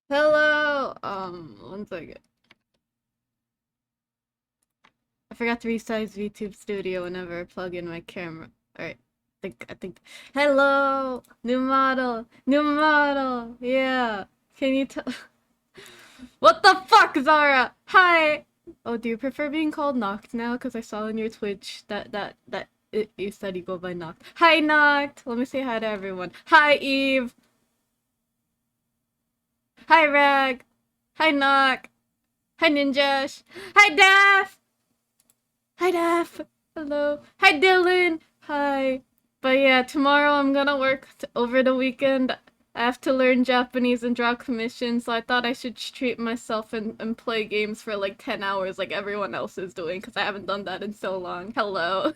Hello! One second. I forgot to resize VTube Studio whenever I plug in my camera. Alright. I think. Hello! New model! New model! Yeah! Can you tell? What the fuck, Zara? Hi! Oh, do you prefer being called Noct now? Because I saw on your Twitch you said you go by Noct. Hi, Noct! Let me say hi to everyone. Hi, Eve! Hi, Rag! Hi, Noct! Hi, Ninjash! Hi, Daph! Hi, Daph! Hello. Hi, Dylan! Hi. But yeah, tomorrow I'm gonna work over the weekend. I have to learn Japanese and draw commissions, so I thought I should treat myself and play games for like 10 hours like everyone else is doing, because I haven't done that in so long. Hello.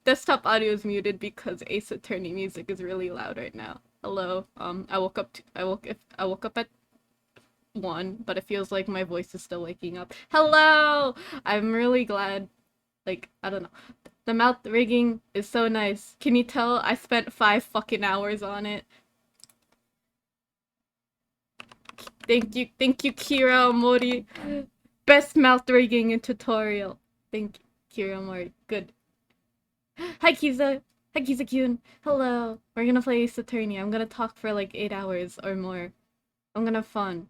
Desktop audio is muted because Ace Attorney music is really loud right now. Hello. I woke up at 1, but it feels like my voice is still waking up. Hello! I'm really glad. Like, I don't know. The mouth rigging is so nice. Can you tell I spent 5 fucking hours on it? Thank you, Kira Mori. Best mouth rigging in tutorial. Thank you, Kira Mori. Good. Hi, Kiza. Hi, Kiza-kun. Hello. We're gonna play Ace Attorney. I'm gonna talk for like 8 hours or more. I'm gonna have fun.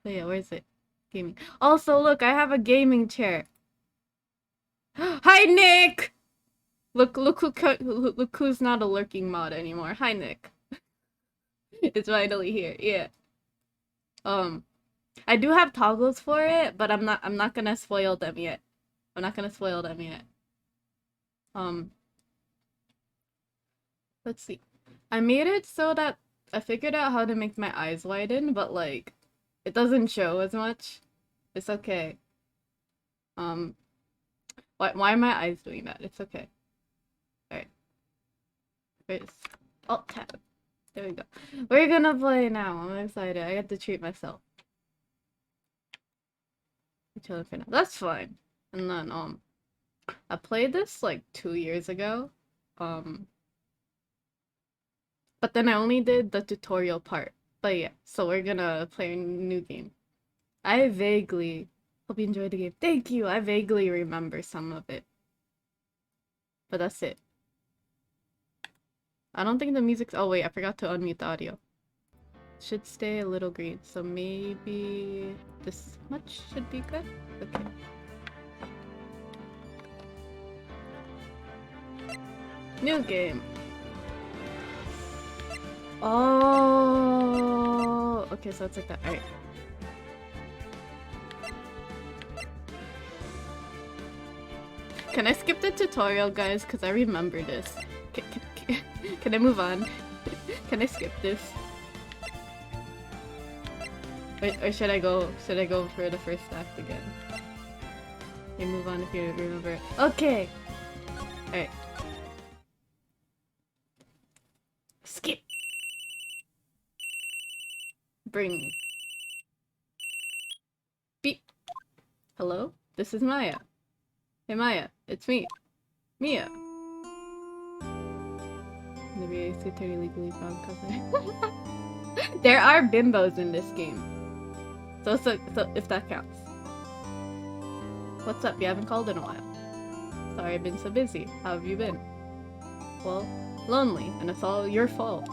So yeah, where is it? Gaming. Also, look, I have a gaming chair. Hi, Nick! Look who's not a lurking mod anymore. Hi, Nick. It's finally here. Yeah. Um, I do have toggles for it, but I'm not gonna spoil them yet. I'm not gonna spoil them yet. Um, let's see. I made it so that I figured out how to make my eyes widen, but like, it doesn't show as much. It's okay. Um, why are my eyes doing that? It's okay. Alright. Wait. Alt tab. There we go. We're gonna play now. I'm excited. I get to treat myself. Chilling for now. That's fine. And then I played this like 2 years ago. Um, but then I only did the tutorial part. But yeah, so we're gonna play a new game. I vaguely hope you enjoyed the game. Thank you. I vaguely remember some of it, but that's it. I don't think the music's. Oh wait, I forgot to unmute the audio. Should stay a little green, so maybe this much should be good. Okay. New game. Oh, okay, so it's like that. All right. Can I skip the tutorial, guys? Because I remember this. Can I move on? Can I skip this? Wait, or should I go for the first act again? You move on if you remember it. Okay! Alright. Skip! Bring. Beep. Hello? This is Maya. Hey Maya, it's me. Mia. Maybe I say Terry legally found cover. There are bimbos in this game. So if that counts. What's up? You haven't called in a while. Sorry I've been so busy. How have you been? Well, lonely, and it's all your fault.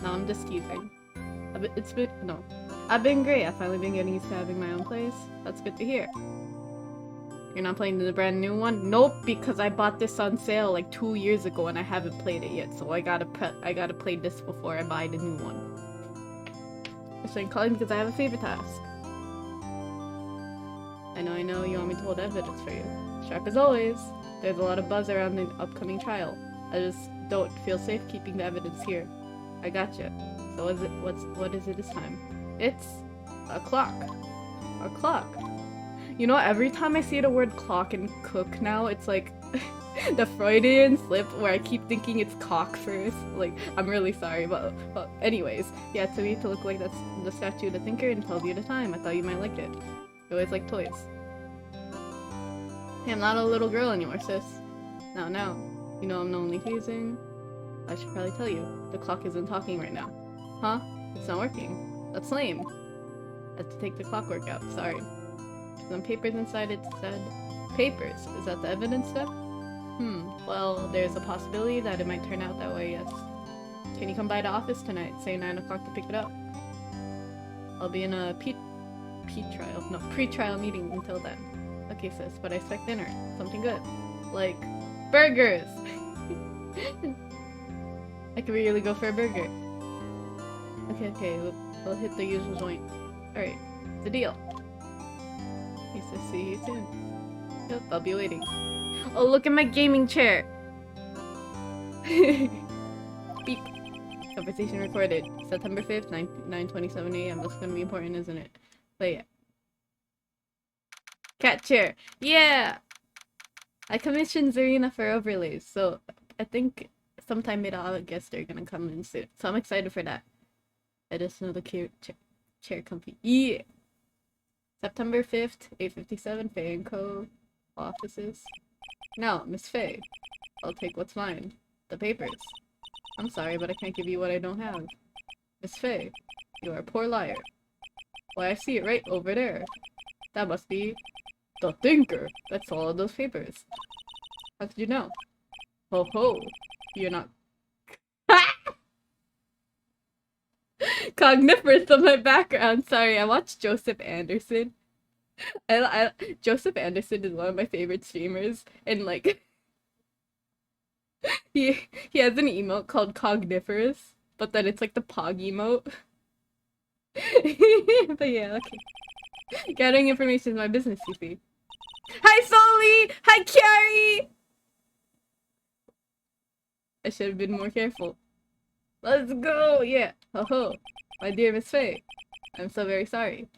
No, I'm just teasing. I've been great. I've finally been getting used to having my own place. That's good to hear. You're not playing the brand new one? Nope, because I bought this on sale like 2 years ago and I haven't played it yet, so I gotta play this before I buy the new one. So I'm calling because I have a favor to ask. I know, you want me to hold evidence for you. Sharp as always. There's a lot of buzz around the upcoming trial. I just don't feel safe keeping the evidence here. I gotcha. So what is it this time? It's a clock. A clock. You know, every time I see the word clock and cook now, it's like the Freudian slip where I keep thinking it's cock first. Like, I'm really sorry, but anyways. Yeah, to me to look like that's the statue of the thinker and tells you the time. I thought you might like it. You always like toys. Hey, I'm not a little girl anymore, sis. No. You know I'm only teasing. I should probably tell you. The clock isn't talking right now. Huh? It's not working. That's lame. I have to take the clockwork out. Sorry. Some papers inside it said... Papers? Is that the evidence step? Well, there's a possibility that it might turn out that way, yes. Can you come by the office tonight? Say 9 o'clock to pick it up. I'll be in a pre-trial meeting until then. Okay, sis, but I expect dinner. Something good. Like, burgers! I could really go for a burger. Okay, we'll hit the usual joint. Alright, it's a deal. He says see you soon. Yep, I'll be waiting. Oh, look at my gaming chair! Beep. Conversation recorded. September 5th, 9:27 a.m. That's gonna be important, isn't it? But yeah. Cat chair! Yeah! I commissioned Zarina for overlays, so I think sometime mid-August they're gonna come in soon. So I'm excited for that. I just know the chair comfy. Yeah! September 5th, 8:57, Faye & Co. offices. Now, Miss Faye, I'll take what's mine. The papers. I'm sorry, but I can't give you what I don't have. Miss Faye, you are a poor liar. Why, I see it right over there. That must be the thinker that swallowed those papers. How did you know? Ho ho, you're not cogniferous of my background. Sorry, I watched Joseph Anderson. Joseph Anderson is one of my favorite streamers, and like he has an emote called cogniferous, but then it's like the pog emote. But yeah, okay. Gathering information is my business, you see. Hi Soli! Hi Carrie! I should have been more careful. Let's go! Yeah. Ho ho. My dear Miss Faye, I'm so very sorry.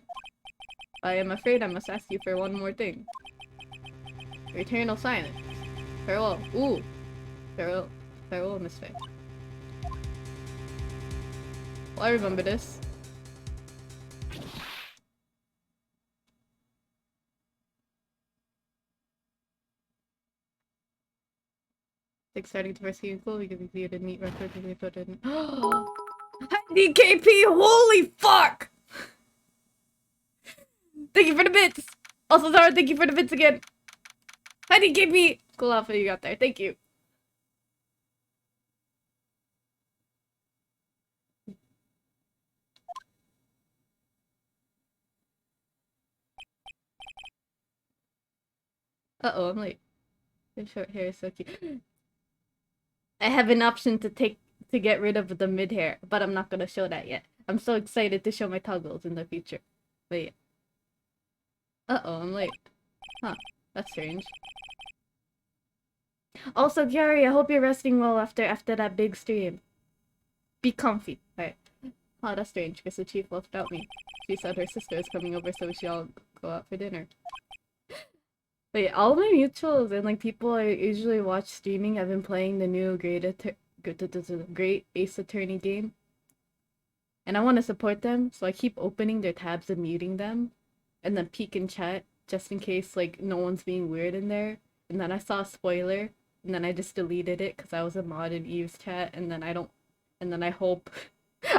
I am afraid I must ask you for one more thing. Eternal silence. Farewell. Ooh. Farewell. Farewell, Miss Faye. Well, I remember this. It's exciting to rescue cool because we cleared a neat record and we put in. DKP! Holy fuck! Thank you for the bits! Also, Zara, thank you for the bits again! Hi, DKP! Cool outfit you got there, thank you. Uh-oh, I'm late. Your short hair is so cute. I have an option to get rid of the mid hair, but I'm not gonna show that yet. I'm so excited to show my toggles in the future. But yeah. Uh-oh, I'm late. Huh, that's strange. Also, Gary, I hope you're resting well after that big stream. Be comfy. Alright. Oh, that's strange, because the chief left without me. She said her sister is coming over, so we should all go out for dinner. Wait, all my mutuals and like people I usually watch streaming have been playing the new Great Ace Attorney game. And I want to support them, so I keep opening their tabs and muting them. And then peek in chat, just in case like no one's being weird in there. And then I saw a spoiler, and then I just deleted it because I was a mod in Eve's chat, and then I hope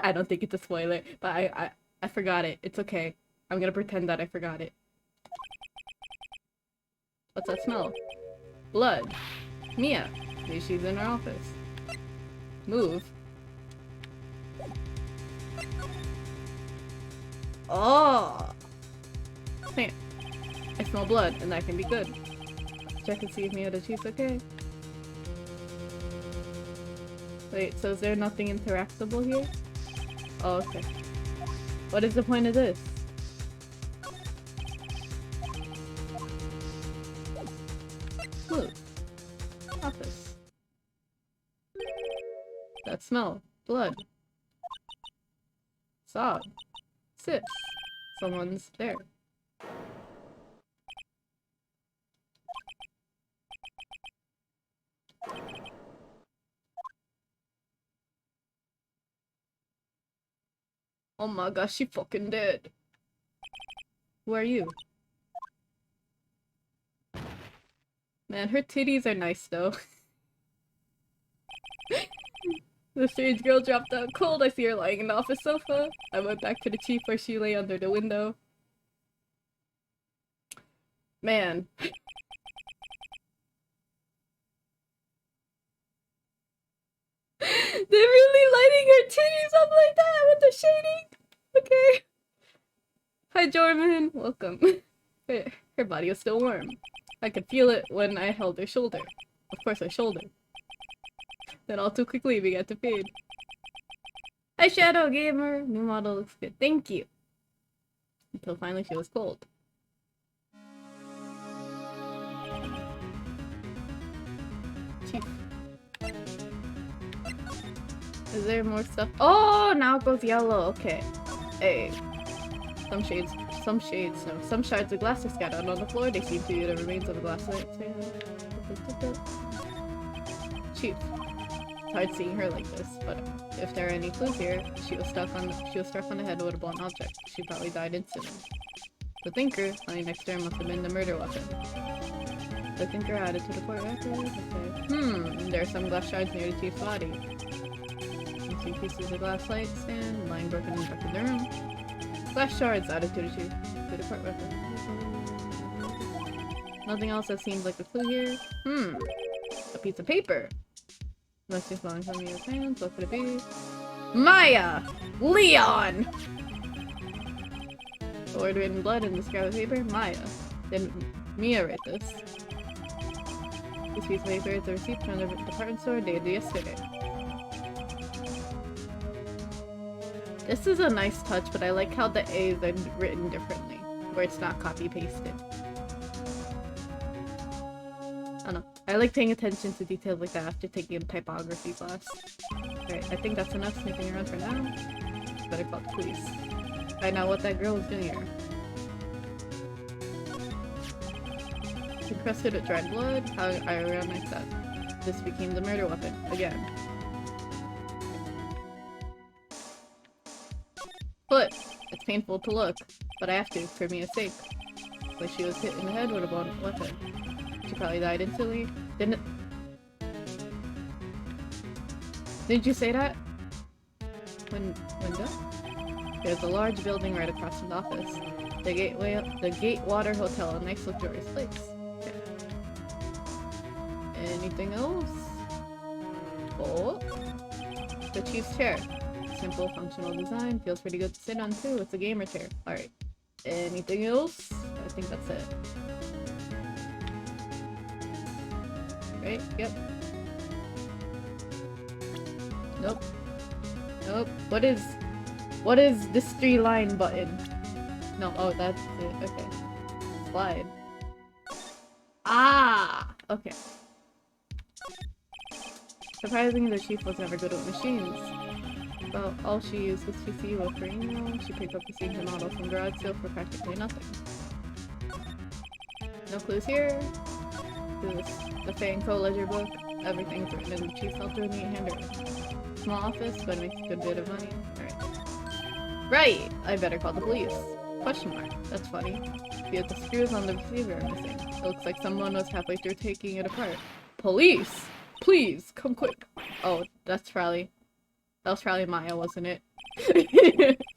I don't think it's a spoiler, but I forgot it. It's okay. I'm gonna pretend that I forgot it. What's that smell? Blood. Mia. Maybe she's in her office. Move. Oh! Man. I smell blood, and that can be good. Check and see if Mia the chief's okay. Wait, so is there nothing interactable here? Oh, okay. What is the point of this? Move. Office. That smell. Blood. Sob. Sis. Someone's there. Oh my gosh, she fucking dead. Who are you? Man, her titties are nice though. The strange girl dropped out cold. I see her lying in the office sofa. I went back to the chief where she lay under the window. Man. They're really lighting her titties up like that with the shading? Okay. Hi, Jorman. Welcome. Her body was still warm. I could feel it when I held her shoulder. Of course, her shoulder. Then all too quickly began to fade. Hi, Shadow Gamer. New model looks good. Thank you. Until finally she was cold. Chief. Is there more stuff? Oh, now it goes yellow. Okay. Hey. Some shards of glass are scattered on the floor. They seem to be the remains of a glass light. Chief. It's hard seeing her like this, but if there are any clues here, she was struck on the head with a blunt object. She probably died instantly. The thinker lying next to her must have been the murder weapon. The thinker added to the court record. Okay. There are some glass shards near the chief's body. And 2 pieces of glass light stand lying broken in the back of the room. Glass shards added to the court record. Nothing else that seems like a clue here. A piece of paper. Must be falling from your hands. What could it be? Maya! Leon! The word written in blood in the scrap of paper? Maya. Then Mia write this. This piece of paper is a receipt from the department store dated yesterday. This is a nice touch, but I like how the A's are written differently, where it's not copy-pasted. I don't know. I like paying attention to details like that after taking a typography class. Alright, I think that's enough snooping around for now. Better call the police. Find out what that girl was doing here. Encrusted with dried blood. How ironic that this became the murder weapon again. But it's painful to look, but I have to for Mia's sake. Like she was hit in the head with a blunt weapon. She probably died instantly. Didn't you say that? Window? There's a large building right across from the office. The Gatewater Hotel, a nice luxurious place. Okay. Anything else? Oh, the chief's chair. Simple, functional design. Feels pretty good to sit on too. It's a gamer chair. Alright. Anything else? I think that's it. Right? Yep. Nope. Nope. What is this 3-line button? No, oh, that's it. Okay. Slide. Ah! Okay. Surprisingly, the chief was never good with machines. Well, all she used was PC with her email. She picked up the same model from garage sale for practically nothing. No clues here. The Fanco ledger book. Everything's written in the chief's neat handwriting. Small office, but it makes a good bit of money. Alright. Right! I better call the police. Question mark. That's funny. Because the screws on the receiver are missing. It looks like someone was halfway through taking it apart. Police! Please, come quick. Oh, that's probably... That was probably Maya, wasn't it?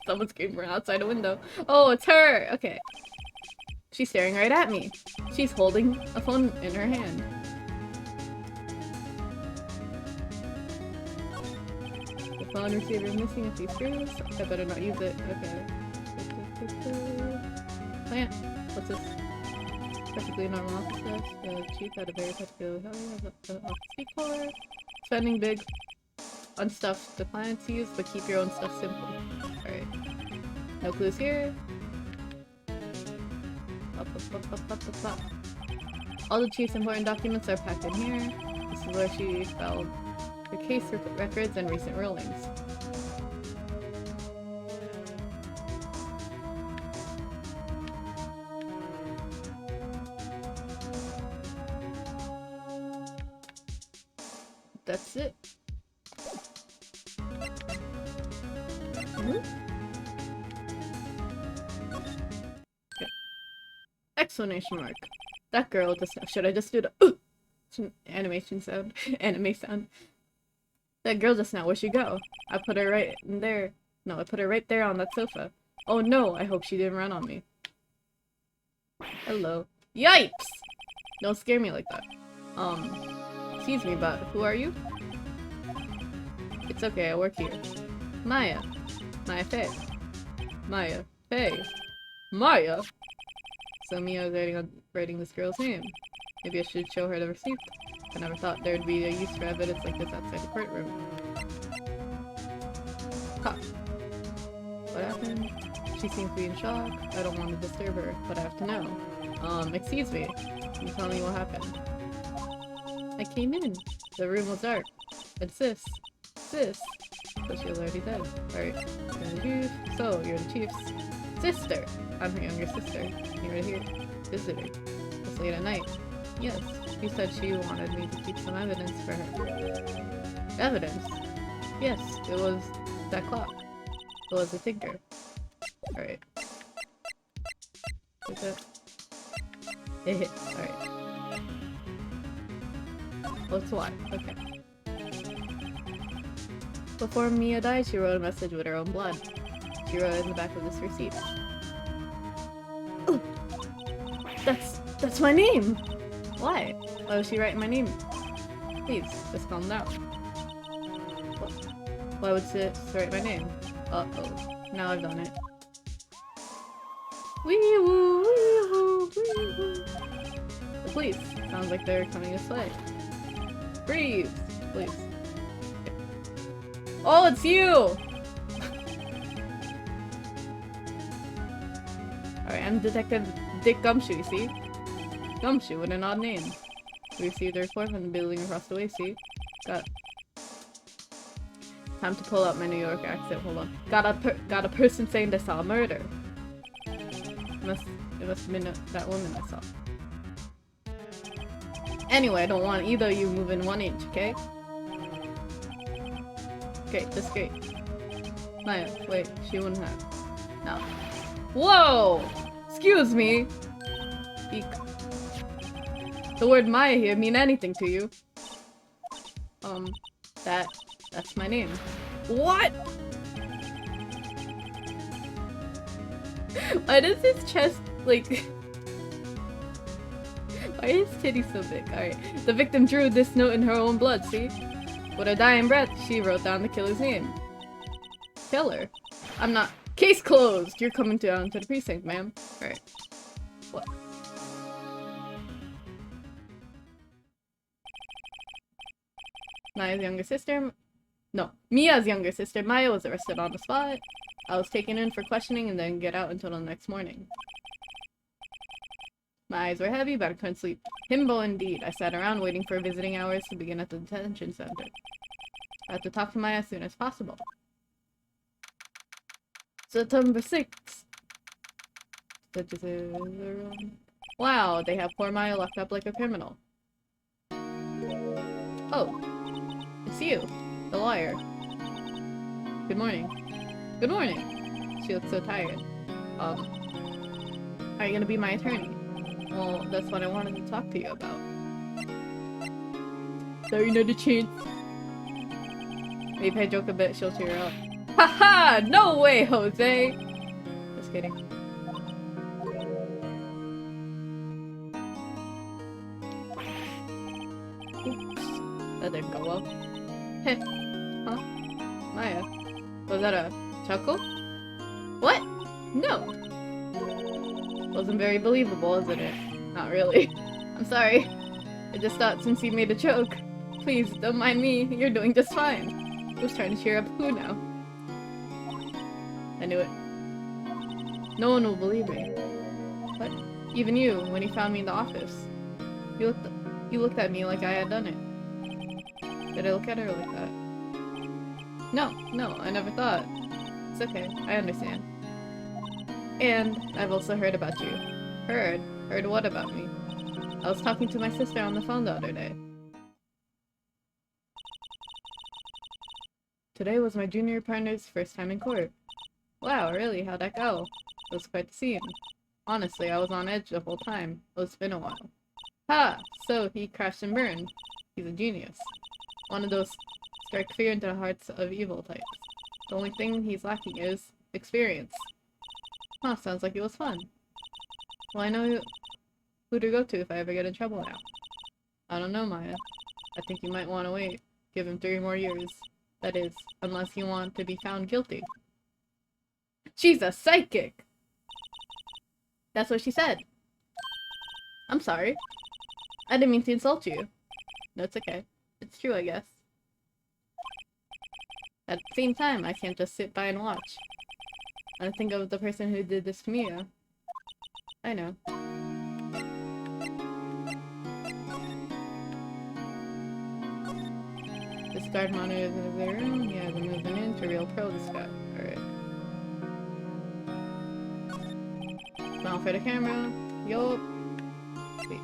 Someone screamed from outside a window. Oh, it's her! Okay. She's staring right at me. She's holding a phone in her hand. The phone receiver is missing a few screws. I better not use it. Okay. Plant. What's this? Perfectly normal office desk. The chief had a very particular office before. Spending big on stuff the clients use, but keep your own stuff simple. Alright. No clues here. Up. All the chief's important documents are packed in here. This is where she filed her case records and recent rulings. That's it. Okay. Exclamation mark. That girl just should I just do the animation sound? Anime sound. That girl just now, where'd she go? I put her right in there. No, I put her right there on that sofa. Oh no, I hope she didn't run on me. Hello. Yikes! Don't scare me like that. Excuse me, but who are you? It's okay, I work here. Maya. Maya Faye. Maya Faye. Maya? So Mia is writing this girl's name. Maybe I should show her the receipt. I never thought there would be a use for evidence like this outside the courtroom. Ha! What happened? She seems to be in shock. I don't want to disturb her, but I have to know. Excuse me. Can you tell me what happened? I came in. The room was dark. And sis. So she was already dead. Alright. So, you're the chief's sister. I'm her younger sister. You're here. Visitor. It's late at night. Yes. She said she wanted me to keep some evidence for her. Evidence? Yes, it was that clock. It was a tinker. Alright. What's that? Alright. Let's watch. Okay. Before Mia died, she wrote a message with her own blood. She wrote it in the back of this receipt. Oh, that's my name! Why? Why was she writing my name? Please, just calm down. Why would she write my name? Uh-oh. Now I've done it. Wee-woo, wee-woo, wee-woo. The police. Sounds like they're coming this way. Breathe! Please. Oh, it's you! Alright, I'm Detective Dick Gumshoe, you see? Gumshoe, what an odd name. We received a report from the building across the way, see? Time to pull out my New York accent, hold on. Got a person saying they saw a murder. It must have been that woman I saw. Anyway, I don't want either of you moving 1 inch, okay? Okay, that's great. Maya, wait, she wouldn't have. No. Whoa! Excuse me! Eek. The word Maya here mean anything to you? That's my name. What? Why does his chest, like... Why is his titty so big? Alright. The victim drew this note in her own blood, see? With her dying breath, she wrote down the killer's name. Killer? I'm not- Case closed! You're coming down to the precinct, ma'am. Alright. What? Maya's younger sister? No. Mia's younger sister, Maya, was arrested on the spot. I was taken in for questioning and then get out until the next morning. My eyes were heavy, but I couldn't sleep. Himbo indeed. I sat around waiting for visiting hours to begin at the detention center. I had to talk to Maya as soon as possible. September 6th. Wow, they have poor Maya locked up like a criminal. Oh, it's you, the lawyer. Good morning. Good morning. She looks so tired. Are you gonna be my attorney? Well, that's what I wanted to talk to you about. Sorry, not a chance. Maybe if I joke a bit, she'll cheer up. Haha! No way, Jose! Just kidding. Oops. That didn't go well. Heh. Huh? Maya. Was that a chuckle? What? No! Wasn't very believable, isn't it? Not really. I'm sorry. I just thought since you made a joke. Please, don't mind me. You're doing just fine. Who's trying to cheer up who now? I knew it. No one will believe me. But even you, when you found me in the office. You looked at me like I had done it. Did I look at her like that? No, I never thought. It's okay, I understand. And I've also heard about you. Heard? Heard what about me? I was talking to my sister on the phone the other day. Today was my junior partner's first time in court. Wow, really? How'd that go? It was quite the scene. Honestly, I was on edge the whole time. It's been a while. Ha! So, he crashed and burned. He's a genius. One of those Strike fear into the hearts of evil types. The only thing he's lacking is experience. Huh, sounds like it was fun. Well, I know who to go to if I ever get in trouble now. I don't know, Maya. I think you might want to wait. Give him 3 more years. That is, unless you want to be found guilty. She's a psychic! That's what she said. I'm sorry. I didn't mean to insult you. No, it's okay. It's true, I guess. At the same time, I can't just sit by and watch. I think of the person who did this to Mia. I know. This guard monitors in the room. He hasn't moved him in to real pro this guy. Alright. Smile for the camera. Yup. Wait.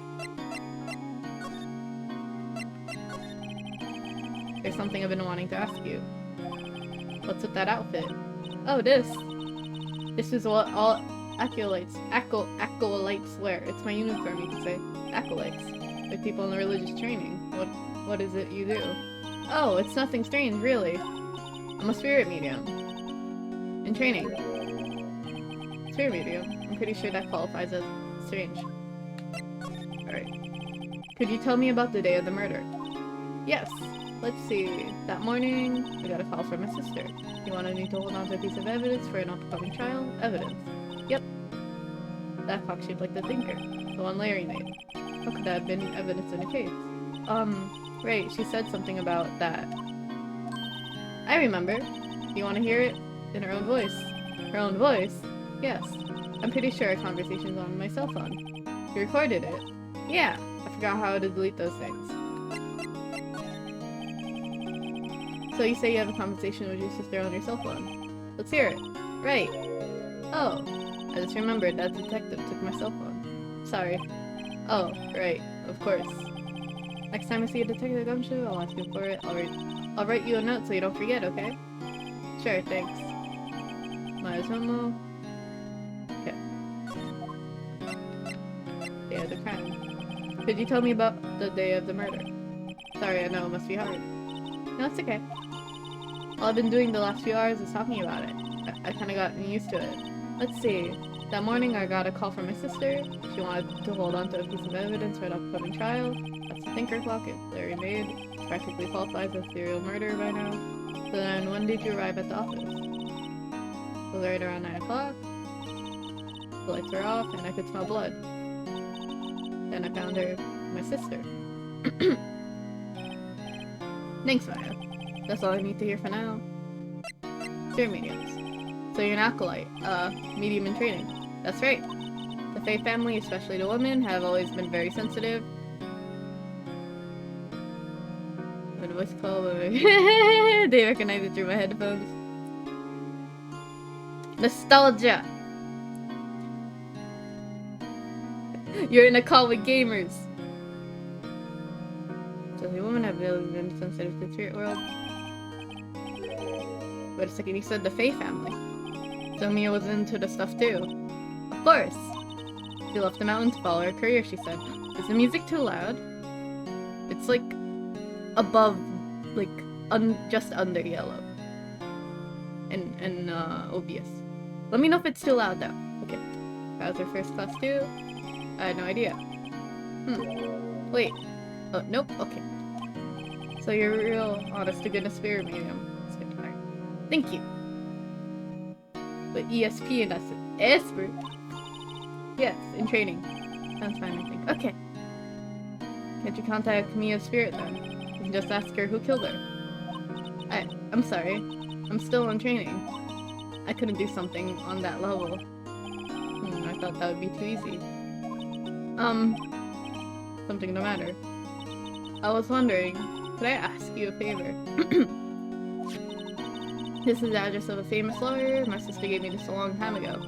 There's something I've been wanting to ask you. What's with that outfit? Oh, this. This is what all acolytes wear. It's my uniform, you could say. Acolytes. They're people in the religious training. What is it you do? Oh, it's nothing strange, really. I'm a spirit medium. In training. Spirit medium? I'm pretty sure that qualifies as strange. Alright. Could you tell me about the day of the murder? Yes. Let's see. That morning, I got a call from my sister. He wanted me to hold on to a piece of evidence for an upcoming trial. Evidence. Yep. That clock shaped like the thinker. The one Larry made. How could that have been evidence in a case? Right, she said something about that. I remember. You want to hear it? In her own voice. Her own voice? Yes. I'm pretty sure our conversation's on my cell phone. You recorded it? Yeah. I forgot how to delete those things. So you say you have a conversation with your sister on your cell phone. Let's hear it. Right. Oh. I just remembered that detective took my cell phone. Sorry. Oh, right. Of course. Next time I see a detective gumshoe, I'll ask you for it. I'll write you a note so you don't forget, okay? Sure, thanks. Might as well. Okay. Day of the crime. Could you tell me about the day of the murder? Sorry, I know it must be hard. No, it's okay. All I've been doing the last few hours is talking about it. I kinda gotten used to it. Let's see. That morning I got a call from my sister. She wanted to hold on to a piece of evidence for an upcoming trial. That's the thinker clock Larry made. It practically qualifies as serial murder by now. So then when did you arrive at the office? It was right around 9 o'clock. The lights were off and I could smell blood. Then I found her, my sister. Thanks, Maya. That's all I need to hear for now. Spirit mediums. So you're an acolyte, medium in training. That's right. The Fae family, especially the women, have always been very sensitive. When a voice call, they recognize it through my headphones. Nostalgia! You're in a call with gamers! So the women have always been sensitive to the spirit world. Wait a second, you said the Fae family. So Mia was into the stuff too. Of course! She left the mountain to follow her career, she said. Is the music too loud? It's like above, like just under yellow. And obvious. Let me know if it's too loud though. Okay. That was her first class too. I had no idea. Wait. Oh, nope. Okay. So you're a real honest to goodness spirit medium. That's good to know. Thank you. But ESP and us expert. Yes, in training. Sounds fine, I think. Okay. Can't you contact Mia's spirit then? You can just ask her who killed her. I'm sorry. I'm still in training. I couldn't do something on that level. I thought that would be too easy. Something the matter. I was wondering, could I ask you a favor? This is the address of a famous lawyer. My sister gave me this a long time ago.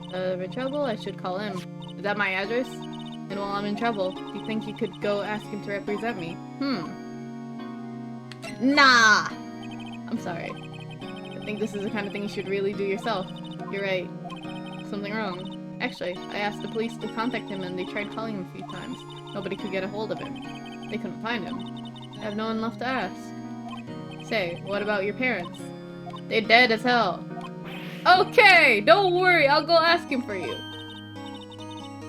If I'm in trouble, I should call him. Is that my address? And while I'm in trouble, do you think you could go ask him to represent me? Nah! I'm sorry. I think this is the kind of thing you should really do yourself. You're right. Something wrong. Actually, I asked the police to contact him and they tried calling him a few times. Nobody could get a hold of him. They couldn't find him. I have no one left to ask. Say, what about your parents? They dead as hell. Okay, don't worry, I'll go ask him for you.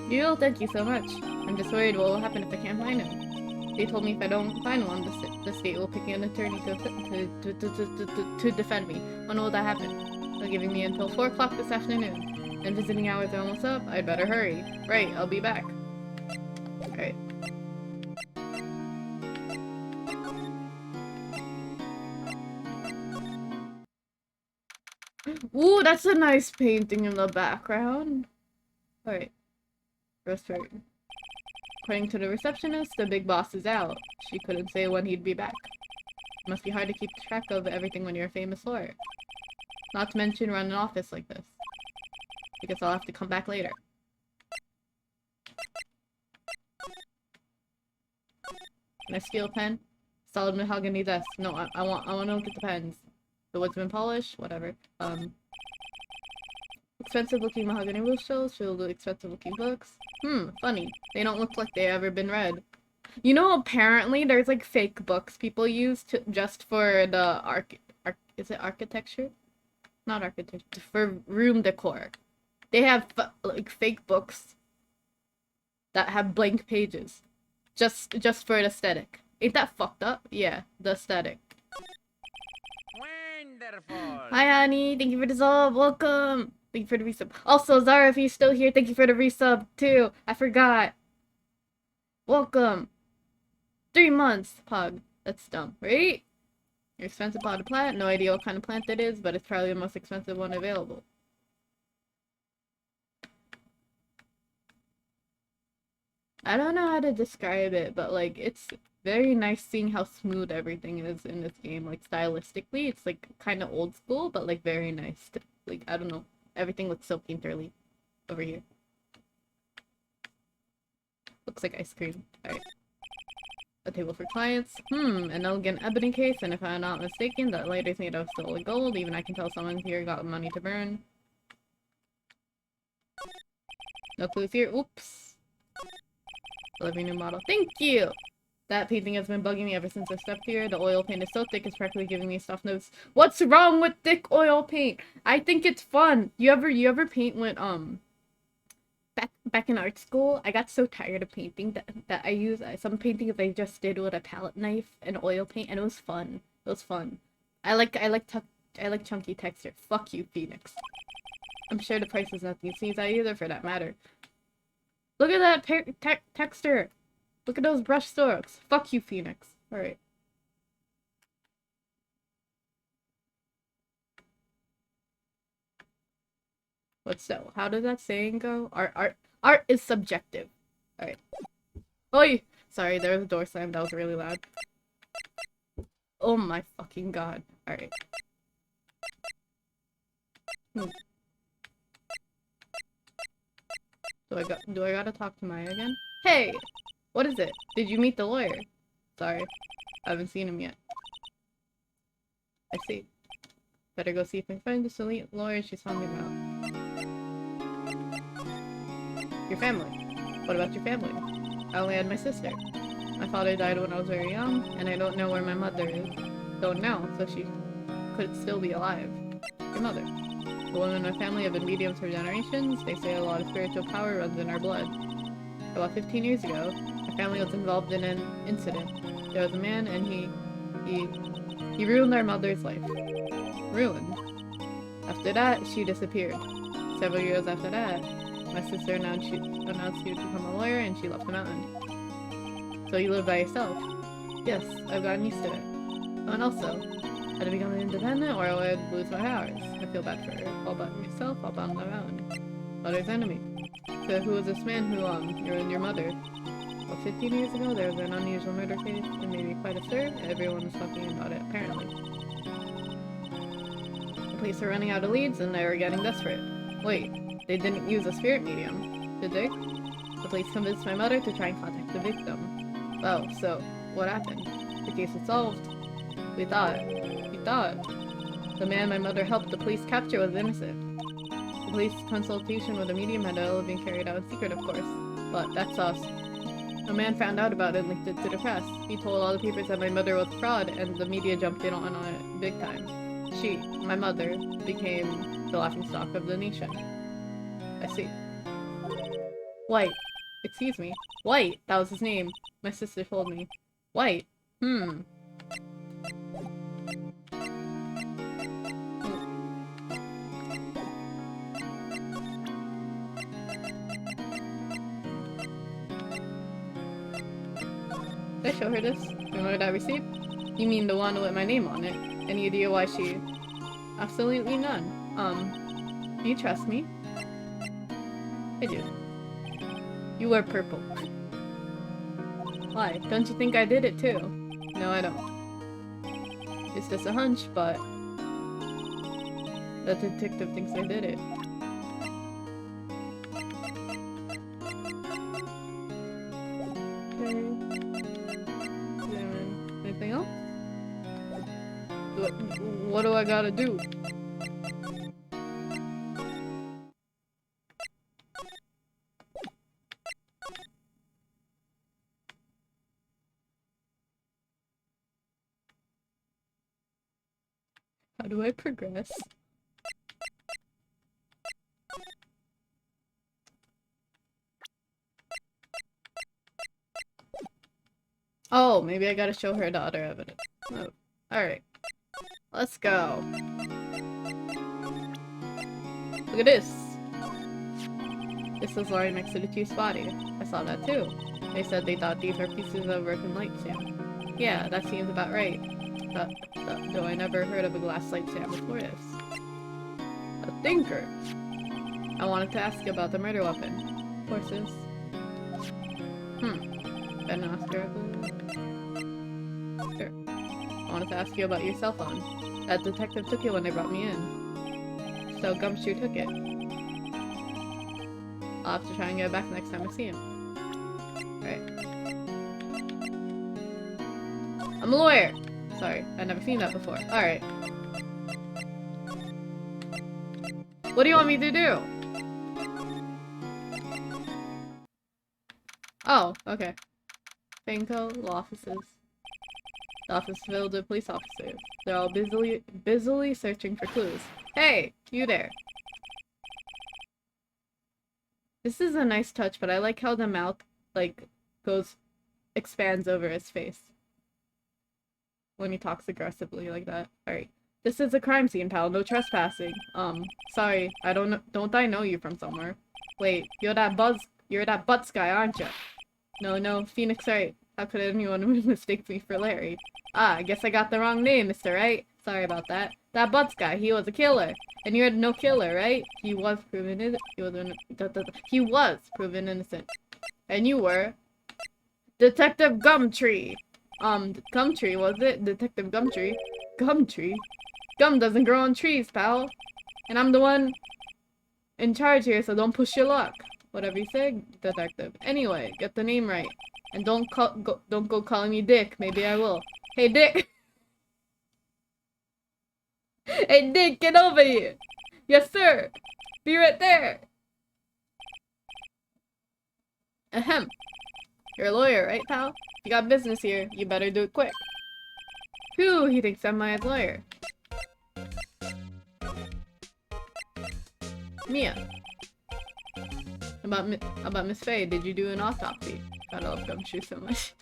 Yo, thank you so much. I'm just worried what will happen if I can't find him. They told me if I don't find one, the state will pick an attorney to defend me. When will that happen? They're giving me until 4 o'clock this afternoon. And visiting hours are almost up, I'd better hurry. Right, I'll be back. Alright. Ooh, that's a nice painting in the background. Alright. Rosemary. According to the receptionist, the big boss is out. She couldn't say when he'd be back. It must be hard to keep track of everything when you're a famous lawyer. Not to mention run an office like this. I guess I'll have to come back later. Can I steal a pen? Solid mahogany desk. No, I want to look at the pens. The wood's been polished? Whatever. Expensive looking mahogany bookshelves filled with expensive looking books. Funny. They don't look like they ever been read. You know, apparently there's like fake books people use to just for the is it architecture? Not architecture. For room decor. They have like fake books that have blank pages. Just for an aesthetic. Ain't that fucked up? Yeah, the aesthetic. Wonderful. Hi, honey. Thank you for the sub. Welcome. Thank you for the resub. Also, Zara, if you're still here, thank you for the resub, too. I forgot. Welcome. 3 months, Pug. That's dumb, right? Your expensive potted plant. No idea what kind of plant it is, but it's probably the most expensive one available. I don't know how to describe it, but, like, it's very nice seeing how smooth everything is in this game. Like, stylistically, it's, like, kind of old school, but, like, very nice. Like, I don't know. Everything looks so painterly over here. Looks like ice cream. Alright. A table for clients. An elegant ebony case, and if I'm not mistaken, that light is made of solid gold. Even I can tell someone here got money to burn. No clues here. Oops. I love your new model. Thank you! That painting has been bugging me ever since I stepped here. The oil paint is so thick it's practically giving me soft notes. What's wrong with thick oil paint? I think it's fun. You ever paint with back in art school? I got so tired of painting that I use some paintings I just did with a palette knife and oil paint, and it was fun. It was fun. I like chunky texture. Fuck you, Phoenix. I'm sure the price is nothing to sneeze at either, for that matter. Look at that texture. Look at those brush strokes. Fuck you, Phoenix. Alright. What's that? How does that saying go? Art is subjective. Alright. Oi! Sorry, there was a door slam. That was really loud. Oh my fucking god. Alright. Do I gotta talk to Maya again? Hey! What is it? Did you meet the lawyer? Sorry. I haven't seen him yet. I see. Better go see if I can find this elite lawyer she's talking about. Your family. What about your family? I only had my sister. My father died when I was very young, and I don't know where my mother is. Don't know, so she could still be alive. Your mother. The women in my family have been mediums for generations. They say a lot of spiritual power runs in our blood. About 15 years ago, my family was involved in an incident. There was a man, and he ruined our mother's life. Ruined. After that, she disappeared. Several years after that, my sister announced she would become a lawyer, and she left the mountain. So you live by yourself? Yes, I've gotten used to it. Oh, and also, had to become independent, or I would lose my powers. I feel bad for her. All by myself, all by the mountain. Mother's enemy. So who was this man who ruined your mother? Well, 15 years ago, there was an unusual murder case. It made me quite absurd. Everyone was talking about it, apparently. The police were running out of leads, and they were getting desperate. Wait, they didn't use a spirit medium, did they? The police convinced my mother to try and contact the victim. Well, so, what happened? The case was solved. We thought. The man my mother helped the police capture was innocent. The police consultation with the medium had all been carried out in secret, of course. But that's us. A man found out about it and leaked it to the press. He told all the papers that my mother was a fraud, and the media jumped in on it big time. She, my mother, became the laughingstock of the nation. I see. White. Excuse me. White! That was his name. My sister told me. White. Did I show her this? Remember that receipt? You mean the one with my name on it? Any idea why she... Absolutely none. Do you trust me? I do. You wear purple. Why? Don't you think I did it too? No, I don't. It's just a hunch, but... the detective thinks I did it. Okay. Anything else? What do I gotta do? How do I progress? Oh, maybe I gotta show her the other evidence. Oh, alright. Let's go. Look at this. This was lying next to the chief's body. I saw that too. They said they thought these were pieces of broken light stand. Yeah, that seems about right. Though I never heard of a glass light stand before this. A thinker! I wanted to ask you about the murder weapon. Horses. Ben Oscar. Sure. I wanted to ask you about your cell phone. That detective took it when they brought me in. So Gumshoe took it. I'll have to try and get it back next time I see him. Alright. I'm a lawyer! Sorry, I've never seen that before. Alright. What do you want me to do? Oh, okay. Banco, law offices. The office filled with police officers. They're all busily searching for clues. Hey, you there. This is a nice touch, but I like how the mouth, like, expands over his face. When he talks aggressively like that. Alright. This is a crime scene, pal. No trespassing. Sorry. Don't I know you from somewhere? Wait, you're that Butts guy, aren't you? No, Phoenix Wright. How could anyone mistake me for Larry? Ah, I guess I got the wrong name, Mr. Wright. Sorry about that. That Butts guy, he was a killer. And you're no killer, right? He was proven innocent. And you were... Detective Gumtree! Gumtree, was it? Detective Gumtree? Gumtree? Gum doesn't grow on trees, pal. And I'm the one in charge here, so don't push your luck. Whatever you say, detective. Anyway, get the name right. And don't go calling me Dick. Maybe I will. Hey, Dick! Hey, Dick, get over here! Yes, sir! Be right there! Ahem. You're a lawyer, right, pal? You got business here. You better do it quick. Whew, he thinks I'm my lawyer. Mia. About Miss Faye, did you do an autopsy? God, I love Gumshoe so much.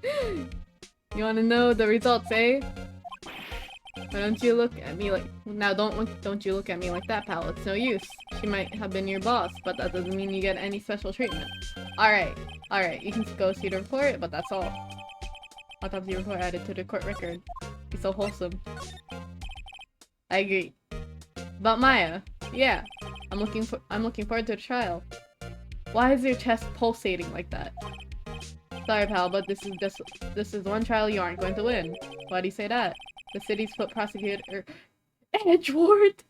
You wanna know the results, eh? Why don't you look at me like... Now, don't you look at me like that, pal. It's no use. She might have been your boss, but that doesn't mean you get any special treatment. Alright. You can go see the report, but that's all. Autopsy report added to the court record. He's so wholesome. I agree. About Maya. Yeah. I'm looking forward to the trial. Why is your chest pulsating like that? Sorry, pal, but this is one trial you aren't going to win. Why do you say that? The city's foot prosecutor... Edgeworth!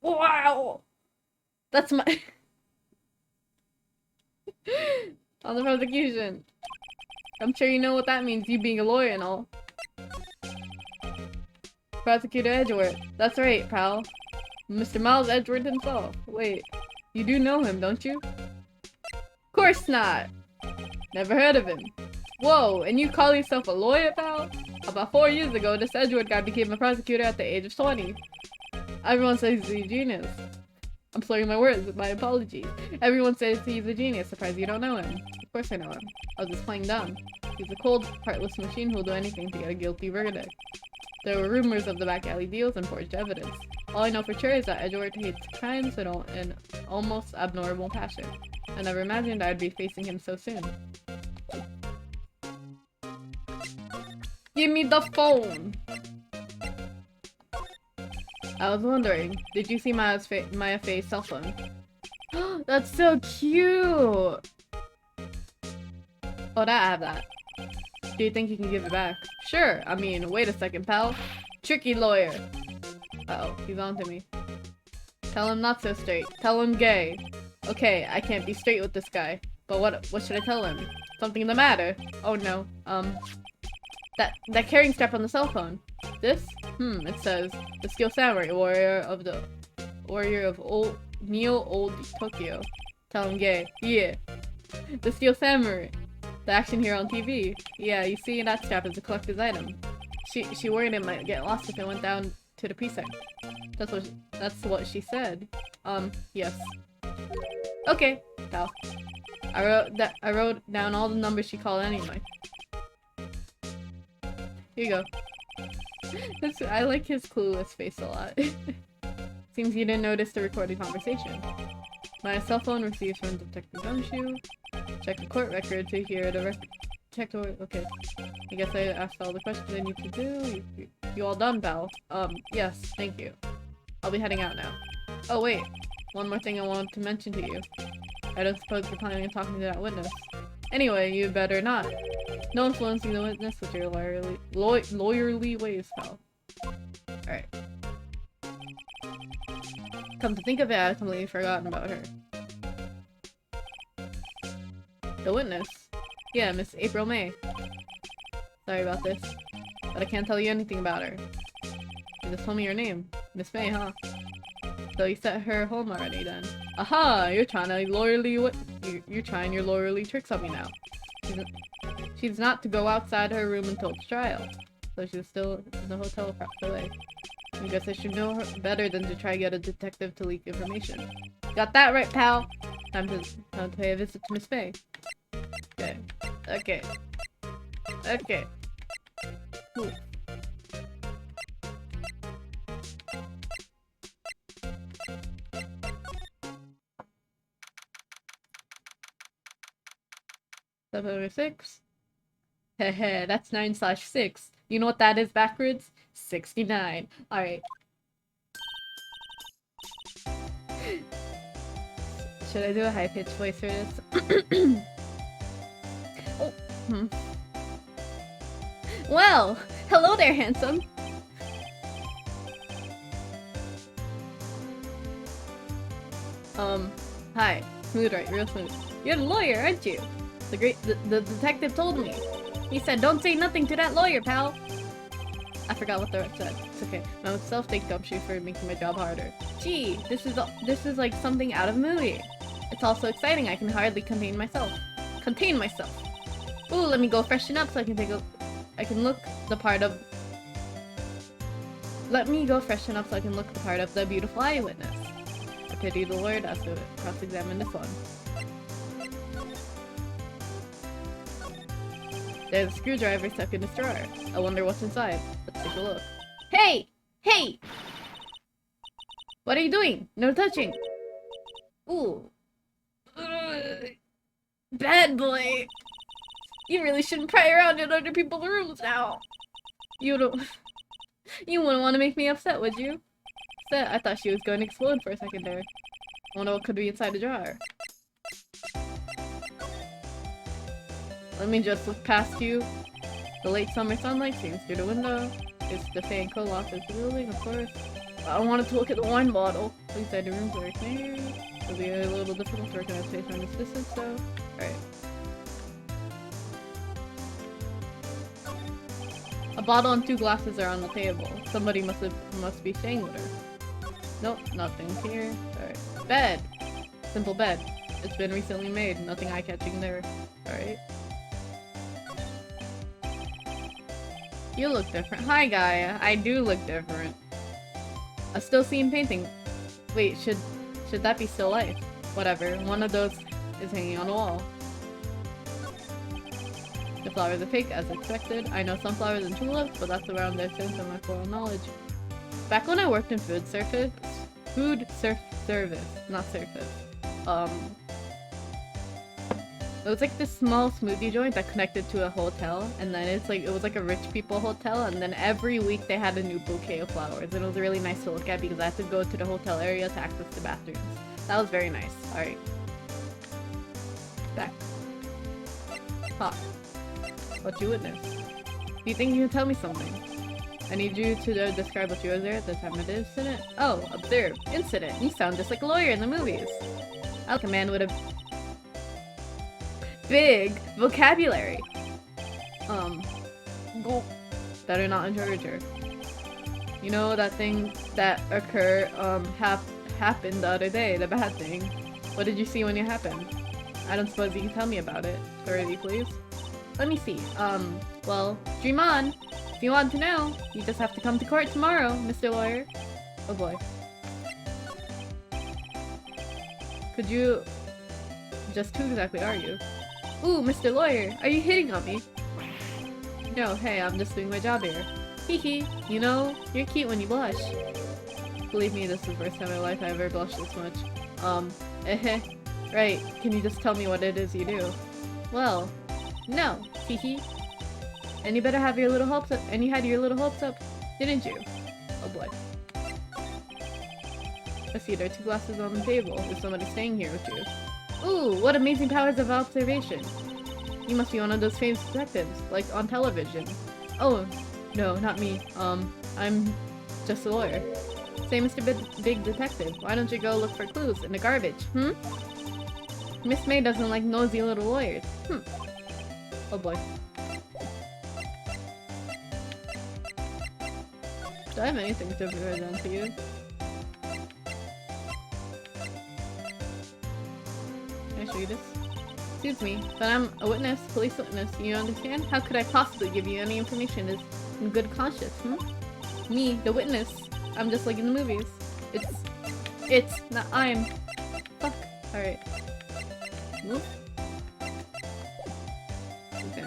Wow! That's my... On the prosecution. I'm sure you know what that means, you being a lawyer and all. Prosecutor Edgeworth. That's right, pal. Mr. Miles Edgeworth himself. Wait, you do know him, don't you? Of course not! Never heard of him. Whoa, and you call yourself a lawyer, pal? About 4 years ago, this Edgewood guy became a prosecutor at the age of 20. Everyone says he's a genius. I'm slurring my words with my apologies. Everyone says he's a genius. Surprised you don't know him. Of course I know him. I was just playing dumb. He's a cold, heartless machine who'll do anything to get a guilty verdict. There were rumors of the back alley deals and forged evidence. All I know for sure is that Edgeworth hates crime with an almost abnormal passion. I never imagined I'd be facing him so soon. Give me the phone! I was wondering, did you see Maya Faye's cell phone? That's so cute! Oh, I have that. Do you think you can give it back? Sure, I mean, wait a second, pal. Tricky lawyer. Uh-oh, he's on to me. Tell him not so straight. Tell him gay. Okay, I can't be straight with this guy. But what should I tell him? Something the matter? Oh no, that carrying strap on the cell phone. This? It says, the Steel Samurai, warrior of old Tokyo. Tell him gay. Yeah. The Steel Samurai. The action hero on TV. Yeah, you see, that strap is a collector's item. She worried it might get lost if it went down to the precinct. That's what she said. Yes. Okay, pal. I wrote down all the numbers she called anyway. Here you go. I like his clueless face a lot. Seems you didn't notice the recorded conversation. My cell phone receives from Detective Gumshoe. Check the court record to hear the check the okay. I guess I asked all the questions I need to do. You all done, pal? Yes, thank you. I'll be heading out now. Oh wait, one more thing I wanted to mention to you. I don't suppose you're planning on talking to that witness. Anyway, you better not. No influencing the witness with your lawyerly ways, pal. Alright. Come to think of it, I'd completely forgotten about her. The witness? Yeah, Miss April May. Sorry about this, but I can't tell you anything about her. You just told me your name. Miss May, huh? So you set her home already then. Aha! You're trying to you're trying your lawyerly tricks on me now. She's not to go outside her room until the trial. So she's still in the hotel across the way. I guess I should know her better than to try to get a detective to leak information. Got that right, pal! Time to pay a visit to Miss May. Okay. Okay. Okay. Ooh. Number 6. Heh, that's 9/6. You know what that is backwards? 69. Alright. Should I do a high-pitched voice for this? Oh. Well, hello there, handsome. Hi. Smooth, right? Real smooth. You're the lawyer, aren't you? The detective told me. He said, don't say nothing to that lawyer, pal. I forgot what the rest said. It's okay. My own self thanks Gumshoe for making my job harder. Gee, this is like something out of a movie. It's all so exciting I can hardly contain myself. Ooh, let me go freshen up so I can look the part of the beautiful eyewitness. I pity the lawyer has to cross-examine this one. There's a screwdriver stuck in this drawer. I wonder what's inside. Let's take a look. Hey! Hey! What are you doing? No touching! Ooh. Bad boy! You really shouldn't pry around in other people's rooms now! You wouldn't want to make me upset, would you? Upset? I thought she was going to explode for a second there. I wonder what could be inside the jar. Let me just look past you. The late summer sunlight streams through the window. It's the fan co-op of the building, of course. I wanted to look at the wine bottle. Inside the room's very clear. It'll be a little difficult to recognize space from this distance, though. Alright. A bottle and 2 glasses are on the table. Somebody must be staying with her. Nope, nothing here. Alright. Bed! Simple bed. It's been recently made. Nothing eye-catching there. Alright. You look different. Hi, Gaia. I do look different. A still scene painting. Wait, should that be still life? Whatever. One of those is hanging on the wall. The flowers are fake, as expected. I know sunflowers and tulips, but that's around their sense of my floral knowledge. Back when I worked in food service, not surface. It was like this small smoothie joint that connected to a hotel, and then it was like a rich people hotel, and then every week they had a new bouquet of flowers, and it was really nice to look at because I had to go to the hotel area to access the bathrooms. That was very nice. Alright. Back. Talk. What you witnessed. Do you think you can tell me something? I need you to describe what you were there at the time of the incident. Oh, observe. Incident. You sound just like a lawyer in the movies. I like a man with a big vocabulary. Go. Better not encourage her. You know that thing that happened the other day, the bad thing. What did you see when it happened? I don't suppose you can tell me about it. Thoroughly, please. Let me see. Well, dream on. If you want to know, you just have to come to court tomorrow, Mr. Lawyer. Oh boy. Could you... Just who exactly are you? Ooh, Mr. Lawyer, are you hitting on me? No, hey, I'm just doing my job here. Hee. You know, you're cute when you blush. Believe me, this is the first time in my life I ever blushed this much. Right, can you just tell me what it is you do? Well, no, hee. And you better have your little hopes up, and you had your little hopes up, didn't you? Oh boy. I see there are 2 glasses on the table. Is somebody staying here with you? Ooh, what amazing powers of observation. You must be one of those famous detectives, like on television. Oh, no, not me. I'm just a lawyer. Say, Mr. Big Detective, why don't you go look for clues in the garbage, Miss May doesn't like nosy little lawyers. Oh boy. Do I have anything to present to you? Can I show you this? Excuse me, but I'm a witness, police witness, you understand? How could I possibly give you any information as in good conscience, Me, the witness. I'm just like in the movies. It's, not I'm. Fuck. Alright. Whoop. Okay.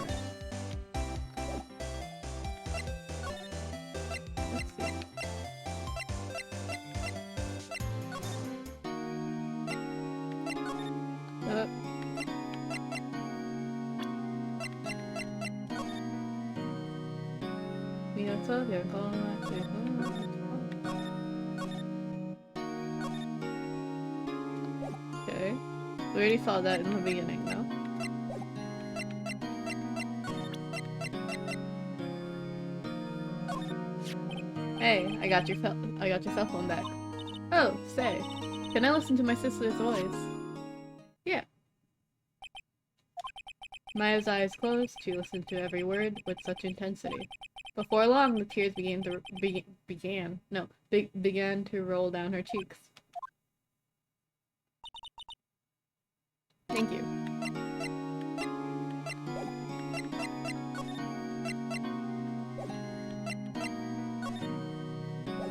Let's see. Okay. We already saw that in the beginning, though. Hey, I got your cell phone back. Oh, say, can I listen to my sister's voice? Yeah. Maya's eyes closed. She listened to every word with such intensity. Before long, the tears began to roll down her cheeks. Thank you.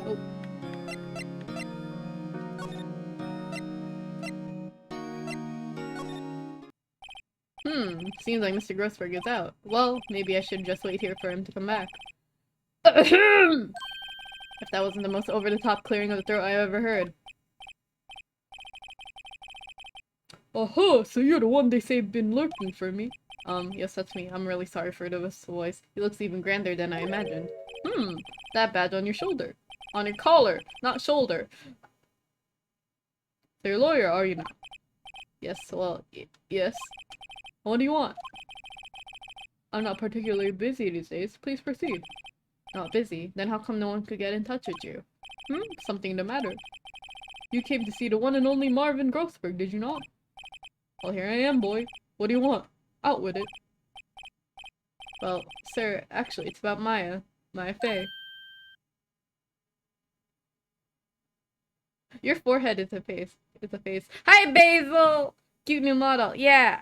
Oh. Seems like Mr. Grossberg is out. Well, maybe I should just wait here for him to come back. If that wasn't the most over-the-top clearing of the throat I ever heard. Oh, so you're the one they say been lurking for me. Yes, that's me. I'm really sorry for the whistle voice. He looks even grander than I imagined. That badge on your shoulder. On your collar, not shoulder. So you're a lawyer, are you not? Yes, well, yes. What do you want? I'm not particularly busy these days. Please proceed. Not busy? Then how come no one could get in touch with you? Something the matter. You came to see the one and only Marvin Grossberg, did you not? Well, here I am, boy. What do you want? Out with it. Well, sir, actually, it's about Maya. Maya Fey. Your forehead is a face. It's a face. Hi, Basil! Cute new model. Yeah.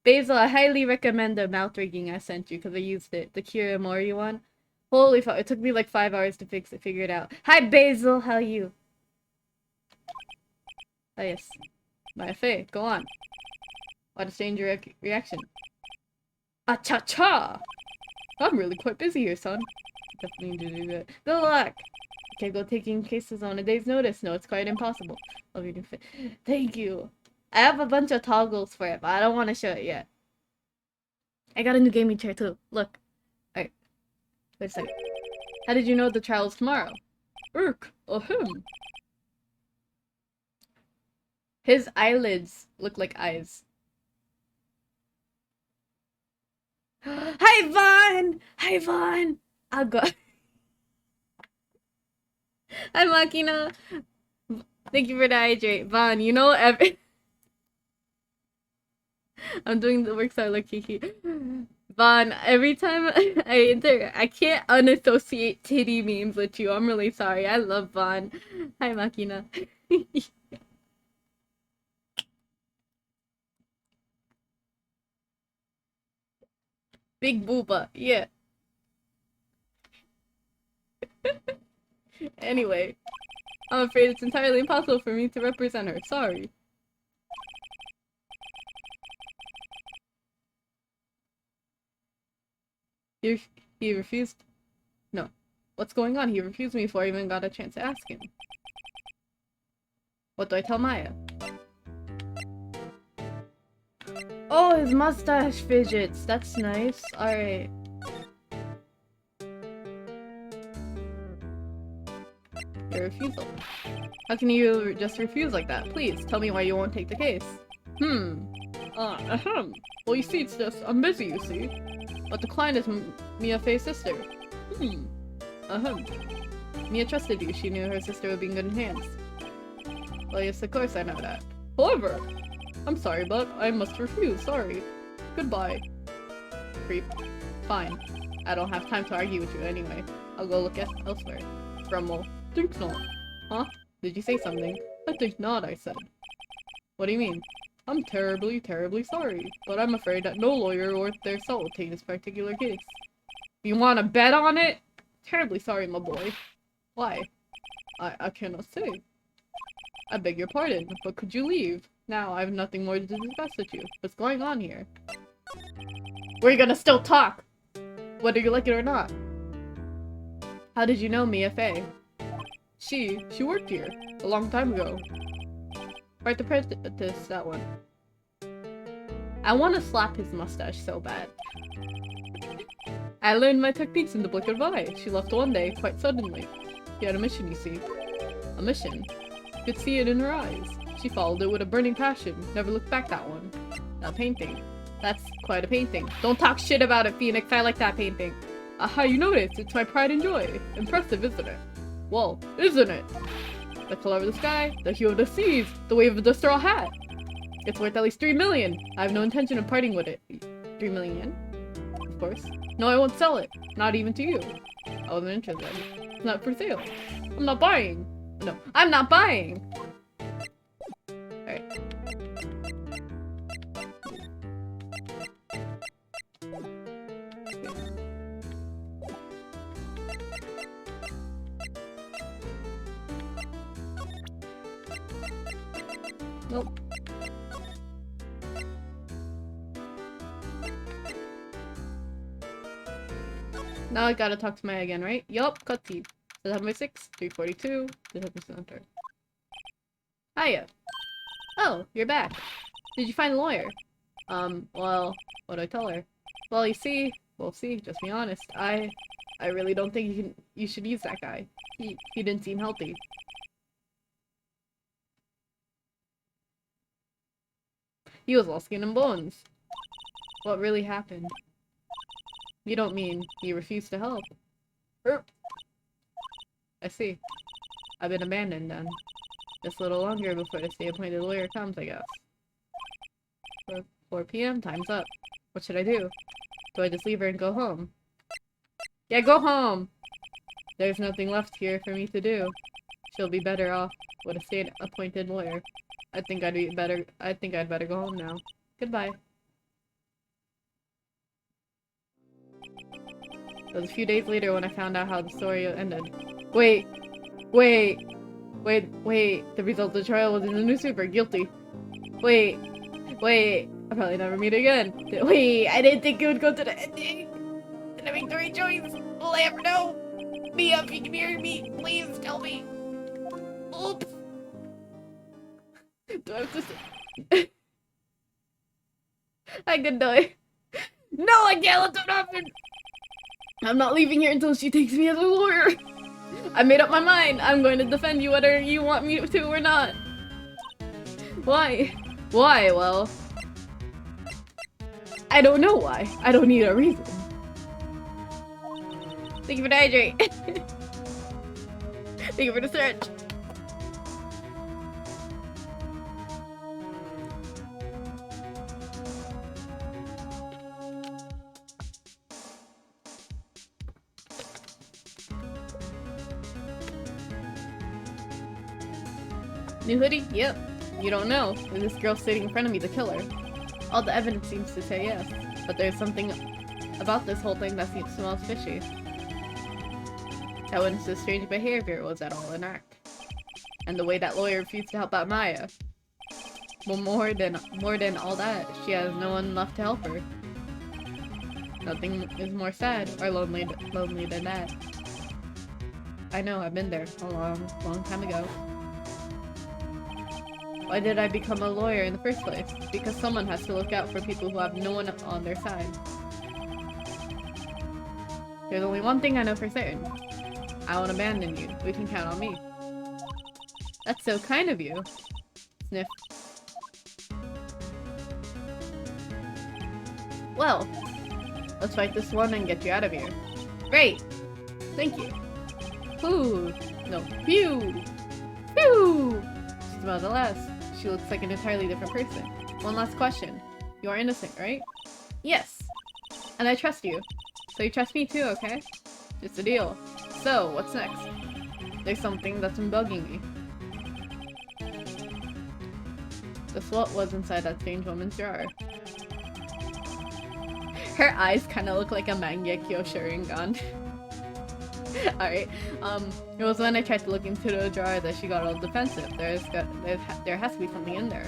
Basil, I highly recommend the mouth rigging I sent you because I used it. The Kira Mori one. Holy fuck. It took me like 5 hours to figure it out. Hi, Basil. How are you? Oh, yes. My Faye, go on. What a strange reaction. Ah-cha-cha! I'm really quite busy here, son. Definitely need to do that. Good luck! Can't go taking cases on a day's notice. No, it's quite impossible. Love your new fit. Thank you. I have a bunch of toggles for it, but I don't want to show it yet. I got a new gaming chair too. Look. Alright. Wait a second. How did you know the trial is tomorrow? Ahem. His eyelids look like eyes. Hi, Vaughn! Hi, Vaughn! I'll go. Hi, Makina. Thank you for the hydrate. Vaughn, you know I'm doing the work so I look kiki. Vaughn, every time I can't unassociate titty memes with you. I'm really sorry. I love Vaughn. Hi, Makina. Big booba. Yeah. Anyway, I'm afraid it's entirely impossible for me to represent her. Sorry. He refused. No. What's going on? He refused me before I even got a chance to ask him. What do I tell Maya? Oh, his mustache fidgets. That's nice. Alright. Your refusal. How can you just refuse like that? Please, tell me why you won't take the case. Ahem. Well, you see, it's just, I'm busy, you see. But the client is Mia Faye's sister. Ahem. Mia trusted you. She knew her sister would be in good hands. Well, yes, of course I know that. However, I'm sorry, but I must refuse. Sorry. Goodbye. Creep. Fine. I don't have time to argue with you anyway. I'll go look elsewhere. Grumble. Think not. Huh? Did you say something? I think not, I said. What do you mean? I'm terribly, terribly sorry, but I'm afraid that no lawyer worth their salt will take this particular case. You want to bet on it? Terribly sorry, my boy. Why? I cannot say. I beg your pardon, but could you leave? Now, I have nothing more to discuss with you. What's going on here? We're gonna still talk! Whether you like it or not. How did you know Mia Faye? She worked here. A long time ago. Right to prejudice, that one. I want to slap his mustache so bad. I learned my techniques in the blink of an eye. She left one day, quite suddenly. She had a mission, you see. A mission. You could see it in her eyes. She followed it with a burning passion. Never looked back, that one. That painting. That's quite a painting. Don't talk shit about it, Phoenix. I like that painting. Aha, you noticed. It's my pride and joy. Impressive, isn't it? Well, isn't it? The color of the sky, the hue of the seas, the wave of the straw hat. It's worth at least 3 million. I have no intention of parting with it. 3 million yen? Of course. No, I won't sell it. Not even to you. I wasn't interested. It's not for sale. I'm not buying. No, I'm not buying. Alright. Nope. Now I gotta talk to Maya again, right? Yup, cutscene. September 6th, 3:42, September Center. Hiya. Oh, you're back. Did you find the lawyer? Well, what do I tell her? Well, you see, we'll see, just be honest. I really don't think you should use that guy. He didn't seem healthy. He was all skin and bones. What really happened? You don't mean he refused to help? I see. I've been abandoned then. Just a little longer before the state-appointed lawyer comes, I guess. 4 p.m. Time's up. What should I do? Do I just leave her and go home? Yeah, go home! There's nothing left here for me to do. She'll be better off with a state-appointed lawyer. I think I'd better go home now. Goodbye. It was a few days later when I found out how the story ended. Wait. The result of the trial was in the newspaper. Guilty. Wait. I'll probably never meet again. Wait, I didn't think it would go to the ending. Did I make the right choice? Will I ever know? Mia, if you can hear me, please tell me. Oops. Do I have to say? I could die. No, I can't let that happen. I'm not leaving here until she takes me as a lawyer. I made up my mind. I'm going to defend you whether you want me to or not. Why? Why? Well, I don't know why. I don't need a reason. Thank you for the hydrate. Thank you for the search. New hoodie? Yep. You don't know. Is this girl sitting in front of me the killer? All the evidence seems to say yes. But there's something about this whole thing that smells fishy. That witness's strange behavior was at all an act. And the way that lawyer refused to help out Maya. Well, more than all that, she has no one left to help her. Nothing is more sad or lonely than that. I know, I've been there a long time ago. Why did I become a lawyer in the first place? Because someone has to look out for people who have no one on their side. There's only one thing I know for certain. I won't abandon you. We can count on me. That's so kind of you. Sniff. Well, let's fight this one and get you out of here. Great! Thank you. Phew! No. Phew! Phew! She's about the last. She looks like an entirely different person. One last question. You are innocent, right? Yes. And I trust you. So you trust me too, okay? Just a deal. So, what's next? There's something that's been bugging me. Just what was inside that strange woman's drawer? Her eyes kind of look like a Mangekyo Sharingan. Alright, it was when I tried to look into the drawer that she got all defensive. There has to be something in there.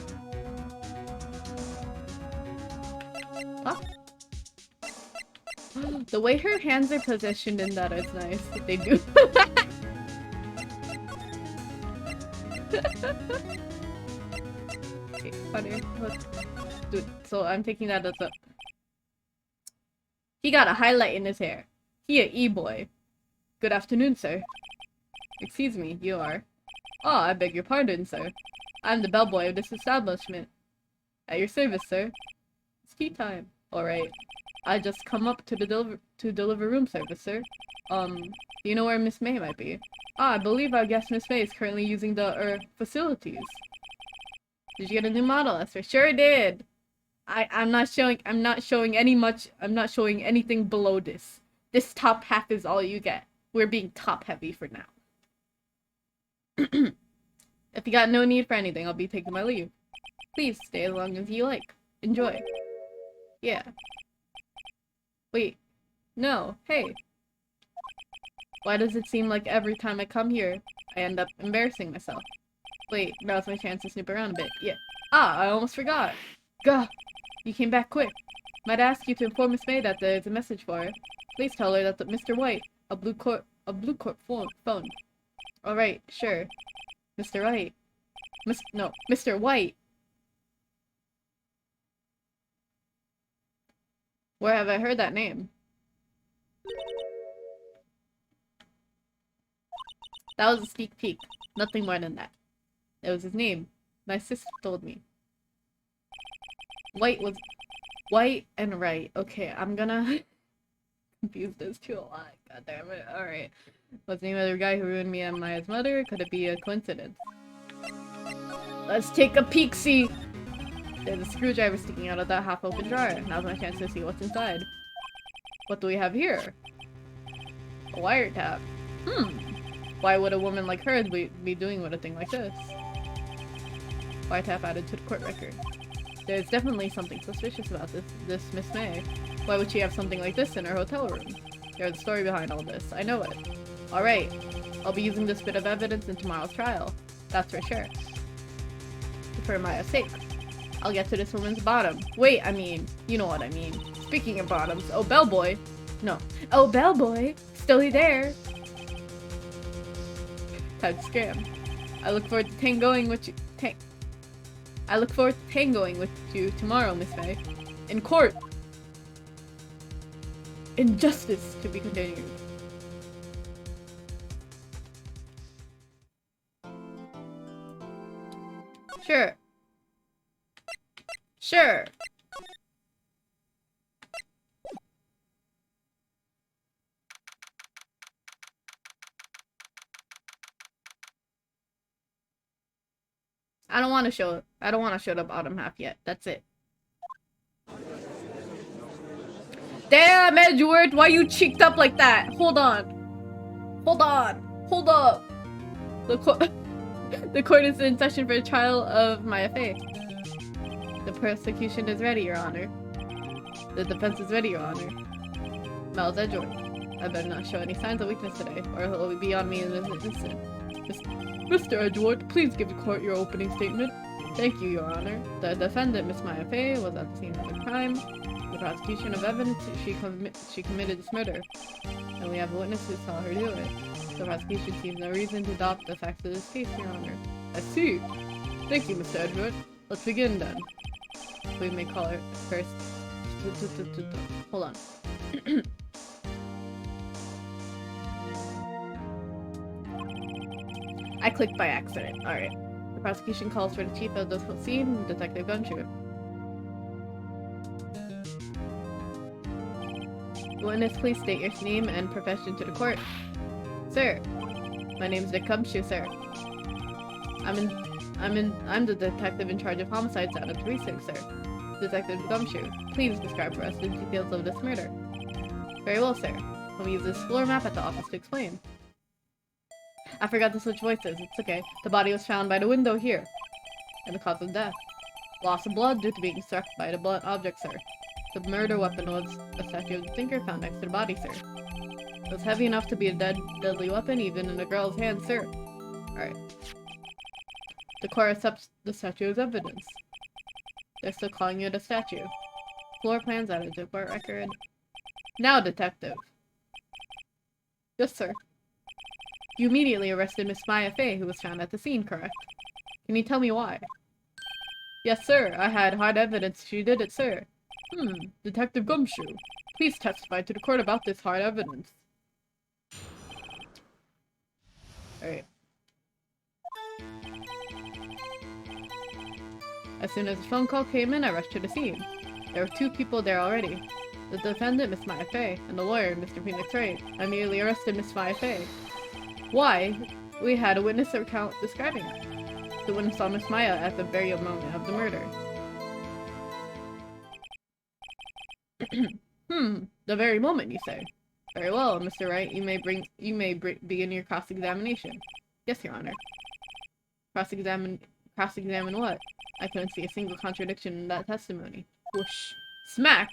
Huh? The way her hands are positioned in that is nice. They do. Okay, funny. Dude, so I'm taking that as a... He got a highlight in his hair. He a e-boy. Good afternoon, sir. Excuse me, you are? Oh, I beg your pardon, sir. I'm the bellboy of this establishment. At your service, sir. It's tea time. Alright. I just come up to deliver room service, sir. Do you know where Miss May might be? Ah, I believe our guest Miss May is currently using the, facilities. Did you get a new model, Esther? Sure did! I'm not showing anything below this. This top half is all you get. We're being top heavy for now. If you got no need for anything, I'll be taking my leave. Please stay as long as you like. Enjoy. Yeah. Wait. No. Hey. Why does it seem like every time I come here, I end up embarrassing myself? Wait, now's my chance to snoop around a bit. Yeah. Ah, I almost forgot. Gah! You came back quick. Might ask you to inform Miss May that there's a message for her. Please tell her that Mr. White, a blue court phone. Alright, sure. Mr. White. Mr. White. Where have I heard that name? That was a sneak peek. Nothing more than that. It was his name. My sister told me. White and right. Okay, I'm gonna confuse those two a lot. God damn it. Alright. What's the name of the guy who ruined me and Maya's mother? Could it be a coincidence? Let's take a peek-see! There's a screwdriver sticking out of that half-open drawer. Now's my chance to see what's inside. What do we have here? A wiretap. Why would a woman like her be doing with a thing like this? wiretap added to the court record. There's definitely something suspicious about this Miss May. Why would she have something like this in her hotel room? There's a story behind all this. I know it. Alright. I'll be using this bit of evidence in tomorrow's trial. That's for sure. For Maya's sake. I'll get to this woman's bottom. Wait, I mean, you know what I mean. Speaking of bottoms, oh bellboy. No. Oh bellboy. Still there. Time to scram. I look forward to tangoing with you. I look forward to tangoing with you tomorrow, Miss May. In court. Injustice to be continued. Sure. Sure. I don't want to show the bottom half yet. That's it. Damn, Edward, why you cheeked up like that? Hold on. Hold on. Hold up. The court is in session for a trial of Maya Fey. The prosecution is ready, Your Honor. The defense is ready, Your Honor. Miles Edward. I better not show any signs of weakness today, or he'll be on me in an instant. Mr. Edward, please give the court your opening statement. Thank you, Your Honor. The defendant, Miss Maya Fey, was at the scene of the crime. The prosecution of evidence she committed this murder, and we have a witness who saw her do it. The prosecution sees no reason to adopt the facts of this case, Your Honor. I see. Thank you, Mr. Edward. Let's begin then. We may call her first. Hold on. I clicked by accident. Alright. The prosecution calls for the chief of the scene, Detective Gumshoe. Witness, please state your name and profession to the court. Sir, my name is Dick Gumshoe, sir. I'm the detective in charge of homicides out of the precinct, sir. Detective Gumshoe, please describe for us the details of this murder. Very well, sir. We'll use this floor map at the office to explain. I forgot to switch voices. It's okay. The body was found by the window here. And the cause of death. Loss of blood due to being struck by the blunt object, sir. The murder weapon was a statue of the thinker found next to the body, sir. It was heavy enough to be a deadly weapon, even in a girl's hand, sir. Alright. The court accepts the statue as evidence. They're still calling it a statue. Floor plans added to court record. Now, detective. Yes, sir. You immediately arrested Miss Maya Fey, who was found at the scene, correct? Can you tell me why? Yes, sir. I had hard evidence she did it, sir. Detective Gumshoe, please testify to the court about this hard evidence. Alright. As soon as the phone call came in, I rushed to the scene. There were 2 people there already. The defendant, Miss Maya Fey, and the lawyer, Mr. Phoenix Wright. I immediately arrested Miss Maya Fey. Why? We had a witness account describing it. The witness saw Miss Maya at the very moment of the murder. The very moment, you say? Very well, Mr. Wright. You may begin your cross-examination. Yes, Your Honor. Cross-examine what? I couldn't see a single contradiction in that testimony. Whoosh. Smack!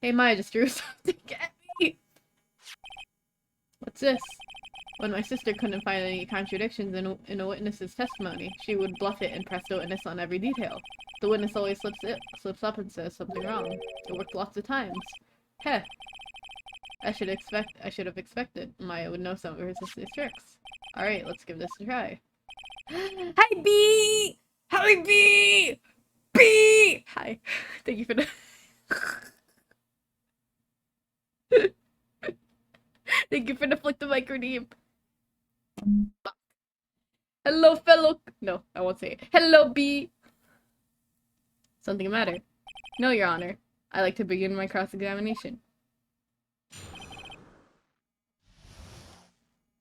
Hey, Maya just threw something at me! What's this? When my sister couldn't find any contradictions in a witness's testimony, she would bluff it and press the witness on every detail. The witness always slips up and says something wrong. It worked lots of times. Heh. I should have expected Maya would know some of her sister's tricks. Alright, let's give this a try. Hi, B! Hi, B! B! Hi. Thank you for the... Thank you for the flick the microneam. Hello, fellow... No, I won't say it. Hello, B! Something the matter? No, Your Honor. I like to begin my cross-examination.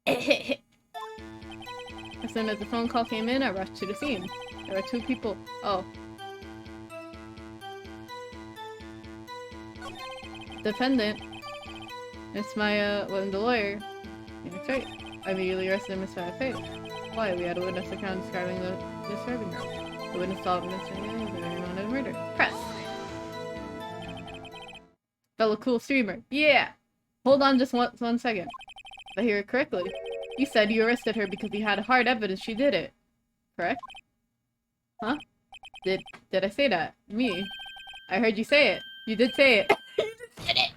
As soon as the phone call came in, I rushed to the scene. There were 2 people. Oh. Defendant, Miss Maya, was the lawyer. That's right. I immediately arrested Miss Maya Fey. Why? We had a witness account describing her. The witness saw evidence of a murder. Press. Fellow cool streamer. Yeah! Hold on just one second. If I hear it correctly, you said you arrested her because you had hard evidence she did it. Correct? Huh? Did I say that? Me? I heard you say it. You did say it. You just said it!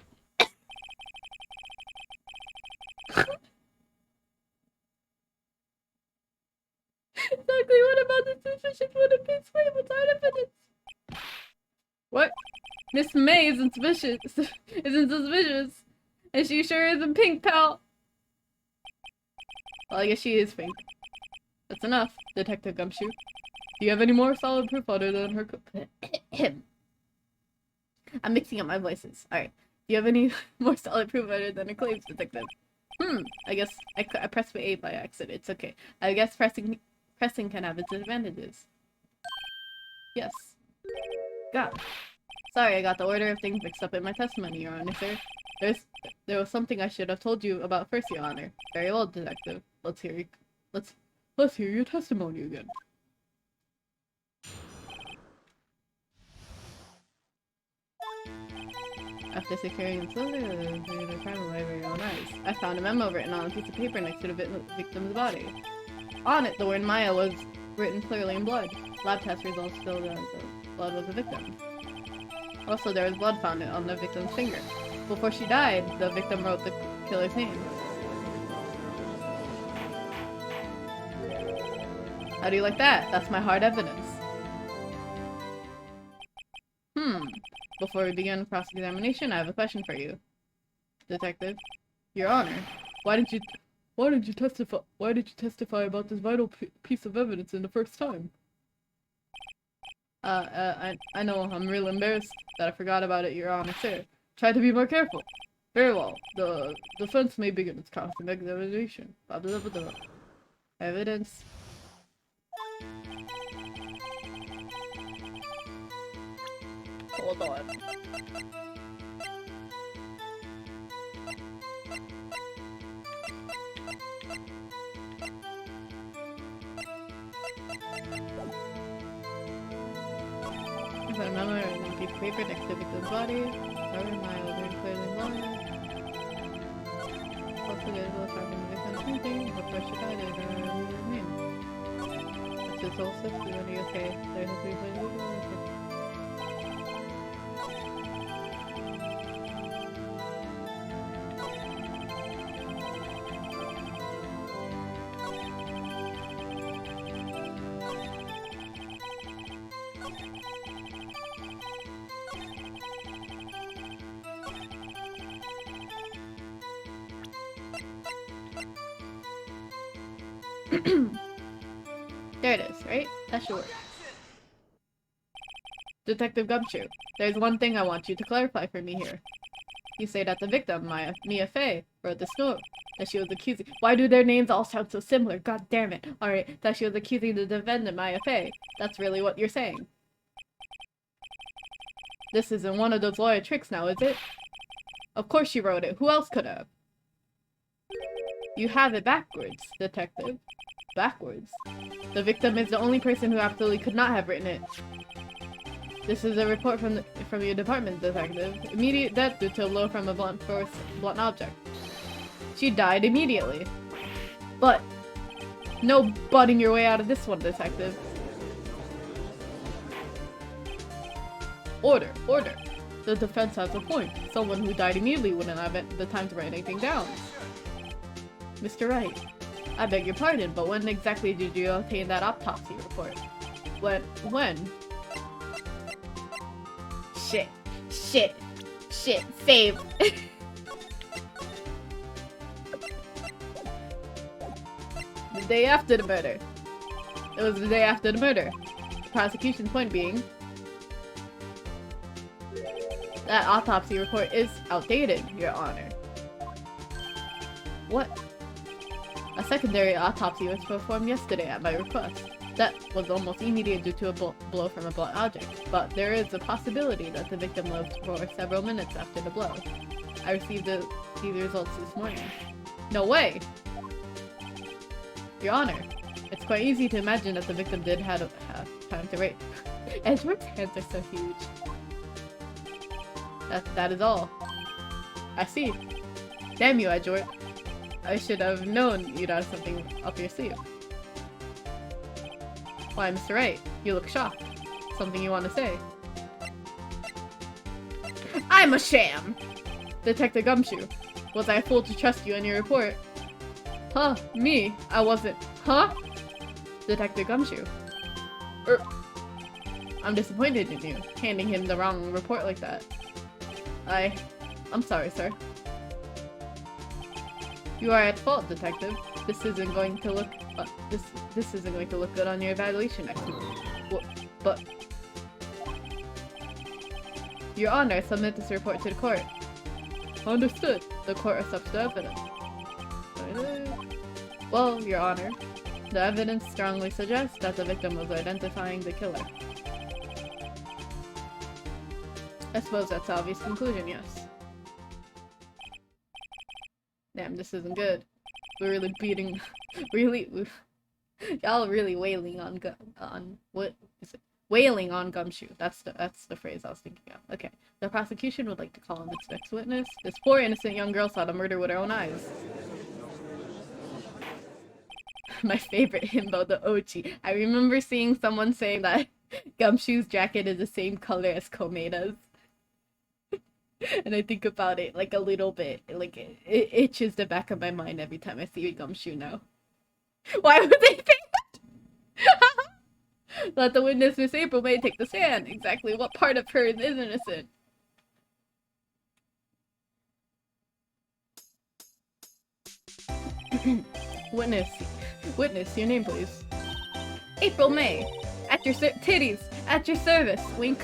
Exactly, what about the suspicious would have been swayed with hard evidence? What? Miss May isn't suspicious. Isn't suspicious. And she sure isn't pink, pal. Well, I guess she is pink. That's enough, Detective Gumshoe. Do you have any more solid proof other than her I'm mixing up my voices. Alright. Do you have any more solid proof other than her claims, Detective? I guess I pressed A by accident. It's okay. I guess pressing can have its advantages. Yes. God. Sorry, I got the order of things mixed up in my testimony, Your Honor, sir. There was something I should have told you about first, Your Honor. Very well, Detective. Let's hear your testimony again. After securing the cylinder, the crime away with your own eyes. I found a memo written on a piece of paper next to the victim's body. On it, the word Maya was written clearly in blood. Lab test results showed that the blood was the victim. Also, there was blood found on the victim's finger. Before she died, the victim wrote the killer's name. How do you like that? That's my hard evidence. Before we begin cross-examination, I have a question for you, Detective. Your Honor, why did you testify about this vital piece of evidence in the first time? I know, I'm real embarrassed that I forgot about it, Your Honor, sir. Try to be more careful. Very well. The defense may begin its cross-examination. Blah blah blah blah. Evidence. Hold on. If I remember, an empty paper next to the victim's body. However, my order clearly blind. Also, there's a fact in the victim's painting. Before she died, there's her name. It's just all stuff. Is only okay. There's a 3 There it is, right? That should work. Detective Gumshoe, there's one thing I want you to clarify for me here. You say that the victim, Mia Fey, wrote this note, that she was accusing— Why do their names all sound so similar? God damn it. Alright, that she was accusing the defendant, Mia Fey. That's really what you're saying. This isn't one of those lawyer tricks now, is it? Of course she wrote it. Who else could have? You have it backwards, Detective. Backwards. The victim is the only person who absolutely could not have written it. This is a report from your department, Detective. Immediate death due to a blow from a blunt object. She died immediately. But no butting your way out of this one, Detective. Order, order. The defense has a point. Someone who died immediately wouldn't have the time to write anything down. Mr. Wright, I beg your pardon, but when exactly did you obtain that autopsy report? When? Shit. Save. The day after the murder. It was the day after the murder. The prosecution's point being that autopsy report is outdated, Your Honor. What? A secondary autopsy was performed yesterday at my request. That was almost immediate due to a blow from a blunt object, but there is a possibility that the victim lived for several minutes after the blow. I received these results this morning. No way! Your Honor, It's quite easy to imagine that the victim did have time to rape. Edward's hands are so huge. That is all. I see. Damn you, Edward. I should have known you'd have something up your sleeve. Why, Mr. Wright, you look shocked. Something you want to say? I'm a sham! Detective Gumshoe, was I a fool to trust you in your report? Huh, me? I wasn't. Huh? Detective Gumshoe. I'm disappointed in you, handing him the wrong report like that. I'm sorry, sir. You are at fault, Detective. This isn't going to look this isn't going to look good on your evaluation next week. But Your Honor, submit this report to the court. Understood. The court accepts the evidence. Well, Your Honor, the evidence strongly suggests that the victim was identifying the killer. I suppose that's an obvious conclusion, yes. Damn, this isn't good. We're really beating... Y'all really wailing on what is it? Wailing on Gumshoe. That's the phrase I was thinking of. Okay. The prosecution would like to call on its next witness. This poor innocent young girl saw the murder with her own eyes. My favorite himbo, the Ochi. I remember seeing someone saying that Gumshoe's jacket is the same color as Komeda's. And I think about it like a little bit. Like it itches the back of my mind every time I see Gumshoe now. Why would they think that? Let the witness, Miss April May, take the stand. Exactly what part of her is innocent? Witness, your name, please. April May. At your titties. At your service. Wink.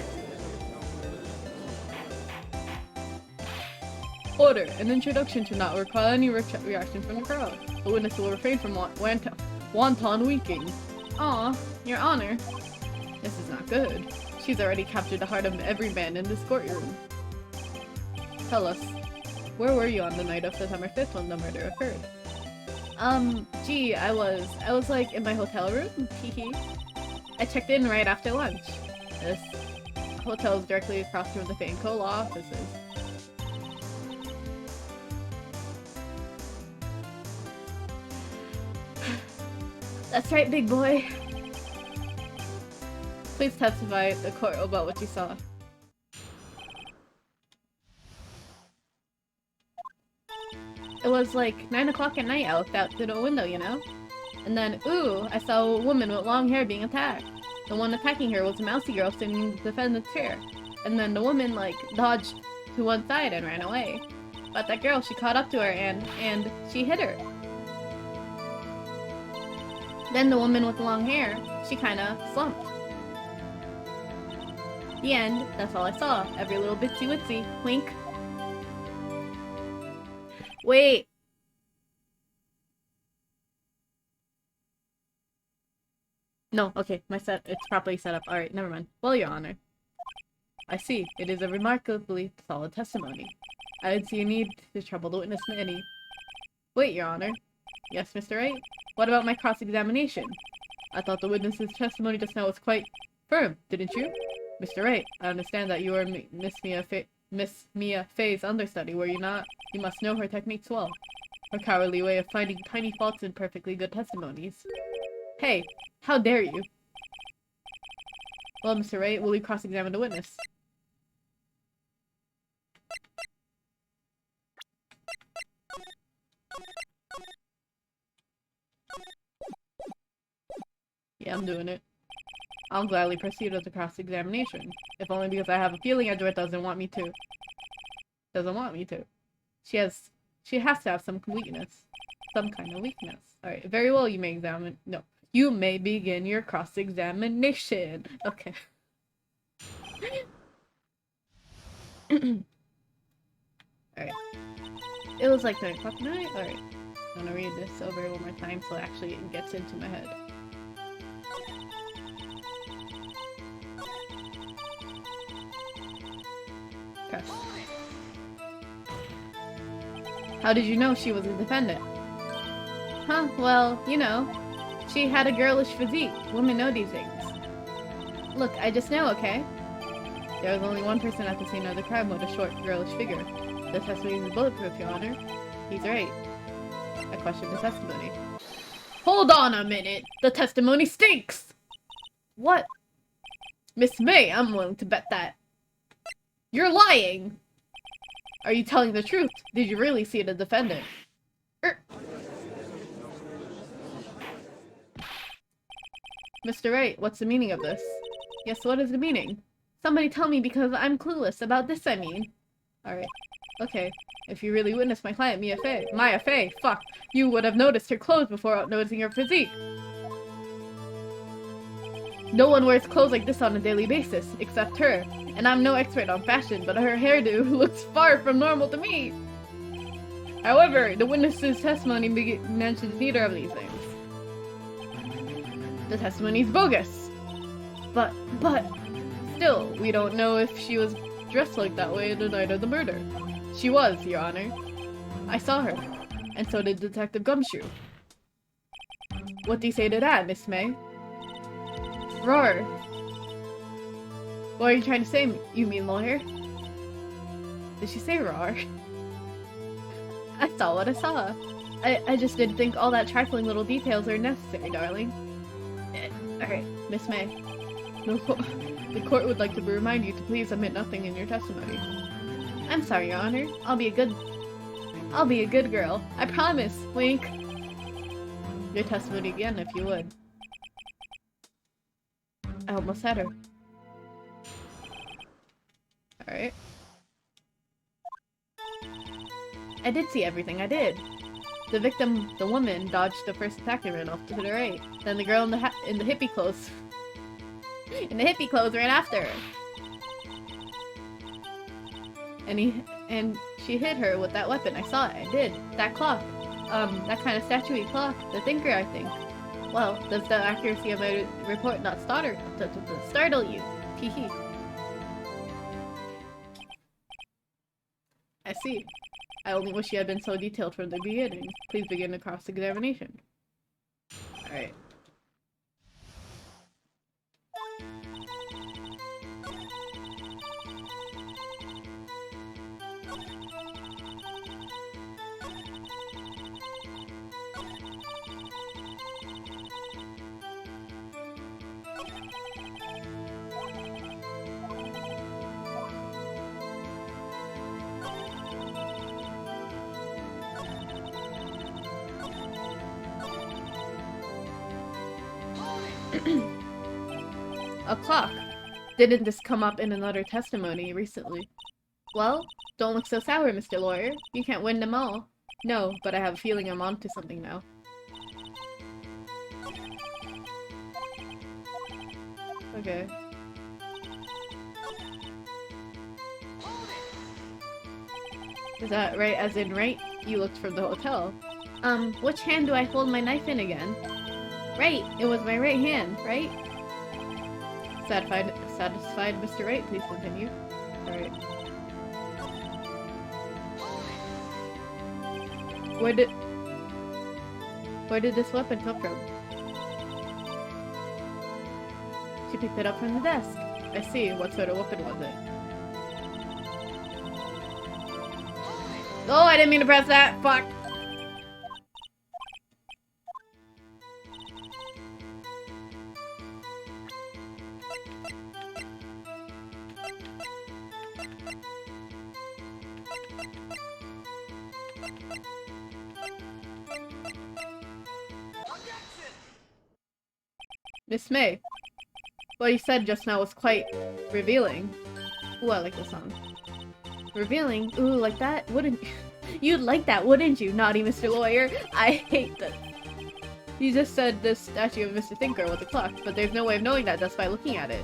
Order. An introduction to not require any reaction from the crowd. The witness will refrain from wanton winking. Aw, Your Honor. This is not good. She's already captured the heart of every man in this courtroom. Tell us, where were you on the night of September 5th when the murder occurred? Gee, I was like in my hotel room. Teehee. I checked in right after lunch. This hotel is directly across from the Fanco law offices. That's right, big boy. Please testify at the court about what you saw. It was like 9 o'clock at night. I looked out through the window, you know? And then, ooh, I saw a woman with long hair being attacked. The one attacking her was a mousy girl sitting in the defendant's chair. And then the woman, like, dodged to one side and ran away. But that girl, she caught up to her and she hit her. Then the woman with the long hair, she kinda slumped. The end. That's all I saw. Every little bitsy witsy. Wink. Wait. No, okay. It's properly set up. Alright, never mind. Well, Your Honor. I see. It is a remarkably solid testimony. I would see a need to trouble the witness any. Wait, Your Honor. Yes, Mr. Wright? What about my cross-examination? I thought the witness's testimony just now was quite firm, didn't you? Mr. Wright, I understand that you are Miss Mia Fey's understudy, were you not? You must know her techniques well. Her cowardly way of finding tiny faults in perfectly good testimonies. Hey, how dare you? Well, Mr. Wright, will you cross-examine the witness? Yeah, I'm doing it. I'll gladly proceed with the cross-examination. If only because I have a feeling Edward doesn't want me to. She has to have some weakness. Some kind of weakness. Alright, very well, you may you may begin your cross-examination. Okay. Alright. It was like 9 o'clock tonight? Alright. I'm gonna read this over one more time so actually it gets into my head. Okay. How did you know she was a defendant? Huh, well, you know. She had a girlish physique. Women know these things. Look, I just know, okay? There was only one person at the scene of the crime with a short, girlish figure. The testimony is bulletproof, Your Honor. He's right. I question the testimony. Hold on a minute! The testimony stinks! What? Miss May, I'm willing to bet that. You're lying! Are you telling the truth? Did you really see the defendant? Mr. Wright, what's the meaning of this? Yes, what is the meaning? Somebody tell me because I'm clueless about this, I mean. Alright. Okay. If you really witnessed my client, Maya Fey, fuck, you would have noticed her clothes before noticing her physique. No one wears clothes like this on a daily basis, except her. And I'm no expert on fashion, but her hairdo looks far from normal to me. However, the witness's testimony mentions neither of these things. The testimony's bogus. But, still, we don't know if she was dressed like that way the night of the murder. She was, Your Honor. I saw her. And so did Detective Gumshoe. What do you say to that, Miss May? Roar. What are you trying to say, you mean lawyer? Did she say roar? I saw what I saw. I just didn't think all that trifling little details are necessary, darling. Alright, Miss May. The court would like to remind you to please omit nothing in your testimony. I'm sorry, Your Honor. I'll be a good girl. I promise. Wink. Your testimony again, if you would. I almost had her. Alright. I did see everything, I did. The victim, the woman, dodged the first attack and ran off to the right. Then the girl in the hippie clothes ran after her. And she hit her with that weapon. I saw it. I did. That clock. That kind of statuey clock. The thinker, I think. Well, does the accuracy of my report not startle you? Hee. I see. I only wish you had been so detailed from the beginning. Please begin the cross-examination. Alright. A clock. Didn't this come up in another testimony recently? Well, don't look so sour, Mr. Lawyer. You can't win them all. No, but I have a feeling I'm onto something now. Okay. Is that right as in right? You looked from the hotel. Which hand do I hold my knife in again? Right, it was my right hand, right? Satisfied, Mr. Wright, please continue. Alright. Where did this weapon come from? She picked it up from the desk. I see. What sort of weapon was it? Oh, I didn't mean to press that! Fuck! Miss May, what you said just now was quite revealing. Ooh, I like this song. Revealing? Ooh, like that? Wouldn't you'd like that, wouldn't you, naughty Mr. Lawyer? I hate this. You just said this statue of Mr. Thinker was a clock, but there's no way of knowing that just by looking at it.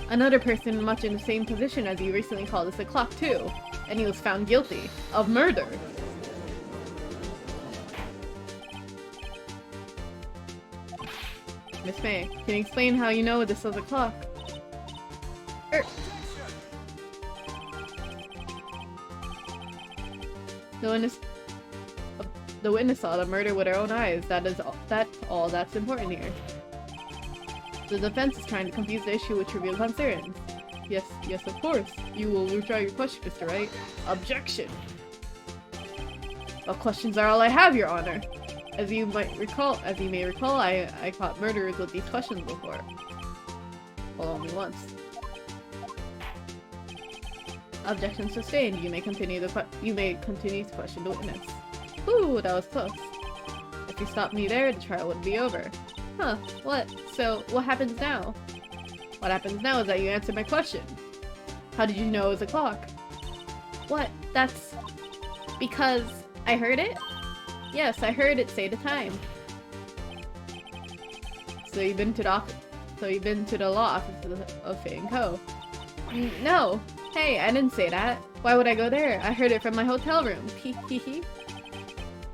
Another person much in the same position as you recently called this a clock too, and he was found guilty of murder. Miss May, can you explain how you know this was a clock? The the witness saw the murder with her own eyes. That's all that's important here. The defense is trying to confuse the issue with trivial concerns. Yes, of course. You will withdraw your question, Mr. Wright. Objection! Well, questions are all I have, Your Honor. As you may recall, I caught murderers with these questions before. Well, only once. Objection sustained. You may continue to question the witness. Ooh, that was close. If you stopped me there, the trial would be over. Huh, what? So, what happens now? What happens now is that you answered my question. How did you know it was a clock? What? That's... because I heard it? Yes, I heard it say the time. So you've been to the law office of Fay & Co. No! Hey, I didn't say that. Why would I go there? I heard it from my hotel room. Hee.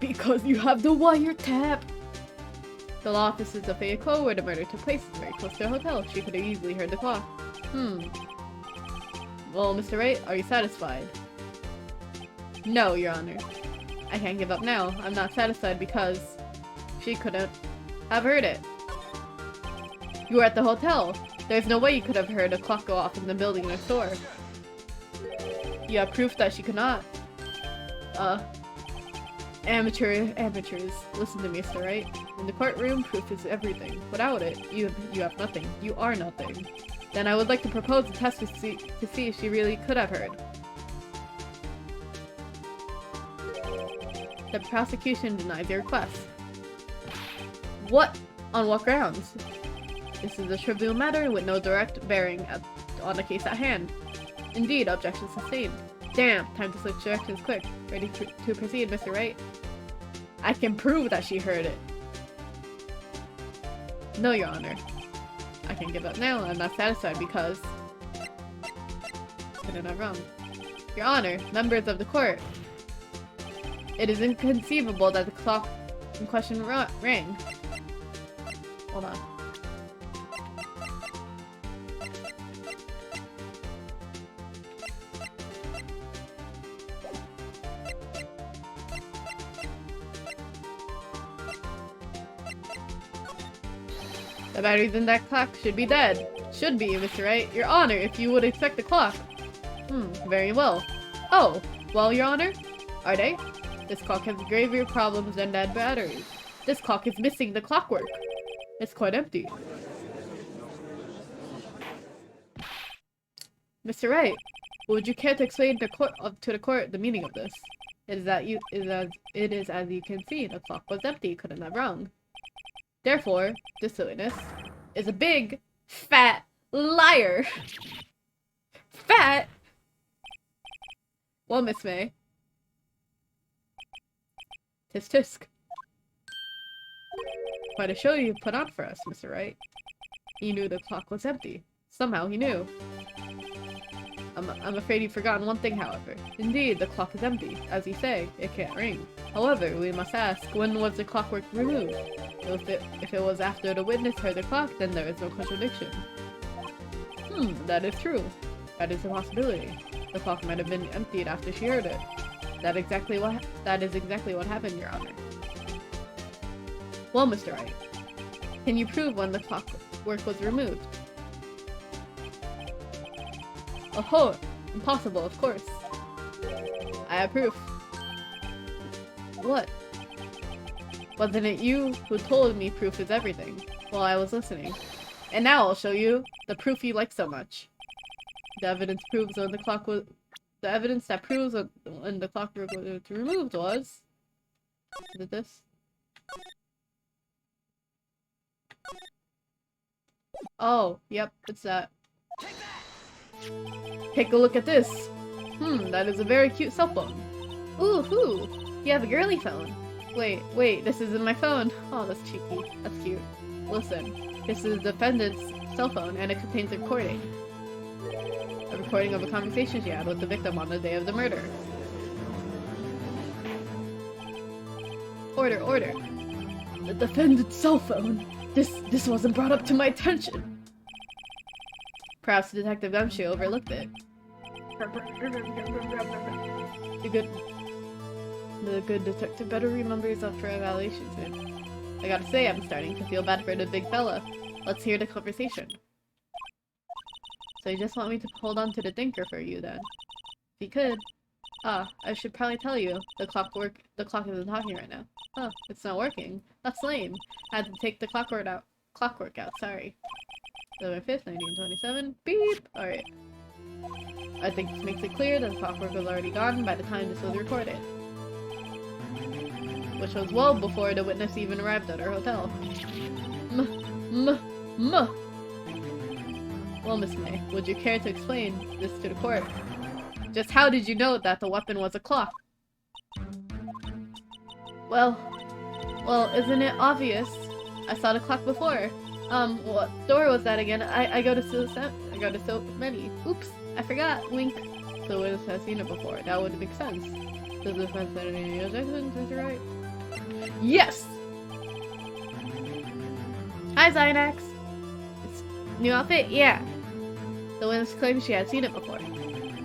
Because you have the wiretap! The law offices of Fay & Co. where the murder took place is very close to the hotel. She could have easily heard the clock. Well, Mr. Wright, are you satisfied? No, Your Honor. I can't give up now. I'm not satisfied because she couldn't have heard it. You were at the hotel. There's no way you could have heard a clock go off in the building next door. You have proof that she could not. Amateurs. Listen to me, Mr. Wright. In the courtroom, proof is everything. Without it, you have nothing. You are nothing. Then I would like to propose a test to see if she really could have heard. The prosecution denies your request. What? On what grounds? This is a trivial matter with no direct bearing on the case at hand. Indeed, objection sustained. Damn, time to switch directions quick. Ready to proceed, Mr. Wright? I can prove that she heard it. No, Your Honor. I can't give up now. I'm not satisfied because... I'm not wrong. Your Honor, members of the court. It is inconceivable that the clock in question rang. Hold on. The batteries in that clock should be dead. Should be, Mr. Wright. Your Honor, if you would expect the clock. Very well. Oh, well, Your Honor? Are they? This clock has graver problems than dead batteries. This clock is missing the clockwork. It's quite empty. Mr. Wright, would you care to explain to the court the meaning of this? It is as you can see, the clock was empty, couldn't have wrong. Therefore, this witness is a big, fat liar. Fat? Well, Miss May. Tisk tisk. Quite a show you put on for us, Mr. Wright. He knew the clock was empty. Somehow he knew. I'm afraid you've forgotten one thing, however. Indeed, the clock is empty. As you say, it can't ring. However, we must ask, when was the clockwork removed? If it was after the witness heard the clock, then there is no contradiction. That is true. That is a possibility. The clock might have been emptied after she heard it. That is exactly what happened, Your Honor. Well, Mr. Wright, can you prove when the clockwork was removed? Oh, impossible, of course. I have proof. What? Wasn't it you who told me proof is everything while I was listening? And now I'll show you the proof you like so much. The evidence proves when the clock was... The evidence that proves when the clockwork was removed was... Is it this? Oh, yep, it's that. Take a look at this. That is a very cute cell phone. Ooh, you have a girly phone. Wait, this isn't my phone. Oh, that's cheeky. That's cute. Listen, this is the defendant's cell phone and it contains a recording. A recording of a conversation she had with the victim on the day of the murder. Order. The defendant's cell phone. This wasn't brought up to my attention. Perhaps Detective Gumshoe overlooked it. The good detective better remember he's up for evaluation soon. I gotta say, I'm starting to feel bad for the big fella. Let's hear the conversation. So you just want me to hold on to the thinker for you, then? If you could. Ah, I should probably tell you. The clock isn't talking right now. Oh, it's not working. That's lame. I had to take the clockwork out, sorry. November 5th, 1927. Beep! Alright. I think this makes it clear that the clockwork was already gone by the time this was recorded. Which was well before the witness even arrived at her hotel. Well, Miss May, would you care to explain this to the court? Just how did you know that the weapon was a clock? Well, isn't it obvious? I saw the clock before. What store was that again? I go to so many. Oops, I forgot. Wink. So witness has seen it before. That would make sense. Does the defense have any objections? Is it right? Yes! Hi, Zynax. It's new outfit? Yeah. The witness claims she had seen it before.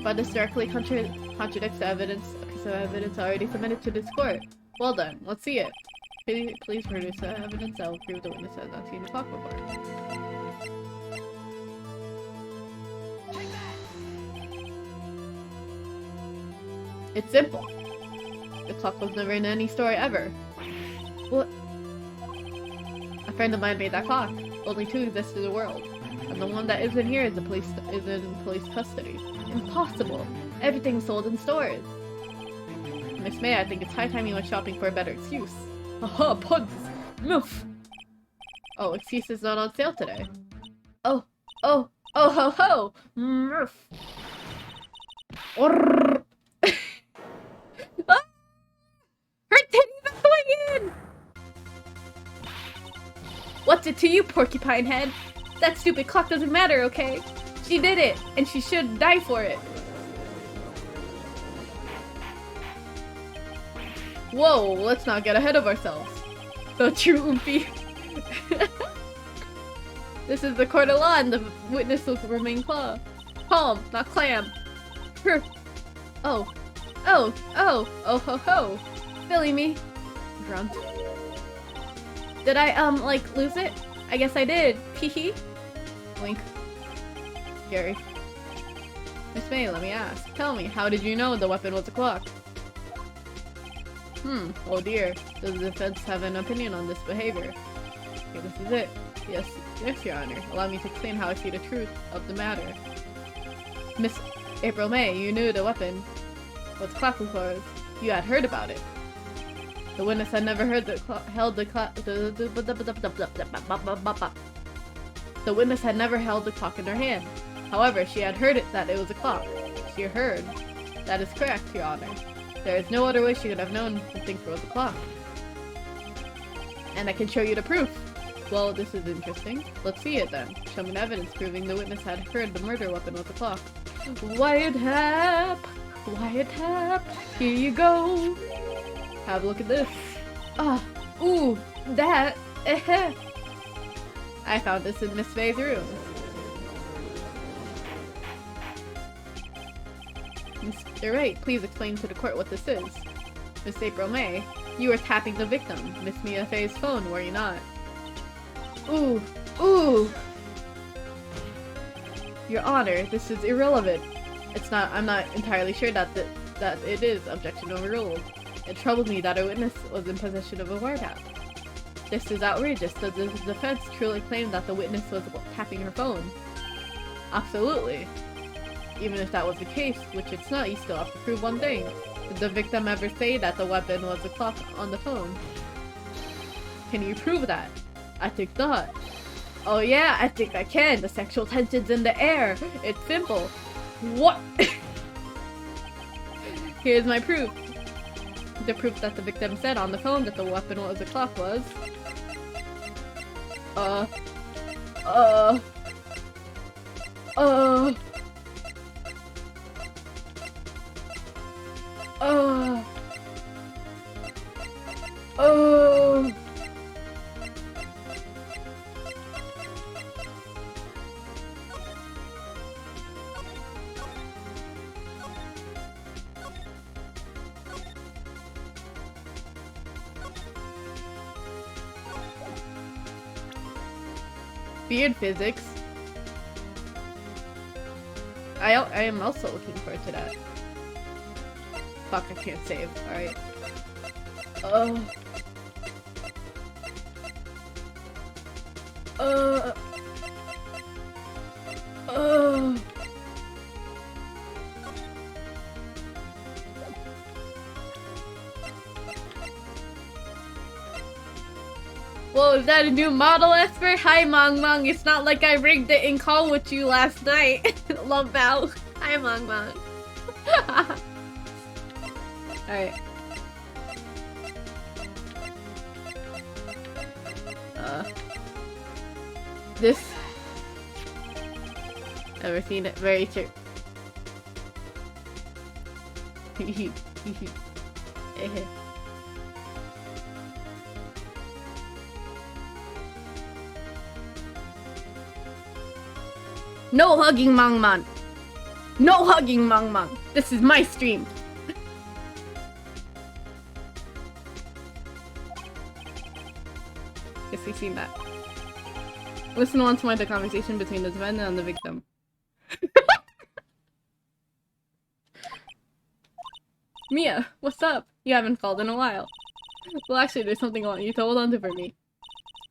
But this directly contradicts the evidence, a piece of evidence already submitted to this court. Well done, let's see it. Please produce the evidence that will prove the witness has not seen the clock before. It's simple. The clock was never in any store ever. What? A friend of mine made that clock. Only two exist in the world. And the one that isn't here is in police custody. Impossible! Everything's sold in stores. Miss May, I think it's high time you went shopping for a better excuse. Haha, puns! Moof! Oh, excuse is not on sale today. Oh ho ho! Moof! Ah! Her titties are swinging! What's it to you, porcupine head? That stupid clock doesn't matter, okay? She did it, and she should die for it. Whoa, let's not get ahead of ourselves. The true oomphy. This is the court of law, and the witness will remain calm, not clam. Oh ho ho. Silly me. Grunt. Did I, like, lose it? I guess I did. Hee. Wink. Gary. Miss May, let me ask. Tell me, how did you know the weapon was a clock? Oh dear. Does the defense have an opinion on this behavior? Okay, this is it. Yes, your honor. Allow me to explain how I see the truth of the matter. Miss April May, you knew the weapon was clock before you had heard about it. The witness had never The witness had never held the clock in her hand. However, she had heard that it was a clock. She heard. That is correct, your honor. There is no other way she could have known the thing was a clock. And I can show you the proof. Well, this is interesting. Let's see it then. Show me the evidence proving the witness had heard the murder weapon was a clock. Wiretap! Wiretap! Here you go! Have a look at this. Ah! Ooh! That! I found this in Miss May's room. Mr. Wright, please explain to the court what this is. Miss April May, you were tapping the victim, Miss Mia Fey's phone, were you not? Ooh! Ooh! Your Honor, this is irrelevant. I'm not entirely sure that it is objection overruled. It troubled me that a witness was in possession of a wiretap. This is outrageous. Does the defense truly claim that the witness was tapping her phone? Absolutely. Even if that was the case, which it's not, you still have to prove one thing. Did the victim ever say that the weapon was a clock on the phone? Can you prove that? I think not. Oh yeah, I think I can. The sexual tension's in the air. It's simple. What? Here's my proof. The proof that the victim said on the phone that the weapon was a clock was... Beard physics. I am also looking forward to that. Fuck, I can't save. Alright. Whoa, is that a new model, Esper? Hi, Mong Mong. It's not like I rigged it in call with you last night. Love Bao. Hi, Mong Mong. Alright. This. Never seen it. Very true. No hugging, Mang Man. No hugging, Mang Man. This is my stream. Yes, we've seen that. Listen once more to the conversation between the defendant and the victim. Mia, what's up? You haven't called in a while. Well, actually, there's something I want you to hold on to for me.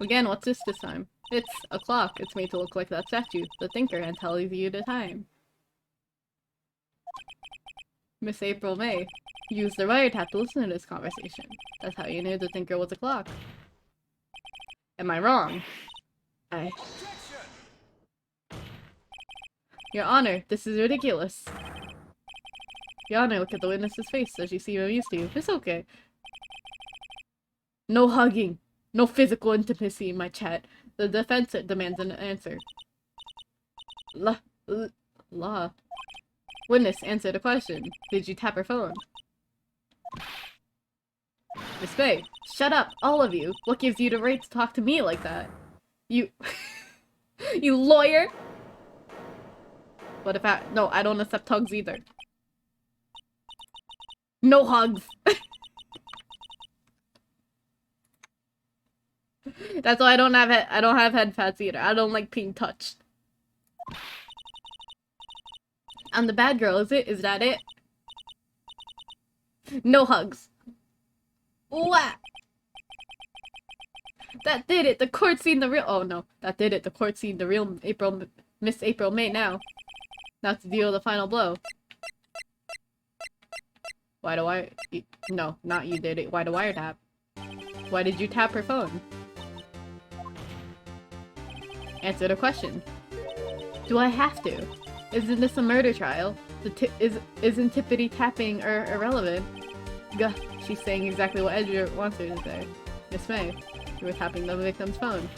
Again, what's this time? It's a clock. It's made to look like that statue, the thinker, and tells you the time. Miss April May. Use the wiretap to listen to this conversation. That's how you knew the thinker was a clock. Am I wrong? Your Honor, this is ridiculous. Your Honor, look at the witness's face. Does she seem amused to you? It's okay. No hugging. No physical intimacy in my chat. The defense demands an answer. Law. Witness, answer the question. Did you tap her phone? Miss Bay, shut up, all of you. What gives you the right to talk to me like that? You... you lawyer? What if no, I don't accept hugs either. No hugs! That's why I don't have head pats either. I don't like being touched. I'm the bad girl, is it? Is that it? No hugs. What? That did it. The court seen the real. Oh no, that did it. The court seen the real Miss April May now. Now to deal the final blow. Why do I? No, not you did it. Why the wiretap? Why did you tap her phone? Answer the question. Do I have to? Isn't this a murder trial? Isn't tippity tapping irrelevant? Gah, she's saying exactly what Edgar wants her to say. Miss May, you were tapping the victim's phone.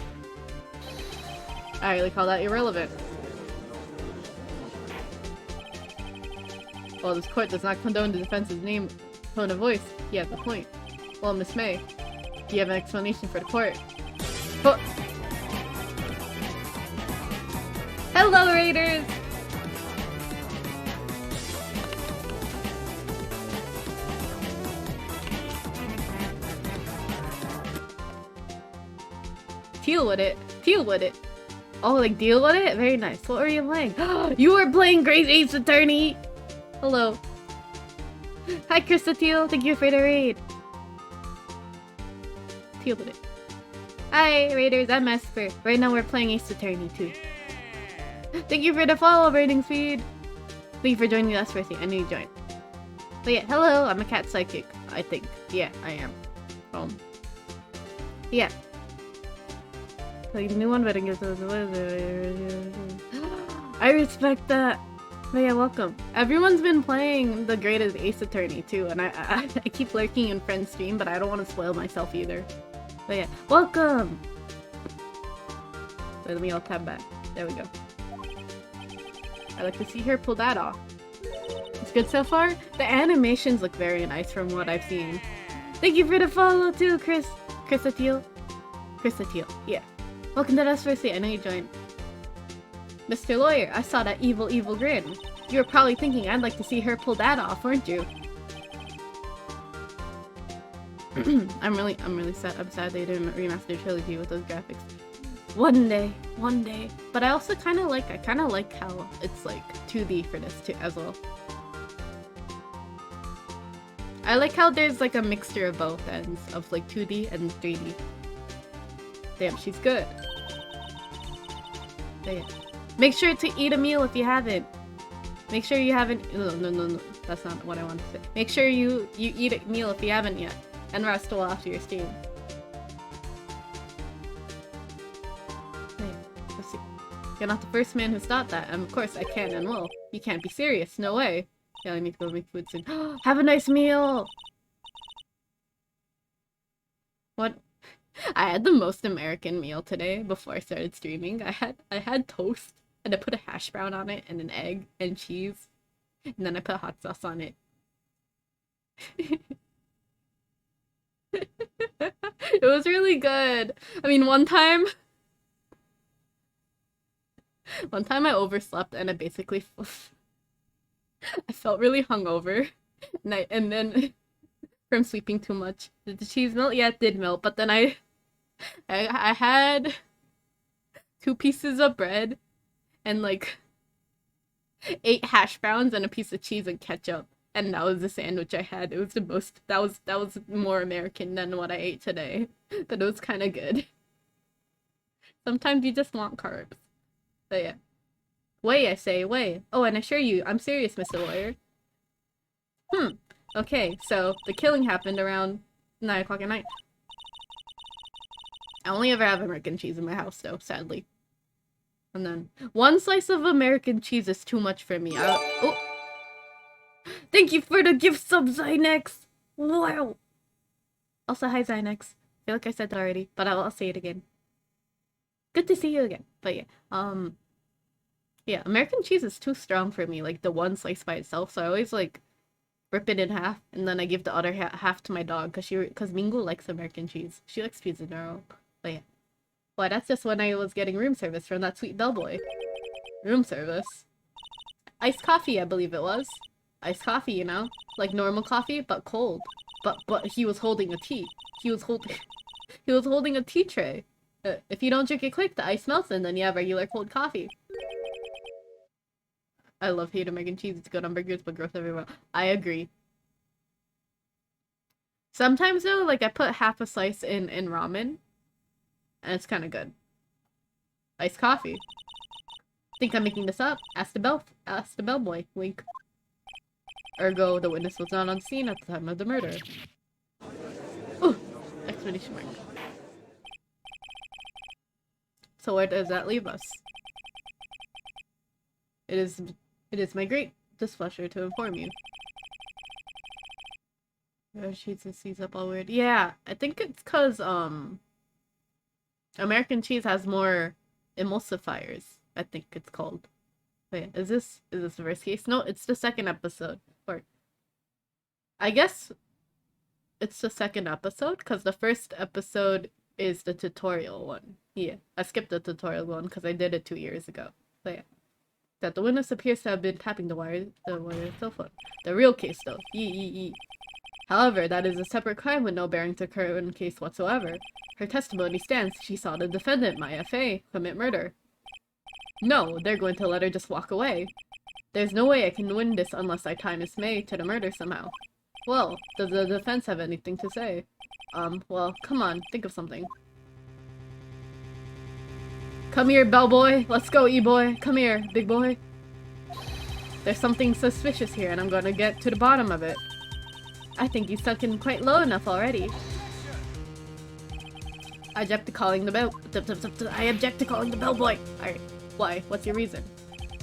I really call that irrelevant. Well, this court does not condone the defense's tone of voice. He has a point. Well, Miss May, do you have an explanation for the court? Oh. Hello, Raiders! Deal with it. Deal with it. Oh, like deal with it? Very nice. What were you playing? You were playing Great Ace Attorney! Hello. Hi, Krista Teal. Thank you for the raid. Deal with it. Hi, Raiders. I'm Esper. Right now we're playing Ace Attorney too. Thank you for the follow, rating speed. Thank you for joining us first. I need to join. But yeah, hello. I'm a cat psychic. I think. Yeah, I am. Yeah. Like the new one, but I guess I respect that. But yeah, welcome. Everyone's been playing the greatest Ace Attorney too, and I keep lurking in friends' stream, but I don't want to spoil myself either. But yeah, welcome. Let me all tab back. There we go. I like to see her pull that off. It's good so far. The animations look very nice from what I've seen. Thank you for the follow too, Chris. Krista Teal. Krista Teal. Yeah. Welcome to us first. I know you joined. Mr. Lawyer, I saw that evil grin. You were probably thinking I'd like to see her pull that off, weren't you? I'm really sad. I'm sad they didn't remaster Trilogy with those graphics. One day, one day. But I also kind of like how it's like 2D for this too as well. I like how there's like a mixture of both ends of like 2D and 3D. Damn, she's good. Damn. Make sure to eat a meal if you haven't. Make sure you haven't. No. That's not what I wanted to say. Make sure you eat a meal if you haven't yet, and rest well after your stream. Let's see. You're not the first man who's thought that, and of course I can and will. You can't be serious. No way. Yeah, I need to go make food soon. Have a nice meal! What? I had the most American meal today before I started streaming. I had toast, and I put a hash brown on it, and an egg, and cheese. And then I put hot sauce on it. It was really good. I mean, one time I overslept and I basically I felt really hungover, and then from sleeping too much. Did the cheese melt? Yeah, it did melt. But then I had 2 pieces of bread and like 8 hash browns and a piece of cheese and ketchup, and that was the sandwich I had. It was the most. That was more American than what I ate today, but it was kind of good. Sometimes you just want carbs. But yeah. Wait, I say, wait. Oh, and I assure you, I'm serious, Mr. Lawyer. Okay, so the killing happened around 9 o'clock at night. I only ever have American cheese in my house, though, sadly. And then, 1 slice of American cheese is too much for me. Oh! Thank you for the gift sub, Zynex! Wow! Also, hi, Zynex. I feel like I said that already, but I'll say it again. Good to see you again. But yeah, yeah, American cheese is too strong for me, like the 1 slice by itself, so I always like rip it in half, and then I give the other half to my dog, cause Mingo likes American cheese. She likes pizza now. But yeah. Well, that's just when I was getting room service from that sweet bellboy. Room service. Iced coffee, I believe it was. Iced coffee, you know? Like normal coffee, but cold. But he was holding a tea. He was holding a tea tray. If you don't drink it quick, the ice melts, and then you have regular cold coffee. I love hate American cheese. It's good on burgers, but gross everywhere. I agree. Sometimes though, like I put half a slice in ramen, and it's kind of good. Iced coffee. Think I'm making this up? Ask the bellboy. Wink. Ergo, the witness was not on scene at the time of the murder. Ooh! Explanation mark. So where does that leave us? It is my great displeasure to inform you. Cheese sees up all weird. Yeah, I think it's cause American cheese has more emulsifiers. I think it's called. Wait, is this the first case? No, it's the second episode. Or I guess it's the second episode because the first episode is the tutorial one. Yeah, I skipped the tutorial one because I did it 2 years ago. But yeah. That the witness appears to have been tapping the wire cell phone. The real case, though. However, that is a separate crime with no bearing to current case whatsoever. Her testimony stands. She saw the defendant, Maya Fey, commit murder. No, they're going to let her just walk away. There's no way I can win this unless I tie Miss May to the murder somehow. Well, does the defense have anything to say? Well, come on, think of something. Come here, bellboy. Let's go, E-boy. Come here, big boy. There's something suspicious here, and I'm gonna get to the bottom of it. I think you sunk in quite low enough already. I object to calling the bell. I object to calling the bellboy. Alright. Why? What's your reason?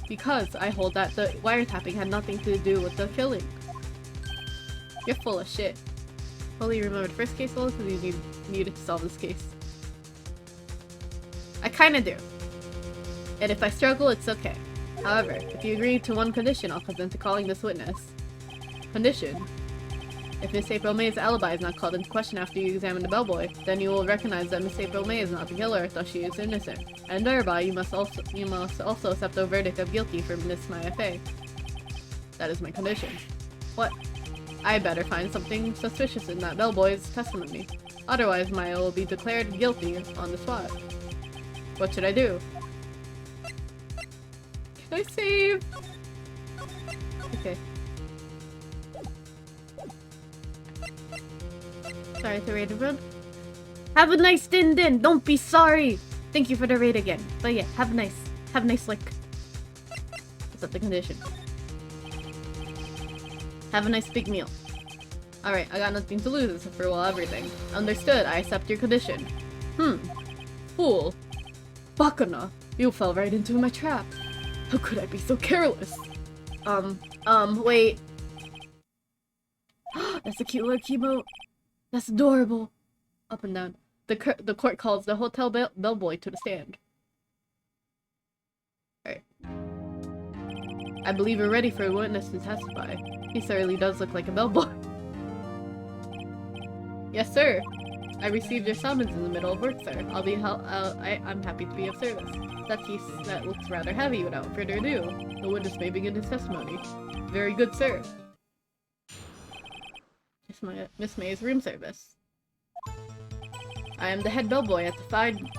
Because I hold that the wiretapping had nothing to do with the killing. You're full of shit. Fully remember the first case, well, because you needed to solve this case. I kinda do. And if I struggle, it's okay. However, if you agree to one condition, I'll consent to calling this witness. Condition? If Miss April May's alibi is not called into question after you examine the bellboy, then you will recognize that Miss April May is not the killer, thus she is innocent. And thereby, you must also accept the verdict of guilty for Miss Maya Fey. That is my condition. What? I better find something suspicious in that bellboy's testimony. Otherwise, Maya will be declared guilty on the spot. What should I do? Can I save? Okay. Sorry to raid everyone. Have a nice din. Don't be sorry. Thank you for the raid again. But yeah, have a nice lick. Is that the condition? Have a nice big meal. Alright, I got nothing to lose except for, well, everything. Understood, I accept your condition. Fool. Bakana, you fell right into my trap. How could I be so careless? Wait. That's a cute little emote. That's adorable. Up and down. The court calls the hotel bellboy to the stand. Alright. I believe we're ready for a witness to testify. He certainly does look like a bellboy. Yes, sir. I received your summons in the middle of work, sir. I'm happy to be of service. That piece that looks rather heavy. Without further ado, the witness may begin his testimony. Very good, sir. Miss May's room service. I am the head bellboy at the Fine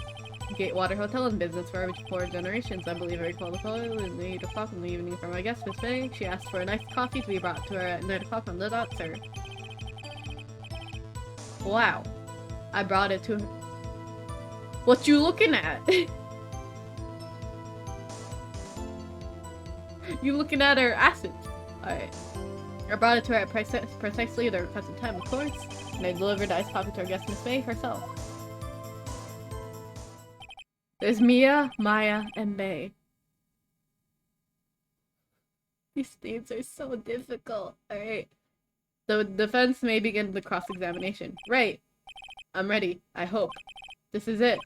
Gatewater Hotel in business for over 4 generations. I believe I recall the call in 8 o'clock in the evening from my guest, Miss May. She asked for a nice coffee to be brought to her at 9 o'clock on the dot, sir. Wow. I brought it to her. What you looking at? You looking at her assets. Alright. I brought it to her at precisely the requested time, of course. And I delivered the iced coffee to our guest, Miss May, herself. There's Mia, Maya, and May. These names are so difficult. Alright. The defense may begin the cross-examination. Right. I'm ready. I hope. This is it.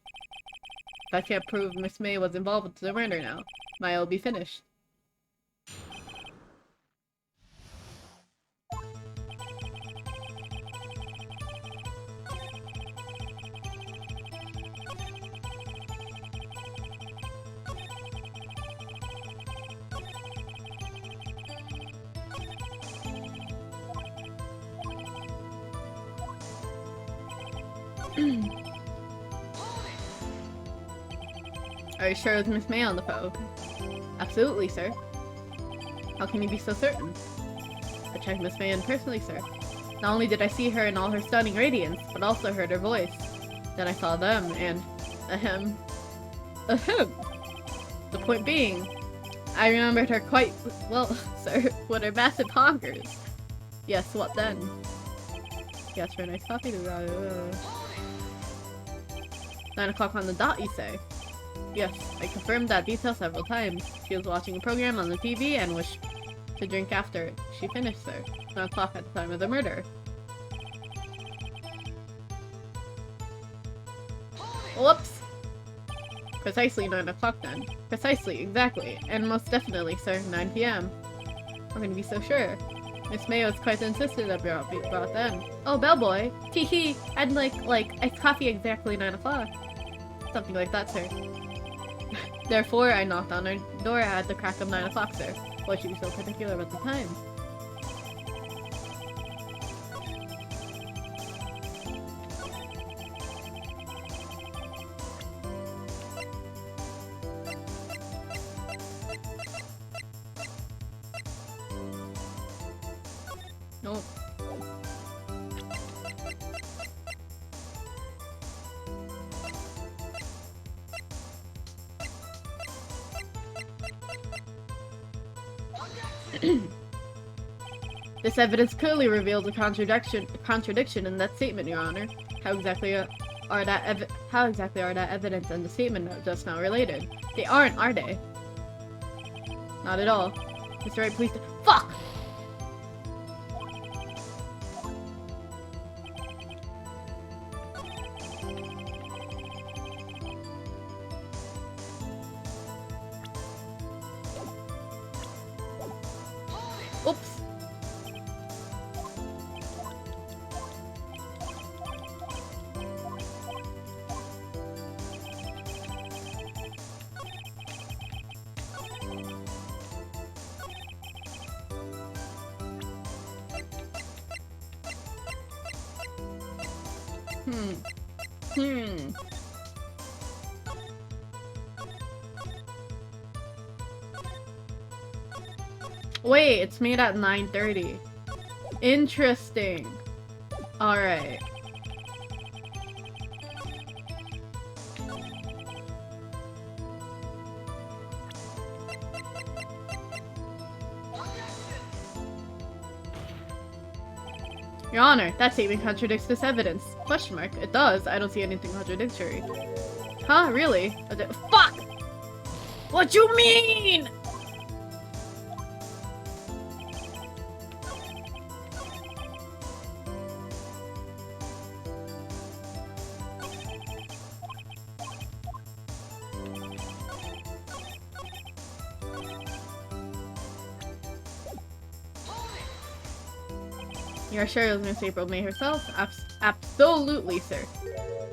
If I can't prove Miss May was involved with the murder now, Maya will be finished. Are you sure it was Miss May on the phone? Absolutely, sir. How can you be so certain? I checked Miss May in personally, sir. Not only did I see her in all her stunning radiance, but also heard her voice. Then I saw them, and ahem. Ahem! The point being, I remembered her quite well, sir, with her massive honkers. Yes, what then? Yes, for a nice coffee. 9 o'clock on the dot, you say? Yes, I confirmed that detail several times. She was watching a program on the TV and wished to drink after it. She finished, sir. 9 o'clock at the time of the murder. Whoops! Precisely 9 o'clock then. Precisely, exactly. And most definitely, sir, 9 p.m. I'm gonna be so sure. Miss May was quite insistent that be brought then. Oh, bellboy! Hee hee! I'd like iced coffee exactly 9 o'clock. Something like that, sir. Therefore, I knocked on her door at the crack of 9 o'clock, sir. Why should you be so particular about the time? No. This evidence clearly reveals a contradiction in that statement, Your Honor. How exactly are that evidence and the statement just now related? They aren't, are they? Not at all. Mr. Wright, please. Fuck! Oops. Wait, it's made at 9:30. Interesting. Alright. Your Honor, that statement contradicts this evidence. Question mark. It does. I don't see anything contradictory. Huh? Really? Fuck! What you mean? You're sure it was Miss April May herself? Absolutely, sir.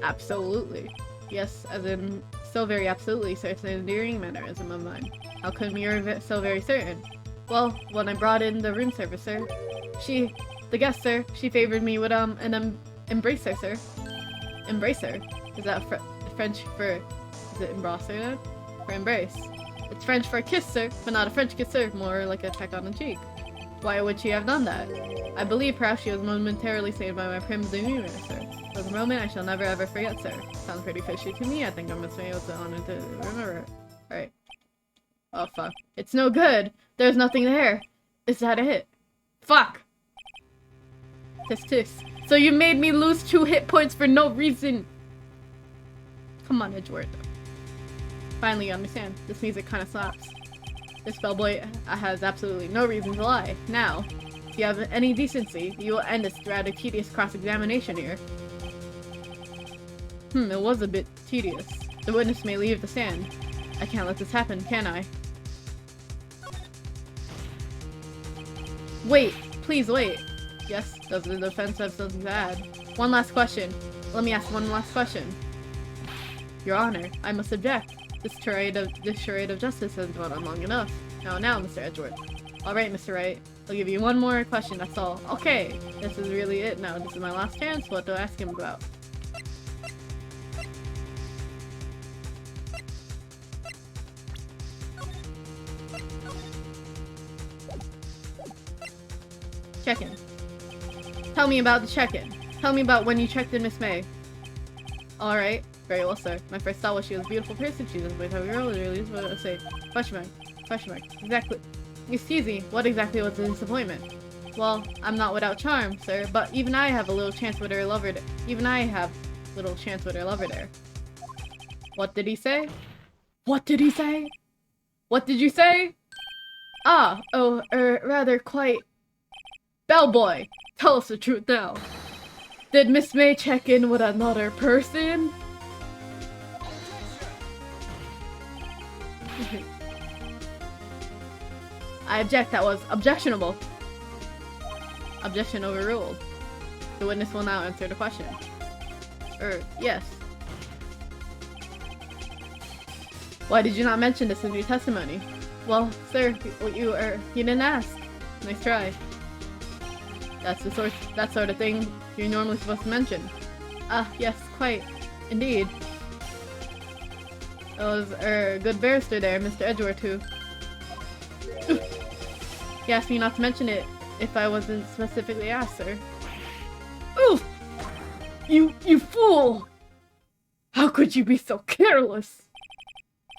Absolutely. Yes, as in, so very absolutely, sir. It's an endearing mannerism of mine. How come you're so very certain? Well, when I brought in the room service, sir, the guest, sir, she favored me with, an embracer, sir. Embracer? Is that French for, is it embrasser then? For embrace. It's French for kiss, sir, but not a French kiss, sir, more like a peck on the cheek. Why would she have done that? I believe perhaps she was momentarily saved by my prim demeanor, sir. It was a moment I shall never ever forget, sir. Sounds pretty fishy to me. I think I must be able to honor to remember. Alright. Oh fuck. It's no good! There's nothing there! Is that it? Fuck! Tisk. So you made me lose 2 hit points for no reason! Come on, Edgeworth. Finally you understand. This music kinda slaps. This bellboy has absolutely no reason to lie. Now, if you have any decency, you will end this rather tedious cross-examination here. It was a bit tedious. The witness may leave the stand. I can't let this happen, can I? Wait! Please wait! Yes, does the defense have something to add? One last question. Let me ask one last question. Your Honor, I must object. This charade of justice has gone on long enough. Now, Mr. Edgeworth. Alright, Mr. Wright. I'll give you one more question, that's all. Okay, this is really it now. This is my last chance. What do I ask him about? Check-in. Tell me about the check-in. Tell me about when you checked in Miss May. Alright. Very well, sir. My first thought was she was a beautiful person. She doesn't wait how we roll, really is what I would say. Question mark. Question mark. Exactly. Excuse me, what exactly was the disappointment? Well, I'm not without charm, sir, but even I have a little chance with her lover there. What did he say? What did he say? What did you say? Rather quite... Bellboy! Tell us the truth now. Did Miss May check in with another person? I object. That was objectionable. Objection overruled. The witness will now answer the question. Yes. Why did you not mention this in your testimony? Well, sir, you didn't ask. Nice try. That's that sort of thing you're normally supposed to mention. Yes, quite. Indeed. It was, good barrister there, Mr. Edgeworth, who... He asked me not to mention it if I wasn't specifically asked, sir. Oof! You fool! How could you be so careless?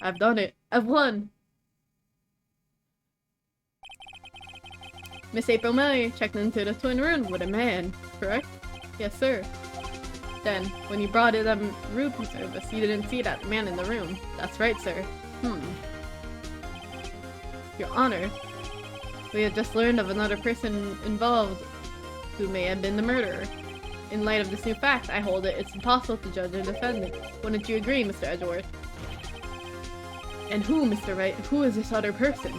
I've done it. I've won. Miss April May checked into the twin room with a man, correct? Yes, sir. Then, when you brought in the room service, you didn't see that man in the room. That's right, sir. Your Honor, we have just learned of another person involved who may have been the murderer. In light of this new fact, I hold it's impossible to judge a defendant. Wouldn't you agree, Mr. Edgeworth? And who, Mr. Wright? Who is this other person?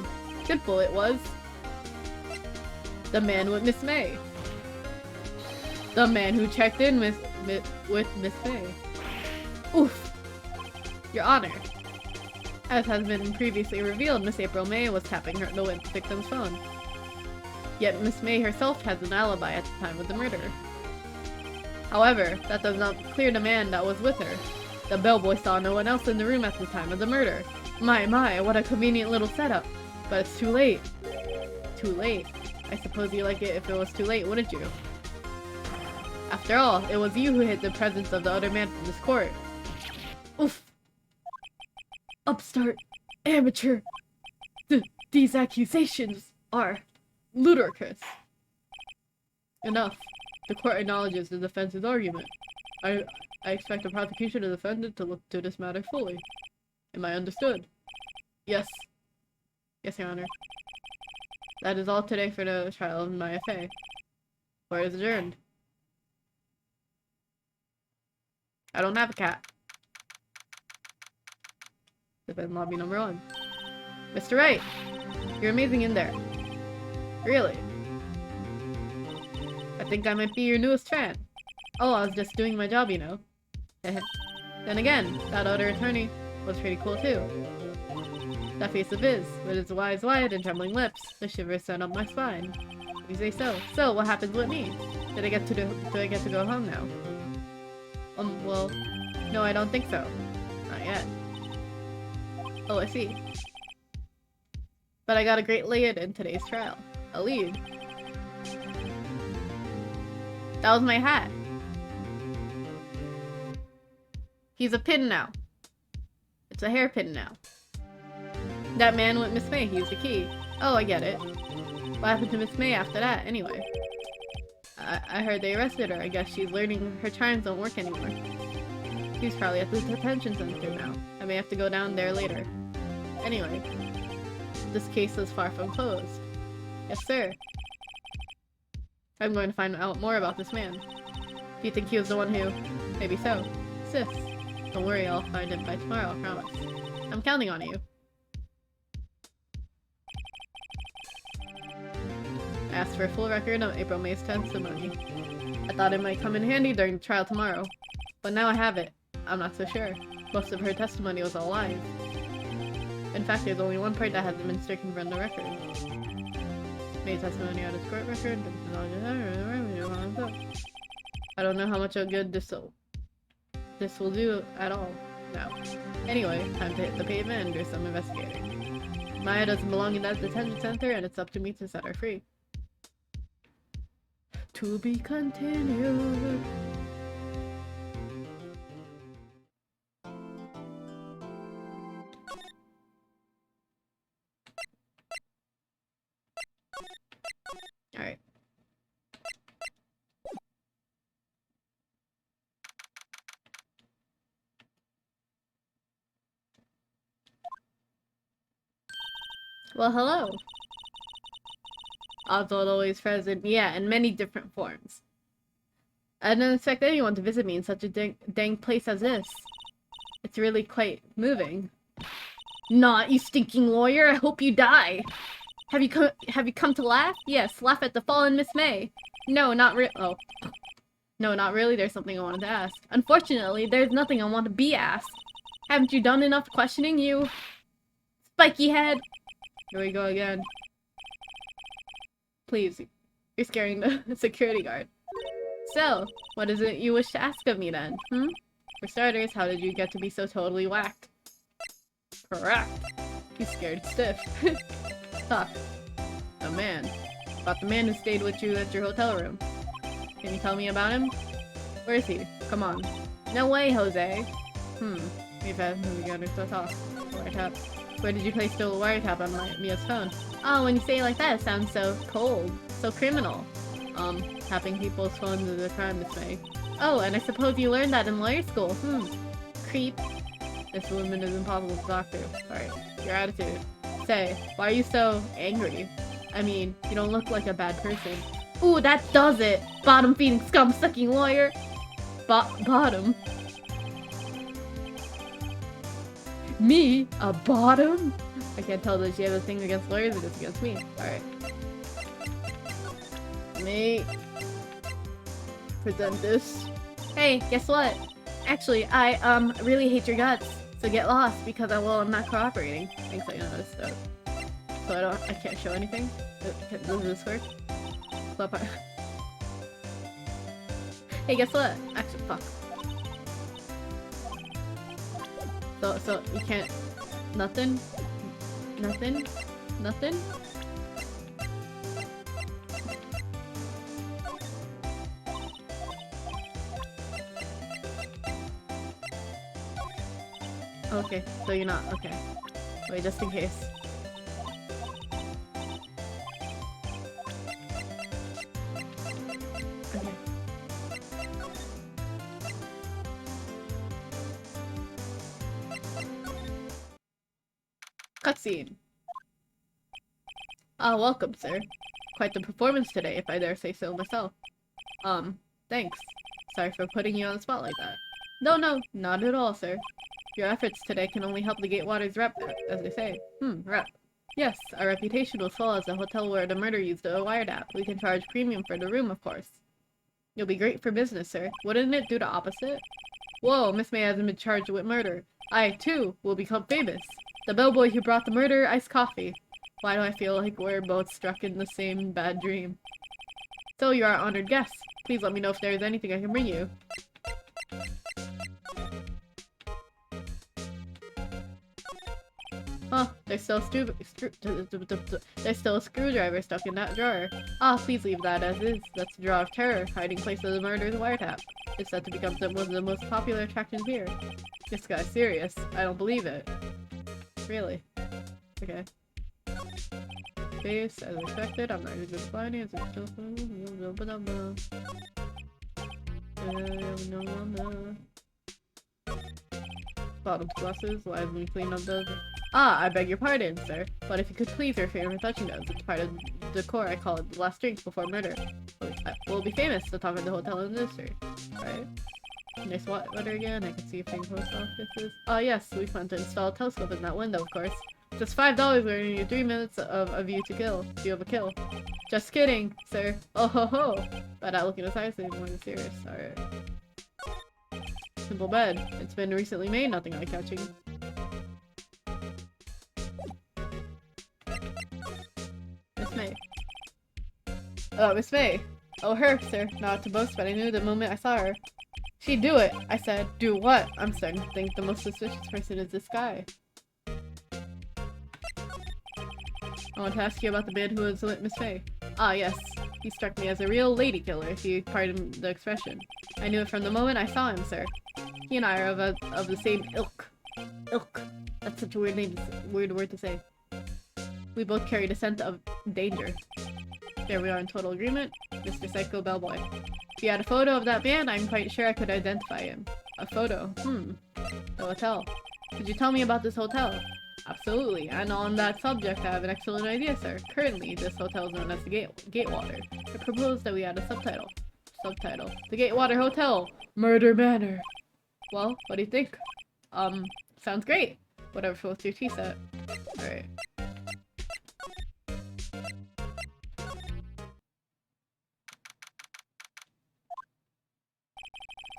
Simple, it was. The man with Miss May. The man who checked in with Miss May. Oof! Your Honor. As has been previously revealed, Miss April May was tapping the victim's phone. Yet Miss May herself has an alibi at the time of the murder. However, that does not clear the man that was with her. The bellboy saw no one else in the room at the time of the murder. My, what a convenient little setup. But it's too late. too late. I suppose you like it if it was too late, wouldn't you? After all, it was you who hid the presence of the other man from this court. Oof. Upstart. Amateur. These accusations are ludicrous. Enough. The court acknowledges the defense's argument. I expect the prosecution and defendant to look to this matter fully. Am I understood? Yes. Yes, Your Honor. That is all today for the trial of my FA. Court is adjourned. I don't have a cat. Defend lobby number 1. Mr. Wright! You're amazing in there. Really? I think I might be your newest fan. Oh, I was just doing my job, you know. Then again, that other attorney was pretty cool too. That face of his, with his eyes wide and trembling lips, the shivers sent up my spine. You say so. So, what happens with me? Do I get to go home now? Well, no, I don't think so. Not yet. Oh, I see. But I got a great lead in today's trial. A lead. That was my hat. He's a pin now. It's a hairpin now. That man with Miss May, he used the key. Oh, I get it. What happened to Miss May after that, anyway? I heard they arrested her. I guess she's learning her charms don't work anymore. She's probably at the detention center now. I may have to go down there later. Anyway, this case is far from closed. Yes, sir. I'm going to find out more about this man. Do you think he was the one who... Maybe so. Sis. Don't worry, I'll find him by tomorrow, I promise. I'm counting on you. I asked for a full record of April May's testimony. I thought it might come in handy during the trial tomorrow. But now I have it. I'm not so sure. Most of her testimony was all lies. In fact, there's only one part that hasn't been stricken from the record. May's testimony out of court record. I don't know how much of good this will do at all now. Anyway, time to hit the pavement and do some investigating. Maya doesn't belong in that detention center, and it's up to me to set her free. To be continued. Alright. Well, hello. Oswald always present, yeah, in many different forms. I didn't expect anyone to visit me in such a dang place as this. It's really quite moving. Not, you stinking lawyer, I hope you die! Have you come to laugh? Yes, laugh at the fallen Miss May. No, not oh. No, not really, there's something I wanted to ask. Unfortunately, there's nothing I want to be asked. Haven't you done enough questioning, you spiky head? Here we go again. Please, you're scaring the security guard. So, what is it you wish to ask of me then, hmm? For starters, how did you get to be so totally whacked? Correct. He's scared stiff. Talk. The man. About the man who stayed with you at your hotel room. Can you tell me about him? Where is he? Come on. No way, Jose. We've had together to talk. Wiretap. Where did you place the wiretap on Mia's phone? Oh, when you say it like that, it sounds so cold. So criminal. Tapping people's phones is a crime, Miss May. Oh, and I suppose you learned that in lawyer school. Creep. This woman is impossible to talk to. Alright, your attitude. Say, why are you so angry? I mean, you don't look like a bad person. Ooh, that does it! Bottom-feeding, scum-sucking lawyer! Bottom? Me? A bottom? I can't tell that she has a thing against lawyers or just against me. Alright. Me. Present this. Hey, guess what? Actually, I, really hate your guts. So get lost, because I'm not cooperating. Thanks, I noticed, though. So I can't show anything? Does this work? Hey, guess what? Actually, fuck. So, you can't... Nothing? Nothing? Nothing? Okay, so you're not. Okay. Wait, just in case. Okay. Cutscene. Ah, welcome, sir. Quite the performance today, if I dare say so myself. Thanks. Sorry for putting you on the spot like that. No, not at all, sir. Your efforts today can only help the Gatewaters rep, as they say. Rep. Yes, our reputation will swell as a hotel where the murder used a wiretap. We can charge premium for the room, of course. You'll be great for business, sir. Wouldn't it do the opposite? Whoa, Miss May hasn't been charged with murder. I, too, will become famous. The bellboy who brought the murder iced coffee. Why do I feel like we're both struck in the same bad dream? So, you are our honored guest. Please let me know if there is anything I can bring you. Huh, there's still a screwdriver stuck in that drawer. Ah, please leave that as is. That's the drawer of terror, hiding place of the murder's wiretap. It's said to become one of the most popular attractions here. This guy's serious. I don't believe it. Really? Okay. Face, as expected, I'm not even good finance. Bottom glasses, lively clean up those. Ah, I beg your pardon, sir. But if you could please refrain from touching those, it's part of the decor. I call it the last drink before murder. We'll be famous to talk of the hotel industry. Right? Nice water again. I can see if things post offices. Ah, yes, we plan to install a telescope in that window, of course. Just $5 will earn you 3 minutes of a view to kill. View of a kill. Just kidding, sir. Oh ho ho! But not looking aside, so more serious. Alright. Simple bed. It's been recently made, nothing like catching. Miss May. Oh, Miss May. Oh, her, sir. Not to boast, but I knew the moment I saw her. She'd do it. I said, do what? I'm starting to think the most suspicious person is this guy. I want to ask you about the man who was with Miss May. Ah, yes. He struck me as a real lady killer, if you pardon the expression. I knew it from the moment I saw him, sir. He and I are of the same ilk. Ilk. That's such a weird word to say. We both carry the scent of danger. There we are in total agreement. Mr. Psycho Bellboy. If you had a photo of that man, I'm quite sure I could identify him. A photo? The hotel. Could you tell me about this hotel? Absolutely, and on that subject I have an excellent idea, sir. Currently, this hotel is known as the Gatewater. I propose that we add a subtitle. The Gatewater Hotel! Murder Manor! Well, what do you think? Sounds great! Whatever floats your tea set. Alright.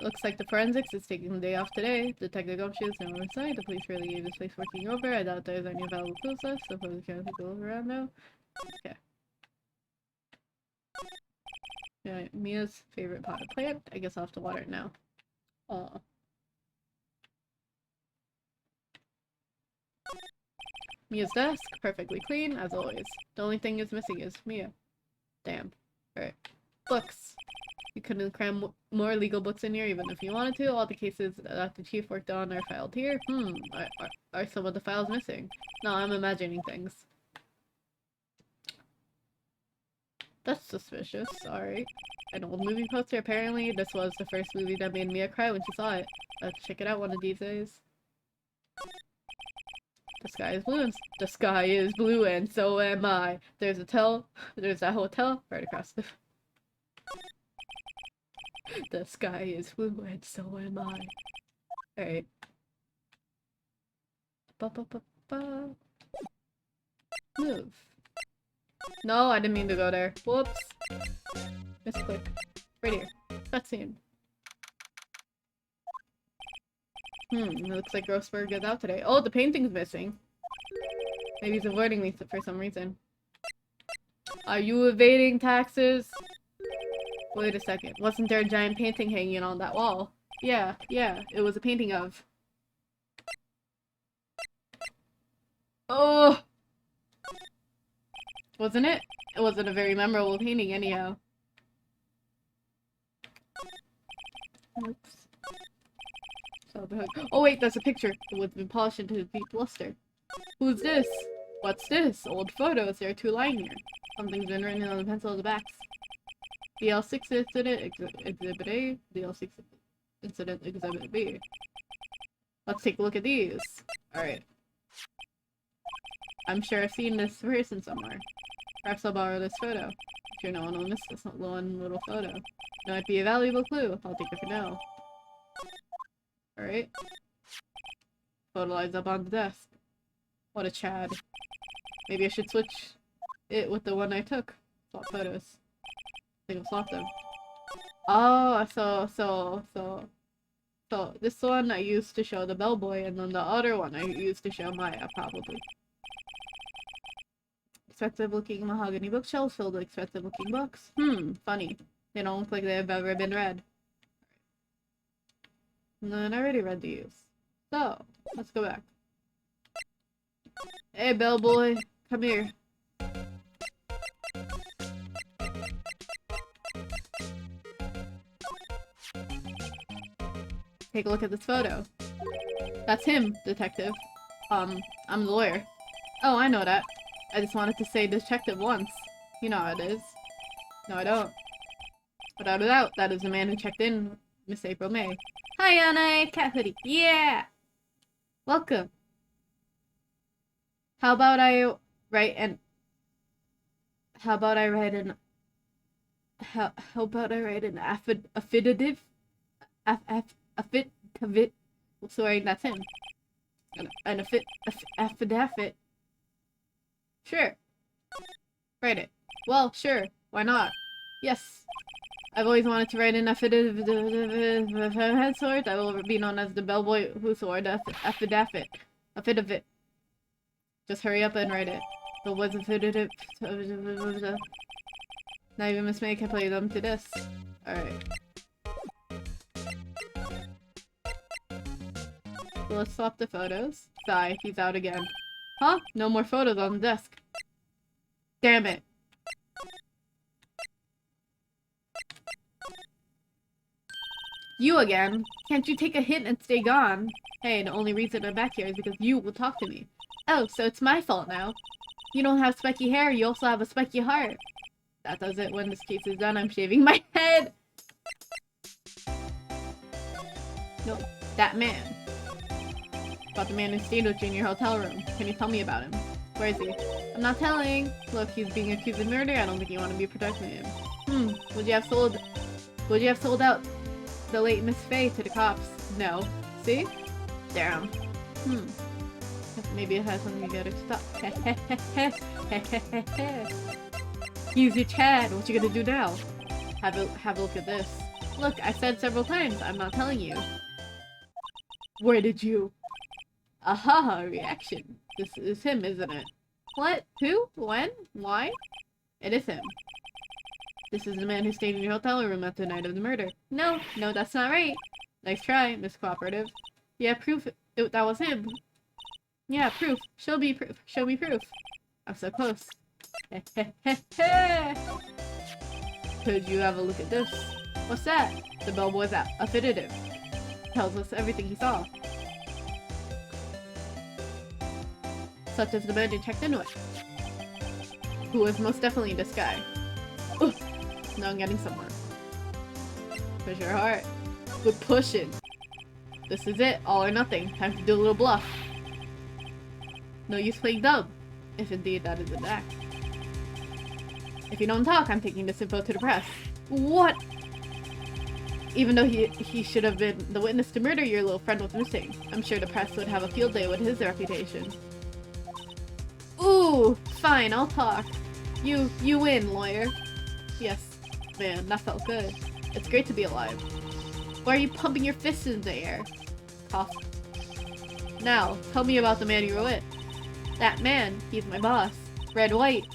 Looks like the forensics is taking the day off today. Detective Gumshoe is on site. The police really gave this place working over. I doubt there's any available clues left, so probably can't go around now. Okay. Yeah, Mia's favorite potted plant. I guess I'll have to water it now. Mia's desk, perfectly clean, as always. The only thing is missing is Mia. Damn. Alright. Books. You couldn't cram more legal books in here even if you wanted to. All the cases that the chief worked on are filed here. Are some of the files missing? No, I'm imagining things. That's suspicious. Alright. An old movie poster. Apparently, this was the first movie that made Mia cry when she saw it. Let's check it out one of these days. The sky is blue and the sky is blue and so am I. There's that hotel right across the... The sky is blue and so am I. Alright. Move. No, I didn't mean to go there. Whoops. Misclick. Right here. Cutscene. It looks like Grossberg is out today. Oh, the painting's missing. Maybe he's avoiding me for some reason. Are you evading taxes? Wait a second. Wasn't there a giant painting hanging on that wall? Yeah. It was a painting of... Oh! Wasn't it? It wasn't a very memorable painting anyhow. Oops. So the heck? Oh wait, that's a picture. The wood's been polished into a deep luster. Who's this? What's this? Old photos. There are 2 lying here. Something's been written on the pencil of the backs. DL6 incident exhibit A. DL6 incident exhibit B. Let's take a look at these. Alright. I'm sure I've seen this person somewhere. Perhaps I'll borrow this photo. I'm sure no one will miss this one little photo. It might be a valuable clue. I'll take it for now. Alright. Photo lies up on the desk. What a Chad. Maybe I should switch it with the one I took. Swap photos. I think I'll swap them. Oh, so this one I used to show the bellboy, and then the other one I used to show Maya, probably. Expensive looking mahogany bookshelves filled with expensive looking books. Funny. They don't look like they've ever been read. And then I already read these. So, let's go back. Hey, bellboy, come here. Take a look at this photo. That's him, detective. I'm the lawyer. Oh, I know that. I just wanted to say detective once. You know how it is. No, I don't. Without a doubt, that is the man who checked in, Miss April May. Hi, Anna, cat hoodie. Yeah! Welcome. How about I write an affidavit? Sorry, that's him. An affidavit. Sure. Write it. Well, sure. Why not? Yes. I've always wanted to write an affidavit. Henceforth, I will be known as the bellboy who swore the affidavit. Affidavit. Just hurry up and write it. But what's affidavit? Not even Miss May can play them to this. Alright. So let's swap the photos. Sigh, he's out again. Huh? No more photos on the desk. Damn it. You again? Can't you take a hint and stay gone? Hey, the only reason I'm back here is because you will talk to me. Oh, so it's my fault now. You don't have spiky hair, you also have a spiky heart. That does it. When this case is done, I'm shaving my head. No, that man. About the man who stayed with you in your hotel room. Can you tell me about him? Where is he? I'm not telling. Look, he's being accused of murder. I don't think you want to be protecting him. Would you have sold out the late Miss Faye to the cops? No. See? Damn. Maybe it has something to stop. Use your Chad. What you gonna do now? Have a look at this. Look, I said several times. I'm not telling you. Where did you? Aha! Reaction. This is him, isn't it? What? Who? When? Why? It is him. This is the man who stayed in your hotel room at the night of the murder. No, that's not right. Nice try, Miss Cooperative. Yeah, proof that was him. Yeah, proof. Show me proof. Show me proof. I'm so close. Could you have a look at this? What's that? The bellboy's affidavit. Tells us everything he saw. Such as the man you checked in with. Who was most definitely this guy. Ugh. Now I'm getting somewhere. Push your heart. We're pushing. This is it. All or nothing. Time to do a little bluff. No use playing dumb. If indeed that is an act. If you don't talk, I'm taking this info to the press. What? Even though he should have been the witness to murder your little friend was missing. I'm sure the press would have a field day with his reputation. Ooh, fine, I'll talk. You win, lawyer. Yes, man, that felt good. It's great to be alive. Why are you pumping your fists in the air? Cough. Now, tell me about the man you were with. That man, he's my boss. Red White.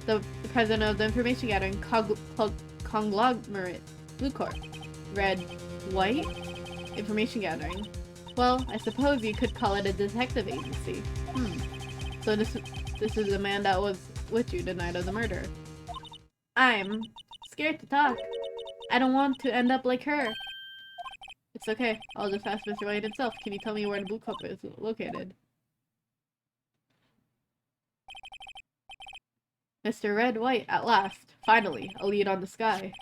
The president of the information gathering conglomerate, Blue Corp. Red White? Information gathering. Well, I suppose you could call it a detective agency. So this is the man that was with you the night of the murder. I'm scared to talk. I don't want to end up like her. It's okay. I'll just ask Mr. White himself. Can you tell me where the Blue Cup is located? Mr. Red White, at last. Finally, a lead on the sky.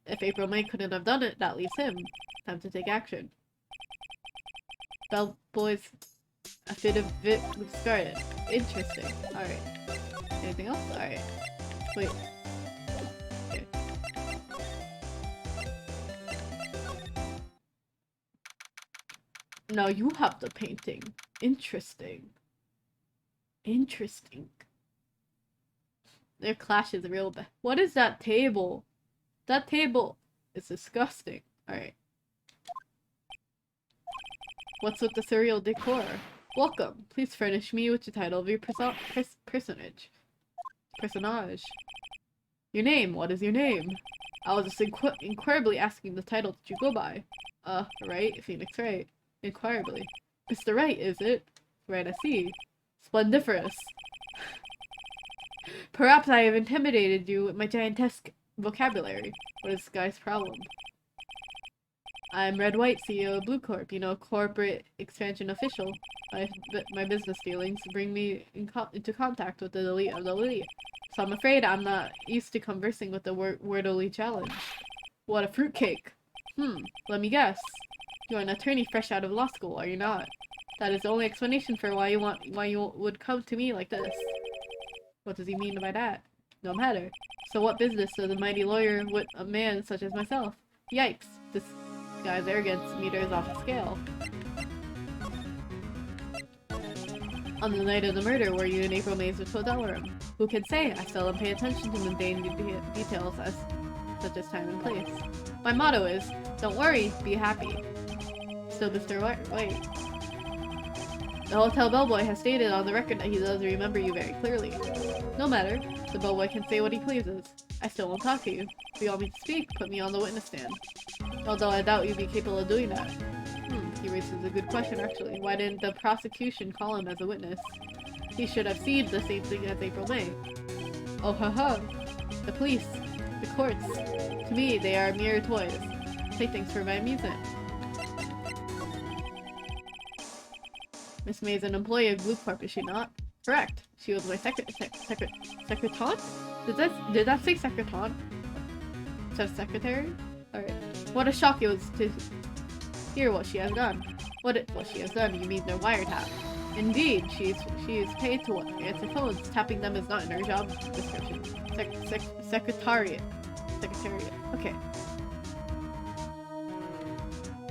If April May couldn't have done it, that leaves him. Time to take action. Bellboy's affidavit started. Interesting. Alright. Anything else? Alright. Wait. Okay. Now you have the painting. Interesting. Interesting. Their clash is real bad. What is that table? That table is disgusting. Alright. What's with the surreal decor? Welcome. Please furnish me with the title of your personage. Your name. What is your name? I was just inquirably asking the title that you go by. Right? Phoenix Wright. Inquirably. Mr. Wright, is it? Right, I see. Splendiferous. Perhaps I have intimidated you with my giantesque vocabulary. What is this guy's problem? I'm Red White, CEO of Blue Corp, you know, corporate expansion official. My business dealings bring me into contact with the elite of the elite. So I'm afraid I'm not used to conversing with the wordily challenged. What a fruitcake. Let me guess. You're an attorney fresh out of law school, are you not? That is the only explanation for why you would come to me like this. What does he mean by that? No matter. So what business does a mighty lawyer with a man such as myself? Yikes. This guy's arrogance meter is off the scale. On the night of the murder, were you in April May's hotel room? Who can say? I seldom pay attention to mundane details such as time and place. My motto is, don't worry, be happy. So Mr. White. The hotel bellboy has stated on the record that he does remember you very clearly. No matter. The bellboy can say what he pleases. I still won't talk to you. If you want me to speak, put me on the witness stand. Although I doubt you'd be capable of doing that. He raises a good question, actually. Why didn't the prosecution call him as a witness? He should have seen the same thing as April May. Oh ha. The police. The courts. To me, they are mere toys. Playthings for my amusement. Miss May is an employee of Blue Corp, is she not? Correct. She was my secretary? Did that say secretary? Said secretary? Alright. What a shock it was to hear what she has done. What she has done, you mean the wiretap. Indeed, she is paid to answer phones. Tapping them is not in her job description. Secretariat. Okay.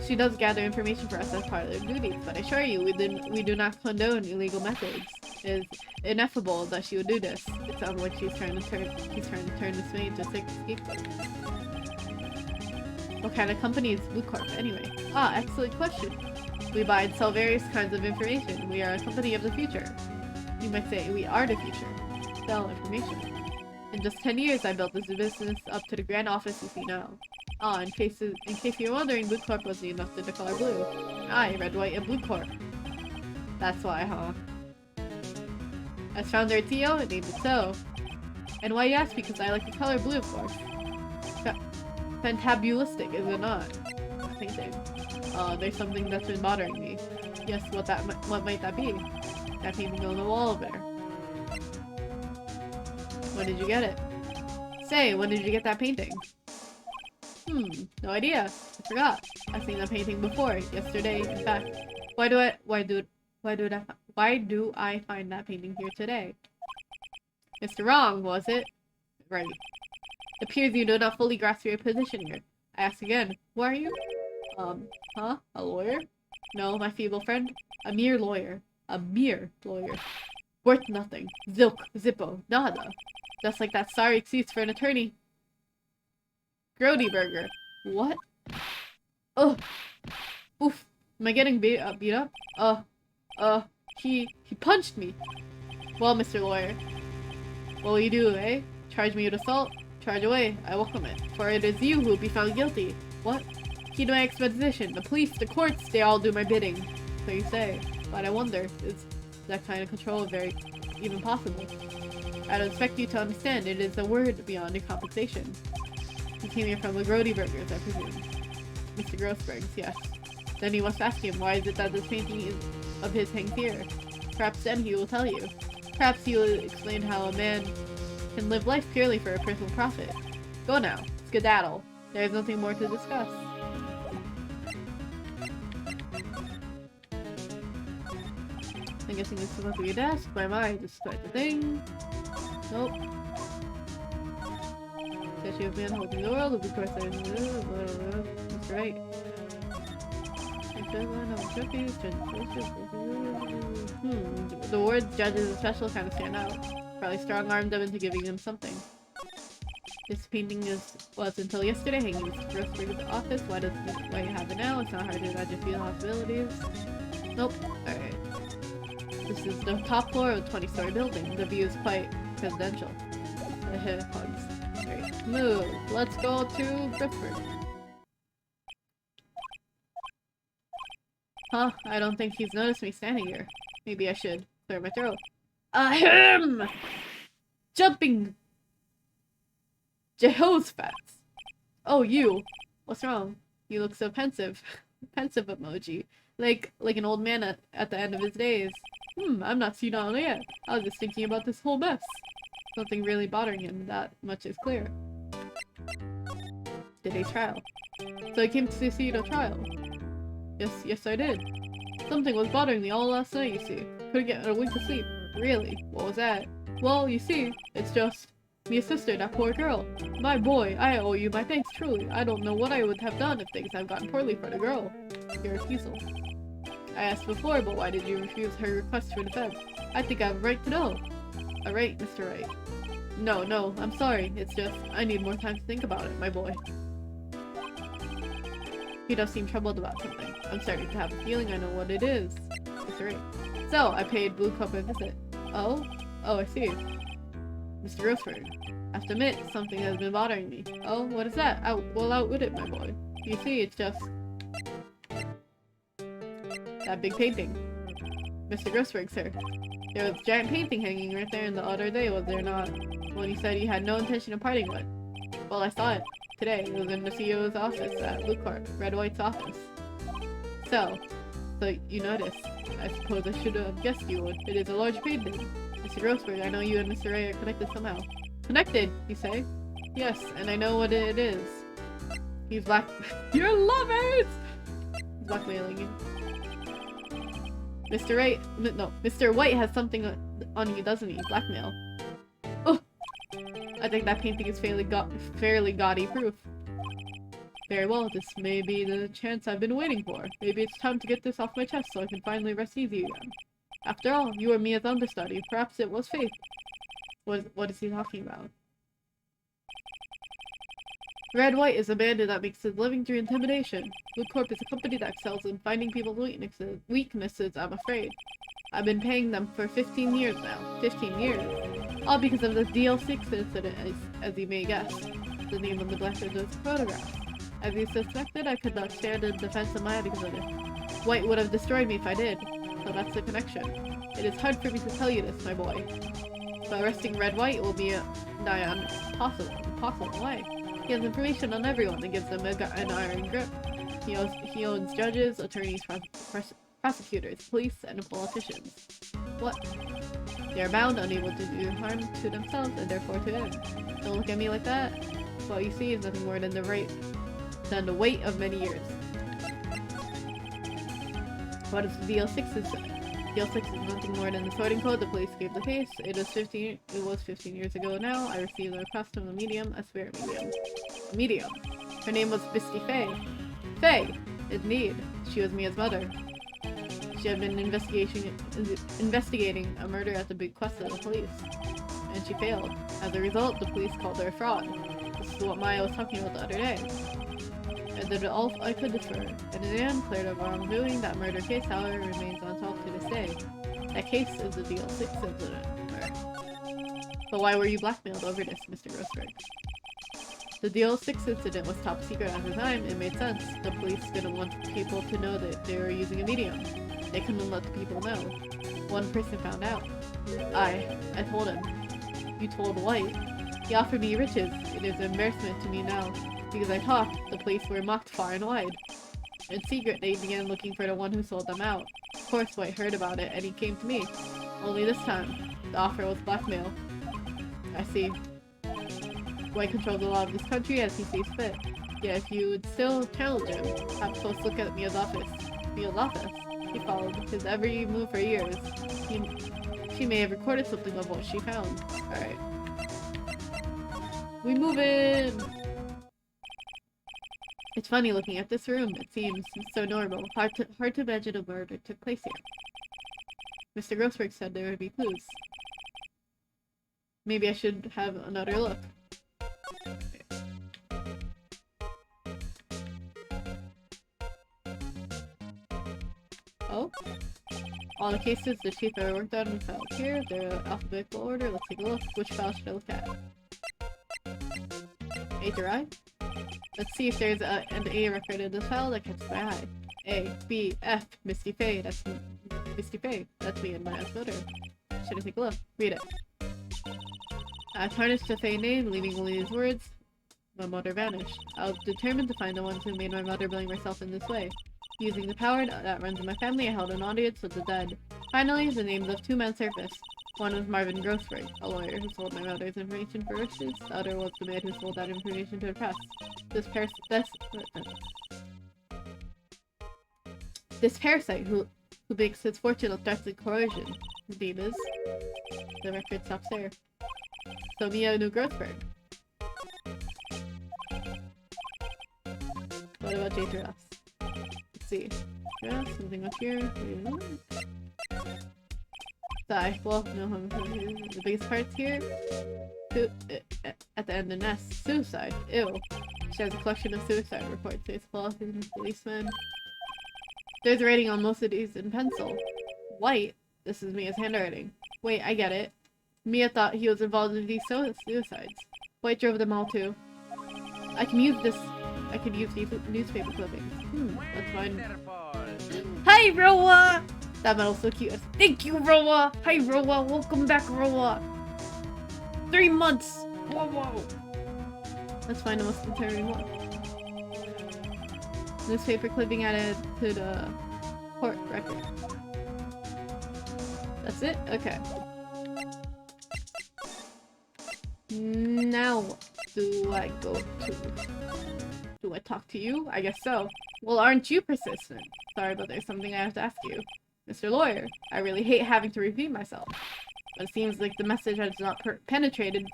She does gather information for us as part of their duties, but I assure you, we do not condone illegal methods. It is ineffable that she would do this. It sounds like he's trying to turn this May into a scapegoat. What kind of company is Blue Corp, anyway? Ah, excellent question. We buy and sell various kinds of information. We are a company of the future. You might say we are the future. Sell information. In just 10 years, I built this business up to the grand office you see now. Ah, in case you're wondering, Blue Corp wasn't enough to the color blue. I, Red, White, and Blue Corp. That's why, huh? As founder and CEO, I named it so. And why you ask? Because I like the color blue, of course. Fantabulistic, is it not? Painting. There's something that's been bothering me. Yes, what might that be? That painting on the wall over there. When did you get it? Say, when did you get that painting? No idea. I forgot. I've seen that painting before, yesterday, in fact. Why do I find that painting here today? Mr. Wrong, was it? Right. It appears you do not fully grasp your position here. I ask again, who are you? Huh? A lawyer? No, my feeble friend. A mere lawyer. A mere lawyer. Worth nothing. Zilk. Zippo. Nada. Just like that sorry excuse for an attorney. Grody burger. What? Ugh. Oof. Am I getting beat up? He punched me. Well, Mr. Lawyer. What will you do, eh? Charge me with assault? Charge away. I welcome it. For it is you who will be found guilty. What? Key to my expedition. The police, the courts, they all do my bidding. So you say. But I wonder, is that kind of control even possible? I don't expect you to understand. It is a word beyond your compensation. You came here from the Grody Burgers, I presume. Mr. Grossberg's, yes. Then you must ask him, why is it that this painting of his hangs here? Perhaps then he will tell you. Perhaps he will explain how a man can live life purely for a personal profit. Go now. Skedaddle. There is nothing more to discuss. I'm guessing this is to your desk. My mind, this is quite the thing. Nope. Statue of man holding the world. Of course, that's right. The words judges and special kind of stand out. Probably strong-armed them into giving him something. This painting was until yesterday hanging in Mr. Grossberg's office. Why you have it now? It's not hard to imagine few possibilities. Nope. Alright. This is the top floor of a 20-story building. The view is quite presidential. Hugs. Alright. Move. Let's go to Grossberg. Huh? I don't think he's noticed me standing here. Maybe I should clear my throat. Ahem! Jumping! Jehoshaphat! Oh, you! What's wrong? You look so pensive. Pensive emoji. Like an old man at the end of his days. I'm not senile yet. I was just thinking about this whole mess. Something really bothering him, that much is clear. Today's trial. So I came to see you at a trial. Yes I did. Something was bothering me all last night, you see. Couldn't get a wink of sleep. Really? What was that? Well, you see, it's just me sister, that poor girl. My boy, I owe you my thanks, truly. I don't know what I would have done if things had gotten poorly for the girl. Your refusal. I asked before, but why did you refuse her request for defense? I think I have a right to know. A right, Mr. Wright. No, I'm sorry. It's just, I need more time to think about it, my boy. He does seem troubled about something. I'm starting to have a feeling I know what it is. Mr. Wright. So, I paid Blue Cup a visit. Oh, I see. Mr. Grossberg. I have to admit, something has been bothering me. Oh, what is that? Well, out with it, my boy. You see, it's just that big painting. Mr. Grossberg, sir. There was a giant painting hanging right there in the other day, was there not? When you said you had no intention of parting with. Well, I saw it today. It was in the CEO's office at Blue Cart, Red White's office. So you noticed. I suppose I should have guessed you would. It is a large painting. Mr. Grossberg, I know you and Mr. Ray are connected somehow. Connected, you say? Yes, and I know what it is. He's You're lovers! He's blackmailing you. Mr. White has something on you, doesn't he? Blackmail. Oh! I think that painting is fairly gaudy proof. Very well, this may be the chance I've been waiting for. Maybe it's time to get this off my chest so I can finally rest easy again. After all, you were Mia's understudy. Perhaps it was fate. What is he talking about? Red White is a bandit that makes his living through intimidation. Blue Corp is a company that excels in finding people's weaknesses, I'm afraid. I've been paying them for 15 years now. 15 years. All because of the DL6 incident, as you may guess. The name of the blackguard was photographed. As you suspected, I could not stand in defense of my identity. White would have destroyed me if I did. So that's the connection. It is hard for me to tell you this, my boy. But arresting Red White will be nigh impossible. Why? He has information on everyone and gives them an iron grip. He owns judges, attorneys, prosecutors, police, and politicians. What? They are bound, unable to do harm to themselves and therefore to him. Don't look at me like that. What you see is nothing more than the weight of many years. What is the DL6 is? DL6 is nothing more than the sorting code the police gave the case. It was 15 years ago now. I received a request from a medium, a spirit medium. A medium. Her name was Misty Faye. Faye! Indeed. She was Mia's mother. She had been investigating a murder at the bequest of the police. And she failed. As a result, the police called her a fraud. This is what Maya was talking about the other day. I did all I could for her, and in the end cleared of wrongdoing. That murder case, however, remains unsolved to this day. That case is the DL6 incident. But why were you blackmailed over this, Mr. Grossberg? The DL6 incident was top secret at the time. It made sense. The police didn't want people to know that they were using a medium. They couldn't let the people know. One person found out. I told him. You told White. He offered me riches. It is an embarrassment to me now. Because I talked, the police were mocked far and wide. In secret, they began looking for the one who sold them out. Of course, White heard about it, and he came to me. Only this time, the offer was blackmail. I see. White controls a lot of this country as he sees fit. Yeah, if you would still challenge him, have a close look at Mia's office. Mia's office? She followed his every move for years. She may have recorded something of what she found. Alright. We move in! It's funny looking at this room. It seems so normal. Hard to imagine a murder took place here. Mr. Grossberg said there would be clues. Maybe I should have another look. Oh? All the cases the chief ever worked on we filed here. They're alphabetical order. Let's take a look. Which file should I look at? A through I? Let's see if there's an A record in this file that catches my eye. A, B, F, Misty Faye. That's Misty Faye. That's me and my ex-voter. Should I take a look? Read it. I tarnished the Faye name, leaving only these words. My mother vanished. I was determined to find the ones who made my mother blame herself in this way. Using the power that runs in my family, I held an audience with the dead. Finally, the names of two men surfaced. One was Marvin Grossberg, a lawyer who sold my mother's information for riches. The other was the man who sold that information to the press. This parasite who makes his fortune of threats and coercion. His name is... The record stops there. So Mia knew Grossberg. What about J through S? Let's see. Yeah, something up here. Die. Well, no, the biggest part's here. At the end of S. Suicide. Ew. She has a collection of suicide reports. There's policemen. There's writing on most of these in pencil. White. This is Mia's handwriting. Wait, I get it. Mia thought he was involved in these suicides. White drove them all too. I can use these newspaper clippings. That's fine. Hi, Roa! That medal's so cute. Thank you, Roa! Hi, Roa! Welcome back, Roa! 3 months! Whoa! Let's find the most concerning one. Newspaper clipping added to the court record. That's it? Okay. Now, do I go to... Do I talk to you? I guess so. Well, aren't you persistent? Sorry, but there's something I have to ask you. Mr. Lawyer, I really hate having to repeat myself. But it seems like the message has not penetrated.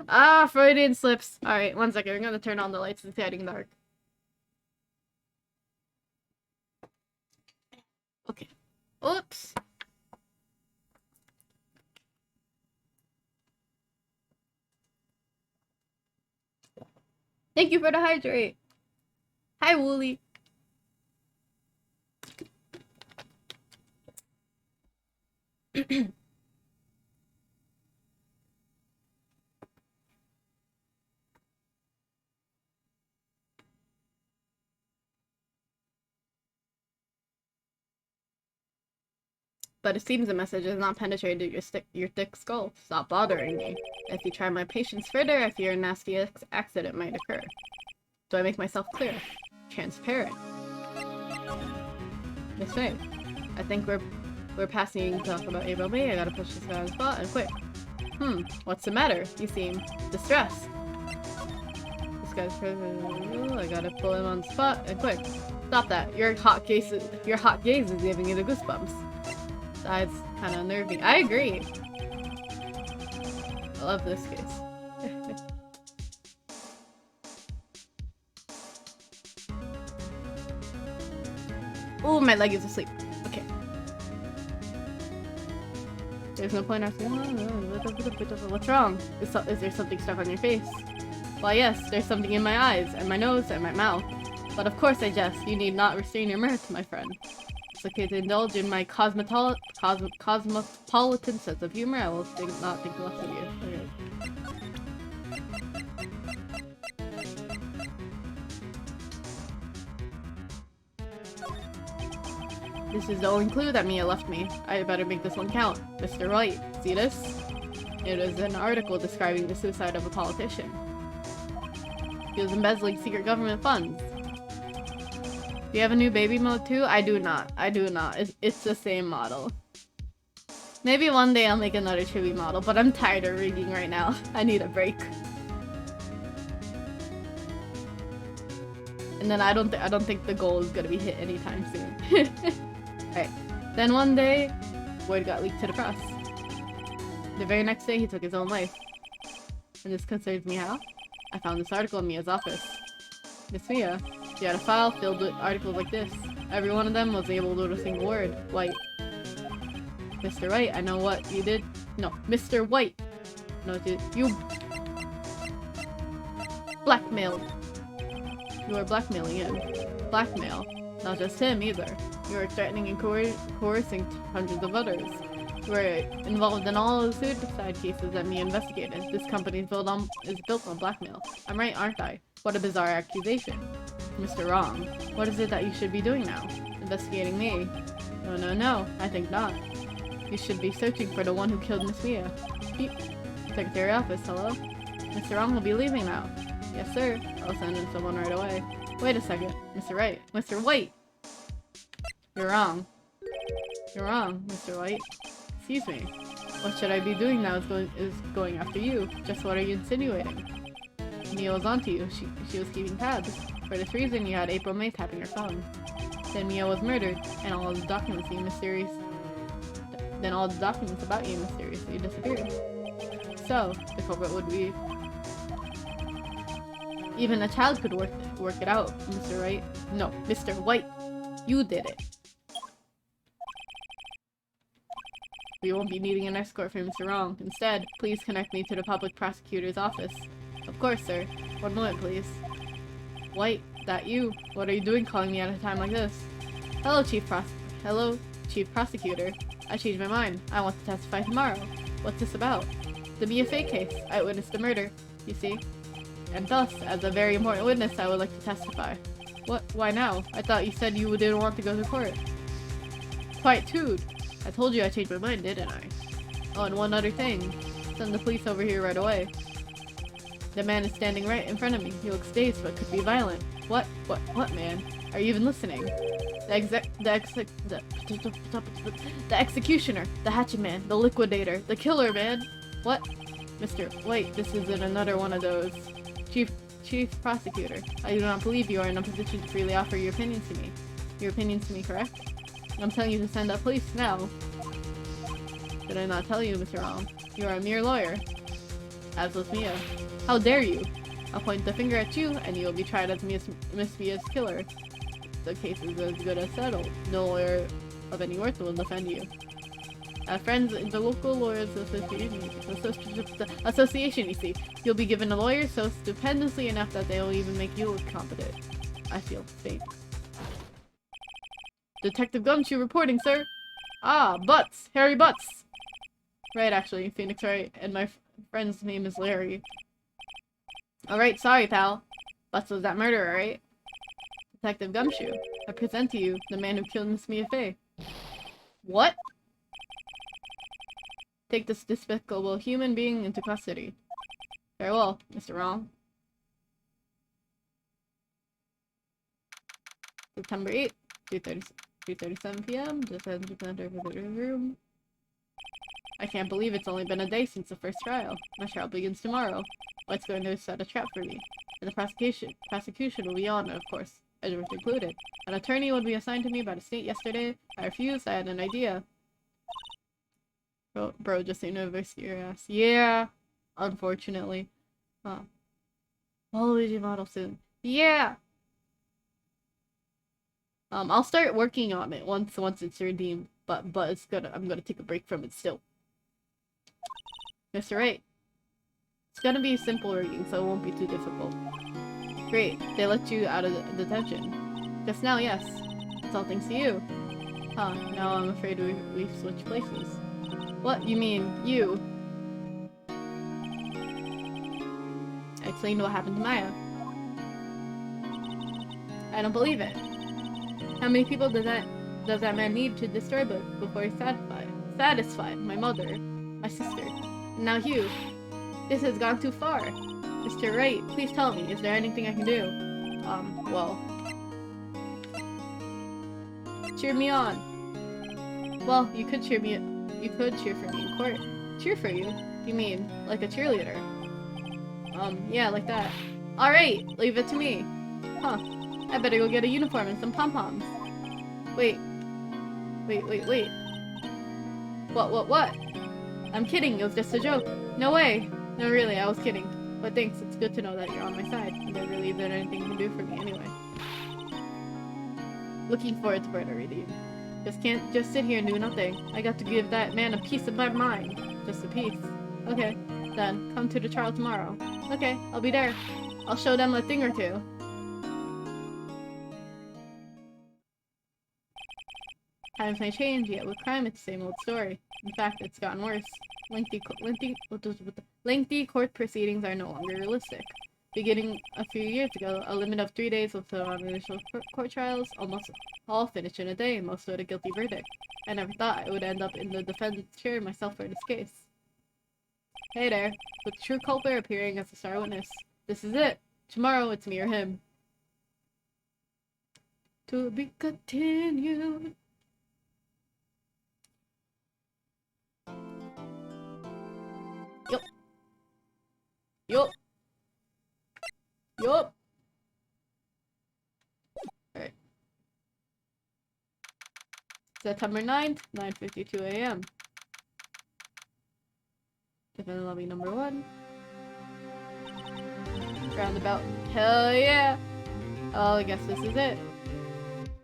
Ah, Freudian slips. Alright, 1 second. I'm gonna turn on the lights. It's getting dark. Okay. Oops. Thank you for the hydrate. Hi, Wooly. But it seems the message has not penetrated your thick skull. Stop bothering me. If you try my patience further, I fear a nasty accident might occur. Do I make myself clear? Transparent. Miss Faye, I think we're passing talk about April May. I gotta push this guy on the spot and quick. What's the matter? You seem distressed. This guy's I gotta pull him on the spot and quick. Stop that. Your hot gaze is giving you the goosebumps. That's kind of unnerving. I agree. I love this case. Oh, my leg is asleep. Okay. There's no point asking. What's wrong? Is there something stuck on your face? Well, yes, there's something in my eyes, and my nose, and my mouth. But of course I jest. You need not restrain your mirth, my friend. It's okay to indulge in my cosmopolitan sense of humor. I will not think less of you. Okay. This is the only clue that Mia left me. I better make this one count. Mr. White, see this? It was an article describing the suicide of a politician. He was embezzling secret government funds. Do you have a new baby mode too? I do not. I do not. It's the same model. Maybe one day I'll make another chibi model, but I'm tired of reading right now. I need a break. And then I don't think the goal is gonna be hit anytime soon. Alright. Then one day, word got leaked to the press. The very next day, he took his own life. And this concerns me how? I found this article in Mia's office. Miss Mia, she had a file filled with articles like this. Every one of them was labeled with a single word. White. Mr. White, I know what you did. No, Mr. White. No, you blackmailed. You are blackmailing him. Blackmail. Not just him either. You are threatening and coercing hundreds of others. You are involved in all the suicide cases that Mia investigated. This company is built on blackmail. I'm right, aren't I? What a bizarre accusation. Mr. Wrong. What is it that you should be doing now? Investigating me? No, I think not. You should be searching for the one who killed Miss Mia. Beep. Secretary office, hello? Mr. Wrong will be leaving now. Yes, sir. I'll send in someone right away. Wait a second. Mr. Wright. Mr. White! You're wrong. You're wrong, Mr. White. Excuse me. What should I be doing now is going after you. Just what are you insinuating? Mia was onto you. She was keeping tabs. For this reason, you had April May tapping her phone. Then Mia was murdered, and all the documents about you mysteriously disappeared. So, the culprit would be... Even a child could work it out, Mr. Wright. No, Mr. White. You did it. We won't be needing an escort for Mr. Wrong. Instead, please connect me to the public prosecutor's office. Of course, sir. 1 moment, please. White, that you? What are you doing calling me at a time like this? Hello, Chief Prosecutor. I changed my mind. I want to testify tomorrow. What's this about? The Mia Fey case. I witnessed the murder, you see. And thus, as a very important witness, I would like to testify. What? Why now? I thought you said you didn't want to go to court. Quiet, dude. I told you I changed my mind, didn't I? Oh, and one other thing. Send the police over here right away. The man is standing right in front of me. He looks dazed, but could be violent. What, man? Are you even listening? The executioner, the hatchet man, the liquidator, the killer, man. What? Mr. White, this isn't another one of those. Chief Prosecutor, I do not believe you are in a position to freely offer your opinions to me. Your opinions to me, correct? I'm telling you to send the police now. Did I not tell you, Mr. Wrong? You are a mere lawyer. As was Mia. How dare you? I'll point the finger at you, and you will be tried as Miss Mia's killer. The case is as good as settled. No lawyer of any worth will defend you. Friends in the local lawyers association, you see. You'll be given a lawyer so stupendously enough that they'll even make you look competent. I feel safe. Detective Gumshoe reporting, sir. Ah, Butts! Harry Butts! Right, actually, Phoenix Wright, and my friend's name is Larry. Alright, sorry, pal. Butts was that murderer, right? Detective Gumshoe, I present to you the man who killed Miss Mia Fey. What? Take this despicable human being into custody. Farewell, Mr. Wrong. September 8th, 3:37 p.m. Just as you enter the room. I can't believe it's only been a day since the first trial. My trial begins tomorrow. White's going to set a trap for me. And the prosecution will be on, of course, Edward included. An attorney would be assigned to me by the state yesterday. I refused. I had an idea. Bro, just university your ass. Yeah, unfortunately. Huh. Waluigi model soon. Yeah. I'll start working on it once it's redeemed. But I'm gonna take a break from it still. Mr. Wright. It's gonna be simple reading, so it won't be too difficult. Great, they let you out of detention. Just now, yes. It's all thanks to you. Huh, now I'm afraid we've switched places. What? You mean, you? I explained what happened to Maya. I don't believe it. How many people does that man need to destroy before he's satisfied? Satisfied. My mother. My sister. Now, Hugh, this has gone too far. Mr. Wright, please tell me, is there anything I can do? Well... Cheer me on. Well, you could cheer for me in court. Cheer for you? You mean, like a cheerleader? Yeah, like that. Alright, leave it to me. Huh. I better go get a uniform and some pom-poms. Wait. What? I'm kidding, it was just a joke. No way. No, really, I was kidding. But thanks, it's good to know that you're on my side. Is there really isn't anything you can do for me anyway? Looking forward to Berta reading. Can't just sit here and do nothing. I got to give that man a piece of my mind. Just a piece. Okay, then, come to the trial tomorrow. Okay, I'll be there. I'll show them a thing or two. Times may change, yet with crime it's the same old story. In fact, it's gotten worse. Lengthy court proceedings are no longer realistic. Beginning a few years ago, a limit of 3 days was put on initial court trials, almost all finished in a day, most with a guilty verdict. I never thought I would end up in the defendant's chair myself for this case. Hey there, with the true culprit appearing as a star witness. This is it. Tomorrow it's me or him. To be continued. Yup. Alright. September 9th, 9:52 a.m. Defendant lobby number 1. Roundabout. Hell yeah! Oh, I guess this is it.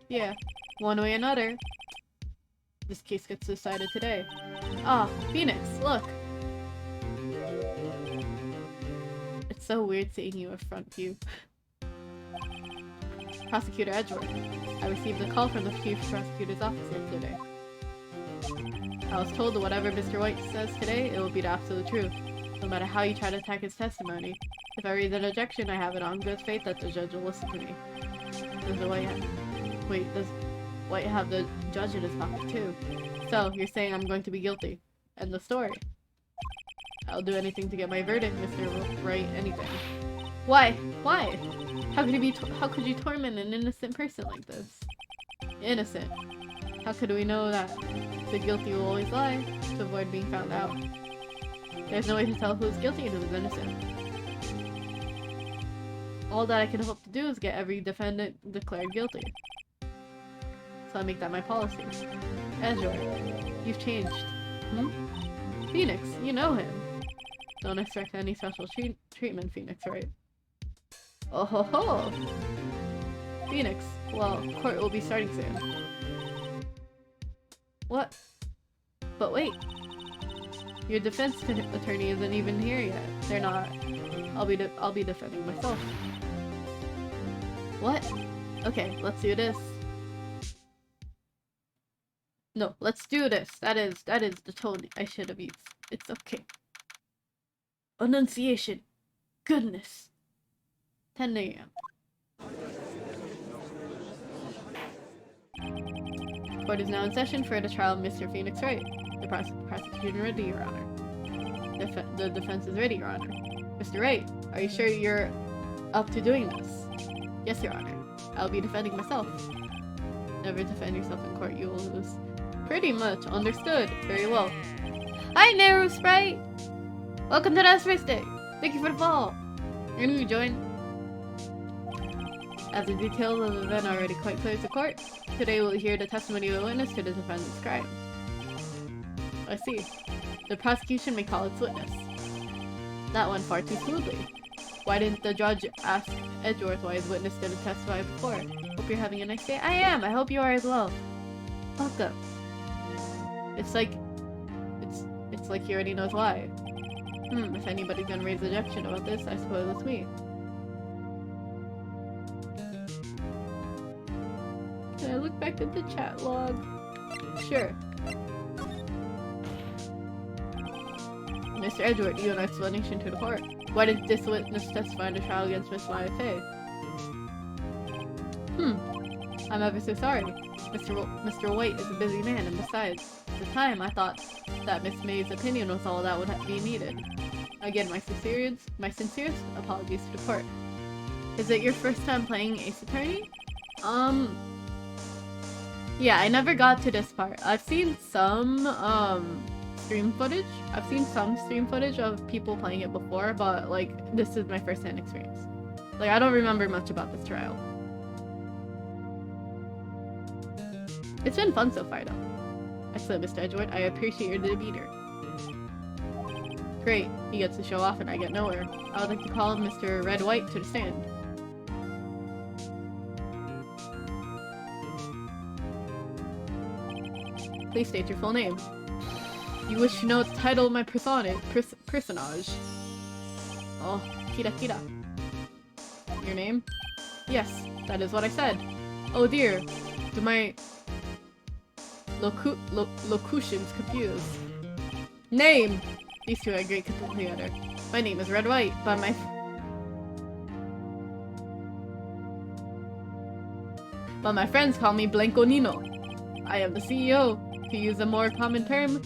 Yeah, one way or another. This case gets decided today. Ah, Phoenix, look! It's so weird seeing you in front view. Prosecutor Edgeworth. I received a call from the Chief Prosecutor's office yesterday. I was told that whatever Mr. White says today, it will be the absolute truth, no matter how you try to attack his testimony. If I raise an objection, I have it on good faith that the judge will listen to me. Does White have the judge in his pocket too? So, you're saying I'm going to be guilty. End the story. I'll do anything to get my verdict, Mr. Wright, anything. Why? Why? How could you torment an innocent person like this? Innocent. How could we know that? The guilty will always lie, to avoid being found out. There's no way to tell who's guilty and who's innocent. All that I can hope to do is get every defendant declared guilty. So I make that my policy. Ezra, you've changed. Phoenix, you know him. Don't expect any special treatment, Phoenix, right? Oh ho ho! Phoenix, well, court will be starting soon. What? But wait! Your defense attorney isn't even here yet. They're not. I'll be defending myself. What? Okay, let's do this. No, let's do this. That is the tone I should have used. It's okay. Enunciation. Goodness. 10 a.m. Court is now in session for the trial of Mr. Phoenix Wright. The prosecution ready, Your Honor. The defense is ready, Your Honor. Mr. Wright, are you sure you're up to doing this? Yes, Your Honor. I'll be defending myself. Never defend yourself in court, you will lose. Pretty much. Understood. Very well. Hi, Naru Sprite! Welcome to the first day. Thank you for the follow. You're new, join. As the details of the event are already quite clear to court, today we'll hear the testimony of a witness to the defendant's crime. I see. The prosecution may call its witness. That went far too smoothly. Why didn't the judge ask Edgeworth why his witness didn't testify before? Hope you're having a nice day. I am! I hope you are as well. Welcome. It's like he already knows why. If anybody's gonna raise an objection about this, I suppose it's me. Can I look back at the chat log? Sure. Mr. Edgeworth, you have an explanation to the court. Why did this witness testify in the trial against Miss Maya Fey? I'm ever so sorry. Mr. White is a busy man, and besides, at the time I thought that Miss May's opinion was all that would be needed. Again, my sincerest apologies to the court. Is it your first time playing Ace Attorney? Yeah, I never got to this part. I've seen some, stream footage. I've seen some stream footage of people playing it before, but, like, this is my first-hand experience. Like, I don't remember much about this trial. It's been fun so far, though. Excellent, Mr. Edgewood. I appreciate your demeanor. Great. He gets to show off and I get nowhere. I would like to call Mr. Red White to the stand. Please state your full name. You wish to know the title of my personage. Oh, Kira. Your name? Yes, that is what I said. Oh dear. Do my locutions confused? Name! These two are great together. My name is Red White, but my friends call me Blanco Nino. I am the CEO. To use a more common term,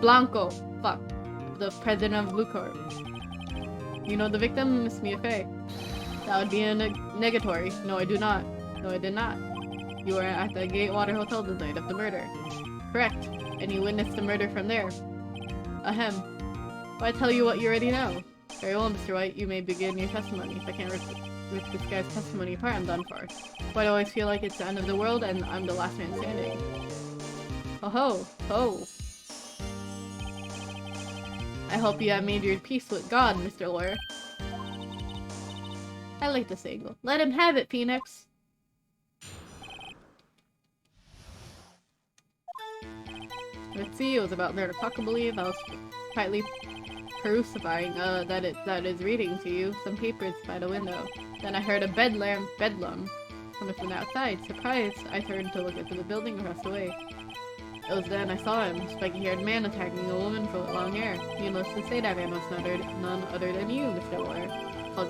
Blanco, the president of Blue Corp. You know the victim, Miss Mia Fey? That would be a negatory. No, I do not. No, I did not. You were at the Gatewater Hotel the night of the murder. Correct. And you witnessed the murder from there. Ahem. Why tell you what you already know? Very well, Mr. White, you may begin your testimony. If I can't rip this guy's testimony apart, I'm done for. Why do I always feel like it's the end of the world and I'm the last man standing? Oh ho! Ho! I hope you have made your peace with God, Mr. Lawyer. I like this angle. Let him have it, Phoenix! Let's see, it was about there o'clock, I believe. I was quietly perusifying, that is reading to you some papers by the window. Then I heard a bedlam coming from the outside. Surprised, I turned to look into the building across the way. It was then I saw him, a spiky-haired man attacking a woman with long hair. Needless to say, that man was none other than you, Mr. Lawyer. Called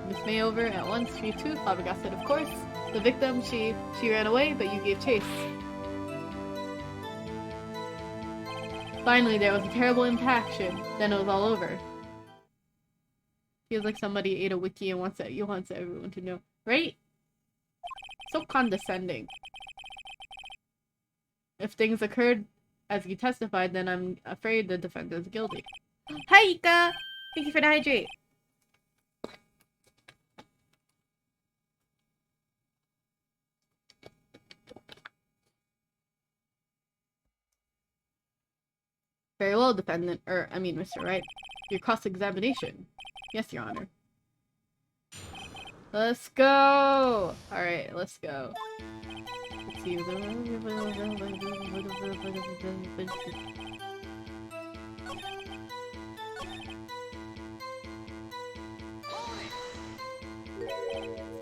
Miss May over at once. She too flabbergasted, of course. The victim, she ran away, but you gave chase. Finally, there was a terrible interaction. Then it was all over. Feels like somebody ate a wiki and wants everyone to know. Right? So condescending. If things occurred as you testified, then I'm afraid the defendant is guilty. Hi, Ika! Thank you for the hydrate. Very well, defendant. Mr. Wright. Your cross-examination. Yes, Your Honor. Let's go! Alright, let's go. Let's see.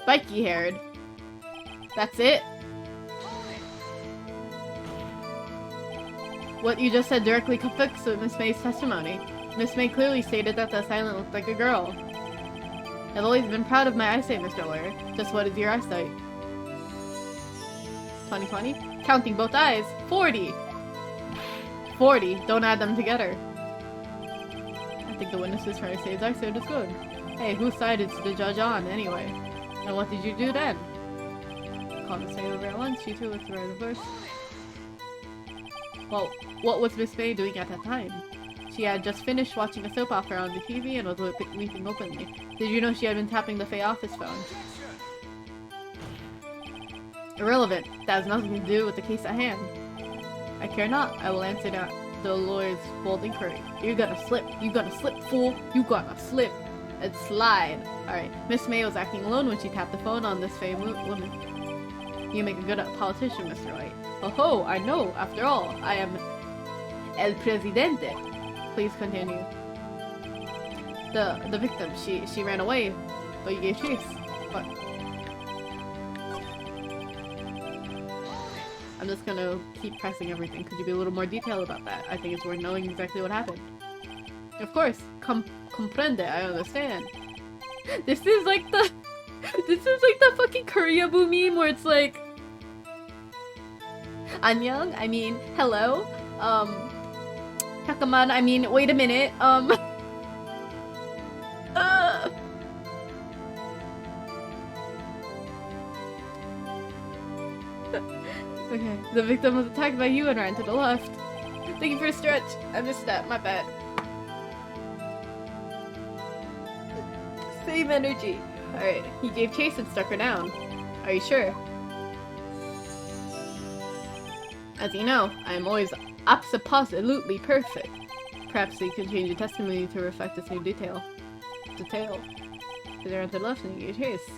Spiky-haired. That's it? What you just said directly conflicts with Miss May's testimony. Miss May clearly stated that the assailant looked like a girl. I've always been proud of my eyesight, Mr. Lawyer. Just what is your eyesight? 20/20? Counting both eyes. 40! 40. Don't add them together. I think the witness is trying to say his eyesight is good. Hey, whose side is the judge on, anyway? And what did you do then? Called Miss May over at once. She too looked around the bush. Well, what was Miss May doing at that time? She had just finished watching a soap opera on the TV and was weeping openly. Did you know she had been tapping the Faye office phone? Irrelevant. That has nothing to do with the case at hand. I care not. I will answer the lawyer's bold inquiry. You're gonna slip. You gonna slip, fool. You gonna slip and slide. Alright. Miss May was acting alone when she tapped the phone on this Faye woman. You make a good politician, Mr. White. Oh ho, I know. After all, I am El Presidente. Please continue. The victim, she ran away, but you gave chase. What? I'm just gonna keep pressing everything. Could you be a little more detailed about that? I think it's worth knowing exactly what happened. Of course. Comprende, I understand. This is like the This is like the fucking Koreaboo meme where it's like, Annyeong, I mean, hello. 잠깐만, I mean, wait a minute. Okay, the victim was attacked by you and ran to the left. Thank you for a stretch. I missed that, my bad. Same energy. Alright, he gave chase and struck her down. Are you sure? As you know, I am always absolutely perfect. Perhaps you can change your testimony to reflect this new detail. She ran to the left and he gave chase.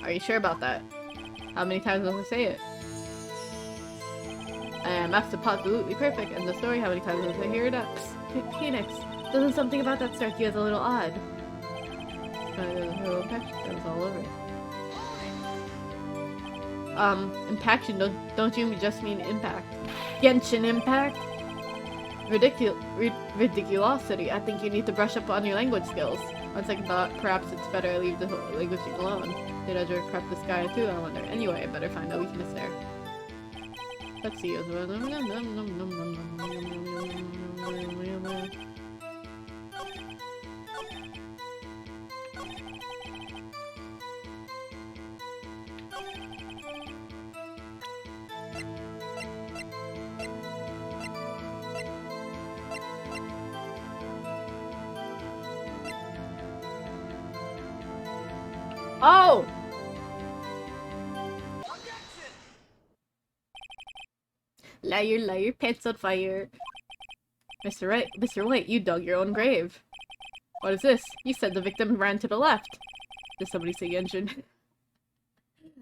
Are you sure about that? How many times must I say it? I am absolutely perfect. And the story, how many times must I hear it up? Phoenix, doesn't something about that strike you as a little odd? That was all over. Impaction, don't you just mean impact? Genshin Impact? Ridiculosity. I think you need to brush up on your language skills. On second thought, perhaps it's better I leave the language alone. Did I just prep this guy too, I wonder. Anyway, I better find a weakness there. Let's see. Oh! Liar, liar, pants on fire. Mr. White, you dug your own grave. What is this? You said the victim ran to the left. Did somebody say Genshin?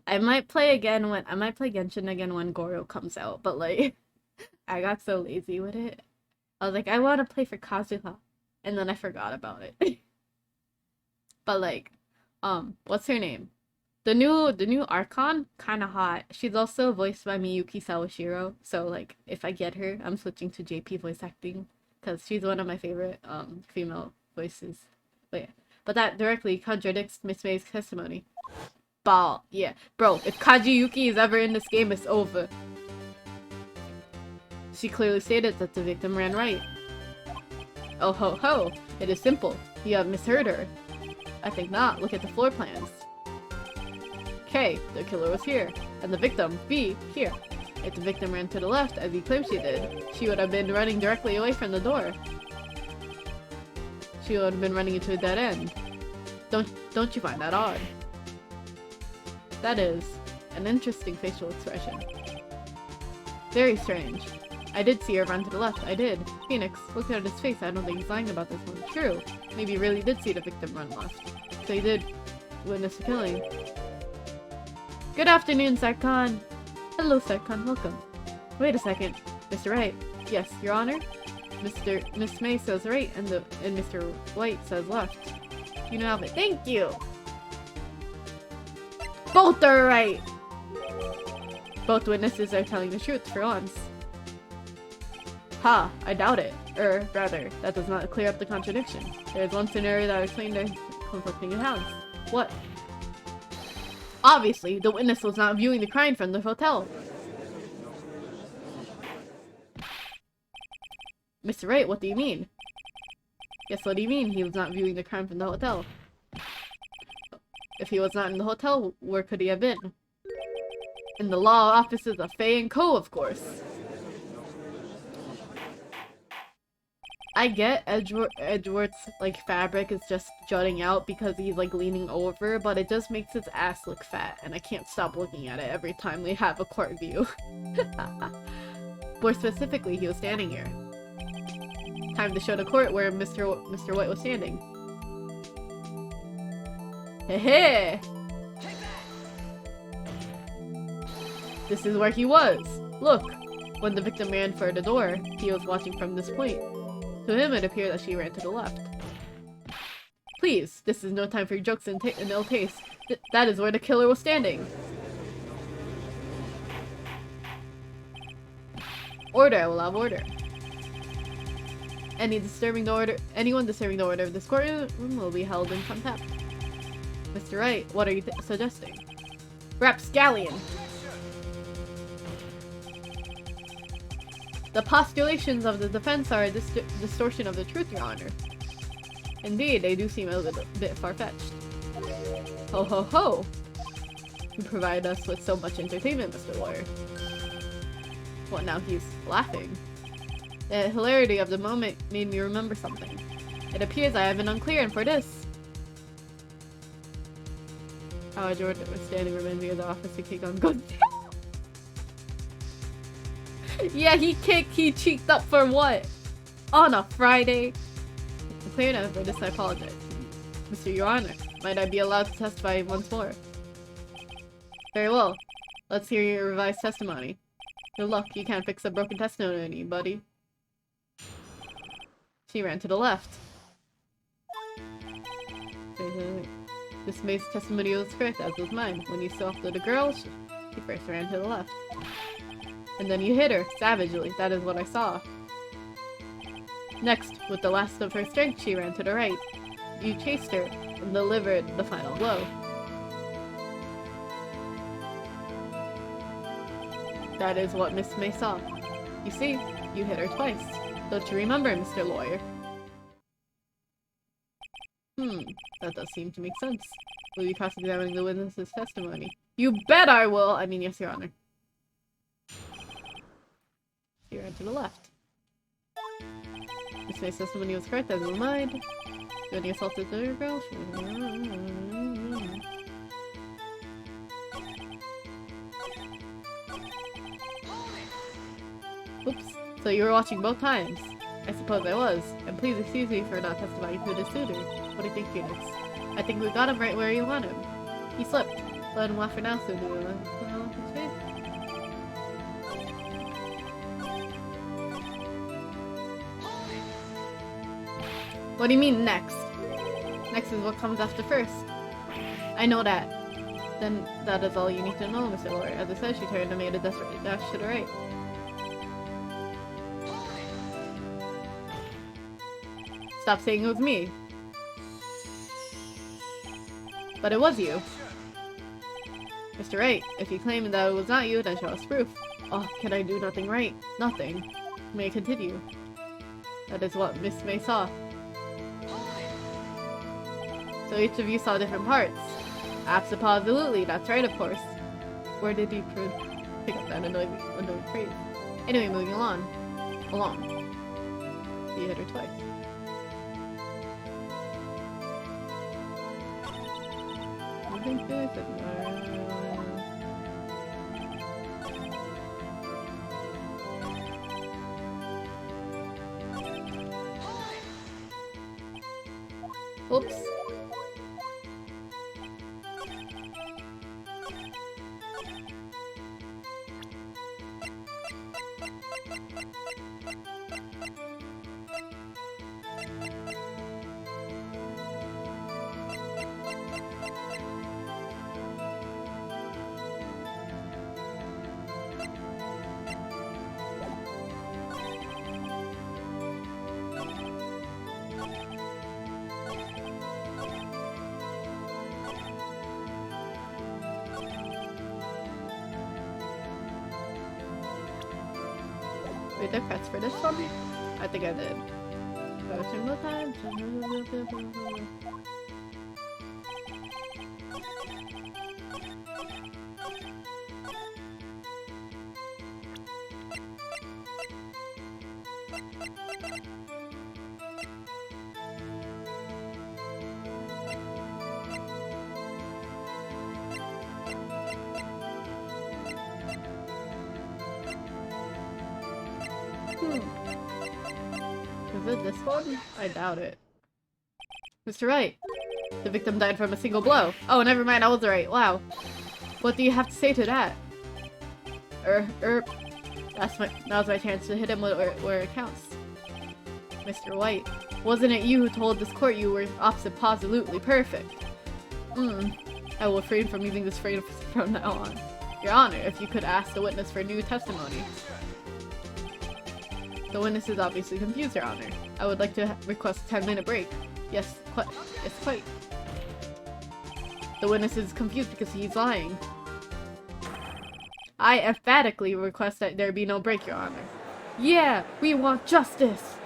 I might play Genshin again when Goro comes out, but like, I got so lazy with it. I was like, I want to play for Kazuha, and then I forgot about it. But like, what's her name? The new Archon, kinda hot. She's also voiced by Miyuki Sawashiro, so like if I get her, I'm switching to JP voice acting because she's one of my favorite female voices. But that directly contradicts Miss May's testimony. Ball, yeah, bro. If Kaji Yuki is ever in this game, it's over. She clearly stated that the victim ran right. Oh ho ho! It is simple. You have misheard her. I think not. Look at the floor plans. K, the killer was here, and the victim, B, here. If the victim ran to the left, as he claimed she did, she would have been running directly away from the door. She would have been running into a dead end. Don't you find that odd? That is an interesting facial expression. Very strange. I did see her run to the left, I did. Phoenix, look at his face, I don't think he's lying about this one. True. Maybe he really did see the victim run left. So he did witness the killing. Good afternoon, Sarkhan. Hello, Sarkhan, welcome. Wait a second. Mr. Wright. Yes, Your Honor? Miss May says right, and Mr. White says left. You know it. Thank you! Both are right! Both witnesses are telling the truth for once. Ha, I doubt it. Rather, that does not clear up the contradiction. There is one scenario that explains their conflicting accounts. What? Obviously, the witness was not viewing the crime from the hotel. Mr. Wright, what do you mean? Yes, what do you mean he was not viewing the crime from the hotel? If he was not in the hotel, where could he have been? In the law offices of Faye & Co., of course. I get Edward's like fabric is just jutting out because he's like leaning over, but it just makes his ass look fat, and I can't stop looking at it every time we have a court view. More specifically, he was standing here. Time to show the court where Mr. White was standing. Hey! This is where he was. Look, when the victim ran for the door, he was watching from this point. To him, it appeared that she ran to the left. Please, this is no time for jokes and ill taste. That is where the killer was standing. Order, I will have order. Anyone disturbing the order of this courtroom will be held in contempt. Mr. Wright, what are you suggesting? Rapscallion! The postulations of the defense are a distortion of the truth, Your Honor. Indeed, they do seem a little bit far-fetched. Ho ho ho! You provide us with so much entertainment, Mr. Lawyer. Well, now he's laughing. The hilarity of the moment made me remember something. It appears I have been unclear, for this. How George was standing reminded me of the office to kick on good. Yeah, he cheeked up for what? On a Friday? I'm clear enough for this, I apologize. Mr. Your Honor, might I be allowed to testify once more? Very well. Let's hear your revised testimony. Good luck, you can't fix a broken testimony, buddy. She ran to the left. Miss May's testimony was correct, as was mine. When you saw the girl, she first ran to the left. And then you hit her, savagely. That is what I saw. Next, with the last of her strength, she ran to the right. You chased her and delivered the final blow. That is what Miss May saw. You see, you hit her twice. Don't you remember, Mr. Lawyer? That does seem to make sense. Will you cross-examining the witness's testimony? You bet I will! I mean, yes, Your Honor. She ran to the left. Miss May's testimony was correct, as was mine. When you assaulted the other girl, Oops. So you were watching both times? I suppose I was. And please excuse me for not testifying to the suitor. What do you think, Phoenix? I think we got him right where you want him. He slipped. Let him laugh for now, so do we? What do you mean, next? Next is what comes after first. I know that. Then that is all you need to know, Mr. Lawyer. As I said, she turned and made a desperate dash to the right. Stop saying it was me. But it was you. Mr. Wright, if you claim that it was not you, then show us proof. Oh, can I do nothing right? Nothing. May I continue? That is what Miss May saw. So each of you saw different parts. Absolutely, that's right, of course. Where did he pick up that annoying phrase? Anyway, moving along. You hit her twice. Oops. Wait, there cuts for this one? I think I did. Is it this one? I doubt it. Mr. Wright, the victim died from a single blow. Oh, never mind, I was right. Wow. What do you have to say to that? Now's my chance to hit him where it counts. Mr. White, wasn't it you who told this court you were absolutely perfect? I will refrain from using this phrase from now on. Your Honor, if you could ask the witness for new testimony. The witness is obviously confused, Your Honor. I would like to request a 10-minute break. Yes, quite. The witness is confused because he's lying. I emphatically request that there be no break, Your Honor. Yeah, we want justice!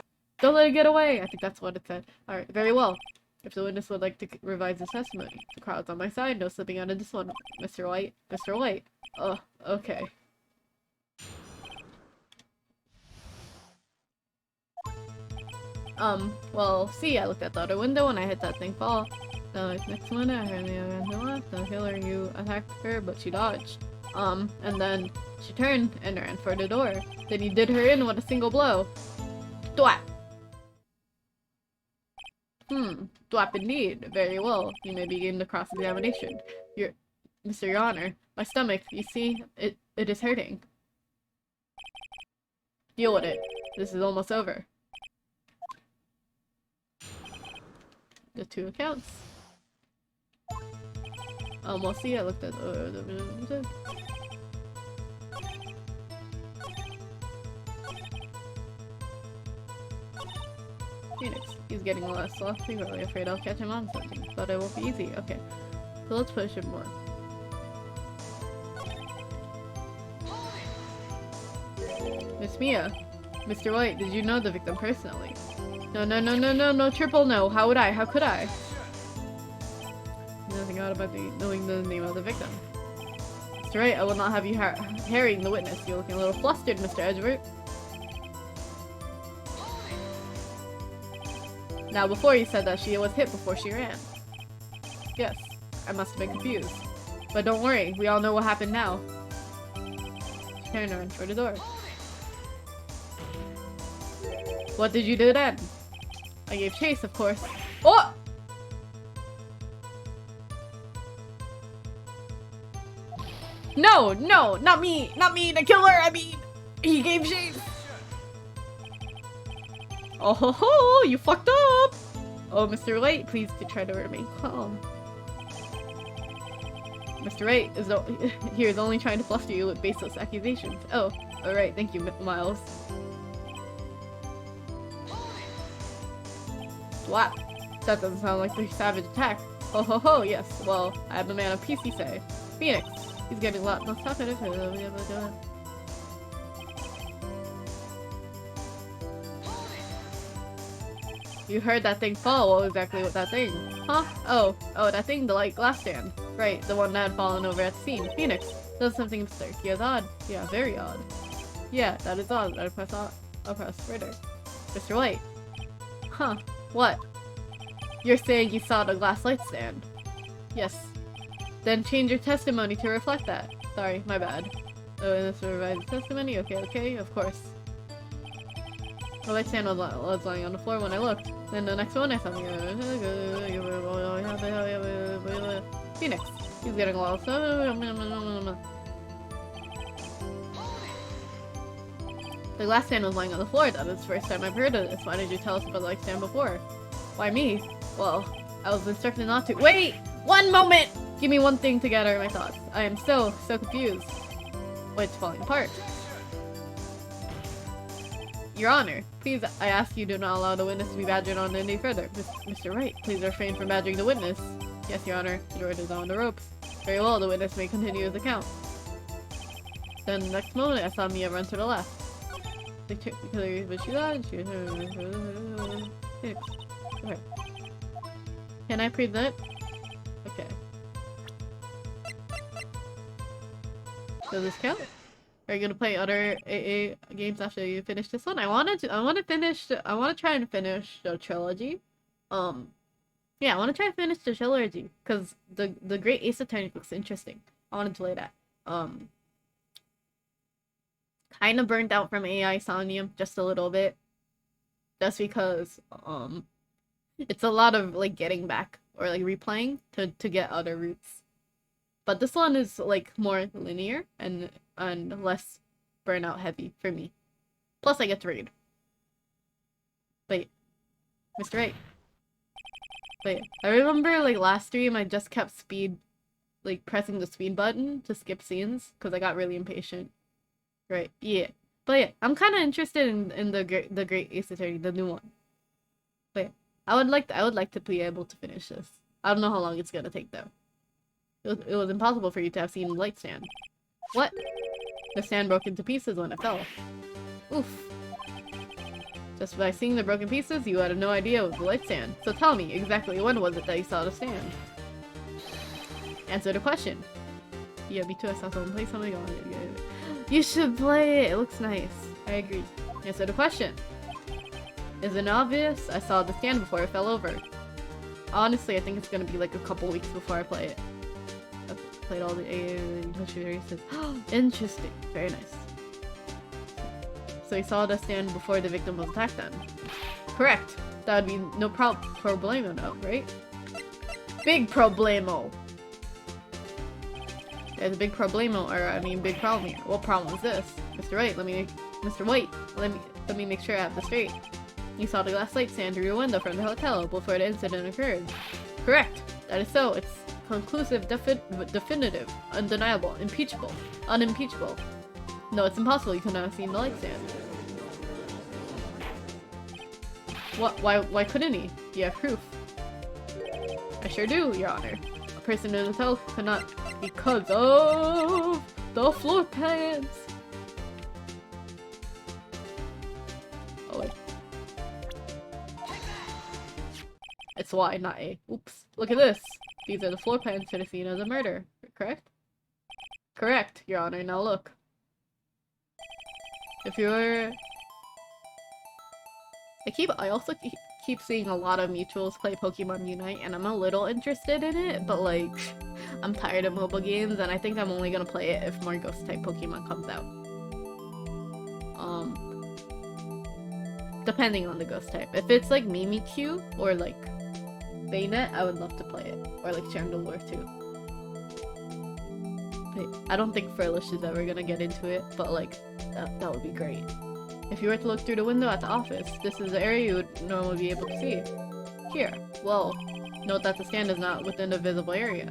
Don't let it get away! I think that's what it said. Alright, very well. If the witness would like to revise his testimony, the crowd's on my side, no slipping out of this one. Mr. White? Mr. White? Oh, okay. Well, see, I looked at the other window and I hit that thing fall. The next minute, I heard the other one left. The killer, you attacked her, but she dodged. And then she turned and ran for the door. Then you did her in with a single blow. Thwap! Thwap indeed. Very well. You may begin the cross-examination. Mr. Your Honor, my stomach, you see, it is hurting. Deal with it. This is almost over. The 2 accounts. We'll see, I looked at Phoenix. He's getting less sloppy, really afraid I'll catch him on something, but it won't be easy. Okay, so let's push him more. Miss Mia, Mr. White, did you know the victim personally? No, triple no. How would I? How could I? Nothing out about knowing the name of the victim. Mr. White, I will not have you harrying the witness. You're looking a little flustered, Mr. Edgeworth. Now, before you said that she was hit before she ran. Yes, I must have been confused. But don't worry, we all know what happened now. She turned around for the door. What did you do then? I gave chase, of course. Oh! No, not me, the killer, I mean, he gave chase. Oh ho ho, you fucked up! Oh, Mr. White, please try to remain calm. Mr. White is only trying to fluster you with baseless accusations. Oh, alright, thank you, Miles. Wow, that doesn't sound like a savage attack. Ho ho ho, yes, well, I am the man of peace, you say. Phoenix, he's getting a lot less talkative. You heard that thing fall. What exactly was that thing? Huh? Oh, that thing, the light glass stand. Right, the one that had fallen over at the scene. Phoenix, does something absurd. He is odd. Yeah, very odd. Yeah, that is odd. I'll press further. Mr. White. Huh. What? You're saying you saw the glass light stand? Yes. Then change your testimony to reflect that. Sorry, my bad. Oh, and this revised testimony? Okay, of course. The light stand was lying on the floor when I looked. Then the next one I saw Phoenix. He's getting lost. The glass stand was lying on the floor. That was the first time I've heard of this. Why did you tell us about the light stand before? Why me? Well, I was instructed not to. Wait! One moment! Give me one thing to gather my thoughts. I am so confused. It's falling apart. Your Honor, please, I ask you do not allow the witness to be badgered on any further. Mr. Wright, please refrain from badgering the witness. Yes, Your Honor. George is on the ropes. Very well, the witness may continue his account. Then the next moment, I saw Mia run to the left. They took the killer, but she died. Okay. Can I present? Okay. Does this count? Are you gonna play other AA games after you finish this one? I want to try and finish the trilogy. Yeah, I want to try and finish the trilogy because the Great Ace Attorney looks interesting. I want to play that. Kind of burnt out from AI Somnium just a little bit, just because it's a lot of like getting back or like replaying to get other routes. But this one is like more linear and less burnout heavy for me. Plus I get to read. Wait. Mr. Right. Wait. I remember like last stream I just kept pressing the speed button to skip scenes because I got really impatient. Right. Yeah. But yeah, I'm kind of interested in the Great Ace Attorney, the new one. But yeah, I would like to be able to finish this. I don't know how long it's gonna take though. It was impossible for you to have seen the light stand. What? The stand broke into pieces when it fell. Oof. Just by seeing the broken pieces, you had no idea it was the light stand. So tell me, exactly when was it that you saw the stand? Answer the question. Yeah, me too. I saw someone play something on it. You should play it. It looks nice. I agree. Answer the question. Isn't it obvious? I saw the stand before it fell over. Honestly, I think it's gonna be like a couple weeks before I play it. I've played all the races. Interesting. Very nice. So he saw the stand before the victim was attacked then? Correct. That would be no problemo now, right? Big problemo! There's a big problemo, or I mean big problem here. What problem is this? Mr. White, let me make sure I have this straight. You saw the glass light stand through your window from the hotel before the incident occurred. Correct. That is so. It's conclusive, definitive, undeniable, impeachable, unimpeachable. No, it's impossible. You could not have seen the light stand. What? Why couldn't he? Do you have proof? I sure do, Your Honor. A person in the hotel could not because of the floor pans. Oh wait. It's Y, not A. Oops. Look at this. These are the floor plans to the scene of the murder. Correct? Correct, Your Honor. Now look. If you're... I also keep seeing a lot of mutuals play Pokemon Unite, and I'm a little interested in it, but like, I'm tired of mobile games, and I think I'm only gonna play it if more Ghost-type Pokemon comes out. Depending on the Ghost-type. If it's like Mimikyu, or like Bayonet, I would love to play it. Or like Chandelure too. I don't think Furlish is ever gonna get into it, but like, that would be great. If you were to look through the window at the office, this is the area you would normally be able to see. Here. Well, note that the stand is not within the visible area.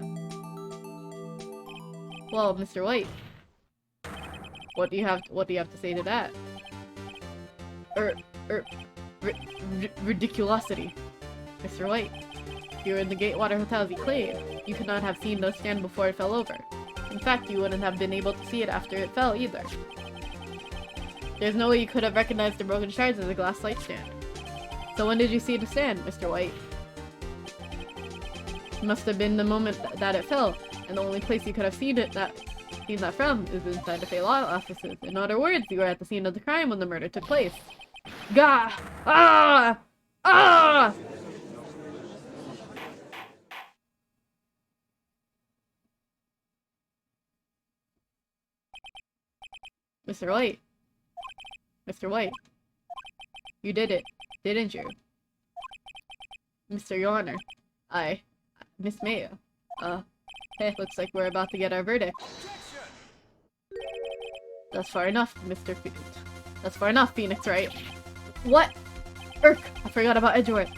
Well, Mr. White, what do you have to say to that? Ridiculosity. Mr. White, you were in the Gatewater Hotel as you claimed. You could not have seen the stand before it fell over. In fact, you wouldn't have been able to see it after it fell either. There's no way you could have recognized the broken shards as a glass light stand. So when did you see the stand, Mr. White? It must have been the moment that it fell, and the only place you could have seen that from is inside the Fey Law offices. In other words, you were at the scene of the crime when the murder took place. Gah! Ah! Ah! Mr. White. Mr. White. You did it, didn't you? Mr. Your Honor. Miss Maya. Hey, looks like we're about to get our verdict. That's far enough, That's far enough, Phoenix Wright. What? I forgot about Edgeworth.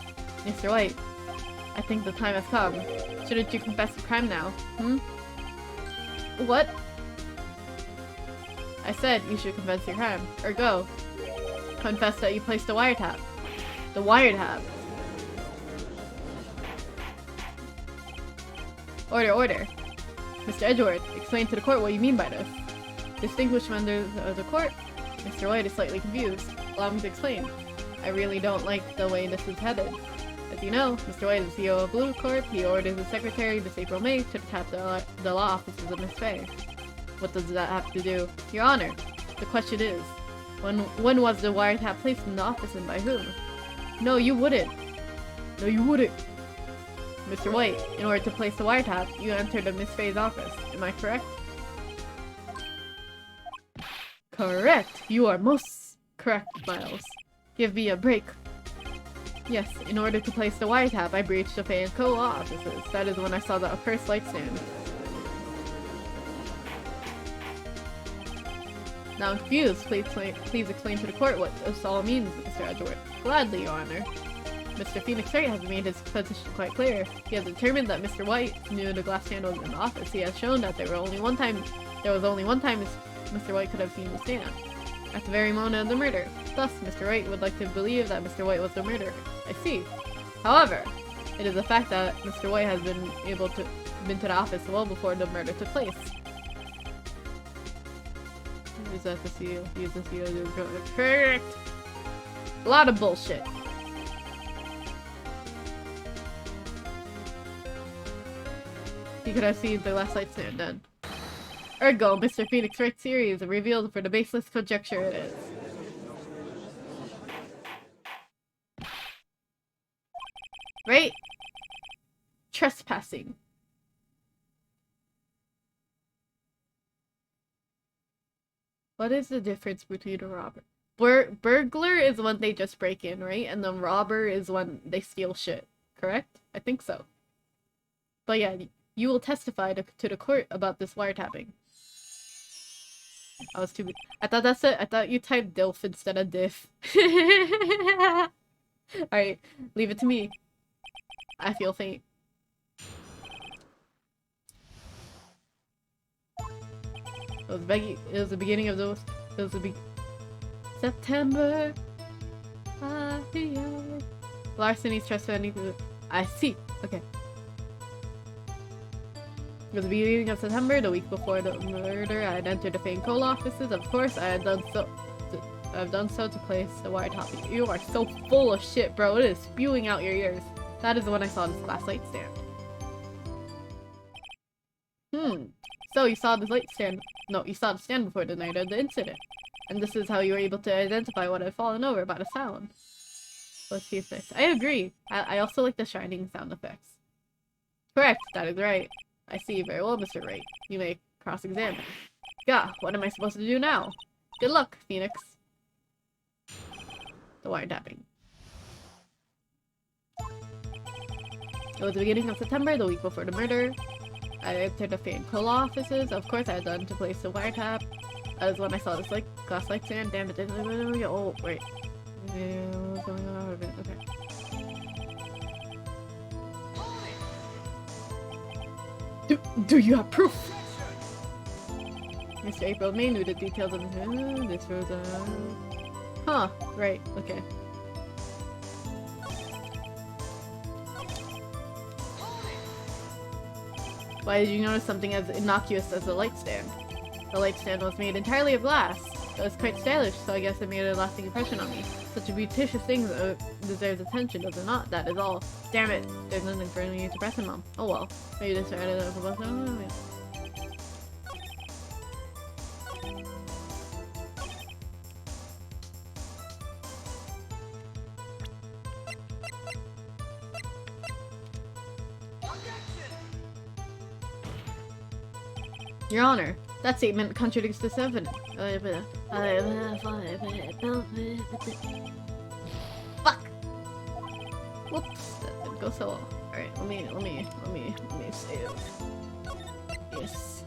Mr. White, I think the time has come. Shouldn't you confess the crime now? What? I said you should confess your crime. Or go. Confess that you placed a wiretap. The wiretap. Order. Mr. Edgeworth, explain to the court what you mean by this. Distinguished members of the court, Mr. White is slightly confused. Allow me to explain. I really don't like the way this is headed. As you know, Mr. White is the CEO of Blue Corp. He orders his secretary this April May to tap the law offices of Miss Fey. What does that have to do? Your Honor, the question is, when was the wiretap placed in the office and by whom? No, you wouldn't. No, you wouldn't. Mr. White, in order to place the wiretap, you entered the Miss Fey's office. Am I correct? Correct! You are most correct, Miles. Give me a break. Yes, in order to place the wiretap, I breached the Fey & Co. law offices. That is when I saw the first light stand. Now I'm confused. Please explain to the court what this all means, Mr. Edgeworth. Gladly, Your Honor. Mr. Phoenix Wright has made his position quite clear. He has determined that Mr. White knew the glass stand was in the office. He has shown that there was only one time Mr. White could have seen the stand. At the very moment of the murder. Thus, Mr. White would like to believe that Mr. White was the murderer. I see. However, it is a fact that Mr. White has been able to been to the office well before the murder took place. Use that to see you. Use this to see correct. A lot of bullshit. You could have seen the last light stand done. Ergo, Mr. Phoenix Wright series revealed for the baseless conjecture it is. Right? Trespassing. What is the difference between a robber? Burglar is when they just break in, right? And then robber is when they steal shit. Correct? I think so. But yeah, you will testify to the court about this wiretapping. I was too... I thought that's it. I thought you typed DILF instead of diff. Alright, leave it to me. I feel faint. It was the beginning of those... It was the September. Larceny's trespassing. I see. Okay. It was the beginning of September, the week before the murder. I had entered the Fane Cole offices. Of course, I've done so to place the wiretapping. You are so full of shit, bro. It is spewing out your ears. That is when I saw this glass light stand. So you saw this light stand. No, you saw the stand before the night of the incident. And this is how you were able to identify what had fallen over by the sound. Let's see if this. I agree. I also like the shining sound effects. Correct, that is right. I see very well, Mr. Wright. You may cross-examine. Gah, what am I supposed to do now? Good luck, Phoenix. The wiretapping. It was the beginning of September, the week before the murder. I entered the Fane Cole offices. Of course, I had done to place the wiretap. That was when I saw this glass light stand. Damn it! Oh wait. What's going on? Okay. Do you have proof? Mr. April May knew the details of this was Huh. Right. Okay. Why did you notice something as innocuous as a light stand? The light stand was made entirely of glass. It was quite stylish, so I guess it made a lasting impression on me. Such a beauticious thing deserves attention, does it not? That is all. Damn it! There's nothing for me to press him on. Oh well. Maybe this started as a book. Your Honor, that statement contradicts this evidence. Fuck! Whoops, that didn't go so well. Alright, let me save. Yes.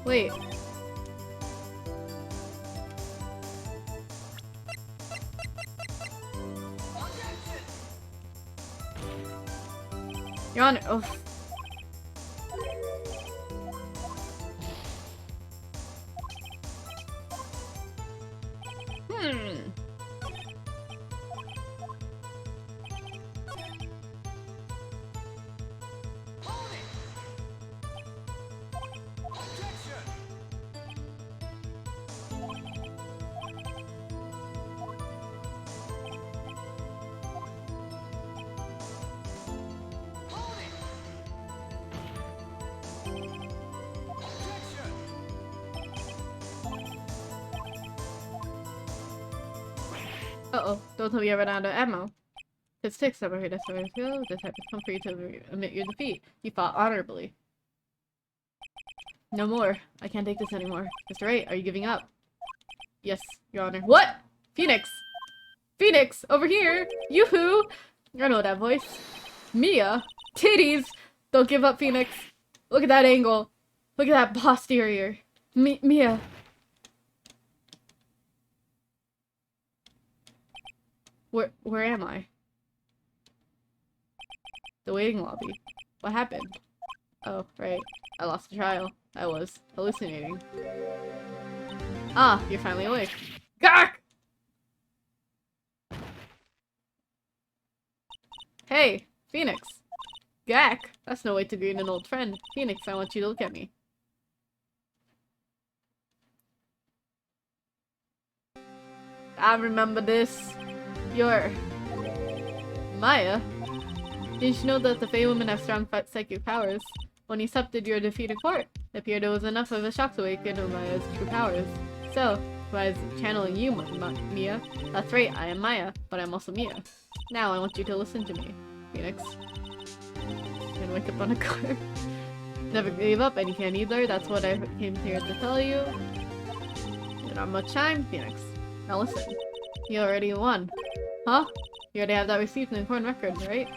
Wait. Your Honor, oh. Uh-oh, don't tell me I ran out of ammo. It sticks over here, that's where I feel. This type of come for you to admit your defeat. You fought honorably. No more. I can't take this anymore. Mr. Wright, are you giving up? Yes, Your Honor. What? Phoenix! Phoenix! Over here! Yoo-hoo! I know that voice. Mia? Titties! Don't give up, Phoenix. Look at that angle. Look at that posterior. Mia. Where am I? The waiting lobby. What happened? Oh, right. I lost the trial. I was hallucinating. Ah, you're finally awake. Gak! Hey, Phoenix. Gak! That's no way to greet an old friend. Phoenix, I want you to look at me. I remember this. You're... Maya? Didn't you know that the Fey women have strong psychic powers? When you accepted your defeat in court, it appeared it was enough of a shock to awaken Maya's true powers. So, I was channeling you, Mia. That's right, I am Maya, but I'm also Mia. Now I want you to listen to me, Phoenix. And wake up on a car. Never gave up, and you can't either. That's what I came here to tell you. You don't have much time, Phoenix. Now listen. You already won. Huh? You already have that receipt in the important record, right?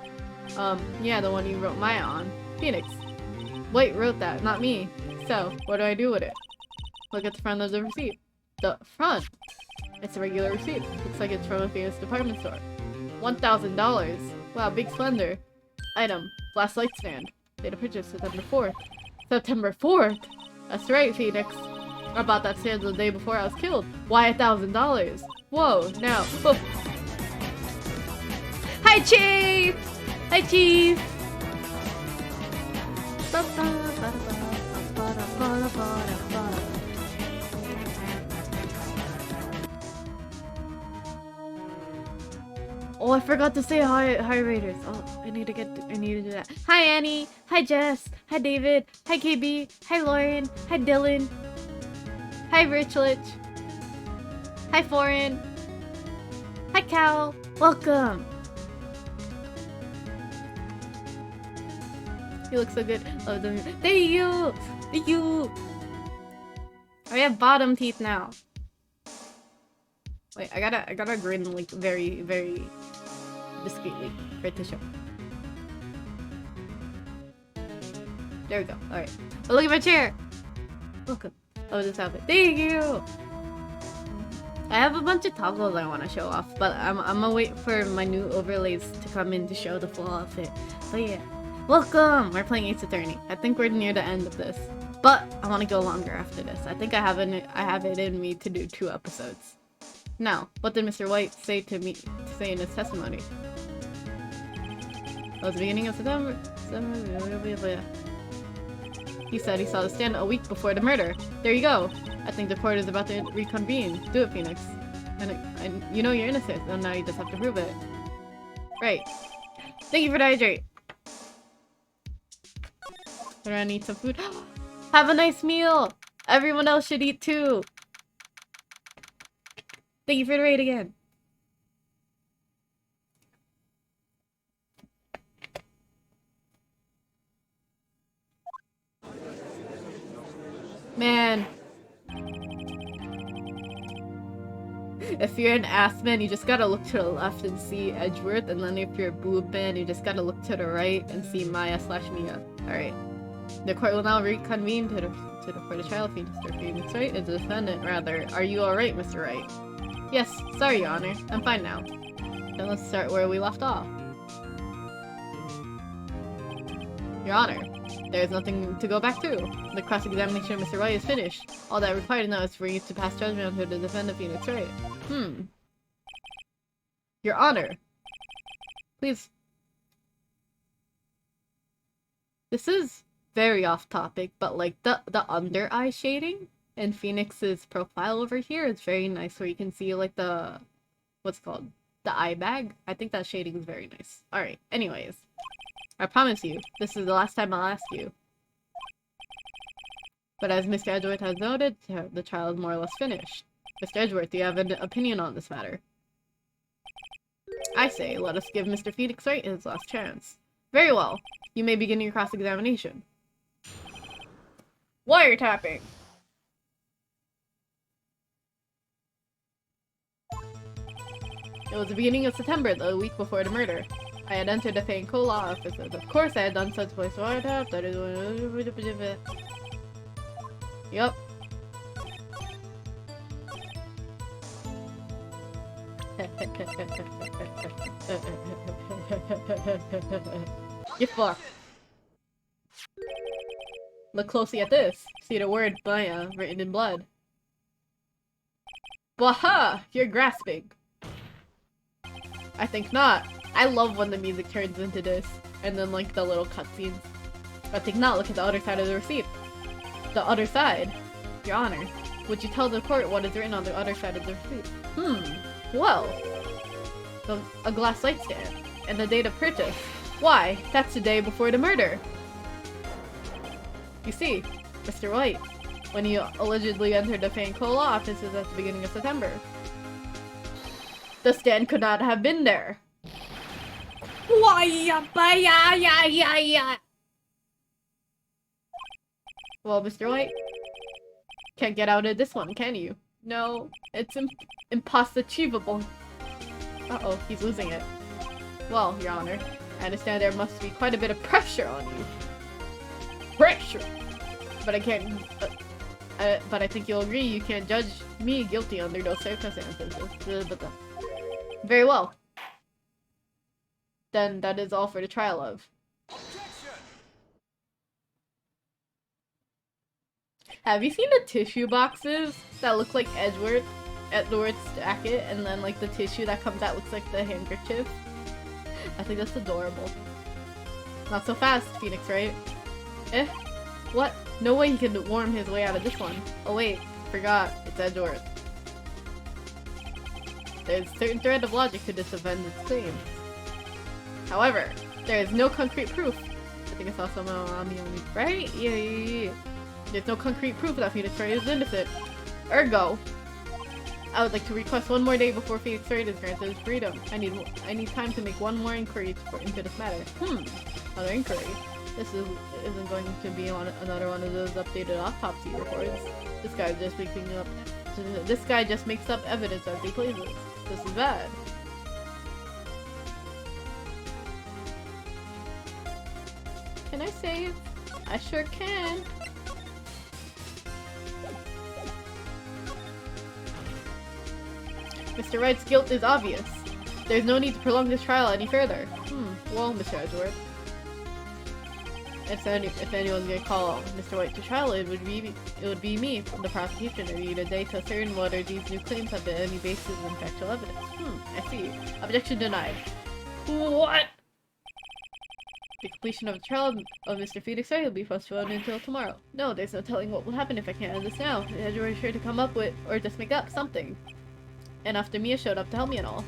Yeah, the one you wrote Maya on. Phoenix. Wait, wrote that, not me. So, what do I do with it? Look at the front of the receipt. The front? It's a regular receipt. Looks like it's from a famous department store. $1,000. Wow, big splendor. Item. Flashlight stand. Date of purchase, September 4th. September 4th? That's right, Phoenix. I bought that stand the day before I was killed. Why $1,000? Whoa, now. Oh. Hi, Chief! Hi, Chief! Oh, I forgot to say hi Raiders. Oh, I need to do that. Hi Annie, hi Jess, hi David, hi KB, hi Lauren, hi Dylan, hi Richlich, hi Foreign, hi Cal, welcome. You look so good. Oh, thank you! Thank you! I have bottom teeth now. Wait, I gotta grin like very, very discreetly for it to show. There we go. Alright. Oh, look at my chair! Welcome. Oh, this outfit. Thank you! I have a bunch of toggles I want to show off, but I'm gonna wait for my new overlays to come in to show the full outfit. But yeah. Welcome! We're playing Ace Attorney. I think we're near the end of this. But I want to go longer after this. I think I have it in me to do 2 episodes. Now, what did Mr. White say in his testimony? It was the beginning of September. He said he saw the stand a week before the murder. There you go. I think the court is about to reconvene. Do it, Phoenix. And you know you're innocent, so now you just have to prove it. Right. Thank you for the hydrate. Do I need some food? Have a nice meal! Everyone else should eat too! Thank you for the raid again! Man. If you're an ass man, you just gotta look to the left and see Edgeworth, and then if you're a boob man, you just gotta look to the right and see Maya/Mia. Alright. The court will now reconvene to the court of trial. Phoenix Wright is the defendant, rather. Are you alright, Mr. Wright? Yes, sorry, Your Honor. I'm fine now. Then let's start where we left off. Your Honor, there is nothing to go back to. The cross-examination of Mr. Wright is finished. All that required now is for you to pass judgment on the defendant, Phoenix Wright. Your Honor. Please. This is very off topic, but like the under eye shading in Phoenix's profile over here is very nice, where you can see like the what's it called, the eye bag. I think that shading is very nice. All right. Anyways, I promise you, this is the last time I'll ask you. But as Mr. Edgeworth has noted, the trial is more or less finished. Mr. Edgeworth, do you have an opinion on this matter? I say, let us give Mr. Phoenix Wright his last chance. Very well. You may begin your cross-examination. Wiretapping! It was the beginning of September, the week before the murder. I had entered the Fane Co law offices. Of course I had done such place wiretap. Yup. You're fucked. Look closely at this. See the word Maya written in blood. Baha! You're grasping. I think not. I love when the music turns into this. And then like the little cutscenes. I think not. Look at the other side of the receipt. The other side? Your Honor. Would you tell the court what is written on the other side of the receipt? Well. A glass light stand. And the date of purchase. Why? That's the day before the murder. You see, Mr. White, when you allegedly entered the Fancola offices at the beginning of September. The stand could not have been there. Well, Mr. White, can't get out of this one, can you? No, it's impossible. Uh-oh, he's losing it. Well, Your Honor, I understand there must be quite a bit of pressure on you. Pressure! But I can't... but I think you'll agree you can't judge me guilty under those circumstances. Very well. Then that is all for the trial of. Have you seen the tissue boxes that look like Edward Stackett, and then like the tissue that comes out looks like the handkerchief? I think that's adorable. Not so fast, Phoenix, right? Eh? What? No way he can worm his way out of this one. Oh wait, forgot. It's Edward. There's a certain thread of logic to this defendant's claim. However, there is no concrete proof. I think I saw someone on me, right? Yeah. There's no concrete proof that Phoenix Wright is innocent. Ergo, I would like to request one more day before Phoenix Wright is granted his freedom. I need time to make one more inquiry into this matter. Another inquiry. This isn't going to be another one of those updated autopsy reports. This guy just makes up evidence as he pleases. This is bad. Can I save? I sure can. Mr. Wright's guilt is obvious. There's no need to prolong this trial any further. Well, Mr. Edward. If anyone's gonna call Mr. White to trial, it would be me from the prosecution. I need a day to ascertain whether these new claims have any basis in factual evidence. I see. Objection denied. What? The completion of the trial of Mr. Phoenix Wright will be postponed until tomorrow. No, there's no telling what will happen if I can't end this now. Edward is sure to come up with, or just make up something. And after Mia showed up to help me and all.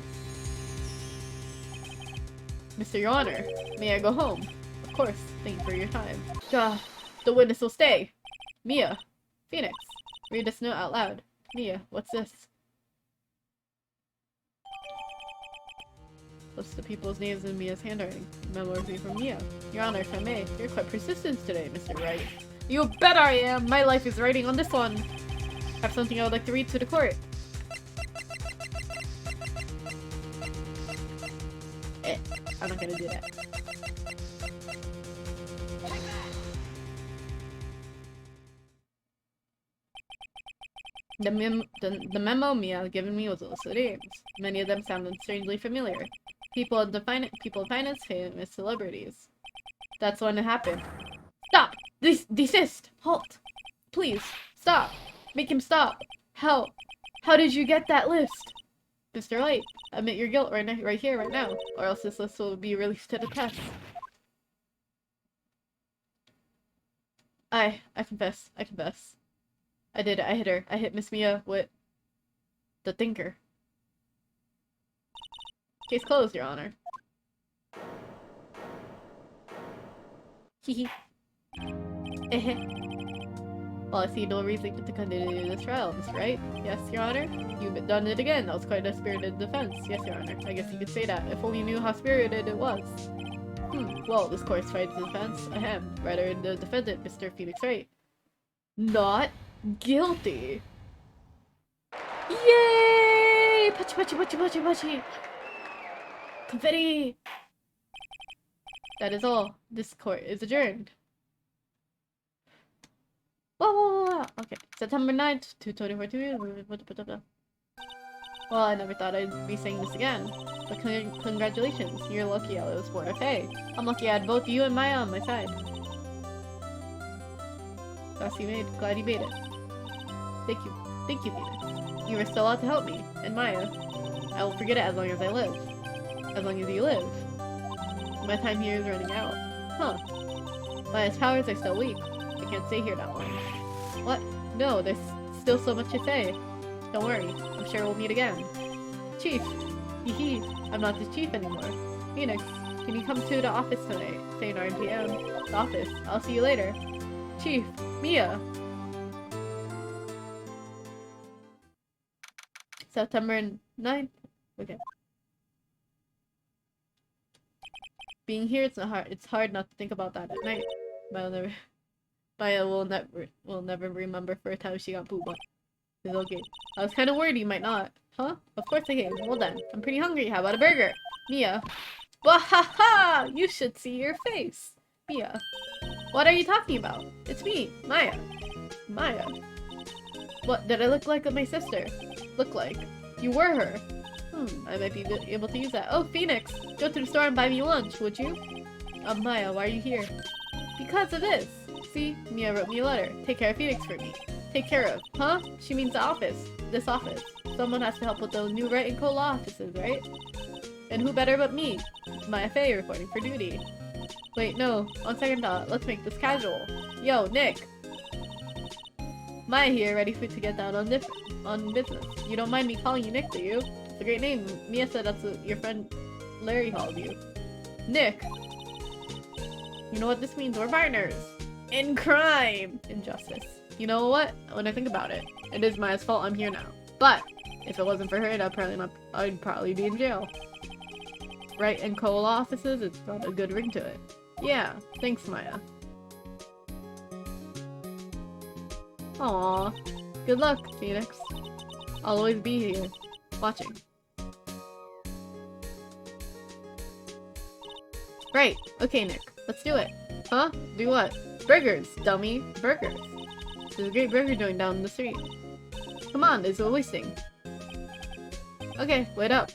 Mr. Your Honor, may I go home? Of course, thank you for your time. The witness will stay. Mia. Phoenix. Read this note out loud. Mia, what's this? What's the people's names in Mia's handwriting? Memo from Mia. Your Honor, if I may, you're quite persistent today, Mr. Wright. You bet I am! My life is writing on this one! I have something I would like to read to the court. I'm not gonna do that. The memo Mia had given me was a list of names. Many of them sounded strangely familiar. People of finance, famous celebrities. That's when it happened. Stop! Desist! Halt! Please, stop! Make him stop! How did you get that list? Mr. Light, admit your guilt right here, right now, or else this list will be released to the test. I confess. I did it. I hit her. I hit Miss Mia with the thinker. Case closed, Your Honor. Hehe. Well, I see no reason to continue this trial, Mr. Wright. Yes, Your Honor? You've done it again. That was quite a spirited defense. Yes, Your Honor. I guess you could say that. If only you knew how spirited it was. Well, this court's fights defense. Ahem. Rather the defendant, Mr. Phoenix Wright. Not guilty. Yay! Pachi. Confetti! That is all. This court is adjourned. Whoa. Okay. September 9th, 2042. Well, I never thought I'd be saying this again. But congratulations. You're lucky I was born a Fae. I'm lucky I had both you and Maya on my side. Glad you made it. Thank you. Thank you, Phoenix. You were still out to help me. And Maya. I won't forget it as long as I live. As long as you live. My time here is running out. Huh. Maya's powers are still weak. I can't stay here that long. What? No, there's still so much to say. Don't worry. I'm sure we'll meet again. Chief. Hee. I'm not the chief anymore. Phoenix, can you come to the office tonight? Say 9 p.m. The office. I'll see you later. Chief. Mia. September 9th? Okay. Being here, it's hard not to think about that at night. Maya will never remember for a time she got pooped on. It's okay. I was kind of worried you might not. Huh? Of course I came. Well then, I'm pretty hungry. How about a burger? Mia. Wahaha! You should see your face. Mia. What are you talking about? It's me, Maya. Maya. What, did I look like my sister? Look like? You were her. I might be able to use that. Oh, Phoenix! Go to the store and buy me lunch, would you? Maya, why are you here? Because of this. See? Mia wrote me a letter. Take care of Phoenix for me. Take care of. Huh? She means the office. This office. Someone has to help with the new Right and Co law offices, right? And who better but me? Maya Fey reporting for duty. Wait, no. On second thought, let's make this casual. Yo, Nick! Maya here, ready to get down on business. You don't mind me calling you Nick, do you? It's a great name. Mia said that's what your friend Larry called you. Nick! You know what this means? We're partners! In crime! Injustice. You know what? When I think about it, it is Maya's fault I'm here now. But, if it wasn't for her, I'd probably be in jail. Right and Co law offices, it's got a good ring to it. Yeah, thanks Maya. Aww. Good luck, Phoenix. I'll always be here, watching. Right, okay Nick, let's do it. Huh? Do what? Burgers, dummy. Burgers. There's a great burger joint down the street. Come on, there's a listing. Okay, wait up.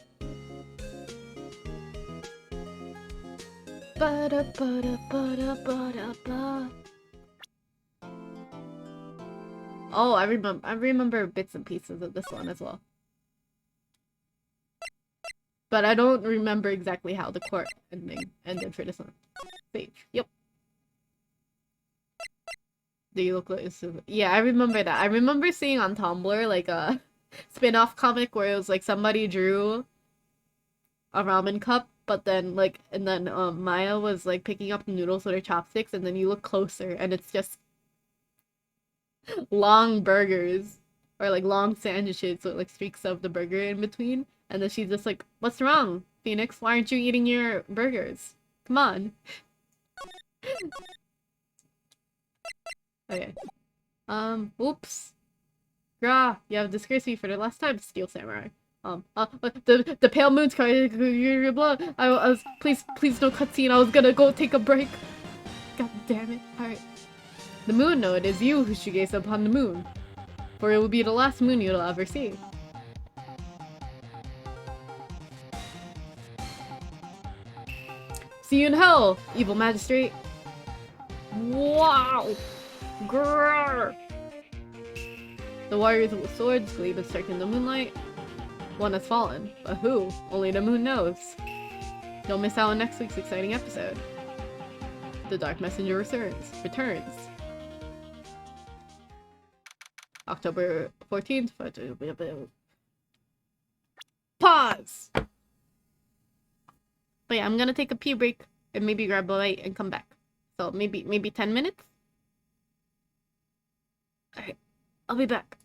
Oh, I remember bits and pieces of this one as well. But I don't remember exactly how the court ending ended for this one. Save. Yep. Do you look like... Yeah, I remember that. I remember seeing on Tumblr, like, a spin-off comic where it was, like, somebody drew a ramen cup, but then, like, and then, Maya was, like, picking up the noodles with her chopsticks, and then you look closer, and it's just long burgers, or, like, long sandwiches with, like, streaks of the burger in between, and then she's just like, what's wrong, Phoenix? Why aren't you eating your burgers? Come on. Okay. Oops. Grah, you have disgraced me for the last time, Steel Samurai. The pale moon's card, blah. I was, please no cutscene, I was gonna go take a break. God damn it. Alright. The moon, no, it is you who should gaze upon the moon. For it will be the last moon you'll ever see. See you in hell, evil magistrate. Wow. Grrr. The warriors with swords gleam and strike in the moonlight. One has fallen, but who? Only the moon knows. Don't miss out on next week's exciting episode. The Dark Messenger returns. October 14th. Pause! But yeah, I'm gonna take a pee break and maybe grab a bite and come back. So maybe 10 minutes? Alright, I'll be back.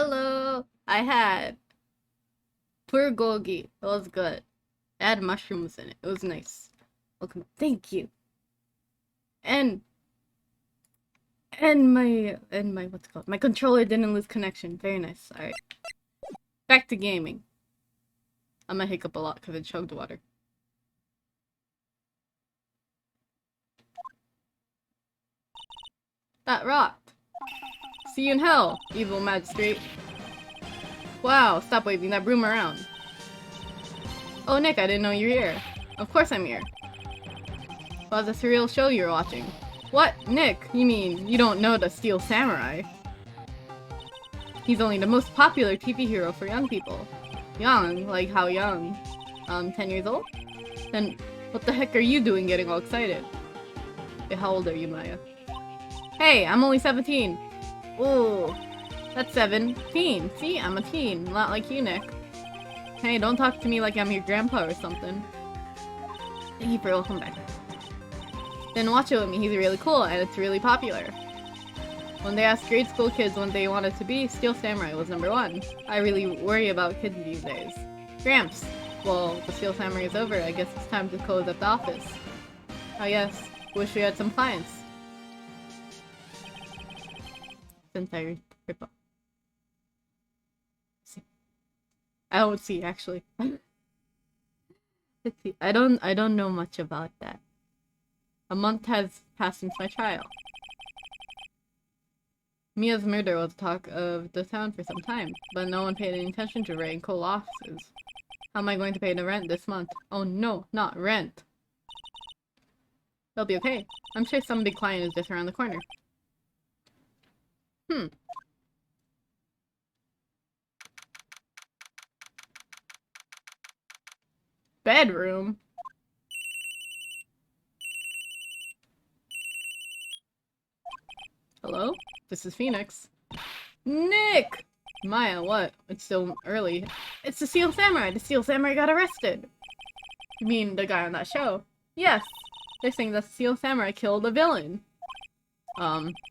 Hello! I had bulgogi. It was good. It had mushrooms in it. It was nice. Welcome. Thank you. And my what's it called? My controller didn't lose connection. Very nice. Alright. Back to gaming. I'm gonna hiccup a lot because I chugged water. That rocked. See you in hell, evil magistrate. Wow, stop waving that broom around. Oh, Nick, I didn't know you're here. Of course I'm here. Well, it's a surreal show you're watching. What? Nick? You mean you don't know the Steel Samurai? He's only the most popular TV hero for young people. Young? Like how young? 10 years old? Then what the heck are you doing getting all excited? Hey, how old are you, Maya? Hey, I'm only 17. Ooh, that's 17. See, I'm a teen, not like you, Nick. Hey, don't talk to me like I'm your grandpa or something. Thank you for welcome back. Then watch it with me, he's really cool and it's really popular. When they asked grade school kids what they wanted to be, Steel Samurai was #1. I really worry about kids these days. Gramps, well, the Steel Samurai is over, I guess it's time to close up the office. Oh yes, wish we had some clients. Entire ripoff. See, I don't see actually. Let's see. I don't know much about that. A month has passed since my trial. Mia's murder was talk of the town for some time, but no one paid any attention to Ray and Cole offices. How am I going to pay the rent this month? Oh no, not rent. They'll be okay. I'm sure some big client is just around the corner. Bedroom? Hello? This is Phoenix. Nick! Maya, what? It's still early. It's the Steel Samurai! The Steel Samurai got arrested! You mean the guy on that show? Yes! They're saying that the Steel Samurai killed a villain.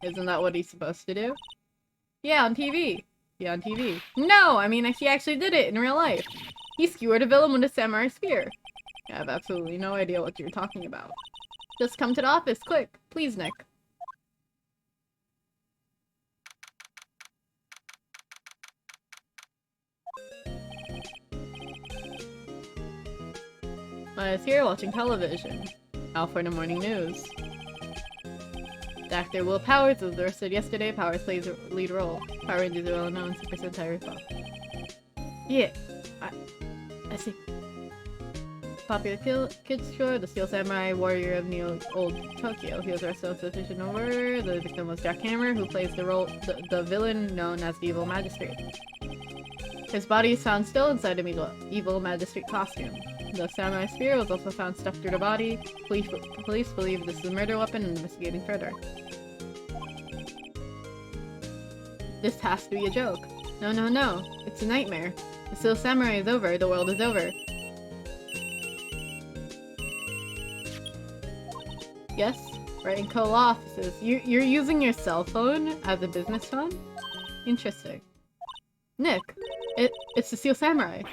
Isn't that what he's supposed to do? Yeah, on TV. Yeah, on TV. No! I mean, he actually did it in real life. He skewered a villain with a samurai spear. I have absolutely no idea what you're talking about. Just come to the office, quick. Please, Nick. Maya's here watching television. Out for the morning news. The actor Will Powers was arrested yesterday. Powers plays a lead role. Power Rangers are well known Super Sentai ripoff. Yeah, I see. Popular kids show, the Steel Samurai warrior of Neo Old Tokyo. He was arrested on suspicion over. The victim was Jack Hammer, who plays the villain known as the Evil Magistrate. His body is found still inside an evil magistrate costume. The samurai spear was also found stuck through the body. Police believe this is a murder weapon and investigating further. This has to be a joke. No, no, no. It's a nightmare. The Steel Samurai is over. The world is over. Yes? Right in co-offices. You're using your cell phone as a business phone? Interesting. Nick, it's the Steel Samurai.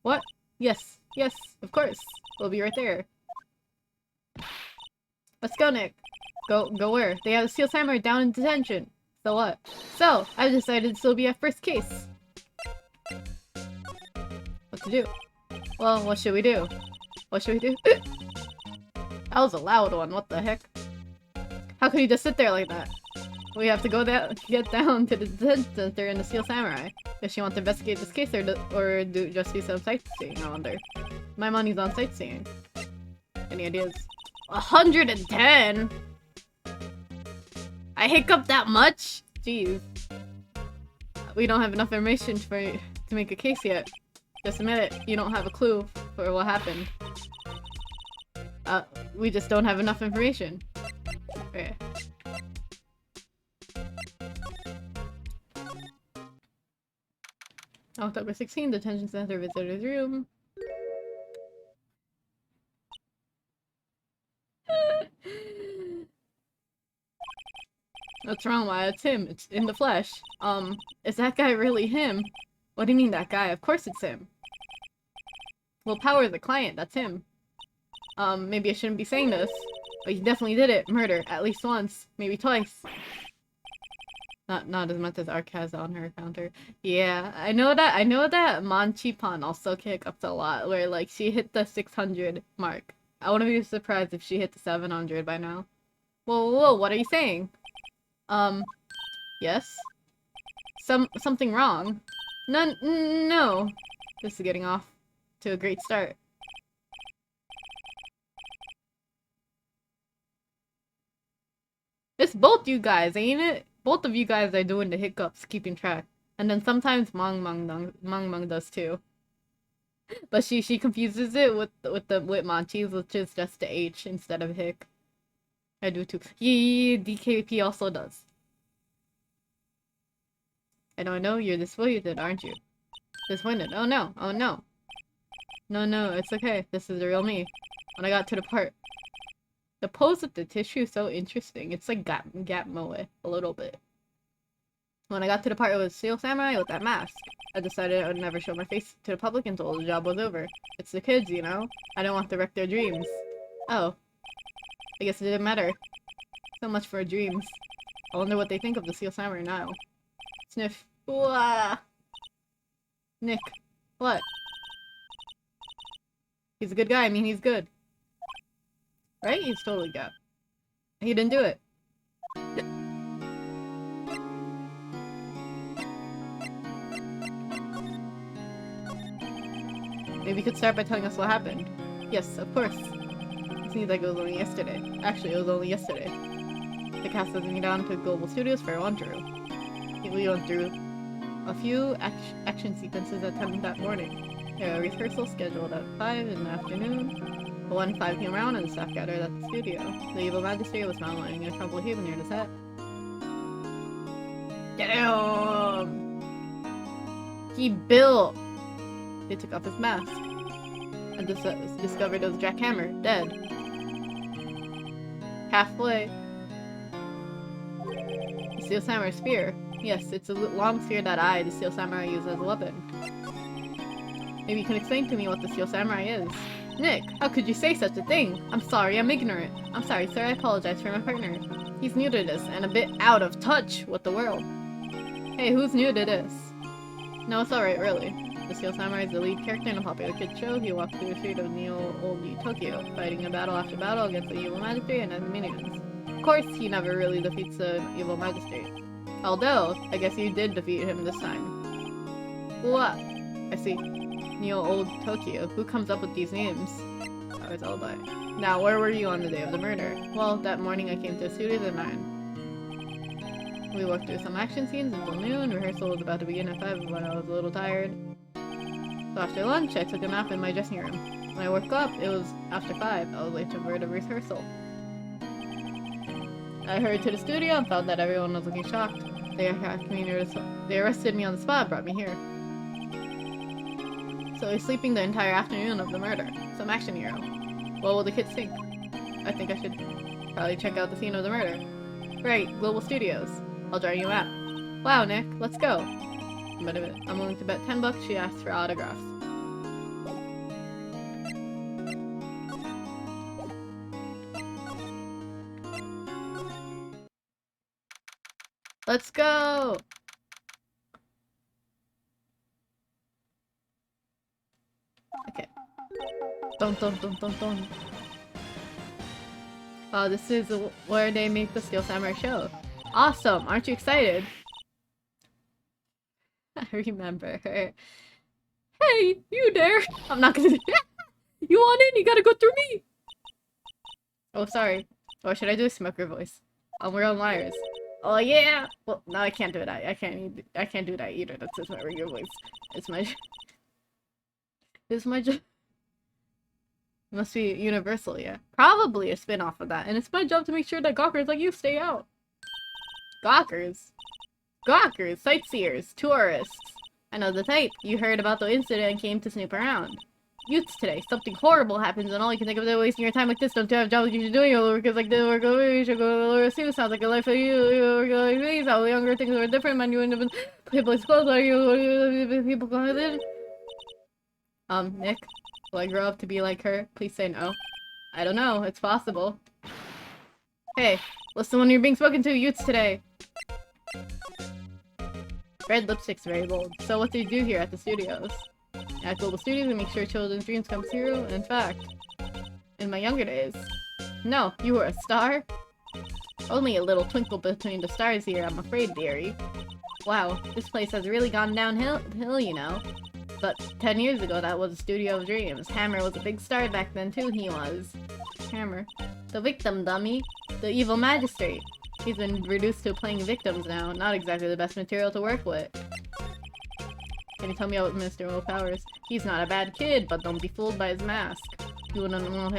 What? Yes, yes, of course. We'll be right there. Let's go, Nick. Go where? They have the Steel Samurai down in detention. So what? So, I decided this will be our first case. What to do? Well, what should we do? What should we do? That was a loud one, what the heck? How can you just sit there like that? We have to go down, get down to the detention center in the Steel Samurai. Does she want to investigate this case or do just do some sightseeing, I wonder? My money's on sightseeing. Any ideas? 110?! I hiccuped that much? Jeez. We don't have enough information to make a case yet. Just admit it, you don't have a clue for what happened. We just don't have enough information. Okay. October 16, detention center visitor's room. What's wrong? Why, it's him. It's in the flesh. Is that guy really him? What do you mean that guy? Of course it's him. Well, Power the client, that's him. Maybe I shouldn't be saying this, but he definitely did it. Murder, at least once, maybe twice. Not as much as Ark has on her counter. Yeah, I know that Manchipan also kick-ups a lot, where like she hit the 600 mark. I wouldn't be surprised if she hit the 700 by now. Whoa, what are you saying? Yes? Something wrong? No. This is getting off to a great start. It's both you guys, ain't it? Both of you guys are doing the hiccups, keeping track. And then sometimes Mang does too. But she confuses it with Manchis, which is just the H instead of hic. I do too. Yeah, DKP also does. I don't know, you're disappointed, aren't you? Disappointed. Oh no. No, it's okay. This is the real me. When I got to the part. The pose with the tissue is so interesting. It's like Gap Moe, a little bit. When I got to the part with Steel Samurai with that mask, I decided I would never show my face to the public until the job was over. It's the kids, you know? I didn't want to wreck their dreams. Oh. I guess it didn't matter. So much for dreams. I wonder what they think of the Steel Samurai now. Sniff. Wah! Nick. What? He's a good guy, I mean he's good. Right? He's totally good. He didn't do it. Maybe you could start by telling us what happened. Yes, of course. It seems like it was only yesterday. Actually, it was only yesterday. The cast was going down to Global Studios for a run-through. We went through a few action sequences at 10 that morning. There was a rehearsal scheduled at 5 in the afternoon. But when 5 came around and the staff gathered at the studio, the evil magistrate was found lying in a crumpled heap near the set. Damn! He built! They took off his mask and discovered it was Jack Hammer, dead. Halfway. The Steel Samurai spear. Yes, it's a long spear that the Steel Samurai, used as a weapon. Maybe you can explain to me what the Steel Samurai is. Nick, how could you say such a thing? I'm sorry, I'm ignorant. I'm sorry, sir, I apologize for my partner. He's new to this, and a bit out of touch with the world. Hey, who's new to this? No, it's alright, really. The Steel Samurai is the lead character in a popular kids show. He walks through the street of Neo-Old Tokyo, fighting in battle after battle against the evil magistrate and his minions. Of course, he never really defeats the evil magistrate. Although, I guess he did defeat him this time. What? I see. Neo-Old Tokyo. Who comes up with these names? I was all by. Now, where were you on the day of the murder? Well, that morning I came to the studios at 9. We worked through some action scenes until noon. Rehearsal was about to begin at 5, but I was a little tired. So after lunch, I took a nap in my dressing room. When I woke up, it was after 5. I was late for the rehearsal. I hurried to the studio and found that everyone was looking shocked. They arrested me on the spot and brought me here. So he's sleeping the entire afternoon of the murder. Some action hero. What will the kids think? I think I should probably check out the scene of the murder. Right, Global Studios. I'll draw you a map. Wow, Nick, let's go. I'm willing to bet $10 she asked for autographs. Let's go! Okay. Dun. Oh, this is where they make the Steel Samurai show. Awesome! Aren't you excited? I remember her. Hey, you there? I'm not gonna. You want in? You gotta go through me. Oh, sorry. Or should I do a smoker voice? We're on wires. Oh yeah. Well, no, I can't do that. I can't do that either. That's just my regular voice. It's my. It's my job. It must be universal, yeah. Probably a spin-off of that. And it's my job to make sure that gawkers like you stay out. Gawkers? Gawkers, sightseers, tourists. I know the type. You heard about the incident and came to snoop around. youths today. Something horrible happens and all you can think of is wasting your time like this. Don't you have jobs you should doing all the work is like this work over, you should go to the sounds like a life for you work like these, how younger things were different, man, you wouldn't have been people's clothes, what are you people going in? Nick, will I grow up to be like her? Please say no. I don't know, it's possible. Hey, listen when you're being spoken to, youths today. Red lipstick's very bold. So what do you do here at the studios? At Global Studios, we make sure children's dreams come true. In fact, in my younger days. No, you were a star? Only a little twinkle between the stars here, I'm afraid, dearie. Wow, this place has really gone downhill, you know. But 10 years ago, that was a studio of dreams. Hammer was a big star back then, too, he was. Hammer. The victim, dummy. The evil magistrate. He's been reduced to playing victims now. Not exactly the best material to work with. Can you tell me about Mr. Will Powers? He's not a bad kid, but don't be fooled by his mask. You wouldn't want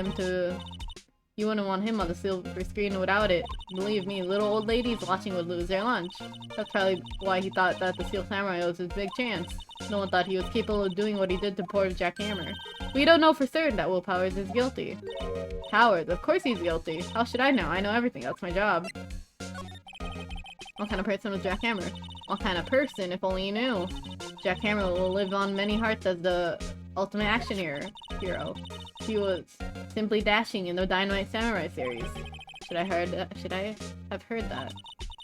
him on the silver screen without it. Believe me, little old ladies watching would lose their lunch. That's probably why he thought that the Steel Samurai was his big chance. No one thought he was capable of doing what he did to poor Jack Hammer. We don't know for certain that Will Powers is guilty. Powers? Of course he's guilty. How should I know? I know everything. That's my job. What kind of person was Jack Hammer? What kind of person, if only you knew. Jack Hammer will live on many hearts as the ultimate action hero. He was simply dashing in the Dynamite Samurai series. Should I have heard that?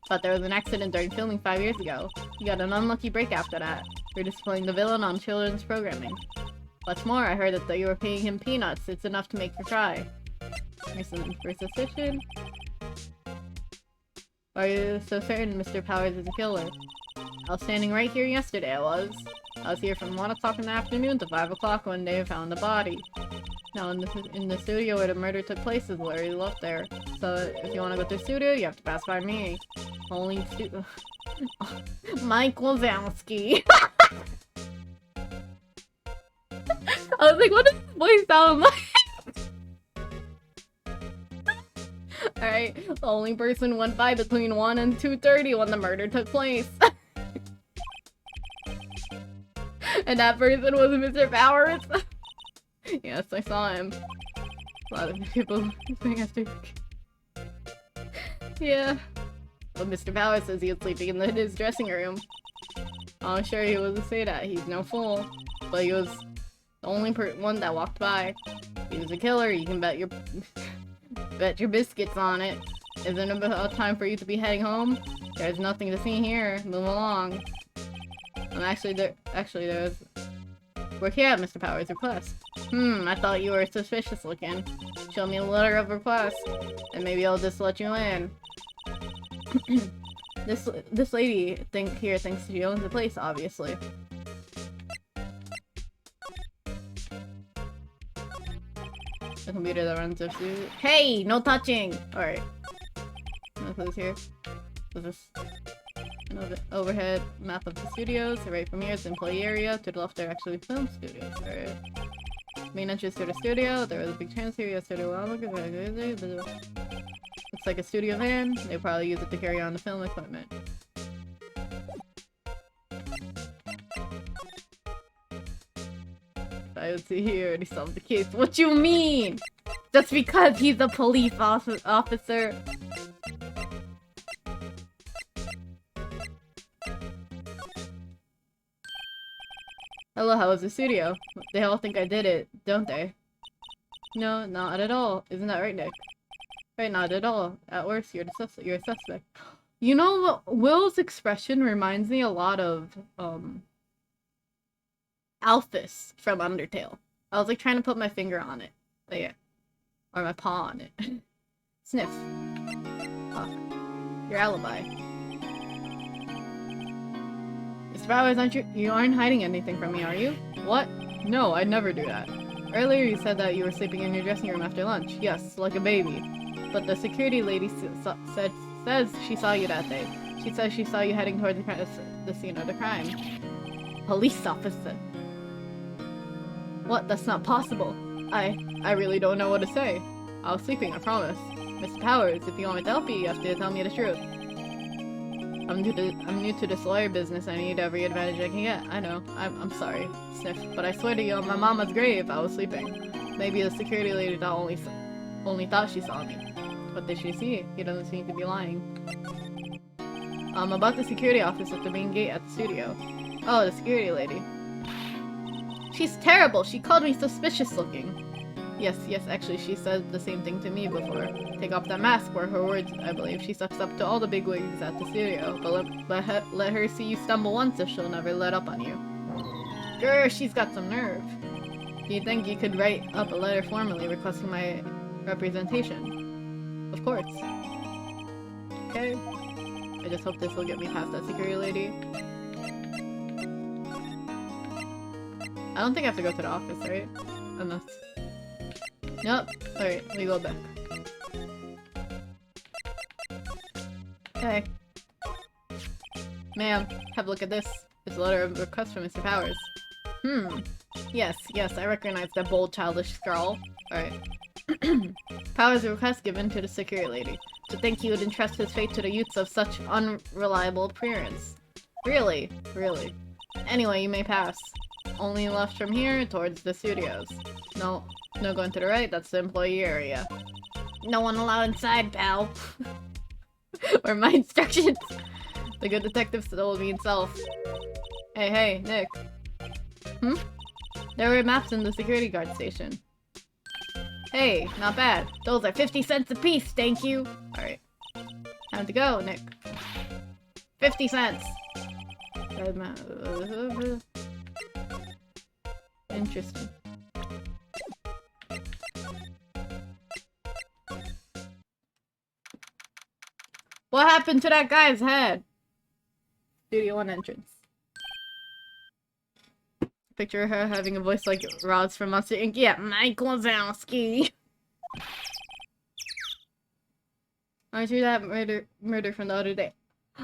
But there was an accident during filming 5 years ago. He got an unlucky break after that. You're displaying the villain on children's programming. What's more, I heard that you were paying him peanuts. It's enough to make you cry. Reason for suspicion? Are you so certain Mr. Powers is a killer? I was standing right here yesterday, I was here from 1 o'clock in the afternoon to 5 o'clock when they found the body. Now, in the studio where the murder took place is where he left there. So, if you want to go to the studio, you have to pass by me. Only Mike Wazowski. I was like, what does this voice sound like? Alright, the only person went by between 1 and 2:30 when the murder took place. And that person was Mr. Powers. Yes, I saw him. A lot of people saying after. Yeah. Well, Mr. Powers says he was sleeping in his dressing room. I'm sure he wasn't say that. He's no fool. But he was the only one that walked by. He was a killer. You can bet your biscuits on it. Isn't it about time for you to be heading home? There's nothing to see here. Move along. And actually there's work here at Mr. Powers' request. I thought you were suspicious looking. Show me a letter of request, and maybe I'll just let you in. This lady here thinks she owns the place, obviously. The computer that runs the food. Hey, no touching. All right. No clues here. Is this an overhead map of the studios? Right from here is the employee area. To the left, they're actually film studios. All right. Main entrance to the studio. There was a big chance here. Studio. Looks like a studio van. They probably use it to carry on the film equipment. I would see he already solved the case. What you mean? Just because he's a police officer? Hello, how was the studio? They all think I did it, don't they? No, not at all. Isn't that right, Nick? Right, not at all. At worst, you're a suspect. You know what? Will's expression reminds me a lot of, Alphys from Undertale. I was like trying to put my finger on it. But yeah. Or my paw on it. Sniff. Fuck. Your alibi. Mr. Powers, you aren't hiding anything from me, are you? What? No, I'd never do that. Earlier you said that you were sleeping in your dressing room after lunch. Yes, like a baby. But the security lady says she saw you that day. She says she saw you heading towards the scene of the crime. Police officer. What? That's not possible. I really don't know what to say. I was sleeping, I promise. Mr. Powers, if you want me to help you, you have to tell me the truth. I'm new to this lawyer business. I need every advantage I can get. I know. I'm sorry, Sniff. But I swear to you, on my mama's grave, I was sleeping. Maybe the security lady only thought she saw me. What did she see? He doesn't seem to be lying. About the security office at the main gate at the studio. Oh, the security lady. She's terrible. She called me suspicious looking. Yes, actually, she said the same thing to me before. Take off that mask, were her words, I believe. She sucks up to all the bigwigs at the studio, but let her see you stumble once if she'll never let up on you. Grr, she's got some nerve. Do you think you could write up a letter formally requesting my representation? Of course. Okay. I just hope this will get me past that security lady. I don't think I have to go to the office, right? Unless... Nope. Alright, let me go back. Okay. Ma'am, have a look at this. It's a letter of request from Mr. Powers. Yes, I recognize that bold, childish scrawl. Alright. Powers' request given to the security lady. To think he would entrust his fate to the youths of such unreliable appearance. Really? Anyway, you may pass. Only left from here towards the studios. No going to the right, that's the employee area. No one allowed inside, pal. Or my instructions. The good detective told me himself. Hey, Nick. There were maps in the security guard station. Hey, not bad. Those are 50 cents a piece, thank you. Alright. Time to go, Nick. 50 cents. Interesting. What happened to that guy's head? Studio 1 entrance. Picture her having a voice like Roz from Monster Inc. Yeah, Mike Wazowski. Aren't you that murder from the other day?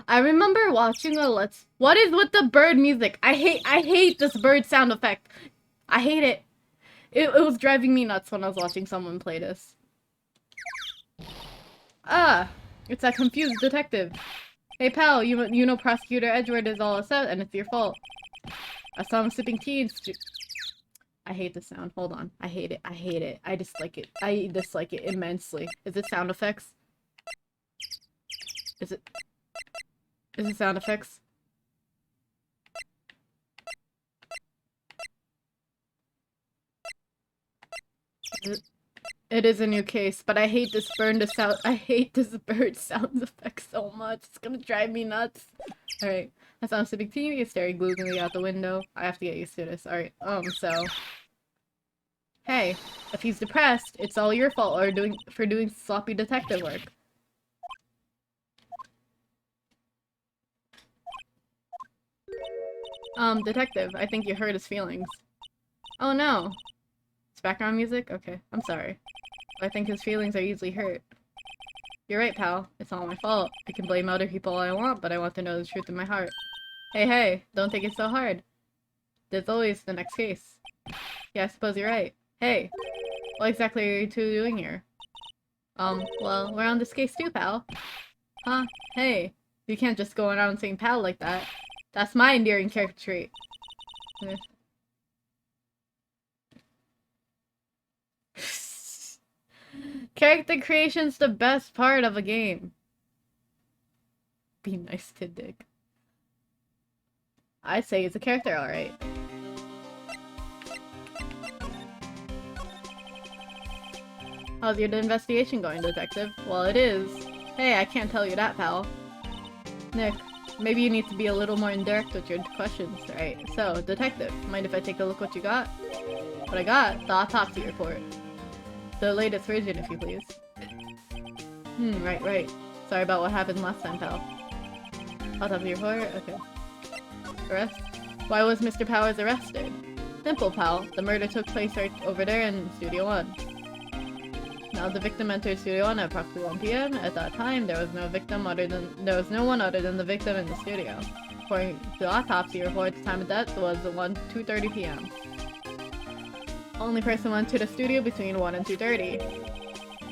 I remember watching a What is with the bird music? I hate this bird sound effect. I hate it. It was driving me nuts when I was watching someone play this. It's that confused detective. Hey pal, you know Prosecutor Edward is all upset and it's your fault. I saw him sipping tea and I hate the sound. Hold on. I hate it. I dislike it. I dislike it immensely. Is it sound effects? Is it sound effects? It is a new case, but I hate this bird sound effect so much. It's gonna drive me nuts. Alright. I saw him sipping tea, he's staring gloomily out the window. I have to get used to this. Alright, so... Hey, if he's depressed, it's all your fault for doing sloppy detective work. Detective, I think you hurt his feelings. Oh no. It's background music? Okay, I'm sorry. I think his feelings are easily hurt. You're right, pal. It's all my fault. I can blame other people all I want, but I want to know the truth in my heart. Hey, don't take it so hard. There's always the next case. Yeah, I suppose you're right. Hey, what exactly are you two doing here? Well, we're on this case too, pal. Huh? Hey, you can't just go around saying pal like that. That's my endearing character trait. Character creation's the best part of a game. Be nice to Dick. I'd say he's a character, alright. How's your investigation going, detective? Well, it is. Hey, I can't tell you that, pal. Nick, maybe you need to be a little more indirect with your questions, right? So, detective, mind if I take a look what you got? What I got? The autopsy report. The latest version, if you please. Right. Sorry about what happened last time, pal. Autopsy report? Okay. Arrest? Why was Mr. Powers arrested? Simple, pal. The murder took place right over there in Studio 1. Now the victim entered Studio 1 at approximately 1 p.m. At that time, there was no one other than the victim in the studio. According to the autopsy report, the time of death was 2:30 p.m. Only person went to the studio between 1 and 2:30.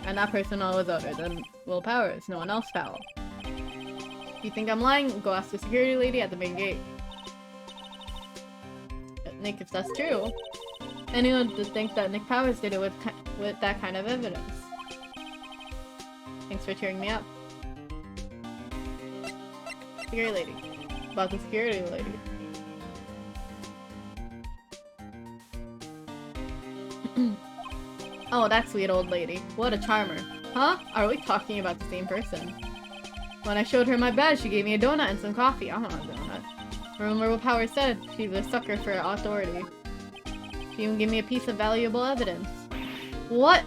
And that person was other than Will Powers. No one else, pal. If you think I'm lying, go ask the security lady at the main gate. Nick, if that's true, anyone would think that Nick Powers did it with that kind of evidence. Thanks for cheering me up. Security lady. About the security lady. Oh, that sweet old lady. What a charmer. Huh? Are we talking about the same person? When I showed her my badge, she gave me a donut and some coffee. I want a donut. Remember what Power said? She's a sucker for authority. She even gave me a piece of valuable evidence. What?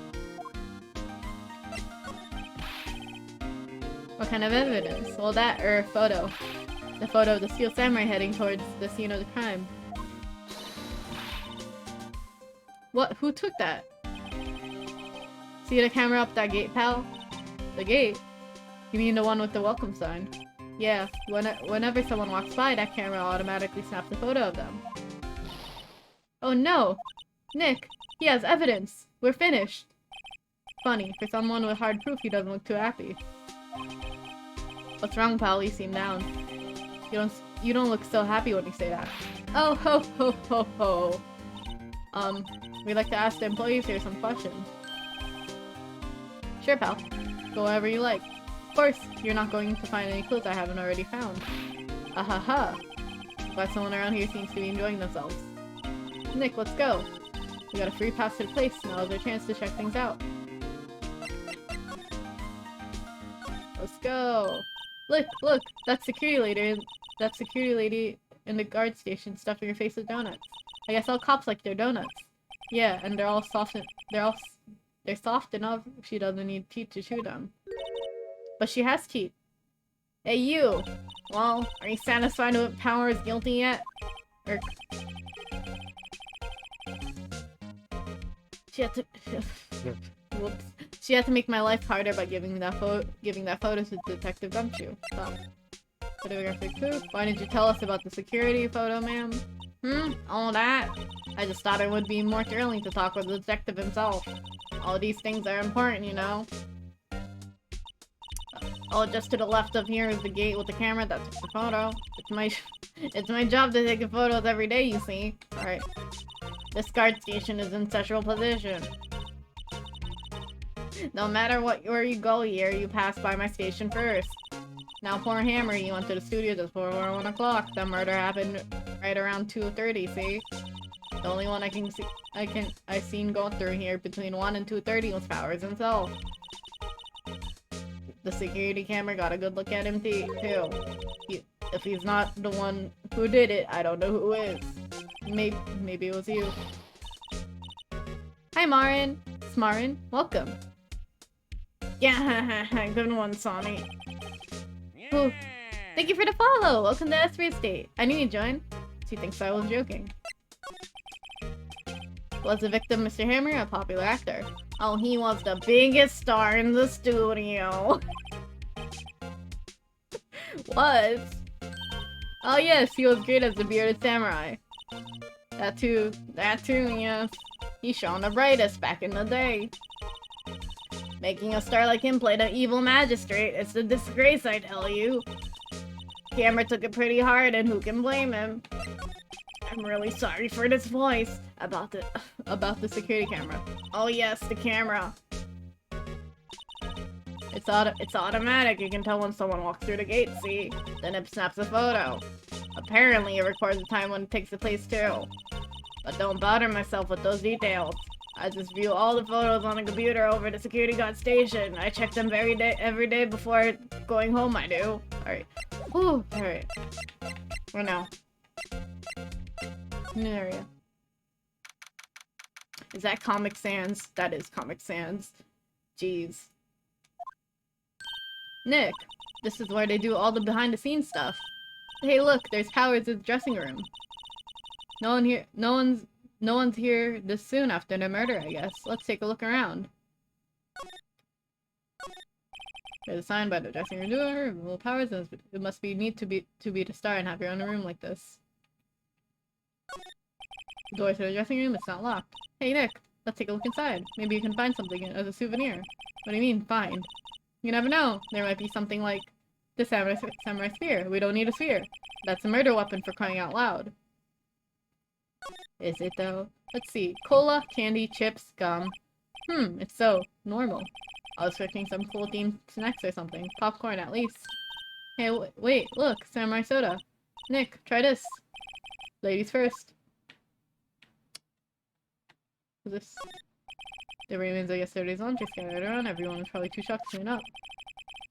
What kind of evidence? Well, that, or a photo. The photo of the Steel Samurai heading towards the scene of the crime. What? Who took that? See the camera up that gate, pal? The gate? You mean the one with the welcome sign? Yeah, whenever someone walks by, that camera automatically snaps a photo of them. Oh no! Nick! He has evidence! We're finished! Funny, for someone with hard proof, he doesn't look too happy. What's wrong, pal? You seem down. You don't look so happy when you say that. Oh, ho, ho, ho, ho. We'd like to ask the employees here some questions. Sure, pal. Go wherever you like. Of course, you're not going to find any clues I haven't already found. Ahaha. Glad someone around here seems to be enjoying themselves. Nick, let's go. We got a free pass to the place, now is our chance to check things out. Let's go. Look, that security lady in the guard station stuffing her face with donuts. I guess all cops like their donuts. Yeah, and they're soft enough she doesn't need teeth to chew them. But she has teeth. Hey you! Well, are you satisfied with Power is guilty yet? Or... She had to... Whoops. She had to make my life harder by giving that photo to Detective Gumshoe. Well, photographic proof? Why didn't you tell us about the security photo, ma'am? All that? I just thought it would be more thrilling to talk with the detective himself. All these things are important, you know? Oh, just to the left of here is the gate with the camera that took the photo. It's my job to take photos every day, you see. Alright. This guard station is in central position. No matter where you go here, you pass by my station first. Now, poor Hammer, you went to the studio just before 1 o'clock. The murder happened right around 2:30, see? The only one I seen go through here between 1 and 2:30 was Powers himself. The security camera got a good look at him too. If he's not the one who did it, I don't know who is. Maybe it was you. Hi, Marin. It's Marin. Welcome. Yeah, good one, Sonny. Ooh. Thank you for the follow! Welcome to S3 Estate. I knew you'd join. She thinks I was joking. Was the victim Mr. Hammer, a popular actor? Oh, he was the biggest star in the studio. Was? Oh yes, he was great as the bearded samurai. That too, yes. He shone the brightest back in the day. Making a star like him play the evil magistrate, it's a disgrace, I tell you. Camera took it pretty hard, and who can blame him? I'm really sorry for this voice. About the security camera. Oh yes, the camera. It's automatic. You can tell when someone walks through the gate, see? Then it snaps a photo. Apparently, it records the time when it takes the place too. But don't bother myself with those details. I just view all the photos on the computer over the security guard station. I check them every day before going home, I do. Alright. Whew, alright. Where now? New area. Is that Comic Sans? That is Comic Sans. Jeez. Nick, this is where they do all the behind-the-scenes stuff. Hey look, there's Powers' dressing room. No one's here this soon after the murder, I guess. Let's take a look around. There's a sign by the dressing room door. Well, Powers, it must be neat to be the star and have your own room like this. The door to the dressing room, it's not locked. Hey Nick, let's take a look inside. Maybe you can find something as a souvenir. What do you mean, find? You never know. There might be something like The samurai spear. We don't need a spear. That's a murder weapon for crying out loud. Is it though? Let's see. Cola, candy, chips, gum. It's so normal. I was expecting some cool themed snacks or something. Popcorn at least. Hey, wait, look, samurai soda. Nick, try this. Ladies first. What's this? The remains of yesterday's lunch are scattered around. Everyone was probably too shocked to clean up.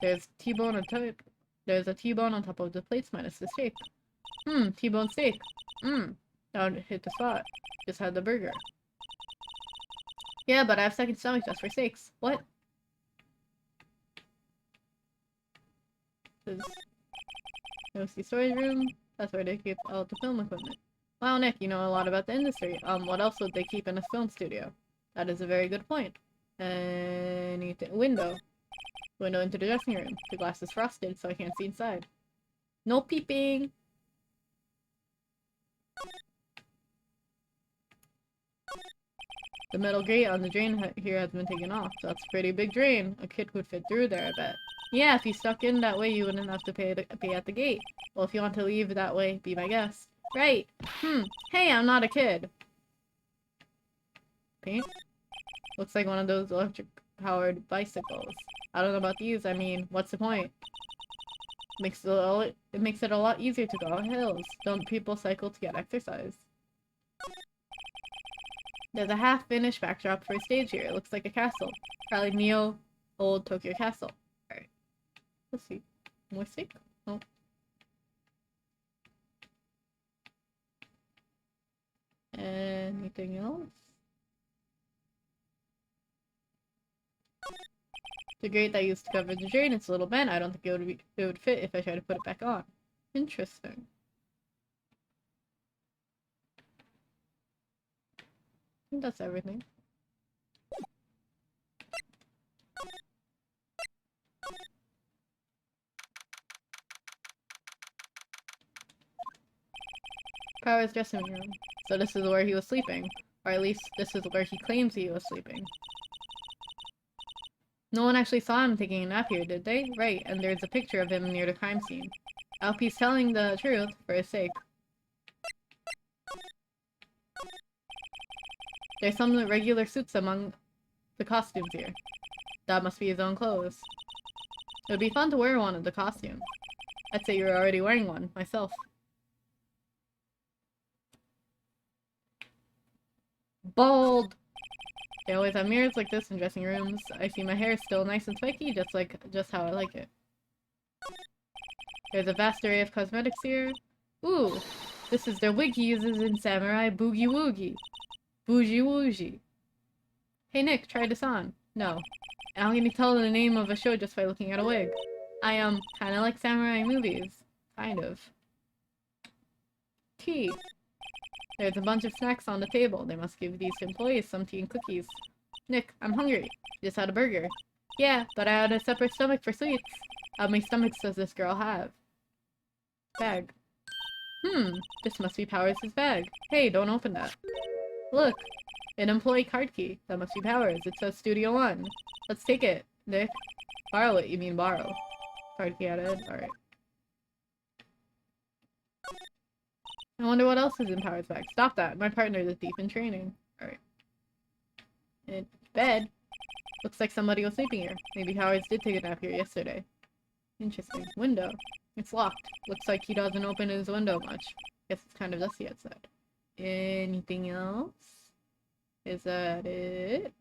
There's T-bone on top. There's a T-bone on top of the plates minus the steak. T-bone steak. That would hit the spot. Just had the burger. Yeah, but I have second stomach just for steaks. What? This is the storage room. That's where they keep all the film equipment. Wow, Nick, you know a lot about the industry. What else would they keep in a film studio? That is a very good point. Anything? Window. Window into the dressing room. The glass is frosted, so I can't see inside. No peeping! The metal grate on the drain here has been taken off. That's a pretty big drain. A kid could fit through there, I bet. Yeah, if you stuck in that way, you wouldn't have to pay at the gate. Well, if you want to leave that way, be my guest. Right. Hey, I'm not a kid. Paint? Looks like one of those electric-powered bicycles. I don't know about these. I mean, what's the point? It makes it a lot easier to go on hills. Don't people cycle to get exercise? There's a half-finished backdrop for a stage here. It looks like a castle. Probably Neo old Tokyo Castle. Alright. Let's see. More steak? Oh. Anything else? The grate that I used to cover the drain, it's a little bent. I don't think it would fit if I tried to put it back on. Interesting. I think that's everything. Power's dressing room. So this is where he was sleeping. Or at least this is where he claims he was sleeping. No one actually saw him taking a nap here, did they? Right, and there's a picture of him near the crime scene. I hope he's telling the truth, for his sake. There's some regular suits among the costumes here. That must be his own clothes. It would be fun to wear one of the costumes. I'd say you're already wearing one, myself. Bald! They always have mirrors like this in dressing rooms. I see my hair is still nice and spiky, just how I like it. There's a vast array of cosmetics here. Ooh! This is the wig he uses in Samurai Boogie Woogie. Bougie Woogie. Hey Nick, try this on. No. How can you tell the name of a show just by looking at a wig? I kinda like samurai movies. Kind of. Tea. There's a bunch of snacks on the table. They must give these employees some tea and cookies. Nick, I'm hungry. Just had a burger. Yeah, but I had a separate stomach for sweets. How many stomachs does this girl have? Bag. This must be Powers' bag. Hey, don't open that. Look, an employee card key. That must be Powers. It says Studio One. Let's take it, Nick. Borrow it, you mean borrow. Card key added. Alright. I wonder what else is in Powers' bag. Stop that. My partner is a thief in training. Alright. And bed. Looks like somebody was sleeping here. Maybe Powers did take a nap here yesterday. Interesting. Window. It's locked. Looks like he doesn't open his window much. Guess it's kind of dusty outside. Anything else? Is that it?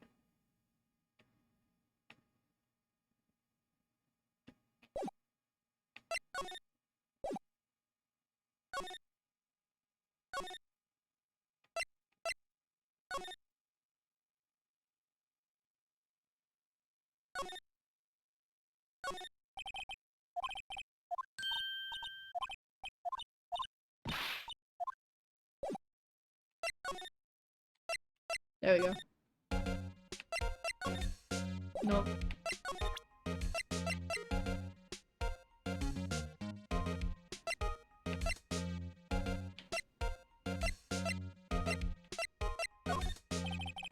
There we go. Nope.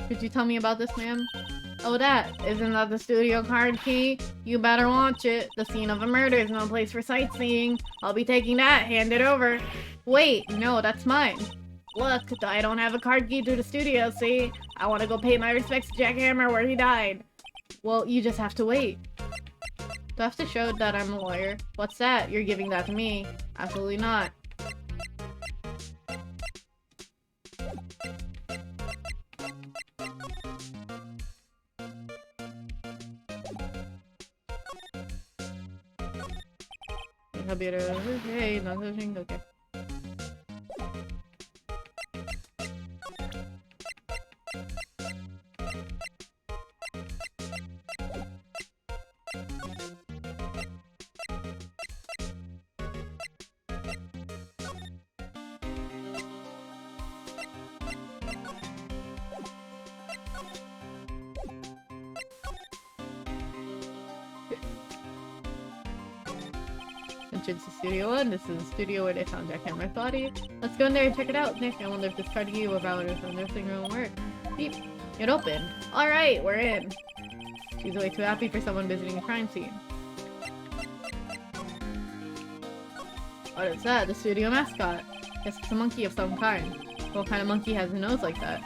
Could you tell me about this, ma'am? Oh, isn't that the studio card key? You better watch it. The scene of a murder is no place for sightseeing. I'll be taking that. Hand it over. Wait, no, that's mine. Look, I don't have a card key to the studio, see? I want to go pay my respects to Jack Hammer where he died. Well, you just have to wait. Do I have to show that I'm a lawyer? What's that? You're giving that to me. Absolutely not. Hey, not touching. Okay. Entrance to Studio 1. This is the studio where they found Jack Hammer's body. Let's go in there and check it out, Nick. I wonder if this card key about it from nursing room work. Beep. It opened. Alright, we're in. She's way too happy for someone visiting a crime scene. What is that? The studio mascot. Guess it's a monkey of some kind. What kind of monkey has a nose like that?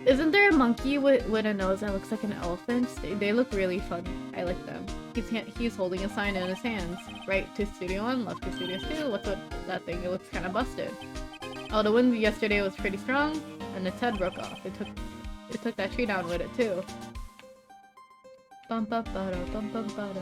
Isn't there a monkey with a nose that looks like an elephant? They look really funny. I like them. He's holding a sign in his hands. Right to Studio 1, left to Studio 2. What's with that thing? It looks kind of busted. Oh, the wind yesterday was pretty strong, and its head broke off. It took that tree down with it too. Bum bum ba da bum bum ba da.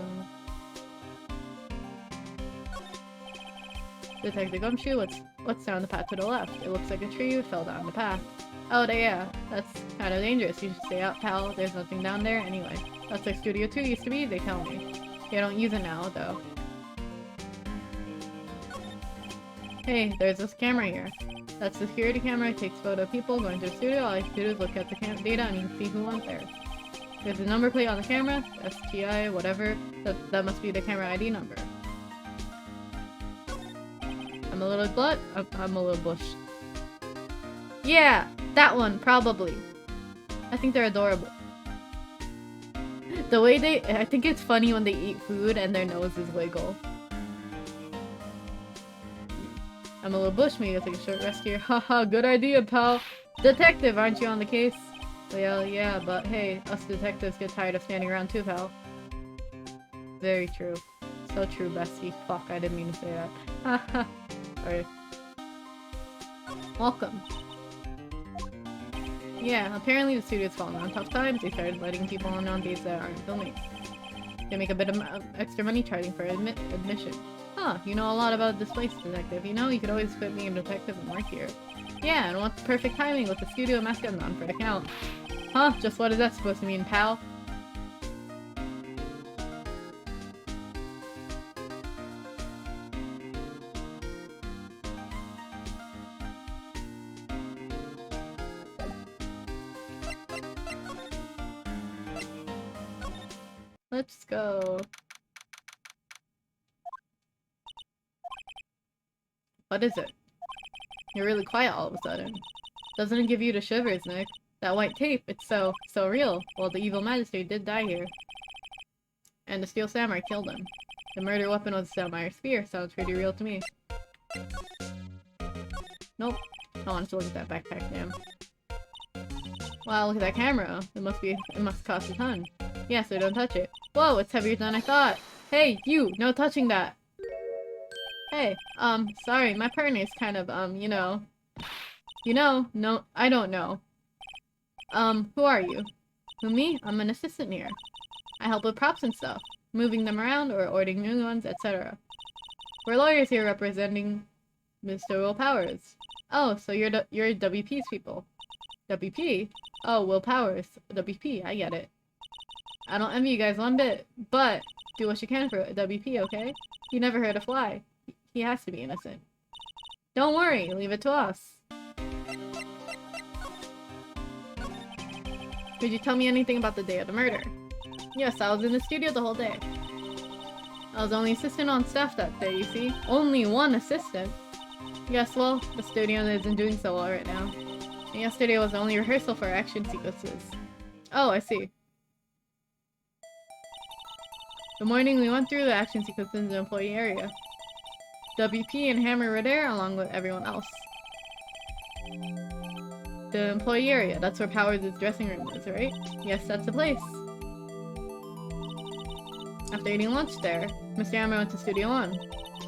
Detective Gumshoe, what's down the path to the left? It looks like a tree fell down the path. Oh, yeah, that's kind of dangerous. You should stay out, pal. There's nothing down there anyway. That's where Studio 2 used to be, they tell me. They don't use it now, though. Hey, there's this camera here. That's the security camera. It takes photo of people going to the studio. All you have to do is look at the data and you can see who went there. There's a number plate on the camera, STI, whatever. That must be the camera ID number. I'm a little butt. I'm a little bush. Yeah, that one, probably. I think they're adorable. The way I think it's funny when they eat food and their noses wiggle. I'm a little bush, maybe I'll take a short rest here. Haha, good idea, pal. Detective, aren't you on the case? Well, yeah, but hey, us detectives get tired of standing around too, pal. Very true. So true, bestie. Fuck, I didn't mean to say that. Haha. Sorry. Welcome. Yeah, apparently the studio's fallen on tough times. They started letting people in on days that aren't filming. They make a bit of extra money charging for admission. Huh, you know a lot about this place, detective. You know, you could always put me in detective and work here. Yeah, and what's perfect timing with the studio mascot on for the count? Huh, just what is that supposed to mean, pal? Let's go. What is it? You're really quiet all of a sudden. Doesn't it give you the shivers, Nick? That white tape, it's so real. Well, the evil magistrate did die here. And the steel samurai killed him. The murder weapon was a samurai spear. Sounds pretty real to me. Nope. I wanted to look at that backpack, damn. Wow, look at that camera. It must cost a ton. Yeah, so don't touch it. Whoa, it's heavier than I thought. Hey, you! No touching that! Hey, sorry, my partner's kind of, no, I don't know. Who are you? Who, me? I'm an assistant here. I help with props and stuff, moving them around or ordering new ones, etc. We're lawyers here representing Mr. Will Powers. Oh, so you're WP's people. WP? Oh, Will Powers. WP, I get it. I don't envy you guys one bit, but do what you can for WP, okay? He never hurt a fly. He has to be innocent. Don't worry, leave it to us. Could you tell me anything about the day of the murder? Yes, I was in the studio the whole day. I was the only assistant on staff that day, you see? Only one assistant? Yes, well, the studio isn't doing so well right now. And yesterday was the only rehearsal for action sequences. Oh, I see. The morning we went through the action sequence in the employee area. WP and Hammer were there along with everyone else. The employee area, that's where Powers' dressing room is, right? Yes, that's the place. After eating lunch there, Mr. Hammer went to Studio 1.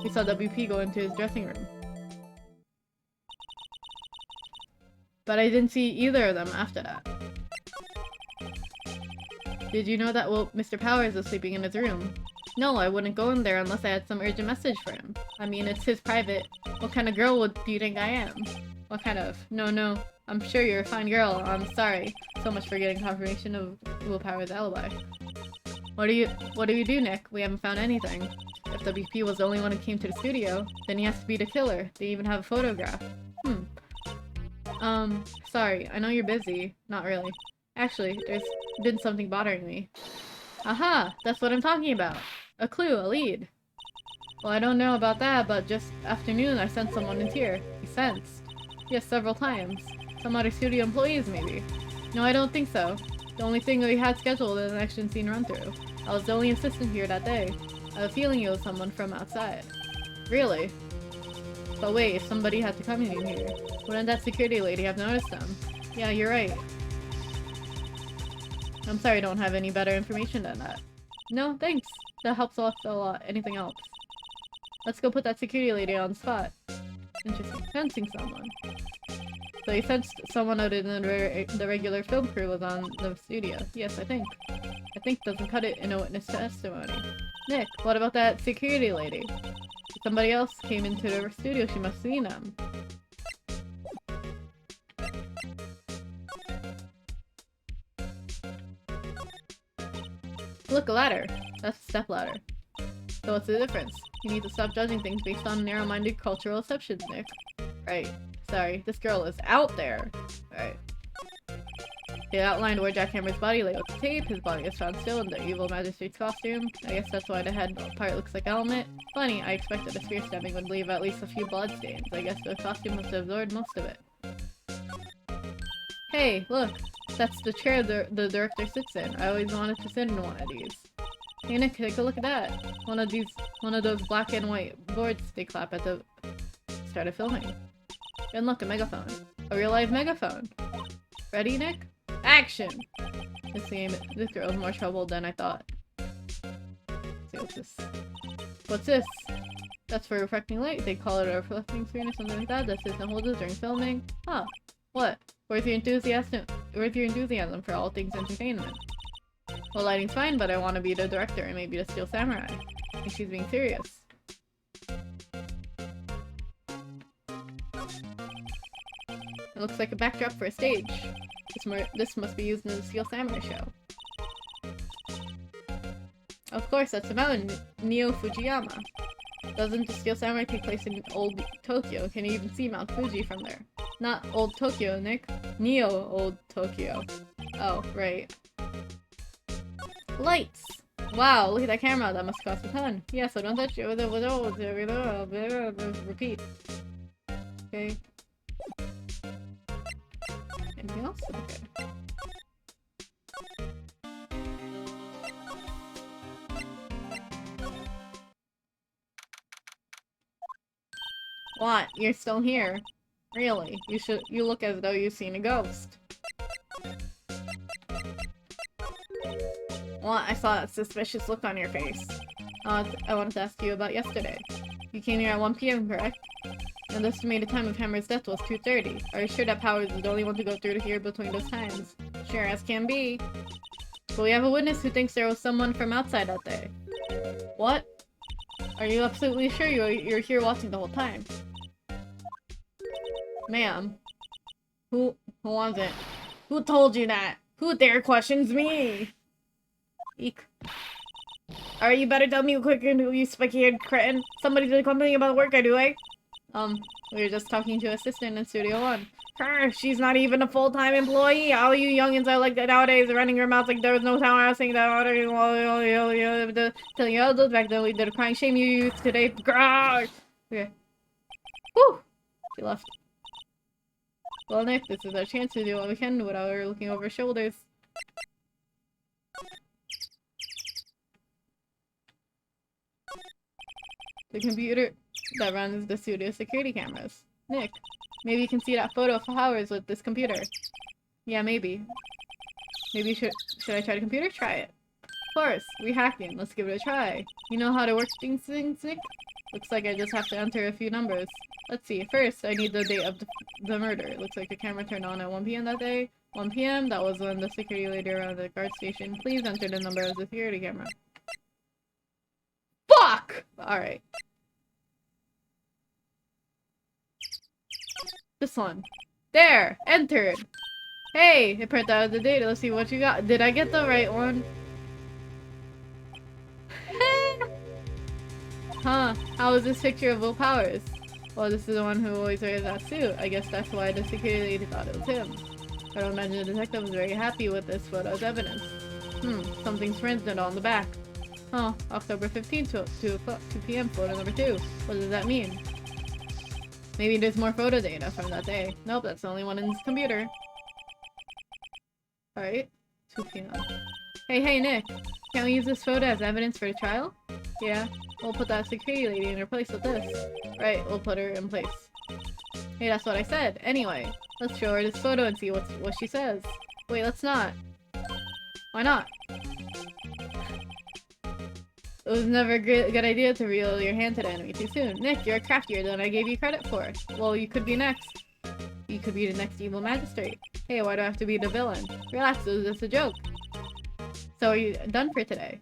He saw WP go into his dressing room. But I didn't see either of them after that. Did you know that Mr. Powers was sleeping in his room? No, I wouldn't go in there unless I had some urgent message for him. I mean, it's his private. What kind of girl do you think I am? What kind of? No. I'm sure you're a fine girl. I'm sorry. So much for getting confirmation of Will Powers' alibi. What do you do, Nick? We haven't found anything. If WP was the only one who came to the studio, then he has to be the killer. They even have a photograph. Sorry. I know you're busy. Not really. Actually, there's been something bothering me. Aha! That's what I'm talking about. A clue, a lead. Well, I don't know about that, but just afternoon I sent someone in here. He sensed. Yes, several times. Some other studio employees, maybe. No, I don't think so. The only thing we had scheduled is an action scene run-through. I was the only assistant here that day. I have a feeling it was someone from outside. Really? But wait, if somebody had to come in here, wouldn't that security lady have noticed them? Yeah, you're right. I'm sorry I don't have any better information than that. No, thanks. That helps a lot. Anything else? Let's go put that security lady on the spot. Interesting. Sensing someone. So he sensed someone other than the regular film crew was on the studio. Yes, I think. I think doesn't cut it in a witness testimony. Nick, what about that security lady? If somebody else came into the studio, she must have seen them. Look, a ladder. That's a step ladder. So what's the difference? You need to stop judging things based on narrow-minded cultural assumptions, Nick. Right. Sorry, this girl is out there. Right. They outlined where Jackhammer's body lay with the tape. His body is found still in the evil magistrate's costume. I guess that's why the head part looks like a helmet. Funny, I expected a spear stabbing would leave at least a few blood stains. I guess the costume must have absorbed most of it. Hey, look! That's the chair the director sits in. I always wanted to sit in one of these. Hey Nick, take a look at that. One of those black and white boards they clap at the start of filming. And look, a megaphone. A real live megaphone. Ready, Nick? Action! This girl is more troubled than I thought. Let's see, what's this? What's this? That's for reflecting light. They call it a reflecting screen or something like that. The system holds it during filming. Huh. What? Where's your enthusiasm for all things entertainment? Well, lighting's fine, but I want to be the director and maybe the Steel Samurai. I think she's being serious. It looks like a backdrop for a stage. This must be used in the Steel Samurai show. Of course, that's the mountain, Neo Fujiyama. Doesn't the Steel Samurai take place in old Tokyo? Can you even see Mount Fuji from there? Not old Tokyo, Nick. Neo old Tokyo. Oh, right. Lights! Wow, look at that camera. That must cost a ton. Yeah, so don't touch it. Repeat. Okay. Anything else? Okay. What? You're still here? Really? You look as though you've seen a ghost. What? I saw that suspicious look on your face. I wanted to ask you about yesterday. You came here at 1 PM, correct? And the estimated time of Hammer's death was 2:30. Are you sure that Powers is the only one to go through to here between those times? Sure as can be. But we have a witness who thinks there was someone from outside that day. What? Are you absolutely sure you're here watching the whole time? Ma'am. Who wasn't? Who told you that? Who dare questions me? Eek. Alright, you better tell me quicker, you spiky-haired cretin. Somebody did something about the work I do, eh? We were just talking to assistant in Studio 1. Her, she's not even a full-time employee. All you youngins are like that nowadays, running your mouths like there was no time. I was saying that telling you all those back then we did a crying shame you used today. Grrr! Okay. Whew! She left. Well, Nick, this is our chance to do what we can without her looking over our shoulders. The computer that runs the studio security cameras. Nick, maybe you can see that photo of Flowers with this computer. Yeah, maybe. Maybe should I try the computer? Try it. Of course, we hacked in. Let's give it a try. You know how to work things, Nick? Looks like I just have to enter a few numbers. Let's see. First, I need the date of the murder. Looks like the camera turned on at 1 p.m. that day. 1 p.m. That was when the security lady around the guard station. Please enter the number of the security camera. Fuck! Alright. This one. There! Entered! Hey! It printed out the data. Let's see what you got. Did I get the right one? Huh. How is this picture of Will Powers? Well, this is the one who always wears that suit. I guess that's why the security lady thought it was him. I don't imagine the detective was very happy with this photo as evidence. Something's printed on the back. Huh. October 15th, 2 p.m. photo number 2. What does that mean? Maybe there's more photo data from that day. Nope, that's the only one in this computer. Alright. 2 p.m. Hey, Nick. Can't we use this photo as evidence for the trial? Yeah. We'll put that security lady in her place with this. Right, we'll put her in place. Hey, that's what I said. Anyway, let's show her this photo and see what she says. Wait, let's not. Why not? It was never a good idea to reveal your hand to the enemy too soon. Nick, you're craftier than I gave you credit for. Well, you could be next. You could be the next evil magistrate. Hey, why do I have to be the villain? Relax, it was just a joke. So are you done for today?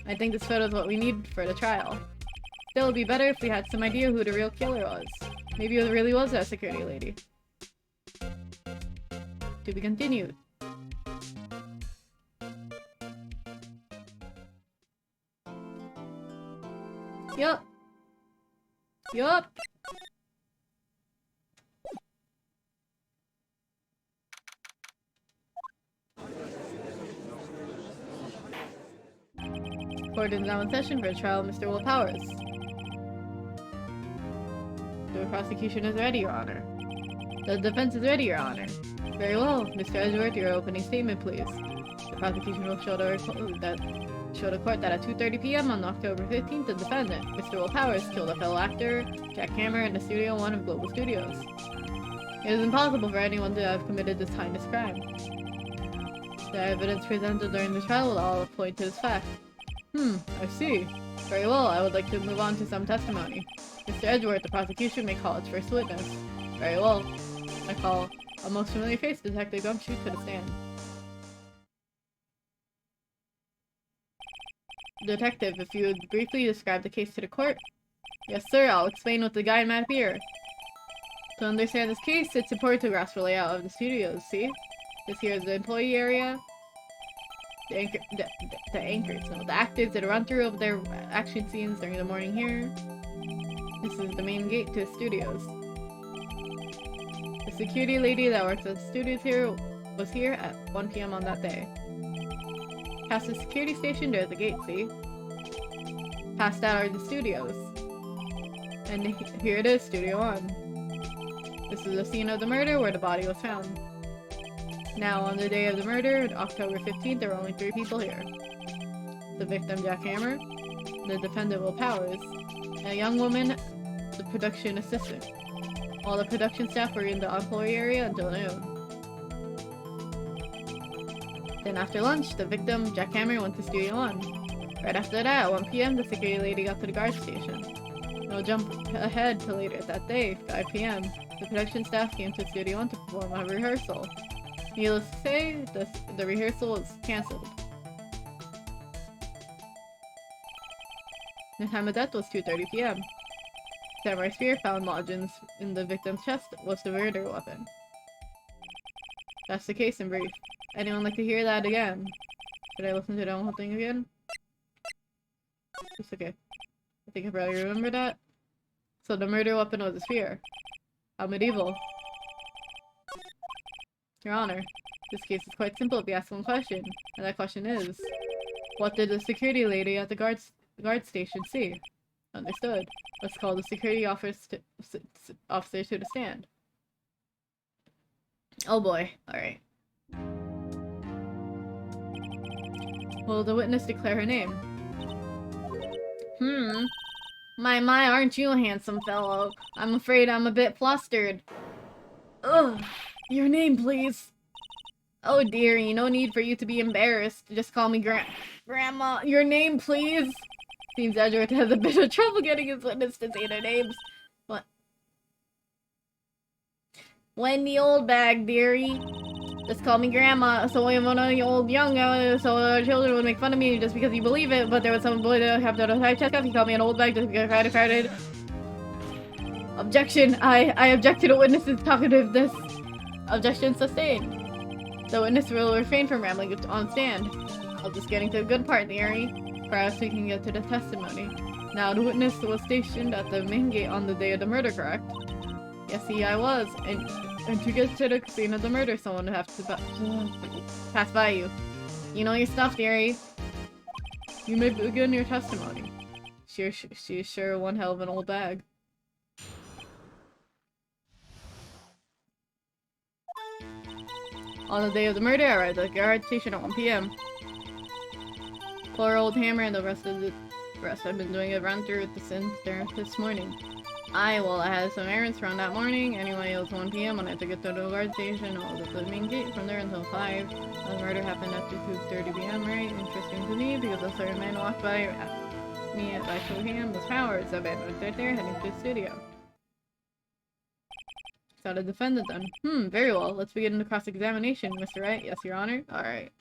I think this photo is what we need for the trial. Still, it'd be better if we had some idea who the real killer was. Maybe it really was that security lady. To be continued. Yup. Court is now in session for a trial of Mr. Will Powers. The prosecution is ready, Your Honor. The defense is ready, Your Honor. Very well. Mr. Edgeworth, your opening statement, please. The prosecution will show the court that at 2:30 p.m. on October 15th, the defendant, Mr. Will Powers, killed a fellow actor, Jack Hammer, in the Studio 1 of Global Studios. It is impossible for anyone to have committed this heinous crime. The evidence presented during the trial will all point to this fact. I see. Very well, I would like to move on to some testimony. Mr. Edgeworth, the prosecution may call its first witness. Very well. I call a most familiar face, Detective Gumshoe, to the stand. Detective, if you would briefly describe the case to the court? Yes, sir, I'll explain with the guide map here. To understand this case, it's important to grasp the layout of the studios, see? This here is the employee area. The anchors, so the actors that run through of their action scenes during the morning here. This is the main gate to the studios. The security lady that works at the studios here was here at 1 p.m. on that day. Past the security station, there's a gate, see? Past that are the studios. And here it is, Studio 1. This is the scene of the murder where the body was found. Now, on the day of the murder, October 15th, there were only 3 people here. The victim, Jack Hammer, the defendant, Will Powers, and a young woman, the production assistant. All the production staff were in the employee area until noon. Then after lunch, the victim, Jack Hammer, went to Studio 1. Right after that, at 1 p.m., the security lady got to the guard station. No jump ahead to later that day, 5 p.m. The production staff came to Studio 1 to perform a rehearsal. Needless to say, the rehearsal was cancelled. The time of death was 2:30 p.m. Samurai spear found lodged in the victim's chest was the murder weapon. That's the case in brief. Anyone like to hear that again? Should I listen to the whole thing again? It's okay. I think I probably remember that. So the murder weapon was a spear. How medieval. Your Honor, this case is quite simple if you ask one question, and that question is, what did the security lady at the guard station see? Understood. Let's call the security officer to the stand. Oh boy, alright. Will the witness declare her name? My, aren't you a handsome fellow? I'm afraid I'm a bit flustered. Ugh. Your name, please. Oh dearie, no need for you to be embarrassed. Just call me Grandma. Your name, please. Seems Edward has a bit of trouble getting his witness to say their names. What? Wendy Oldbag, dearie. Just call me Grandma. So when I was young, so children would make fun of me just because you believe it, but there was some boy that have to high chest cuff. He called me an old bag just because I cried. Objection. I object to the witness's talkativeness. Objection sustained. The witness will refrain from rambling on stand. I'll just getting to the good part, dearie. Perhaps we can get to the testimony. Now, the witness was stationed at the main gate on the day of the murder, correct? Yes, I was. And to get to the scene of the murder, someone would have to pass by you. You know your stuff, dearie. You may begin your testimony. She's sure one hell of an old bag. On the day of the murder, I arrived at the guard station at 1 p.m. Poor old Hammer and the rest I've been doing a run through the since this morning. I had some errands to run that morning. Anyway, it was 1 p.m. when I had to get to the guard station. I was at the main gate from there until 5. The murder happened after 2:30 p.m., right? Interesting to me because a certain man walked by me at I showed him Miss Powers. The man was right there heading to the studio. Got a defendant then. Very well. Let's begin the cross-examination, Mr. Wright. Yes, Your Honor. Alright.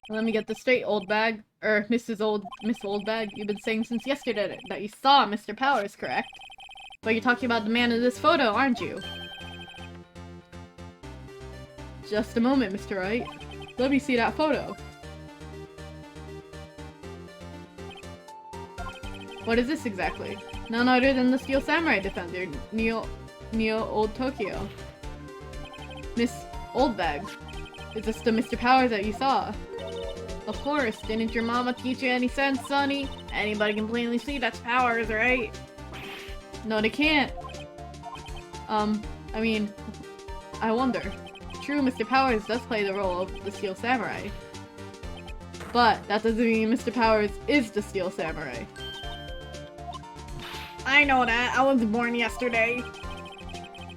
Let me get this straight, old bag. Miss Oldbag. You've been saying since yesterday that you saw Mr. Powers, correct? But you're talking about the man in this photo, aren't you? Just a moment, Mr. Wright. Let me see that photo. What is this exactly? None other than the Steel Samurai defender, Neo Old Tokyo. Miss Oldbag. Is this the Mr. Powers that you saw? Of course, didn't your mama teach you any sense, sonny? Anybody can plainly see that's Powers, right? No, they can't. I mean, I wonder. True, Mr. Powers does play the role of the Steel Samurai. But that doesn't mean Mr. Powers is the Steel Samurai. I know that. I was born yesterday.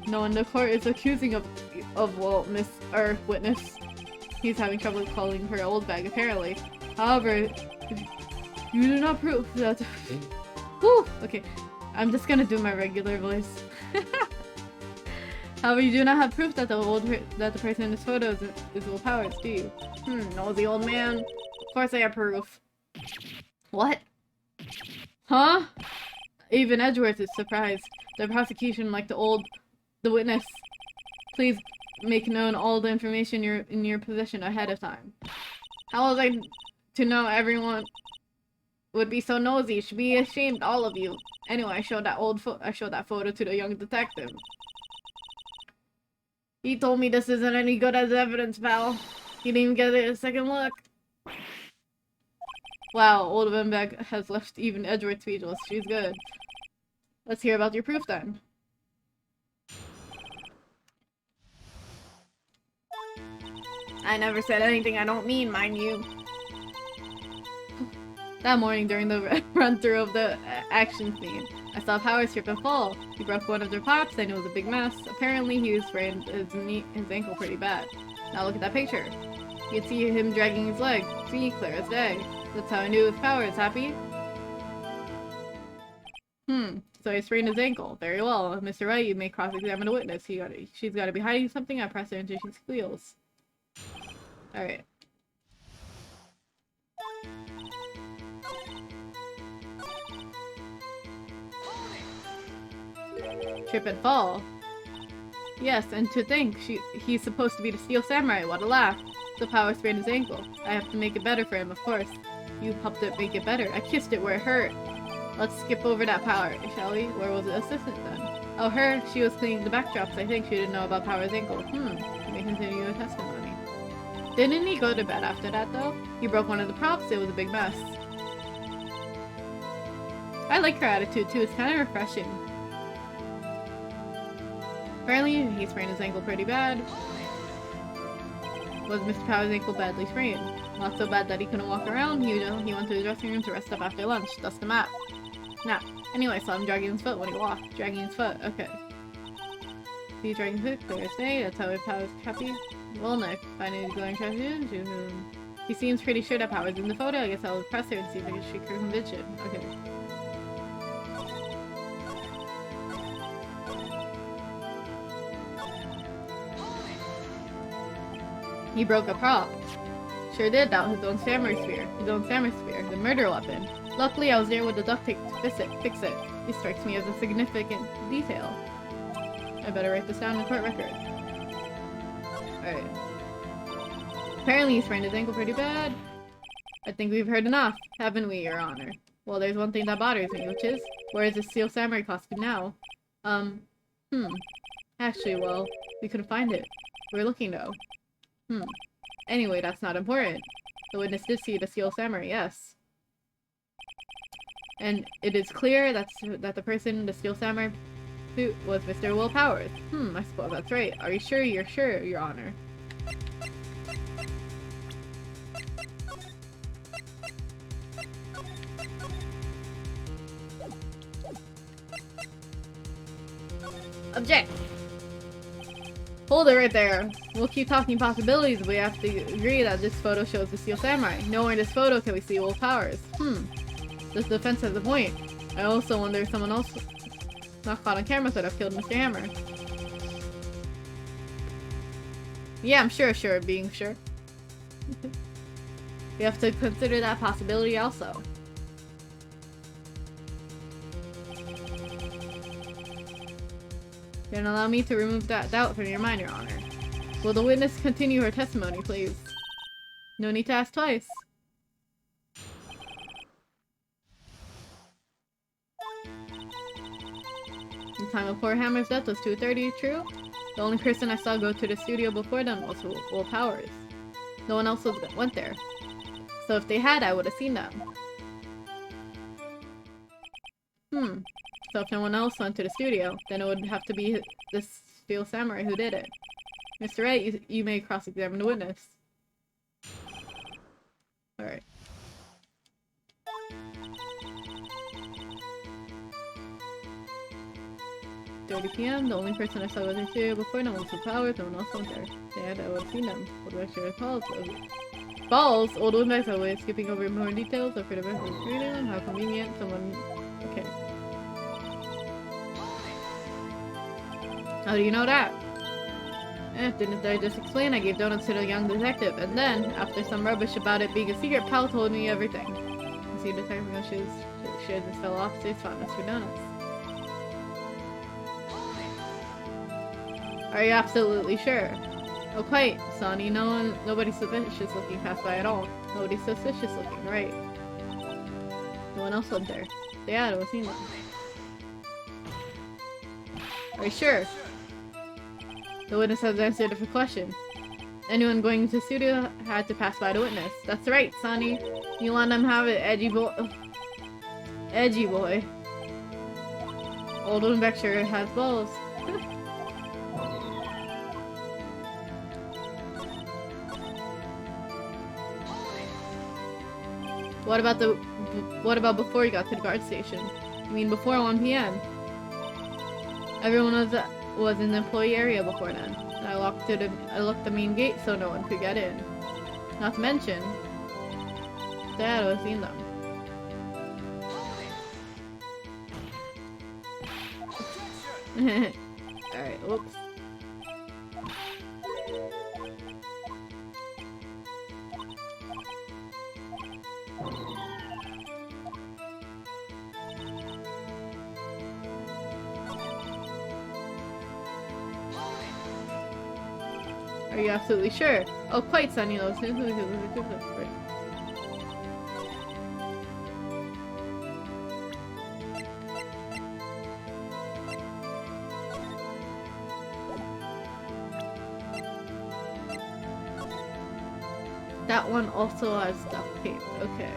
No one in the court is accusing of witness. He's having trouble calling her old bag, apparently. However, you do not prove that... Whew! Okay, I'm just gonna do my regular voice. However, you do not have proof that the person in this photo is Will Powers, do you? Nosy old man. Of course I have proof. What? Huh? Even Edgeworth is surprised. The prosecution, like the witness. Please make known all the information in your possession ahead of time. How was I to know everyone would be so nosy? Should be ashamed, all of you. Anyway, I showed that photo to the young detective. He told me this isn't any good as evidence, pal. He didn't even get a second look. Wow, old Wimbeck has left even Edgeworth speechless. She's good. Let's hear about your proof then. I never said anything I don't mean, mind you. That morning during the run-through of the action scene, I saw Powers trip and fall. He broke one of their pops and it was a big mess. Apparently he was sprained his ankle pretty bad. Now look at that picture. You can see him dragging his leg. See, clear as day. That's how I knew it was Powers. Happy? So he sprained his ankle. Very well. Mr. Wright, you may cross-examine a witness. She's gotta be hiding something. I press her until she squeals. Alright. Trip and fall. Yes, and to think, he's supposed to be the Steel Samurai. What a laugh. The Power sprained his ankle. I have to make it better for him, of course. You helped it make it better. I kissed it where it hurt. Let's skip over that Power, shall we? Where was the assistant then? Oh, her. She was cleaning the backdrops. I think she didn't know about Power's ankle. Let me continue your testimony. Didn't he go to bed after that, though? He broke one of the props, it was a big mess. I like her attitude, too. It's kind of refreshing. Apparently, he sprained his ankle pretty bad. Was Mr. Power's ankle badly sprained? Not so bad that he couldn't walk around. He went to the dressing room to rest up after lunch. That's the map. Now, anyway, I saw him dragging his foot when he walked. Dragging his foot, okay. He's dragging his foot, clear as day. That's how Power's happy. Well, Nick, finding his going tragedy. He seems pretty sure that Power's in the photo. I guess I'll press her and see if I can shake her conviction. Okay. He broke a prop. Sure did, that was his own samurai spear. The murder weapon. Luckily, I was there with the duct tape to fix it. This strikes me as a significant detail. I better write this down in the court record. Alright. Apparently he sprained his ankle pretty bad. I think we've heard enough, haven't we, Your Honor? Well, there's one thing that bothers me, which is, where is the steel samurai costume now? Actually, well, we couldn't find it. We're looking, though. Anyway, that's not important. The witness did see the steel samurai, yes. And it is clear that the person in the steel samurai suit was Mr. Will Powers. I suppose that's right. Are you sure you're sure, Your Honor? Object! Hold it right there. We'll keep talking possibilities, but we have to agree that this photo shows the steel samurai. Nowhere in this photo can we see Will Powers. This defense has a point. I also wonder if someone else not caught on camera could have killed Mr. Hammer. Yeah, I'm sure, being sure. We have to consider that possibility also. Then allow me to remove that doubt from your mind, Your Honor. Will the witness continue her testimony, please? No need to ask twice. The time of poor Hammer's death was 2:30, true? The only person I saw go to the studio before them was Will Powers. No one else went there. So if they had, I would have seen them. So if no one else went to the studio, then it would have to be this steel samurai who did it. Mr. Wright, you may cross-examine the witness. Alright. "30 p.m. The only person I saw was the studio before no one was Powers, no one else went there. And I would have seen them. What do I should have called? Balls! Old Windex are way skipping over more details, or for the rest of the freedom. How convenient. Someone... Okay. How do you know that? Didn't I just explain? I gave donuts to the young detective, and then, after some rubbish about it being a secret, Pal told me everything. You see, detective shares his fellow officers fondness for donuts. Are you absolutely sure? Oh, quite, Sonny. Nobody's suspicious looking passed by at all. Nobody's suspicious looking, right? No one else went there. Yeah, I was seeing them. Are you sure? The witness has answered the question. Anyone going into the studio had to pass by the witness. That's right, Sonny. You let them have it, edgy boy. Edgy boy. Old Winbeck has balls. What about before you got to the guard station? You mean before 1 p.m.? Everyone was in the employee area before then. I locked the main gate so no one could get in. Not to mention, Dad was seen them. Alright, whoops. Are you absolutely sure? Oh, quite, Sonny. Right. That one also has duct tape. Okay.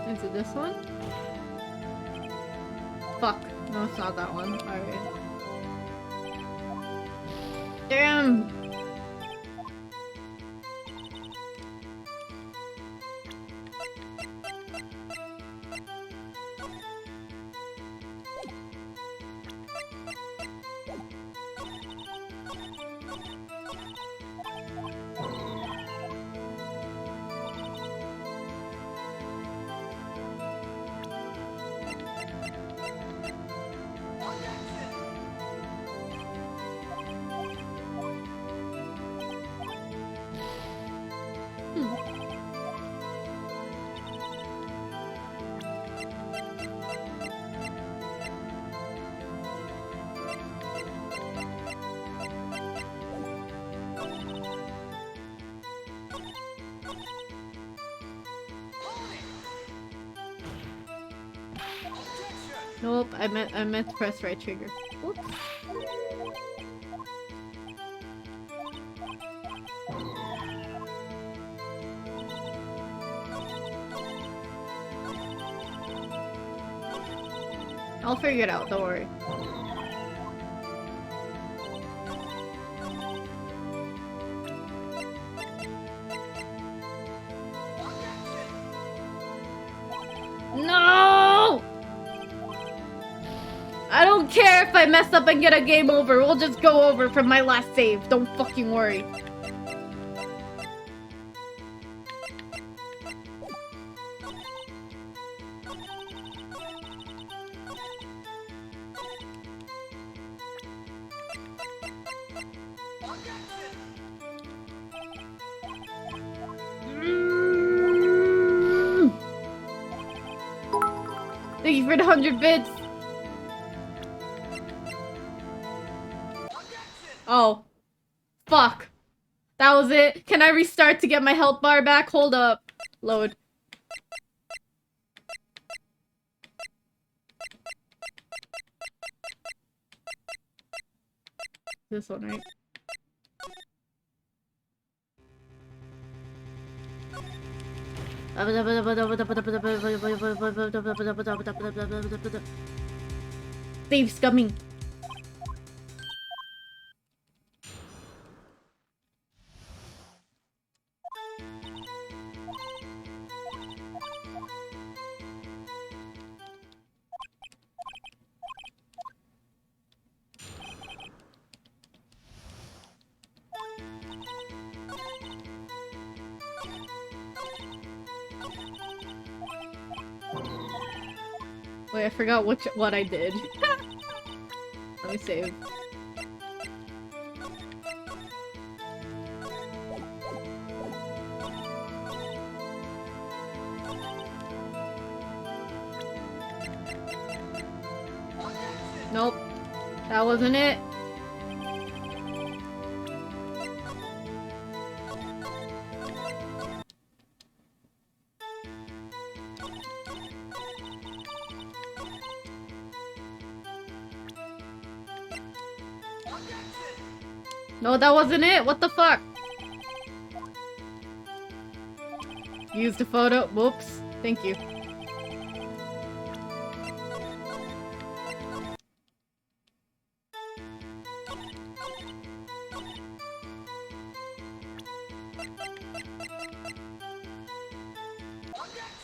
Is it this one? Fuck. No, it's not that one. Alright. Damn! Nope, I meant to press right trigger. Whoops. I'll figure it out, don't worry. No! I don't care if I mess up and get a game over. We'll just go over from my last save. Don't fucking worry. Thank you for the 100 bits. Oh. Fuck. That was it. Can I restart to get my health bar back? Hold up. Load. This one, right? Save's coming. Wait, I forgot what I did. Let me save. Nope. That wasn't it. No, that wasn't it. What the fuck? Use the photo. Whoops. Thank you.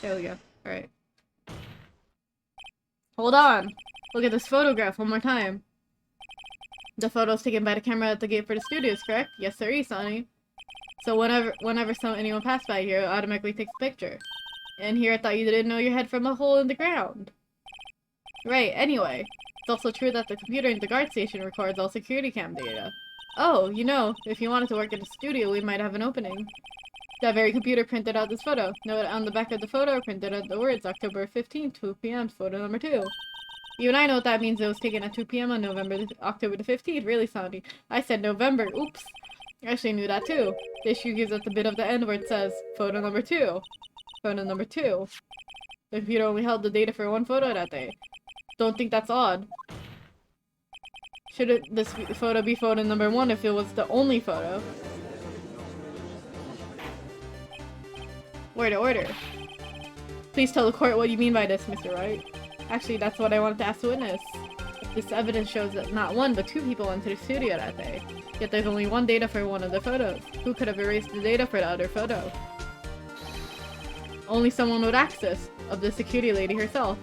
There we go. Alright. Hold on. Look at this photograph one more time. The photo's taken by the camera at the gate for the studios, correct? Yes, sir, Sonny. So whenever anyone passed by here, it automatically takes a picture. And here I thought you didn't know your head from a hole in the ground. Right, anyway. It's also true that the computer in the guard station records all security cam data. Oh, you know, if you wanted to work at a studio, we might have an opening. That very computer printed out this photo. Note on the back of the photo printed out the words October 15th, 2 p.m., photo number 2. You and I know what that means. It was taken at 2 p.m. on October the 15th. Really, Sandy. I said November. Oops. I actually knew that too. The issue gives at the bit of the end where it says photo number 2. Photo number 2. The computer only held the data for one photo that day. Don't think that's odd. Should this photo be photo number 1 if it was the only photo? Order, order. Please tell the court what you mean by this, Mr. Wright. Actually, that's what I wanted to ask the witness. This evidence shows that not one, but 2 people went to the studio that day. Yet there's only one data for one of the photos. Who could have erased the data for the other photo? Only someone with access of the security lady herself.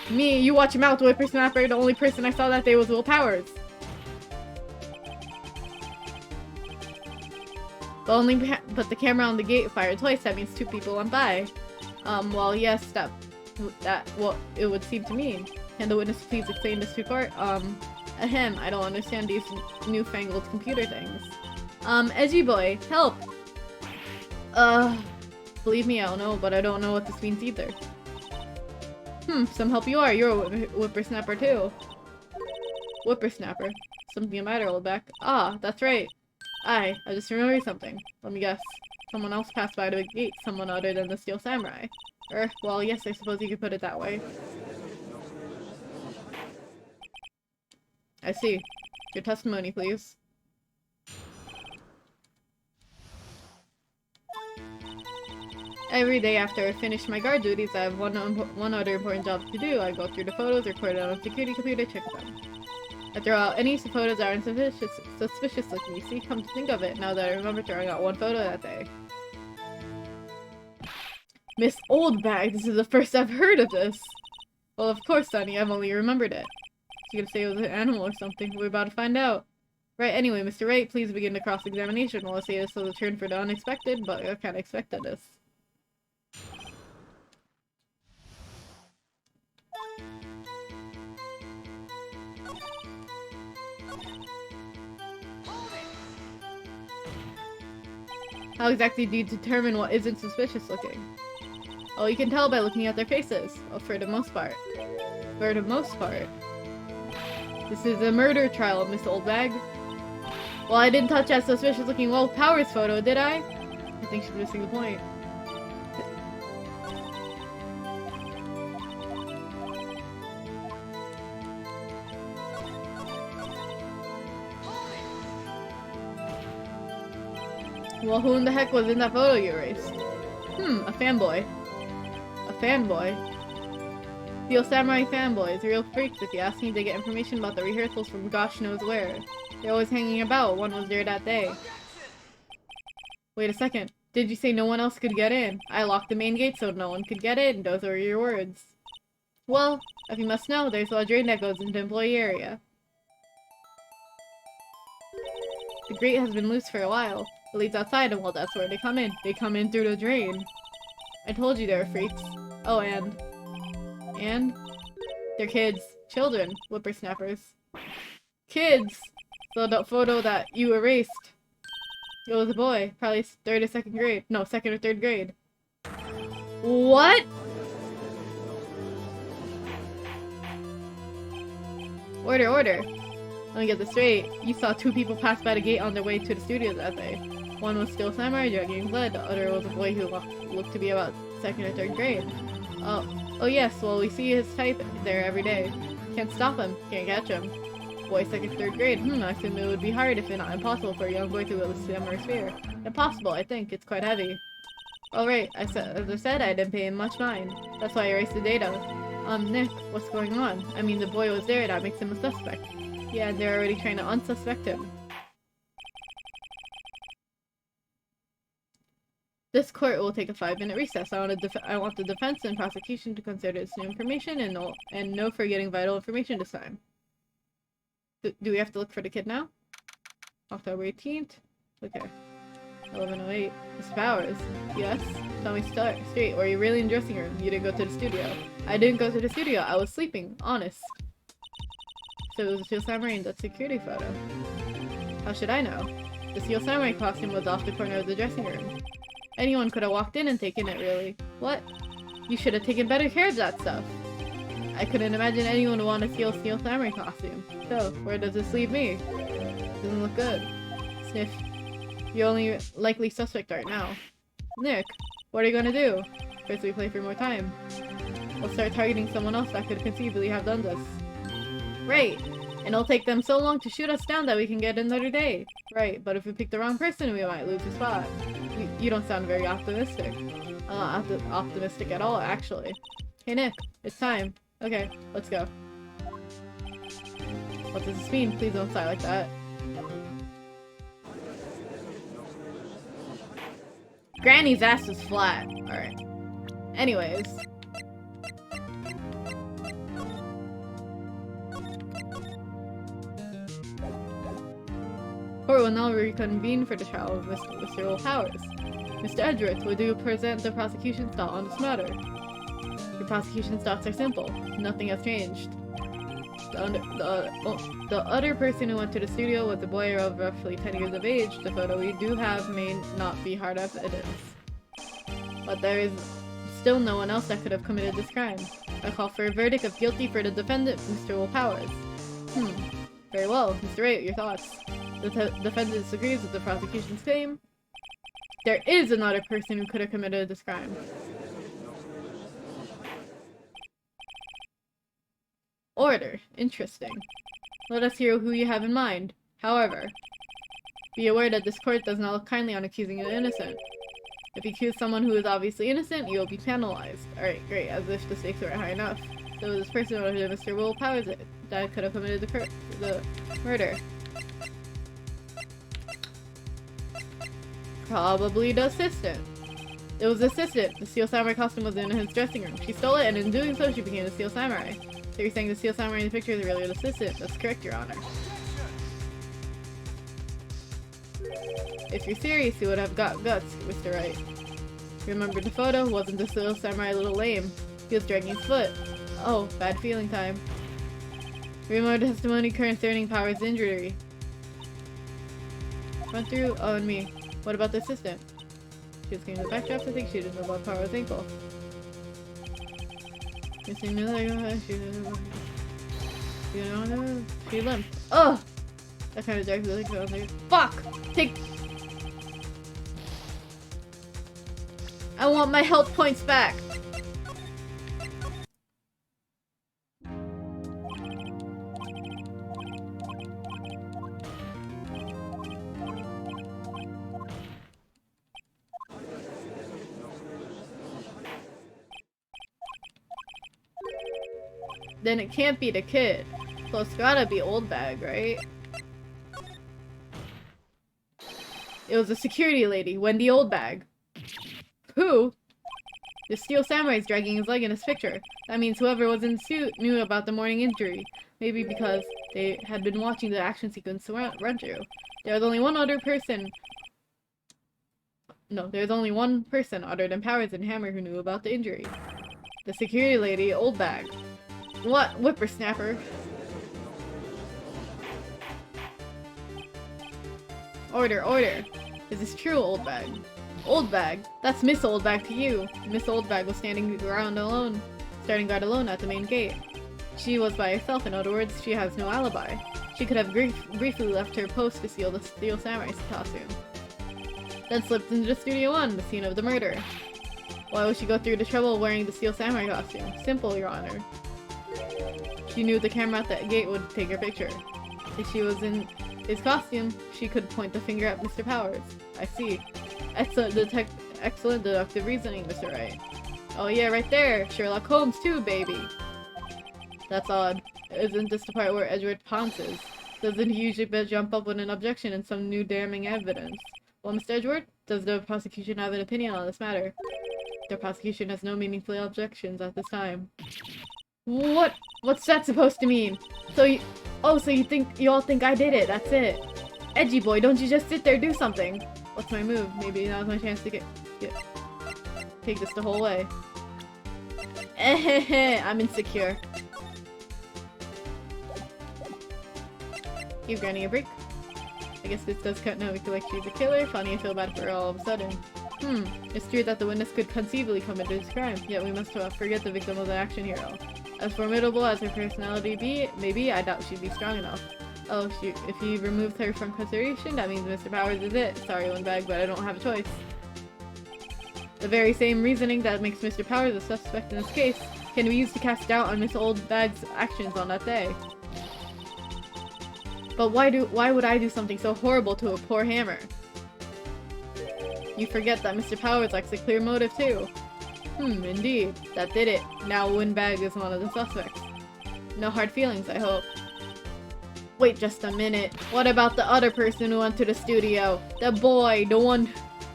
Me, you watch your mouth, whippersnapper. The only person I saw that day was Will Powers. But the camera on the gate fired twice. That means 2 people went by. Well, yes, that what it would seem to mean. Can the witness please explain this to court? Ahem, I don't understand these newfangled computer things. Edgy boy, help! Believe me, I don't know, but I don't know what this means either. Some help you are. You're a whippersnapper too. Whippersnapper. Something the matter, old back. Ah, that's right. I just remembered something. Let me guess. Someone else passed by the gate, someone other than the Steel Samurai. Well, yes, I suppose you could put it that way. I see. Your testimony, please. Every day after I finish my guard duties, I have one other important job to do. I go through the photos, record it on a security computer, check them. I throw out any photos that aren't suspicious looking. You see, come to think of it, now that I remember throwing out one photo that day. Miss Oldbag, this is the first I've heard of this. Well, of course, Sonny, I've only remembered it. You gonna say it was an animal or something? We're about to find out. Right, anyway, Mr. Wright, please begin the cross-examination. Well, I say this was a turn for the unexpected, but I kinda expected this. How exactly do you determine what isn't suspicious looking? Oh, you can tell by looking at their faces. Well, for the most part. For the most part. This is a murder trial, Miss Oldbag. Well, I didn't touch that suspicious looking Will Powers photo, did I? I think she's missing the point. Well, who in the heck was in that photo you erased? A fanboy. A fanboy? Steel Samurai fanboys, real freaks if you ask me. They get information about the rehearsals from gosh knows where. They're always hanging about. One was there that day. Wait a second. Did you say no one else could get in? I locked the main gate so no one could get in. Those were your words. Well, if you must know, there's a drain that goes into the employee area. The grate has been loose for a while. It leads outside, and well, that's where they come in. They come in through the drain. I told you they were freaks. Oh, and? They're kids. Children. Whippersnappers. Kids! So the photo that you erased, it was a boy. Probably 3rd or 2nd grade. No, 2nd or 3rd grade. What? Order, order. Let me get this straight. You saw 2 people pass by the gate on their way to the studio that day. One was Steel Samurai dragging blood. The other was a boy who looked to be about 2nd or 3rd grade. Oh yes, well we see his type there every day. Can't stop him, can't catch him. Boy 2nd, 3rd grade. I assume it would be hard if not impossible for a young boy to wield a samurai spear. Impossible, I think. It's quite heavy. Alright, as I said, I didn't pay him much mind. That's why I erased the data. Nick, what's going on? I mean, the boy was there, that makes him a suspect. Yeah, they're already trying to unsuspect him. This court will take a 5-minute recess. I want the defense and prosecution to consider this new information and no forgetting vital information this time. Do we have to look for the kid now? October 18th? Okay. 11:08. Mr. Powers. Yes? Tell me straight. Were you really in the dressing room? You didn't go to the studio. I didn't go to the studio. I was sleeping. Honest. So it was a Steel Samurai in that security photo. How should I know? The Steel Samurai costume was off the corner of the dressing room. Anyone could have walked in and taken it, really. What? You should have taken better care of that stuff. I couldn't imagine anyone would want to steal Steel Samurai costume. So, where does this leave me? Doesn't look good. Sniff. You're only likely suspect right now. Nick, what are you gonna do? First we play for more time. We'll start targeting someone else that could conceivably have done this. Right! And it'll take them so long to shoot us down that we can get another day. Right, but if we pick the wrong person, we might lose the spot. You don't sound very optimistic. I'm not optimistic at all, actually. Hey Nick, it's time. Okay, let's go. What does this mean? Please don't sigh like that. Granny's ass is flat. Alright. Anyways. Court will now reconvene for the trial of Mr. Will Powers. Mr. Edgeworth, would you present the prosecution's thought on this matter? The prosecution's thoughts are simple. Nothing has changed. The other person who went to the studio was a boy of roughly 10 years of age. The photo we do have may not be hard evidence. But there is still no one else that could have committed this crime. I call for a verdict of guilty for the defendant, Mr. Will Powers. Very well. Mr. Wright, your thoughts? The defendant disagrees with the prosecution's claim. There is another person who could have committed this crime. Order. Interesting. Let us hear who you have in mind. However, be aware that this court does not look kindly on accusing an innocent. If you accuse someone who is obviously innocent, you will be penalized. Alright, great, as if the stakes weren't high enough. So this person was Mr. Will Powers that could have committed the murder. Probably the assistant. It was the assistant. The Steel Samurai costume was in his dressing room. She stole it, and in doing so, she became a Steel Samurai. So you're saying the Steel Samurai in the picture is really an assistant? That's correct, Your Honor. If you're serious, you would have got guts, Mr. Wright. Remember the photo? Wasn't the Steel Samurai a little lame? He was dragging his foot. Oh, bad feeling time. Remember the testimony concerning Powers' injury. Run through. Oh, and me. What about the assistant? She was getting the backdrop to think she didn't know about Powers' ankle. Missing she limped. Ugh! That kind of drags the link. Like, fuck! Take. I want my health points back! Then it can't be the kid. So it's gotta be Old Bag, right? It was a security lady, Wendy Old Bag. Who? The Steel Samurai's dragging his leg in his picture. That means whoever was in the suit knew about the morning injury. Maybe because they had been watching the action sequence run through. There was only one other person. No, there's only one person other than Powers and Hammer who knew about the injury. The security lady, Old Bag. What? Whippersnapper. Order, order. Is this true, Old Bag? Old Bag? That's Miss Old Bag to you. Miss Old Bag was standing guard alone at the main gate. She was by herself, in other words, she has no alibi. She could have briefly left her post to steal the Steel Samurai's costume. Then slipped into the Studio 1, the scene of the murder. Why would she go through the trouble of wearing the Steel Samurai costume? Simple, Your Honor. She knew the camera at the gate would take her picture. If she was in his costume, she could point the finger at Mr. Powers. I see. Excellent deductive reasoning, Mr. Wright. Oh yeah, right there! Sherlock Holmes too, baby! That's odd. Isn't this the part where Edward pounces? Doesn't he usually jump up with an objection and some new damning evidence? Well, Mr. Edward, does the prosecution have an opinion on this matter? The prosecution has no meaningful objections at this time. What's that supposed to mean? So you all think I did it, that's it. Edgy boy, don't you just sit there, do something. What's my move? Maybe now's my chance to take this the whole way. I'm insecure. Give Granny a break. I guess this does cut now. We collect she's a killer. Funny, I feel bad for her all of a sudden. It's true that the witness could conceivably commit this crime, yet we must forget the victim was an action hero. As formidable as her personality maybe, I doubt she'd be strong enough. Oh shoot, if he removed her from consideration, that means Mr. Powers is it. Sorry, Windbag, but I don't have a choice. The very same reasoning that makes Mr. Powers a suspect in this case can be used to cast doubt on Miss Oldbag's actions on that day. But why would I do something so horrible to a poor hammer? You forget that Mr. Powers lacks a clear motive too. Indeed. That did it. Now Windbag is one of the suspects. No hard feelings, I hope. Wait just a minute. What about the other person who went to the studio? The boy, the one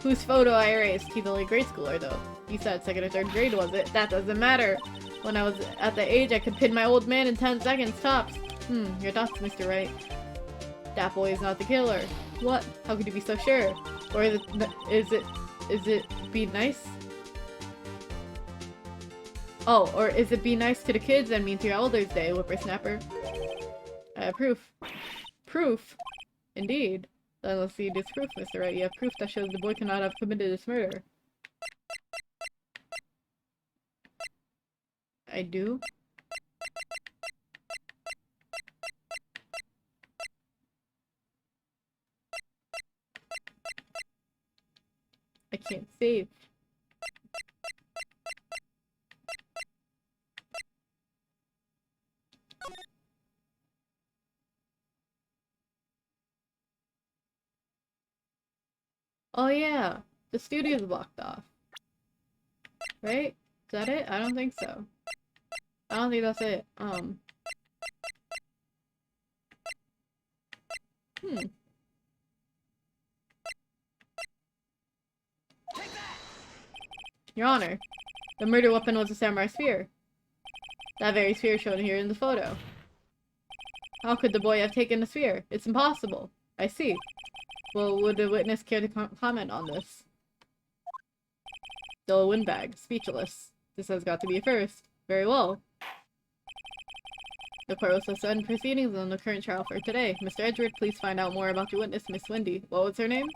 whose photo I erased. He's only a grade schooler though. You said 2nd or 3rd grade, was it? That doesn't matter. When I was at the age I could pin my old man in 10 seconds tops. Your thoughts, Mr. Wright. That boy is not the killer. What? How could you be so sure? Or is it be nice? Oh, or is it be nice to the kids and mean to your elders day, whippersnapper? Proof. Proof? Indeed. Then let's see this proof, Mr. Wright. You have proof that shows the boy cannot have committed this murder. I do? I can't save. Oh yeah, the studio's blocked off. Right? Is that it? I don't think so. I don't think that's it. Your Honor, the murder weapon was a samurai spear. That very spear shown here in the photo. How could the boy have taken the spear? It's impossible. I see. Well, would the witness care to comment on this? Still a windbag, speechless. This has got to be a first. Very well. The court will suspend proceedings on the current trial for today. Mr. Edgeworth, please find out more about your witness, Miss Wendy. What was her name?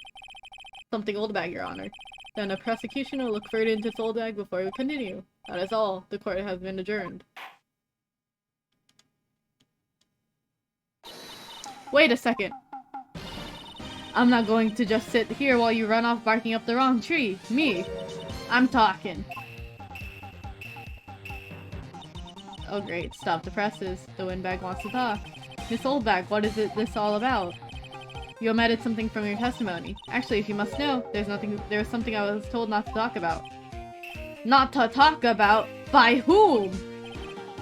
Something Oldbag, Your Honor. Then the prosecution will look further into Oldbag before we continue. That is all. The court has been adjourned. Wait a second. I'm not going to just sit here while you run off barking up the wrong tree. Me. I'm talking. Oh great, stop the presses. The windbag wants to talk. Miss Oldbag, what is this all about? You omitted something from your testimony. Actually, if you must know, there was something I was told not to talk about. Not to talk about? By whom?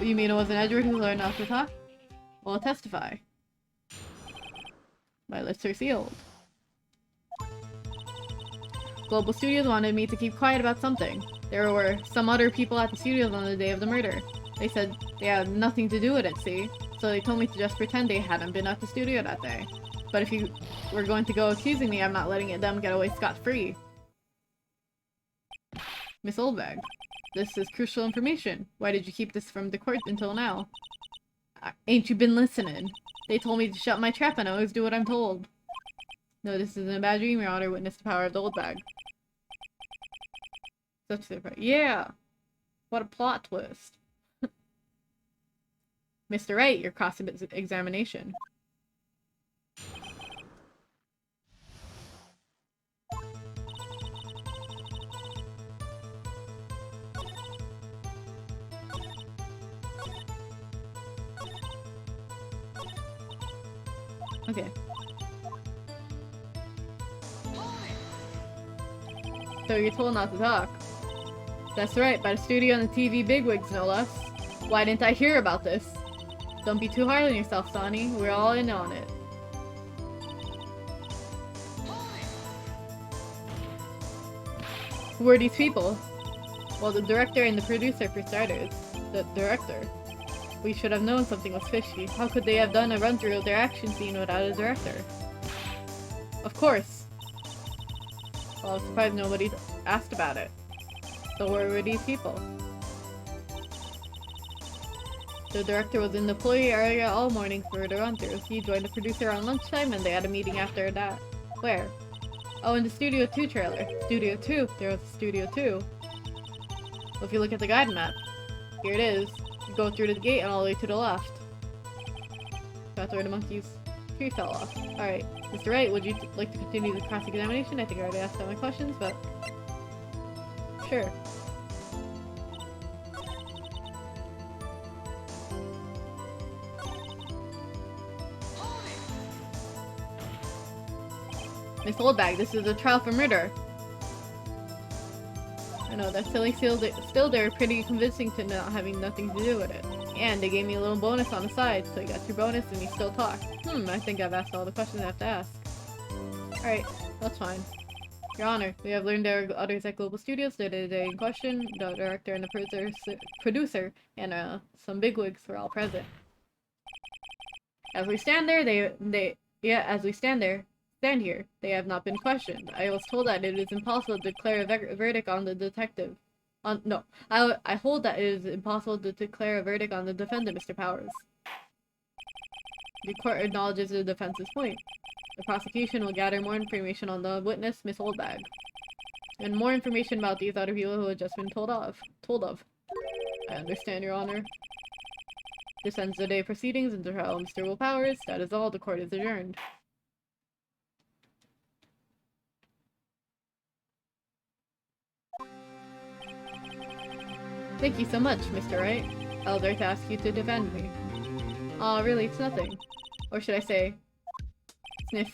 You mean it wasn't Edward who learned not to talk? Well, testify. My lips are sealed. Global Studios wanted me to keep quiet about something. There were some other people at the studios on the day of the murder. They said they had nothing to do with it, see? So they told me to just pretend they hadn't been at the studio that day. But if you were going to go accusing me, I'm not letting them get away scot-free. Miss Oldbag, this is crucial information. Why did you keep this from the court until now? Ain't you been listening? They told me to shut my trap and I always do what I'm told. No, this isn't a bad dream, Your Honor. Witness the power of the Oldbag. Such a surprise. Yeah! What a plot twist. Mr. Wright, your cross-examination. Okay. So you're told not to talk. That's right, by the studio and the TV bigwigs, no less. Why didn't I hear about this? Don't be too hard on yourself, Sonny. We're all in on it. Who are these people? Well, the director and the producer, for starters. The director. We should have known something was fishy. How could they have done a run-through of their action scene without a director? Of course. Well, I was surprised nobody asked about it. So where were these people? The director was in the employee area all morning for the run-throughs. He joined the producer around lunchtime and they had a meeting after that. Where? Oh, in the Studio 2 trailer. Studio 2? There was a Studio 2. Well, if you look at the guide map, here it is. You go through the gate and all the way to the left. That's where the monkey's tree fell off. Alright, Mr. Wright, would you like to continue the cross-examination? I think I already asked all my questions, but... Sure. Miss Oldbag, this is a trial for murder. I know, that silly still they're pretty convincing to not having nothing to do with it. And they gave me a little bonus on the side, so you got your bonus and you still talk. I think I've asked all the questions I have to ask. Alright, that's fine. Your Honor, we have learned there are others at Global Studios. The day in question, the director and the producer, and some bigwigs were all present. As we stand there, as we stand here, they have not been questioned. I was told that it is impossible to declare a verdict on the detective. I hold that it is impossible to declare a verdict on the defendant, Mr. Powers. The court acknowledges the defense's point. The prosecution will gather more information on the witness, Miss Oldbag, and more information about these other people who have just been told of. I understand, Your Honor. This ends the day of proceedings in the trial of Mr. Will Powers. That is all. The court is adjourned. Thank you so much, Mr. Wright. I would like to ask you to defend me. Aw, really, it's nothing. Or should I say, sniff.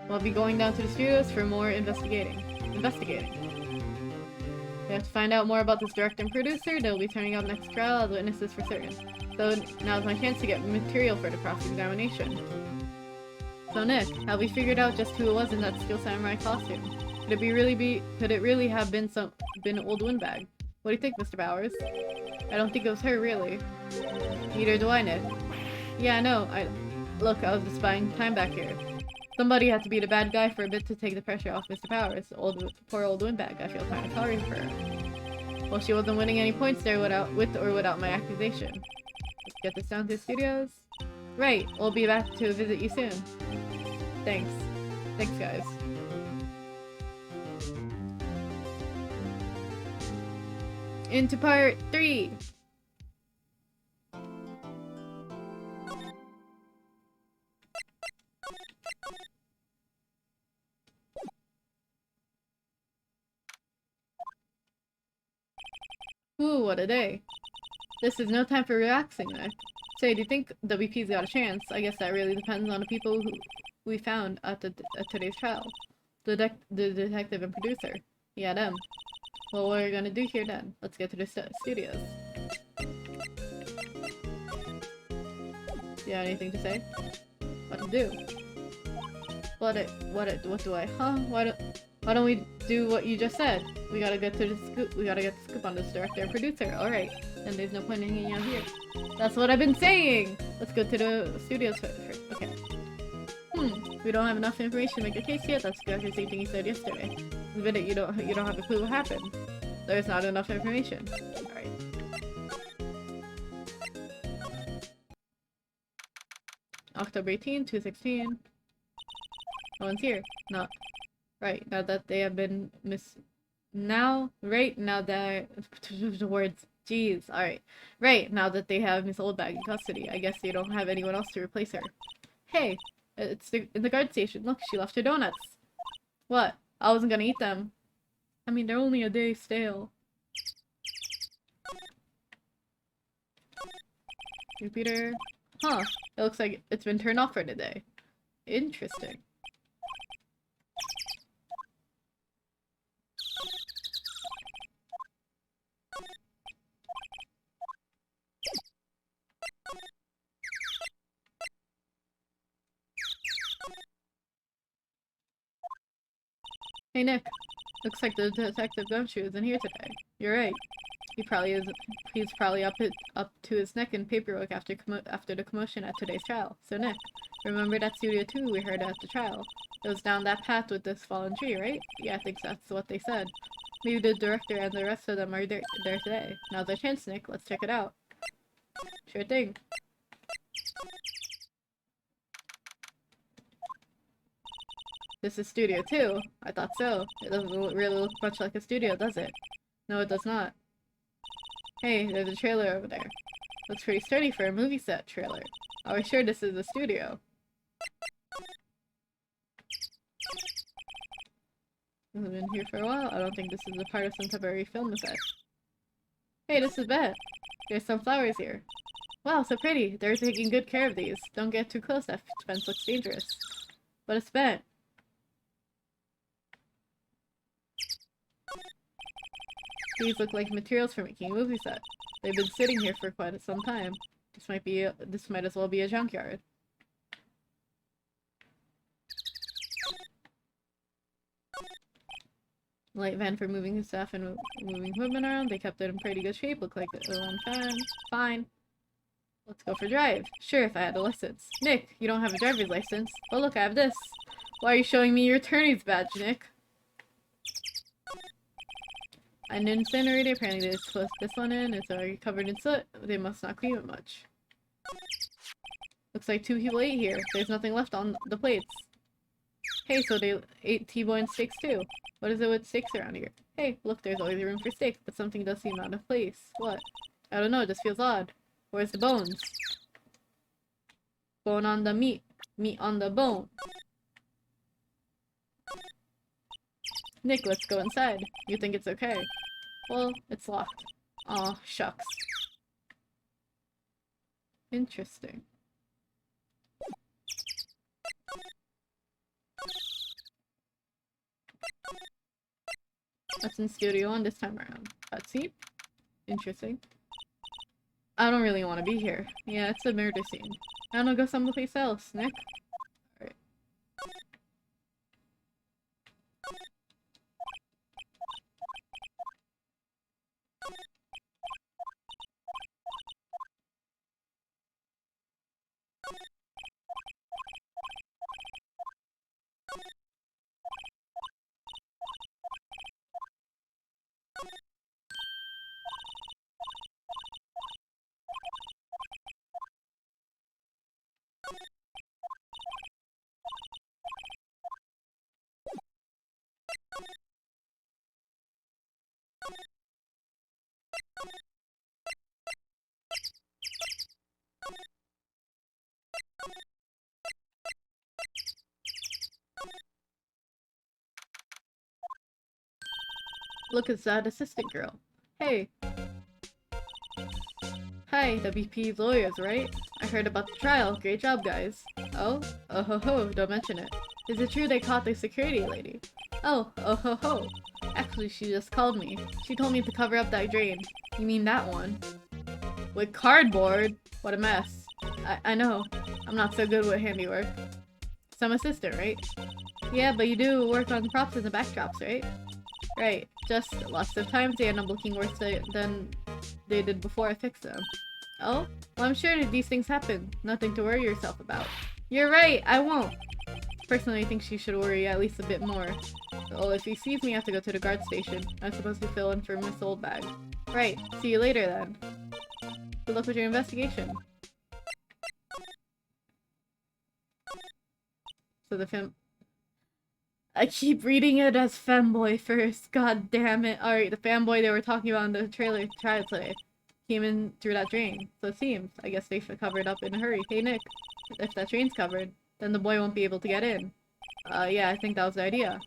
We'll be going down to the studios for more investigating. We have to find out more about this director and producer. They'll be turning up next trial as witnesses for certain. So now's my chance to get material for the cross-examination. So Nick, have we figured out just who it was in that Steel Samurai costume? Could it really have been Old Windbag? What do you think, Mr. Bowers? I don't think it was her, really. Neither do I, Nick. Yeah, no, Look, I was just buying time back here. Somebody had to be the bad guy for a bit to take the pressure off Mr. Powers. Poor Old Windbag, I feel kind of sorry for her. Well, she wasn't winning any points there with or without my accusation. Let's get this down to the studios. Right, we'll be back to visit you soon. Thanks. Thanks, guys. Into part 3! Ooh, what a day. This is no time for relaxing, Nick. Say, do you think WP's got a chance? I guess that really depends on the people who we found at today's trial. The detective and producer. Yeah, them. Well, what are we gonna do here then? Let's get to the studios. Do you have anything to say? What to do? What do I? Huh? Why don't we do what you just said? We gotta get to the scoop. We gotta get the scoop on this director and producer. All right. Then there's no point in hanging out here. That's what I've been saying. Let's go to the studios first. Okay. We don't have enough information to make a case yet. That's exactly the same thing you said yesterday. Admit it, you don't have a clue what happened. There's not enough information. Alright. October 18, 2016. No one's here. Not. Right, now that they have been now that the words. Jeez, alright. Right, now that they have Miss Oldbag in custody, I guess they don't have anyone else to replace her. Hey, it's in the guard station. Look, she left her donuts. What? I wasn't gonna eat them. I mean, they're only a day stale. Computer. Huh. It looks like it's been turned off for today. Interesting. Hey Nick, looks like the detective Gumshoe isn't here today. You're right. He's probably up to his neck in paperwork after the commotion at today's trial. So Nick, remember that Studio 2 we heard at the trial? It was down that path with this fallen tree, right? Yeah, I think that's what they said. Maybe the director and the rest of them are there today. Now's our chance, Nick. Let's check it out. Sure thing. This is Studio 2. I thought so. It doesn't really look much like a studio, does it? No, it does not. Hey, there's a trailer over there. Looks pretty sturdy for a movie set trailer. Are we sure this is a studio? I've been here for a while. I don't think this is a part of some temporary film set. Hey, this is Beth. There's some flowers here. Wow, so pretty. They're taking good care of these. Don't get too close, that fence looks dangerous. But it's bent. These look like materials for making a movie set. They've been sitting here for quite some time. This might as well be a junkyard. Light van for moving stuff and moving equipment around. They kept it in pretty good shape. Look like fine. Let's go for a drive. Sure, if I had a license. Nick, you don't have a driver's license. But look, I have this. Why are you showing me your attorney's badge, Nick? An incinerator. Apparently they just put this one in. It's already covered in soot. They must not clean it much. Looks like 2 people ate here. There's nothing left on the plates. Hey, so they ate T-bone steaks too. What is it with steaks around here? Hey, look, there's always room for steaks, but something does seem out of place. What? I don't know, it just feels odd. Where's the bones? Bone on the meat. Meat on the bone. Nick, let's go inside. You think it's okay? Well, it's locked. Aw, shucks. Interesting. What's in Studio 1 this time around? Cutscene? Interesting. I don't really want to be here. Yeah, it's a murder scene. I don't know, go someplace else, Nick. Alright. Look, it's that assistant girl. Hey. Hi, WP's lawyers, right? I heard about the trial. Great job, guys. Oh? Oh ho ho, don't mention it. Is it true they caught the security lady? Oh ho ho. Actually, she just called me. She told me to cover up that drain. You mean that one? With cardboard? What a mess. I know. I'm not so good with handiwork. So I'm a assistant, right? Yeah, but you do work on props and the backdrops, right? Right. Just lots of times they end up looking worse than they did before I fixed them. Oh? Well, I'm sure that these things happen. Nothing to worry yourself about. You're right, I won't. Personally, I think she should worry at least a bit more. Oh, if he sees me, I have to go to the guard station. I'm supposed to fill in for Miss Oldbag. Right. See you later, then. Good luck with your investigation. So the I keep reading it as femboy first. God damn it. Alright, the fanboy they were talking about in the trailer trial today came in through that drain. So it seems. I guess they covered up in a hurry. Hey, Nick. If that drain's covered, then the boy won't be able to get in. Yeah, I think that was the idea.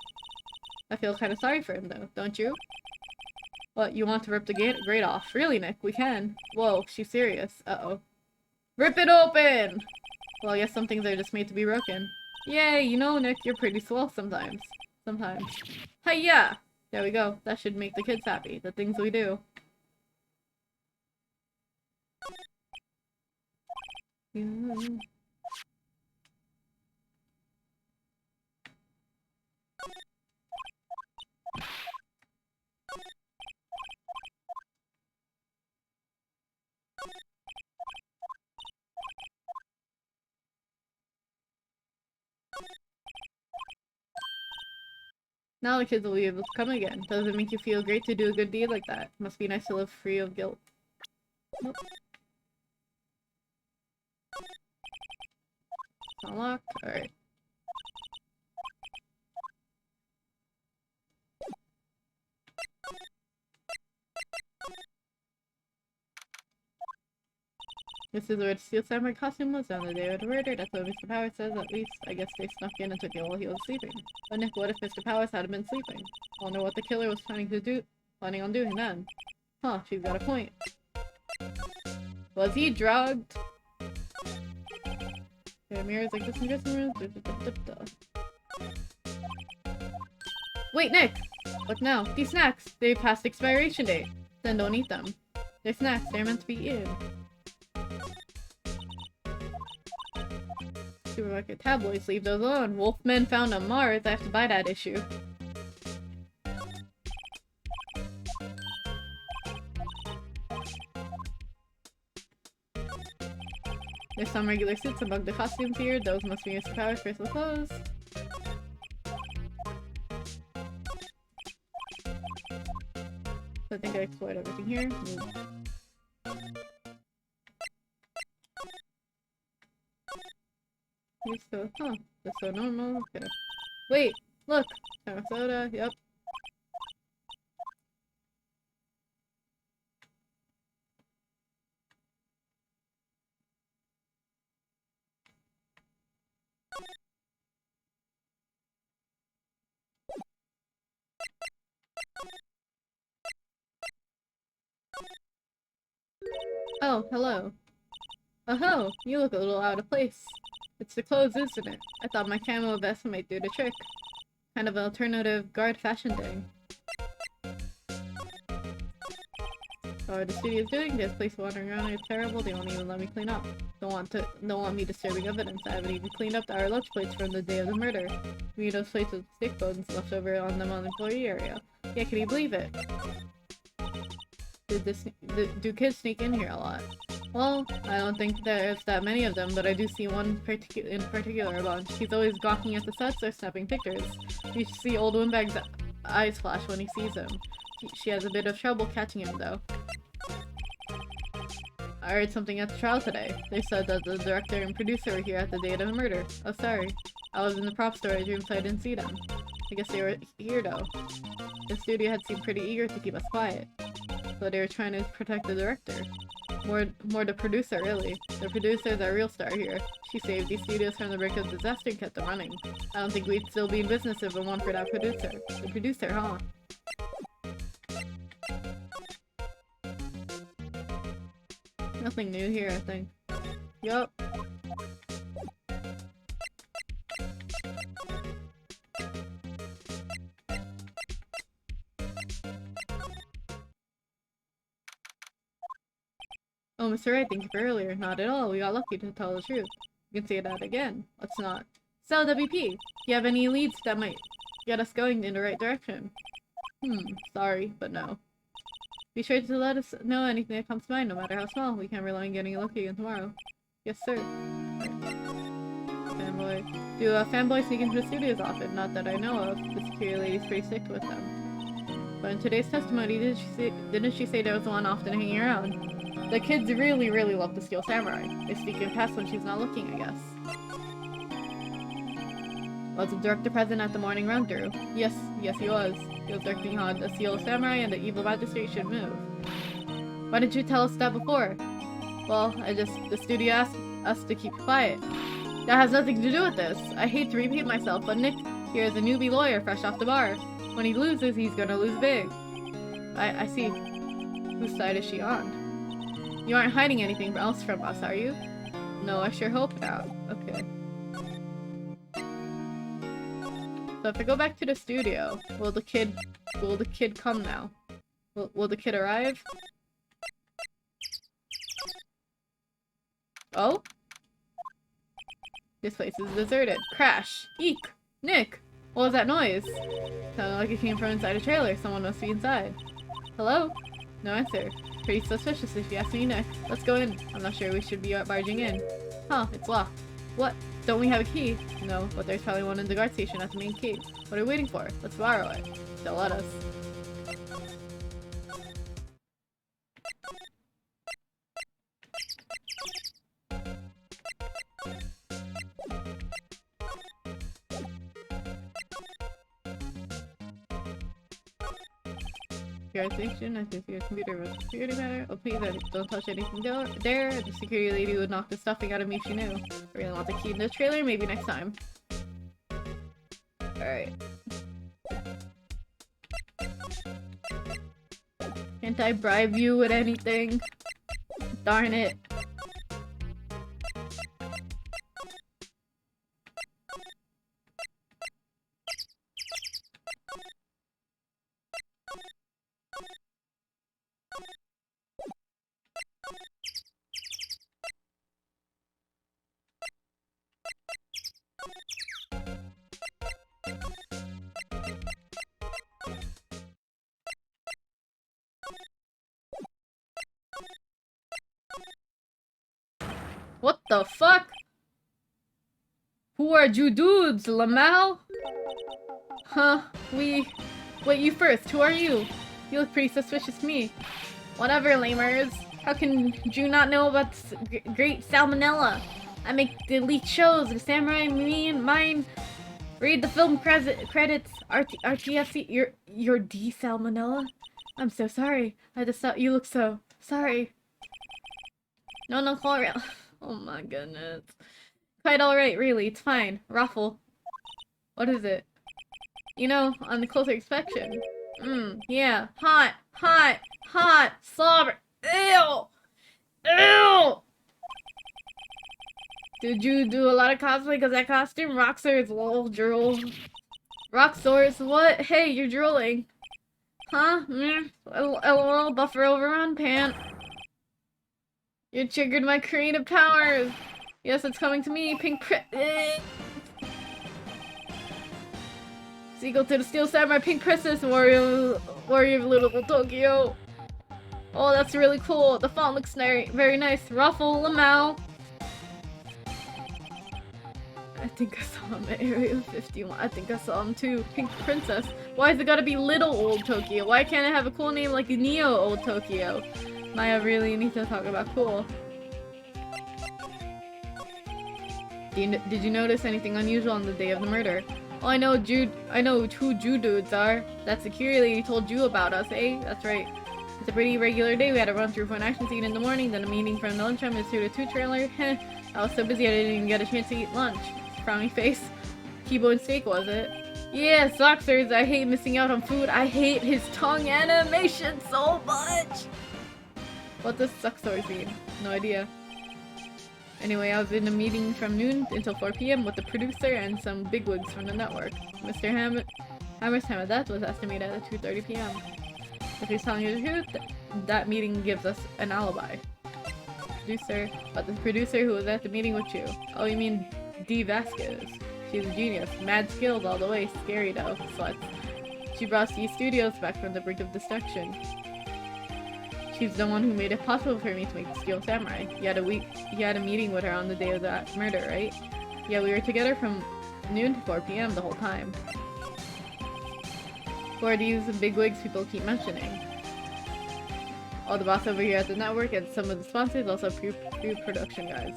I feel kind of sorry for him, though, don't you? What, you want to rip the grate off? Really, Nick? We can. Whoa, she's serious. Uh-oh. Rip it open! Well, I guess some things are just made to be broken. Yay, you know, Nick, you're pretty swell sometimes. Sometimes. Hi-ya! There we go. That should make the kids happy. The things we do. Yeah. Now the kids will be able to come again. Does it make you feel great to do a good deed like that? Must be nice to live free of guilt. Nope. Unlocked. Alright. This is where the Steel Samurai costume was on the day of the murder. That's what Mr. Powers says, at least. I guess they snuck in and took it while he was sleeping. But Nick, what if Mr. Powers hadn't been sleeping? I wonder what the killer was planning on doing then. Huh, she's got a point. Was he drugged? Yeah, mirrors like this in dressing rooms. Wait, Nick! What now? These snacks! They passed expiration date. Then don't eat them. They're snacks. They're meant to be eaten. Supermarket tabloids, leave those alone. Wolfman found on Mars. I have to buy that issue. There's some regular suits among the costumes here. Those must be Mr. Powers' personal clothes. I think I explored everything here. So, huh, that's so normal. Okay. Wait, look! Soda, yep. Oh, hello. Oh-ho! You look a little out of place. It's the clothes, isn't it? I thought my camo vest might do the trick. Kind of an alternative guard fashion thing. What are the studios doing? This place wandering around is terrible. They won't even let me clean up. Don't want me disturbing evidence. I haven't even cleaned up our lunch plates from the day of the murder. We those plates with stick bones left over on them on the employee area. Yeah, can you believe it? Do kids sneak in here a lot? Well, I don't think there's that many of them, but I do see one in particular a bunch. He's always gawking at the sets or snapping pictures. You should see old Windbag's eyes flash when he sees him. She has a bit of trouble catching him, though. I heard something at the trial today. They said that the director and producer were here at the date of the murder. Oh, sorry. I was in the prop storage room, so I didn't see them. I guess they were here, though. The studio had seemed pretty eager to keep us quiet. So they were trying to protect the director. More the producer, really. The producer is our real star here. She saved these studios from the brink of disaster and kept them running. I don't think we'd still be in business if it weren't for that producer. The producer, huh? Nothing new here, I think. Yup. Oh, Mr. Wright, thank you for earlier. Not at all. We got lucky, to tell the truth. You can say that again. Let's not. So, WP, do you have any leads that might get us going in the right direction? Sorry, but no. Be sure to let us know anything that comes to mind, no matter how small. We can't rely on getting lucky again tomorrow. Yes, sir. Fanboy. Do fanboys sneak into the studios often? Not that I know of. The security lady's pretty strict with them. But in today's testimony, didn't she say there was one often hanging around? The kids really, really love the Steel Samurai. They speak in past when she's not looking, I guess. Was the director present at the morning run-through? Yes, he was. He was directing how the Steel Samurai and the Evil Magistrate should move. Why didn't you tell us that before? Well, the studio asked us to keep quiet. That has nothing to do with this. I hate to repeat myself, but Nick here is a newbie lawyer fresh off the bar. When he loses, he's gonna lose big. I see. Whose side is she on? You aren't hiding anything else from us, are you? No, I sure hope not. Okay. So if I go back to the studio, will the kid come now? Will the kid arrive? Oh? This place is deserted. Crash! Eek! Nick! What was that noise? Sounded like it came from inside a trailer. Someone must be inside. Hello? No answer. Pretty suspicious if you ask me, Nick. Let's go in. I'm not sure we should be barging in. Huh, it's locked. What? Don't we have a key? No, but there's probably one in the guard station at the main gate. What are we waiting for? Let's borrow it. They'll let us. Station, I think your computer was security matter. Oh please, don't touch anything there. The security lady would knock the stuffing out of me if she knew. I really want the key in the trailer, maybe next time. Alright. Can't I bribe you with anything? Darn it. What the fuck? Who are you dudes, Lamal? Huh, Wait, you first. Who are you? You look pretty suspicious to me. Whatever, lamers. How can you not know about this great salmonella? I make the elite shows. The samurai, me and mine. Read the film credits. RTFC. You're D salmonella? I'm so sorry. I just thought you looked so sorry. No, call real. Oh my goodness. Quite alright, really. It's fine. Ruffle. What is it? You know, on the closer inspection. Yeah. Hot. Slobber. Ew! Did you do a lot of cosplay because that costume? Roxor's lol drool. Roxor's what? Hey, you're drooling. Huh? LOL, buffer overrun, pant. You triggered my creative powers. Yes, it's coming to me. Pink Seagull to the Steel Samurai, Pink Princess, warrior of Little Tokyo. Oh, that's really cool. The font looks very nice. Ruffle, Lamau. I think I saw him at Area 51. I think I saw him too. Pink Princess. Why has it gotta be Little Old Tokyo? Why can't it have a cool name like Neo Old Tokyo? Maya really needs to talk about cool. Did you notice anything unusual on the day of the murder? Oh, I know who Jew dudes are. That security lady told you about us, eh? That's right. It's a pretty regular day. We had a run through for an action scene in the morning, then a meeting from the lunchtime Institute 2 trailer. Heh. I was so busy I didn't even get a chance to eat lunch. Frowny face. Kibo and steak, was it? Yeah, Soxers, I hate missing out on food. I hate his tongue animation so much! What does Soxers mean? No idea. Anyway, I was in a meeting from noon until 4 p.m. with the producer and some bigwigs from the network. Mr. Hammer's death was estimated at 2:30 p.m. If he's telling you the truth, that meeting gives us an alibi. But the producer who was at the meeting with you. Oh, you mean Dee Vasquez. She's a genius. Mad skills all the way. Scary though. Sluts. She brought C Studios back from the brink of destruction. She's the one who made it possible for me to make the Steel Samurai. You had a meeting with her on the day of that murder, right? Yeah, we were together from noon to 4 p.m. the whole time. Who are these bigwigs people keep mentioning? Oh, the boss over here at the network and some of the sponsors, also pre-production guys.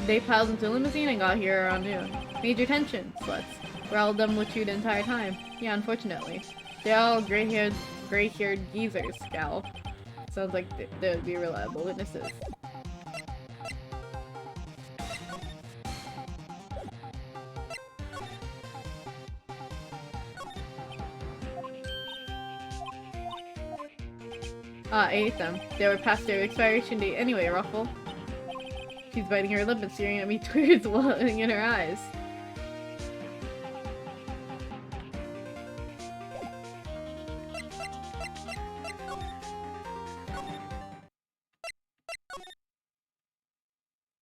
They piled into a limousine and got here around noon. Major tension, sluts. We're all done with you the entire time. Yeah, unfortunately. They're all gray-haired geezers, gal. Sounds like they would be reliable witnesses. I ate them. They were past their expiration date anyway, Ruffle. She's biting her lip and staring at me, tears welling in her eyes.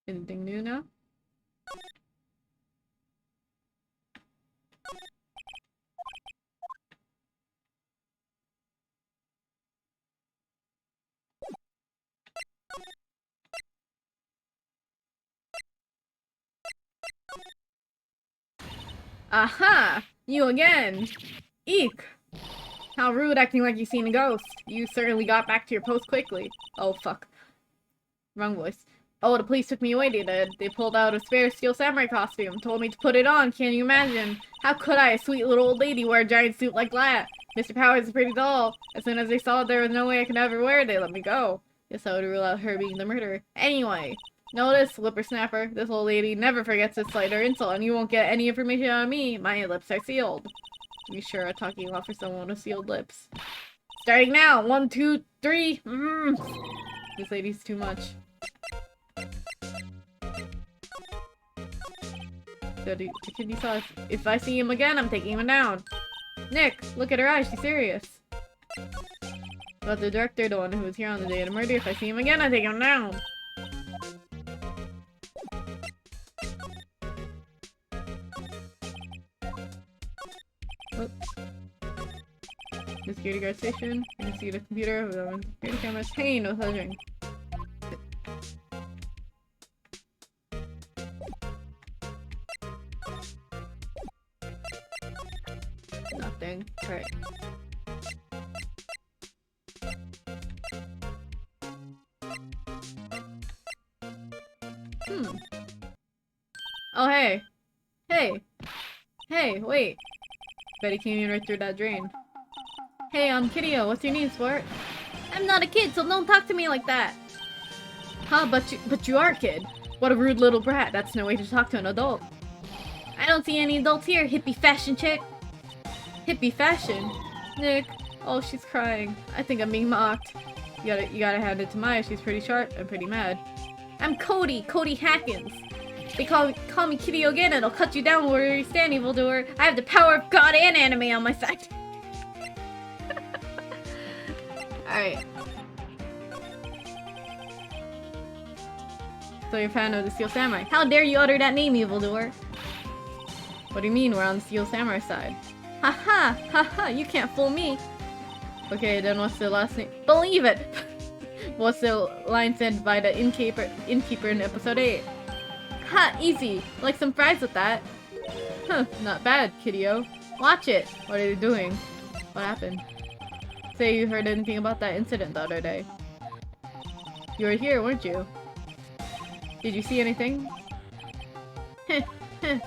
Anything new now? Aha! You again! Eek! How rude, acting like you've seen a ghost. You certainly got back to your post quickly. Oh, fuck. Wrong voice. Oh, the police took me away, they did. They pulled out a spare steel samurai costume, told me to put it on, can you imagine? How could I, a sweet little old lady, wear a giant suit like that? Mr. Powers is pretty dull. As soon as they saw there was no way I could ever wear it, they let me go. Guess I would rule out her being the murderer. Anyway, notice, whippersnapper, this old lady never forgets a slight or insult, and you won't get any information on me. My lips are sealed. To be sure, I'm talking a lot for someone with sealed lips. Starting now! 1, 2, 3! This lady's too much. So the kid you saw, if I see him again, I'm taking him down. Nick, look at her eyes, she's serious. But the director, the one who was here on the day of the murder, if I see him again, I take him down. Oops. The security guard station. You can see the computer with the security cameras. Hey, no touching. Nothing. Alright. Oh, hey. Hey. Hey, wait. Betty came in right through that drain. Hey, I'm Kiddio. What's your name, sport? I'm not a kid, so don't talk to me like that. Huh, but you are a kid. What a rude little brat. That's no way to talk to an adult. I don't see any adults here, hippie fashion chick. Hippie fashion? Nick. Oh, she's crying. I think I'm being mocked. You gotta hand it to Maya. She's pretty sharp and pretty mad. I'm Cody Hackins. They call me Kiddio again and I'll cut you down where you stand, evildoer. I have the power of God and anime on my side. Alright. So you're a fan of the Steel Samurai. How dare you utter that name, evildoer? What do you mean we're on the Steel Samurai side? Haha! Haha! You can't fool me! Okay, then what's the last name? Believe it! What's the line said by the innkeeper in episode 8? Ha! Easy! Like some fries with that. Huh, not bad, Kiddio. Watch it! What are they doing? What happened? Say you heard anything about that incident the other day. You were here, weren't you? Did you see anything? Heh, heh.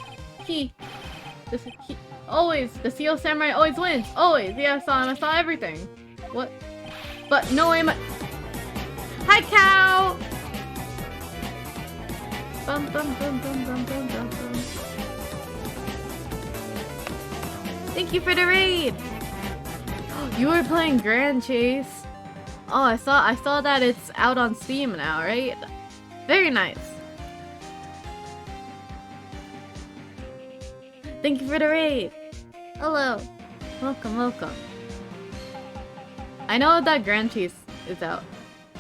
Always! The Steel Samurai always wins! Always! Yeah, I saw everything! What? But no way Hi, cow! Bum, bum, bum, bum, bum, bum, bum, bum. Thank you for the raid! You were playing Grand Chase? Oh, I saw that it's out on Steam now, right? Very nice. Thank you for the raid! Hello! Welcome, welcome. I know that Grand Chase is out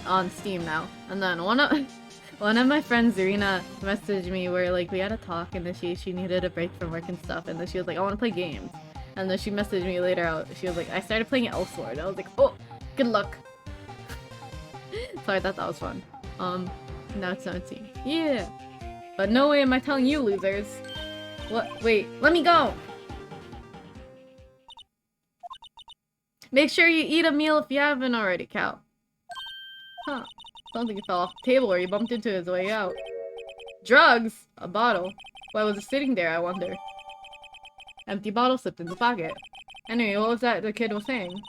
on Steam now. And then one of my friends, Zarina, messaged me where like we had a talk and then she needed a break from work and stuff, and then she was like, I want to play games. And then she messaged me later out. She was like, I started playing Elsword. And I was like, oh, good luck. So I thought that was fun. Now it's 17. Yeah. But no way am I telling you, losers. What? Wait, let me go. Make sure you eat a meal if you haven't already, Cal. Huh. Something fell off the table or you bumped into his way out. Drugs? A bottle? Why was it sitting there, I wonder? Empty bottle slipped in the pocket. Anyway, what was that the kid was saying?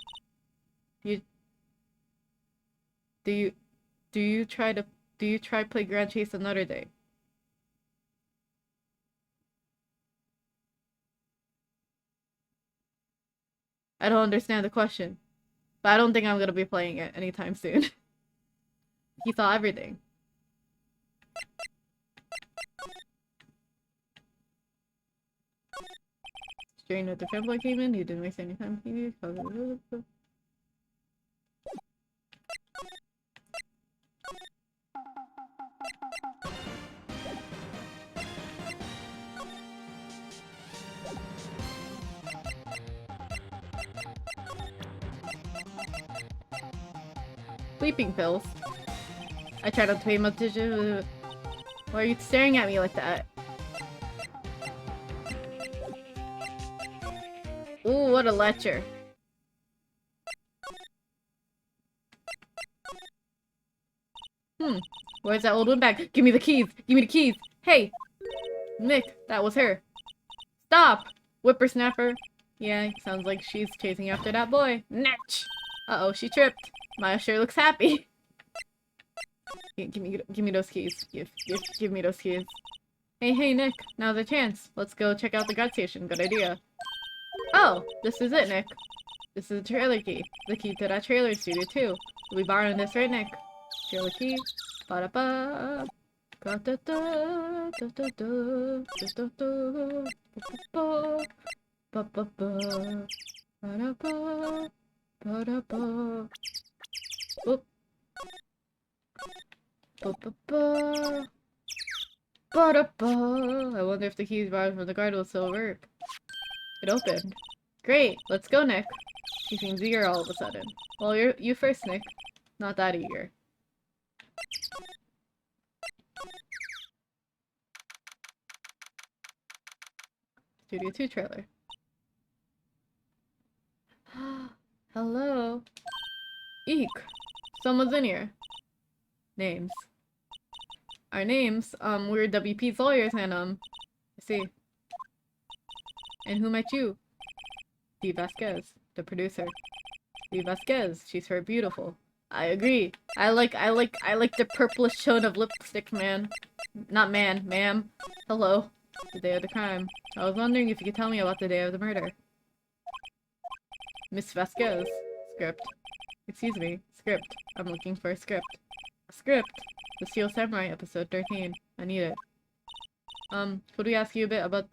Do you try play Grand Chase another day? I don't understand the question. But I don't think I'm gonna be playing it anytime soon. He saw everything. During the Trembler came in, he didn't waste any time. Sleeping pills. I try not to pay much attention. Why are you staring at me like that? What a lecher. Where's that old windbag? Give me the keys! Give me the keys! Hey! Nick, that was her. Stop! Whippersnapper. Yeah, sounds like she's chasing after that boy. Natch! Uh-oh, she tripped. Maya sure looks happy. Give me those keys. Give me those keys. Hey, Nick. Now's the chance. Let's go check out the guard station. Good idea. Oh, this is it, Nick. This is the trailer key. The key to that trailer studio, too. We'll be borrowing this, right, Nick? Trailer key. Ba-da-ba. Ba-da-da. Da-da-da. Da-da-da. Ba-ba-ba. Ba-ba-ba. Ba-da-ba. Ba-da-ba. Oop. Ba-ba-ba. Ba-da-ba. I wonder if the keys borrowed from the guard will still work. It opened. Great, let's go, Nick. He seems eager all of a sudden. Well, you first, Nick. Not that eager. Studio 2 trailer. Hello. Eek. Someone's in here. Names. Our names, we're WP's lawyers and, I see. And who met you? Dee Vasquez, the producer. Dee Vasquez, she's very beautiful. I agree. I like the purplish tone of lipstick, man. Not man, ma'am. Hello. The day of the crime. I was wondering if you could tell me about the day of the murder. Miss Vasquez. Script. Excuse me. Script. I'm looking for a script. A script? The Steel Samurai, episode 13. I need it. Could we ask you a bit about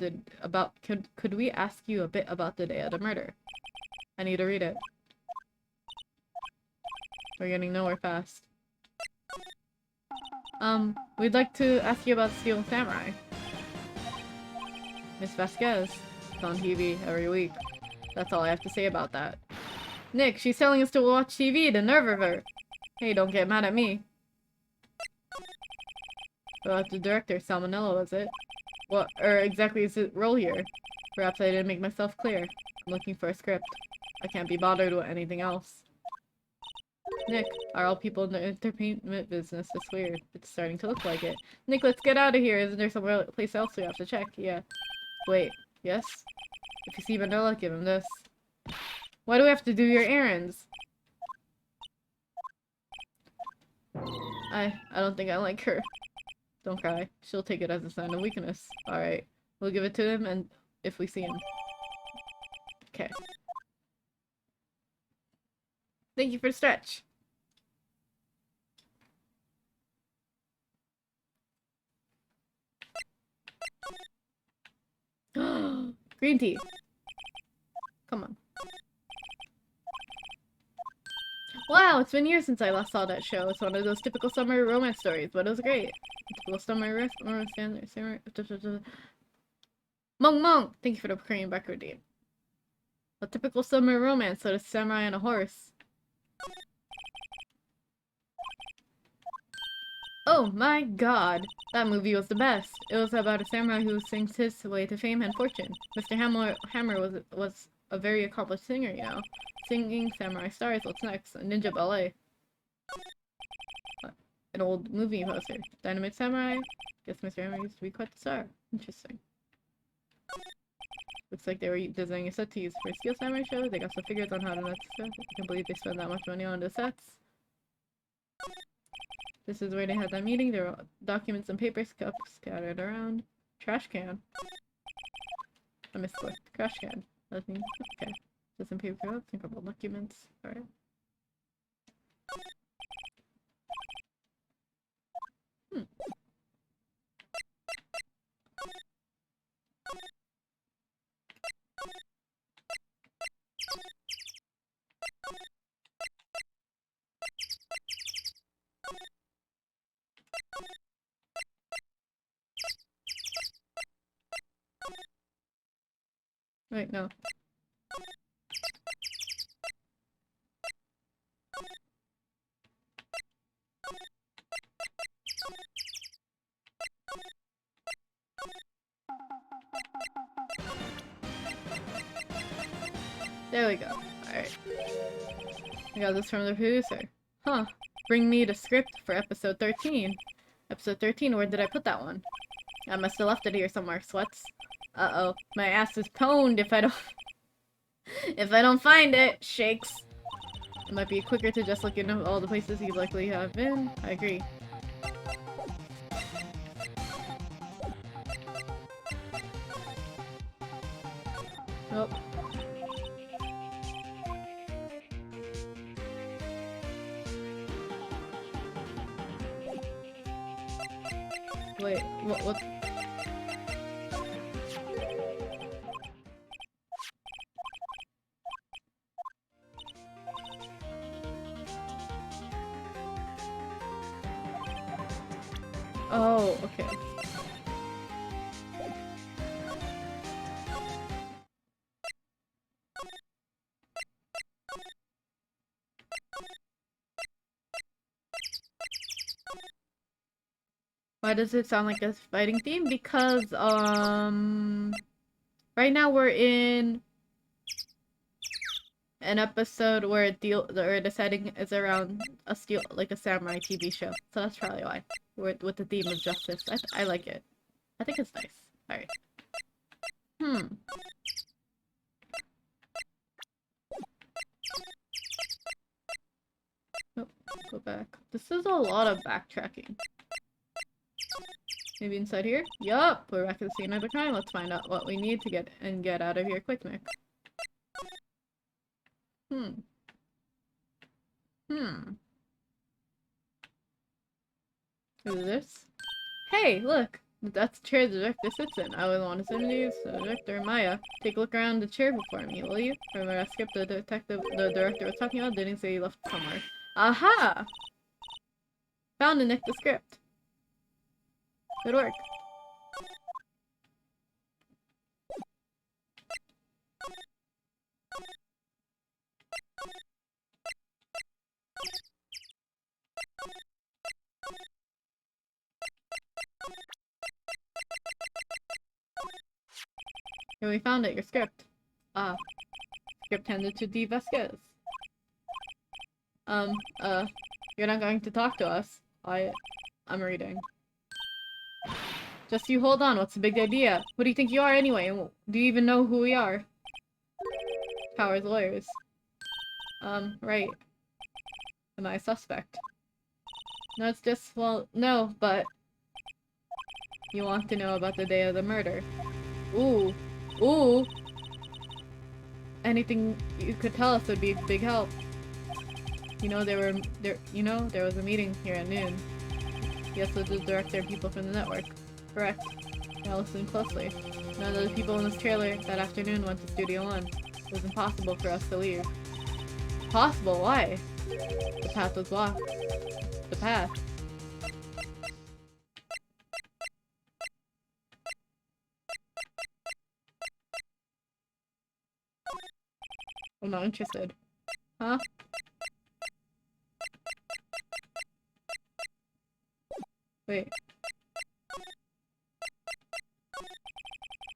could we ask you a bit about the day of the murder? I need to read it. We're getting nowhere fast. We'd like to ask you about Steel Samurai. Miss Vasquez. It's on TV every week. That's all I have to say about that. Nick, she's telling us to watch TV, the nerve of her! Hey, don't get mad at me. About the director, Salmonella, was it? What, exactly is his role here? Perhaps I didn't make myself clear. I'm looking for a script. I can't be bothered with anything else. Nick, are all people in the entertainment business this weird? It's starting to look like it. Nick, let's get out of here. Isn't there somewhere place else we have to check? Yeah. Wait, yes? If you see Vanilla, give him this. Why do we have to do your errands? I don't think I like her. Don't cry. She'll take it as a sign of weakness. Alright. We'll give it to him and if we see him. Okay. Thank you for the stretch. Green tea. Come on. Wow, it's been years since I last saw that show. It's one of those typical summer romance stories, but it was great. Typical summer romance. Mong! Thank you for the Korean record game. A typical summer romance, so a samurai and a horse. Oh my god! That movie was the best. It was about a samurai who sings his way to fame and fortune. Mr. Hammer was a very accomplished singer, you know. Singing samurai stars, what's next? A ninja ballet. An old movie poster. Dynamite Samurai? Guess Mr. Hammer used to be quite the star. Interesting. Looks like they were designing a set to use for a Steel Samurai show. They got some figures on how to net the set. I can't believe they spent that much money on the sets. This is where they had that meeting. There were documents and papers scattered around. Trash can. I misclicked. Trash can. Nothing. Okay. Just some paper cups and a couple of documents. Alright. Wait, no. There we go. Alright. I got this from the producer. Huh. Bring me the script for episode 13. Episode 13, where did I put that one? I must have left it here somewhere, Sweats. Uh-oh. My ass is pwned if I don't... if I don't find it, shakes. It might be quicker to just look into all the places you likely have been. I agree. Oh. Wait, what? Oh, okay. Why does it sound like a fighting theme? Because, right now we're in an episode where the setting is around like a samurai TV show. So that's probably why. With the theme of justice. I like it. I think it's nice. Alright. Oh, go back. This is a lot of backtracking. Maybe inside here? Yup! We're back at the scene of the crime. Let's find out what we need to get out of here quick, Nick. Who's this? Hey, look! That's the chair the director sits in. I was the one to sit in these. So director Maya, take a look around the chair before me, will you? Remember that script the director was talking about? Didn't say he left it somewhere. Aha! Found it, Nick, the script. Good work. Here, we found it, your script. Script handed to D. Vasquez. You're not going to talk to us. I'm reading. Just you hold on, what's the big idea? Who do you think you are anyway? Do you even know who we are? Powers lawyers. Right. Am I a suspect? No, it's just, well, no, but... You want to know about the day of the murder. Ooh. Ooh! Anything you could tell us would be a big help. You know, there was a meeting here at noon. Yes, with the director and people from the network. Correct. Now listen closely. None of the people in this trailer that afternoon went to Studio One. It was impossible for us to leave. Possible? Why? The path was blocked. The path. I'm not interested. Huh? Wait.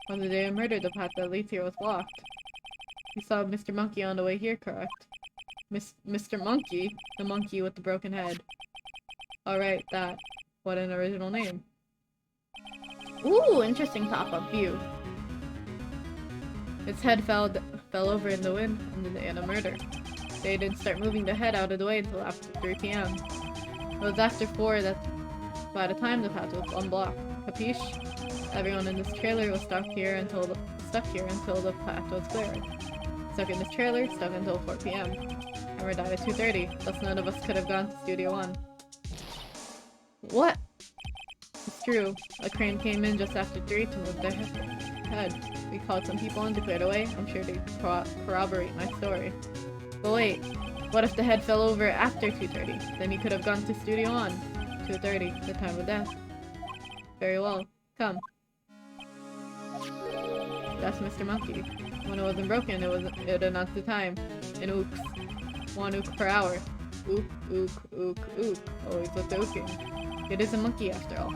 On the day of murder, the path that leads here was blocked. You saw Mr. Monkey on the way here, correct? Mr. Monkey? The monkey with the broken head. Alright, that. What an original name. Ooh, interesting pop-up view. Its head fell over in the wind on the day of the murder. They didn't start moving the head out of the way until after 3 p.m. It was after 4 that by the time the path was unblocked. Capiche? Everyone in this trailer was stuck here until the path was cleared. Stuck in this trailer, stuck until 4 p.m. Hammer died at 2:30, thus none of us could have gone to Studio One. What? It's true. A crane came in just after 3 to move their head. We called some people and declared away. I'm sure they corroborate my story. But wait, what if the head fell over after 2:30? Then he could have gone to Studio One. 2:30, the time of death. Very well. Come. That's Mr. Monkey. When it wasn't broken, it announced the time. In ooks. 1 ook per hour. Ook, ook, ook, ook. Always with the ooking. It is a monkey after all.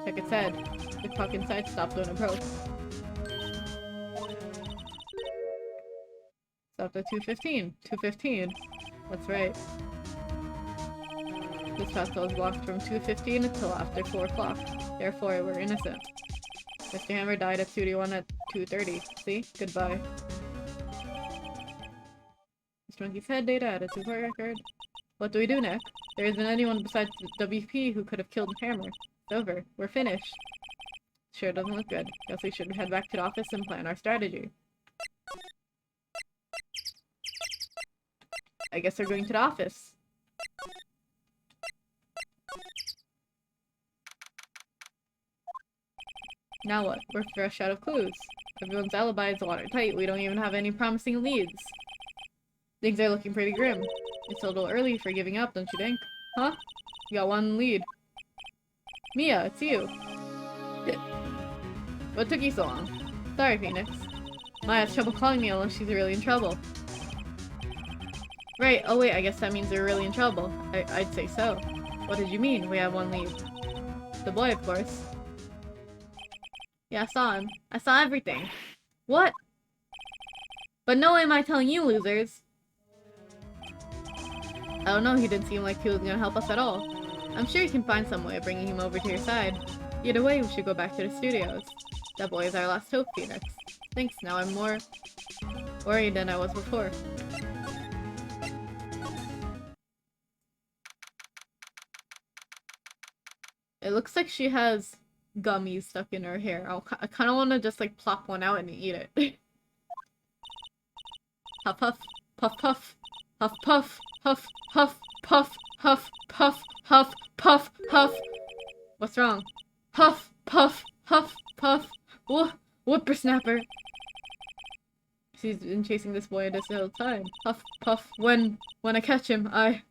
Check its head. The clock inside stopped when it broke. stopped at 2:15. 2:15? That's right. This festival was blocked from 2:15 until after 4 o'clock. Therefore, we're innocent. Mr. Hammer died at Studio 1 at 2:30. See? Goodbye. Mr. Monkey's head data added to court record. What do we do next? There isn't anyone besides the WP who could have killed Hammer. It's over. We're finished. Sure doesn't look good. Guess we should head back to the office and plan our strategy. I guess we're going to the office. Now what? We're fresh out of clues. Everyone's alibi is watertight. We don't even have any promising leads. Things are looking pretty grim. It's a little early for giving up, don't you think? Huh? You got one lead. Mia, it's you. What took you so long? Sorry, Phoenix. Maya has trouble calling me unless she's really in trouble. Right, oh wait, I guess that means they're really in trouble. I'd say so. What did you mean, we have one lead? The boy, of course. Yeah, I saw him. I saw everything. What? But no way am I telling you, losers! I don't know, he didn't seem like he was gonna help us at all. I'm sure you can find some way of bringing him over to your side. Either way, we should go back to the studios. That boy is our last hope, Phoenix. Thanks, now I'm more worried than I was before. It looks like she has gummies stuck in her hair. I kind of want to just like plop one out and eat it. Huff puff, puff puff, huff puff, huff huff, puff huff, puff huff, puff huff. What's wrong? Huff puff, huff puff. Whippersnapper. She's been chasing this boy this whole time. Huff puff. When I catch him, I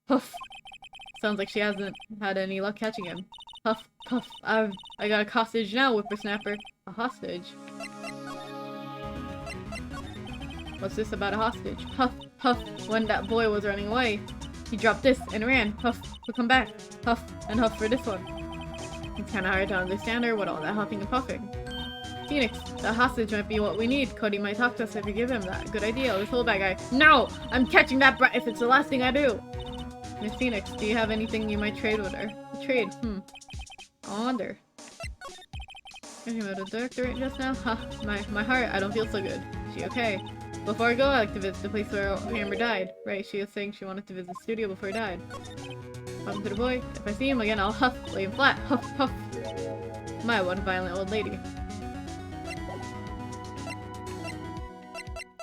puff. Sounds like she hasn't had any luck catching him. Huff, puff, I got a hostage now, whippersnapper. A hostage? What's this about a hostage? Huff, puff, when that boy was running away, he dropped this and ran. Huff, he'll come back. Huff, and huff for this one. It's kinda hard to understand her with all that huffing and puffing. Phoenix, that hostage might be what we need. Cody might talk to us if we give him that. Good idea, let's hold that guy. No! I'm catching that brat if it's the last thing I do! Miss Phoenix, do you have anything you might trade with her? Trade? I wonder. Talking about the directorate just now? Huh, my heart, I don't feel so good. Is she okay? Before I go, I like to visit the place where Hammer died. Right, she was saying she wanted to visit the studio before he died. Talking to the boy. If I see him again, I'll huff, lay him flat. Huff, puff. My, what a violent old lady.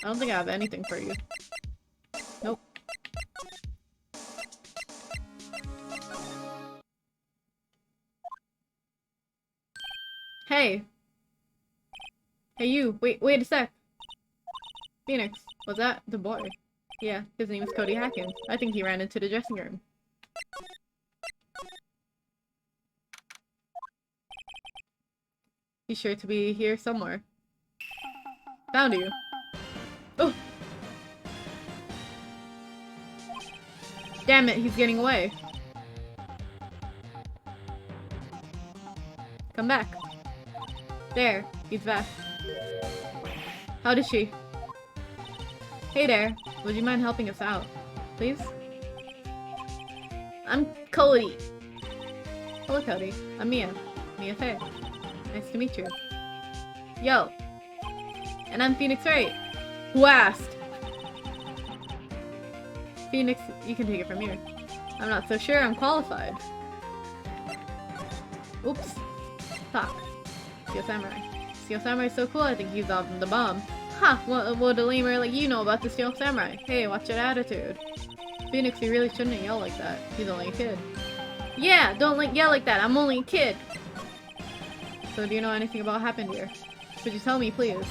I don't think I have anything for you. Nope. Hey! Hey you! Wait a sec! Phoenix, was that the boy? Yeah, his name is Cody Hackins. I think he ran into the dressing room. He's sure to be here somewhere. Found you! Oh! Damn it, he's getting away! Come back. There, he's back. How did she? Hey there, would you mind helping us out, please? I'm Cody. Hello, Cody. I'm Mia. Mia Faye. Nice to meet you. Yo. And I'm Phoenix Wright. Who asked? Phoenix, you can take it from here. I'm not so sure I'm qualified. Oops. Talk. Steel Samurai. Steel Samurai is so cool, I think he's off the bomb. Ha! What a lamer like you know about the Steel Samurai. Hey, watch your attitude. Phoenix, you really shouldn't yell like that. He's only a kid. Yeah, don't yell like that. I'm only a kid. So do you know anything about what happened here? Could you tell me, please?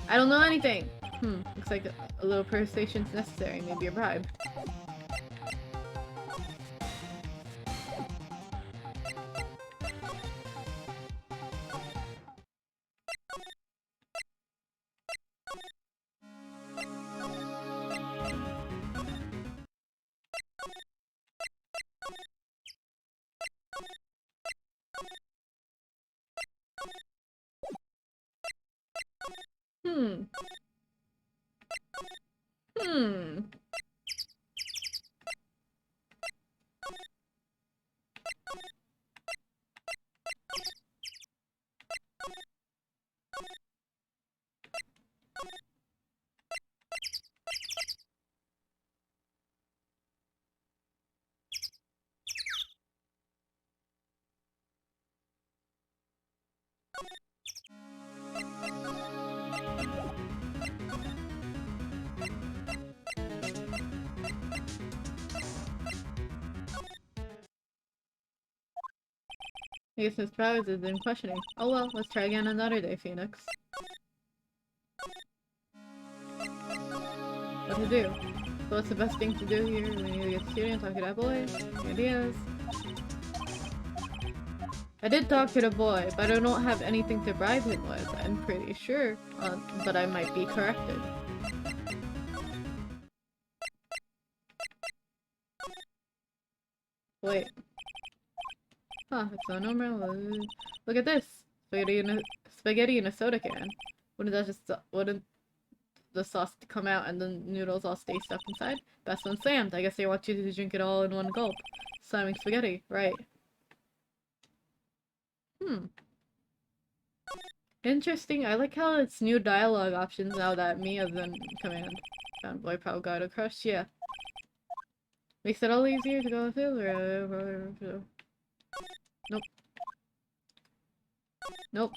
I don't know anything. Looks like a little persuasion's necessary. Maybe a bribe. I guess his powers is in questioning. Oh well, let's try again another day, Phoenix. What to do? So what's the best thing to do here? We need to get the student, talk to that boy. Any ideas? I did talk to the boy, but I don't have anything to bribe him with, I'm pretty sure. But I might be corrected. Wait. Huh, it's so normal. Look at this! Spaghetti in a soda can. Wouldn't the sauce come out and the noodles all stay stuck inside? Best one slammed. I guess they want you to drink it all in one gulp. Slamming spaghetti, right. Interesting. I like how it's new dialogue options now that Mia's in command. Fanboy Proud Guy to Crush, yeah. Makes it all easier to go through. Nope. Nope.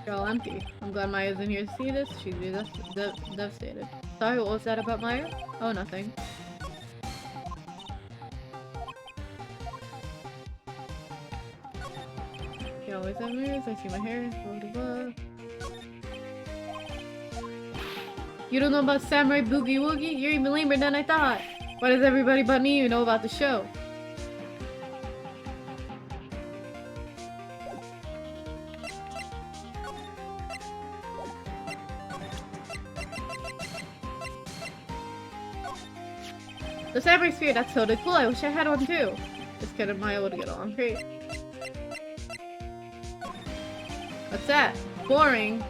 You're all empty. I'm glad Maya's in here to see this. She'd be devastated. Sorry, what was that about Maya? Oh, nothing. You always have mirrors. I see my hair. Blah, blah, blah. You don't know about Samurai Boogie Woogie? You're even lamer than I thought. Why does everybody but me know about the show? The Samurai Sphere, that's totally cool. I wish I had one too. This kid and Maya would get along great. What's that? Boring.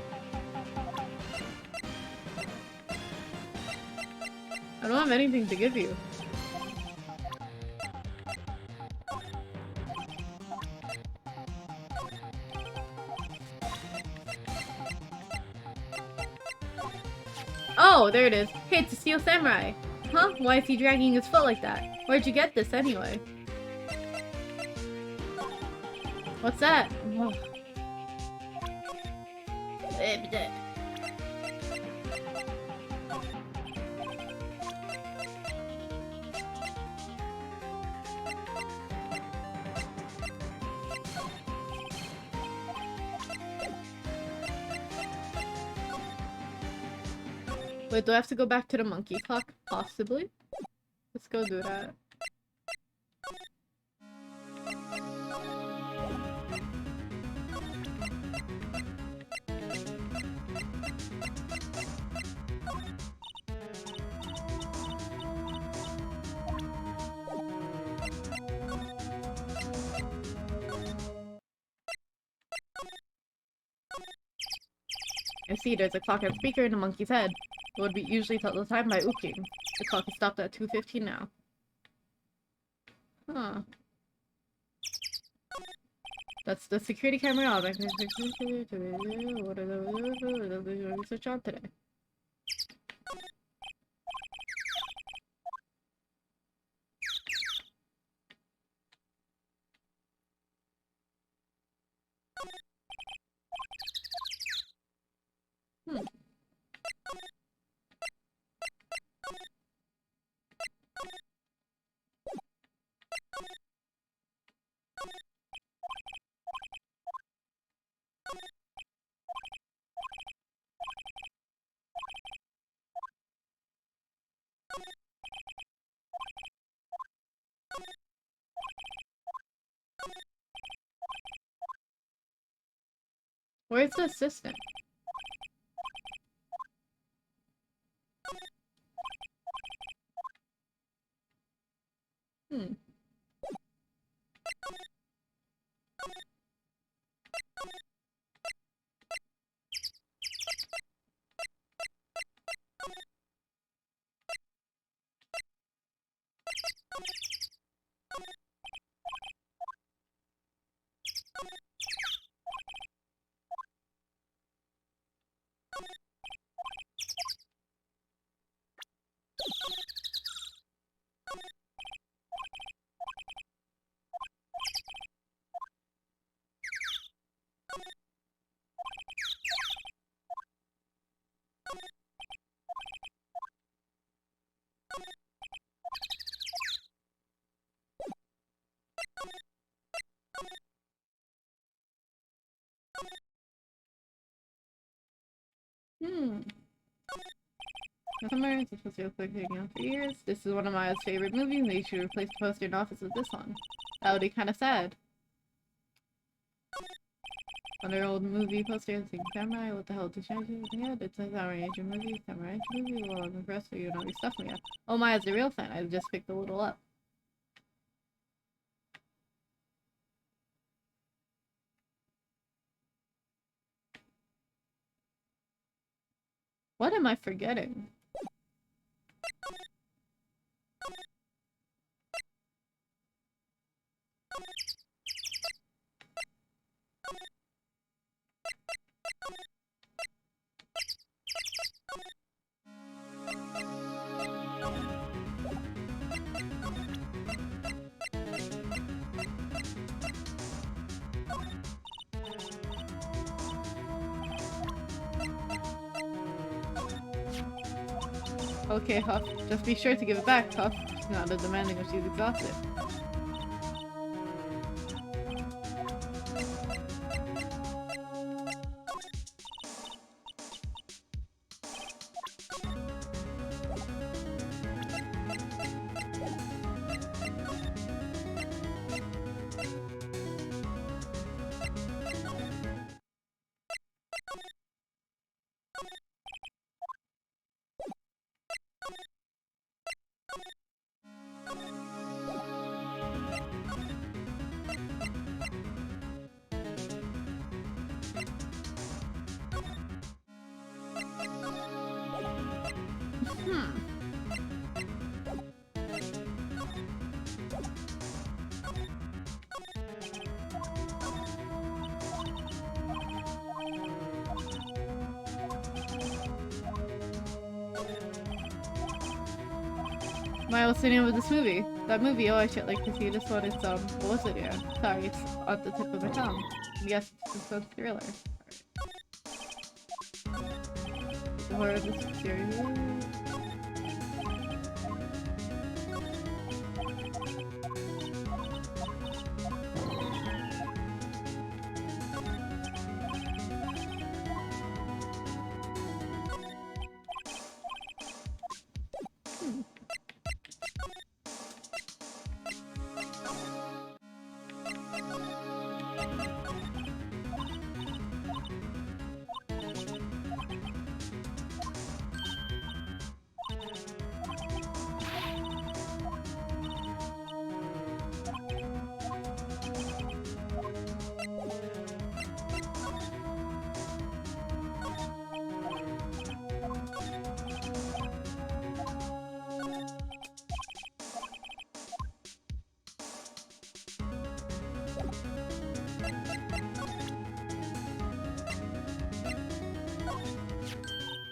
I don't have anything to give you. Oh, there it is. Hey, it's a Steel Samurai. Huh? Why is he dragging his foot like that? Where'd you get this anyway? What's that? Oh. Wait, do I have to go back to the monkey clock? Possibly. Let's go do that. I see, there's a clock and speaker in the monkey's head. It would be usually tell the time by ooking. The clock is stopped at 2:15 now. Huh. That's the security camera on. What are the research on today? Where's the assistant? It's supposed to look like hanging on for years. This is one of Maya's favorite movies, and they should replace the poster in office with this one. That would be kind of sad. Another old movie poster, thinking Samurai, what the hell did you do? Yeah, it's a Samurai Asian movie, Samurai Asian movie, well, I'm impressed with you know your stuff, Mia. Oh, Maya's the real fan, I just picked a little up. What am I forgetting? Okay, Huff. Just be sure to give it back, Huff. She's not as demanding when she's exhausted. Maya was sitting with this movie. That movie, oh, I should like to see this one. It's, what was it again? Sorry, it's on the tip of my tongue. Yes, it's a thriller. The horror of this series.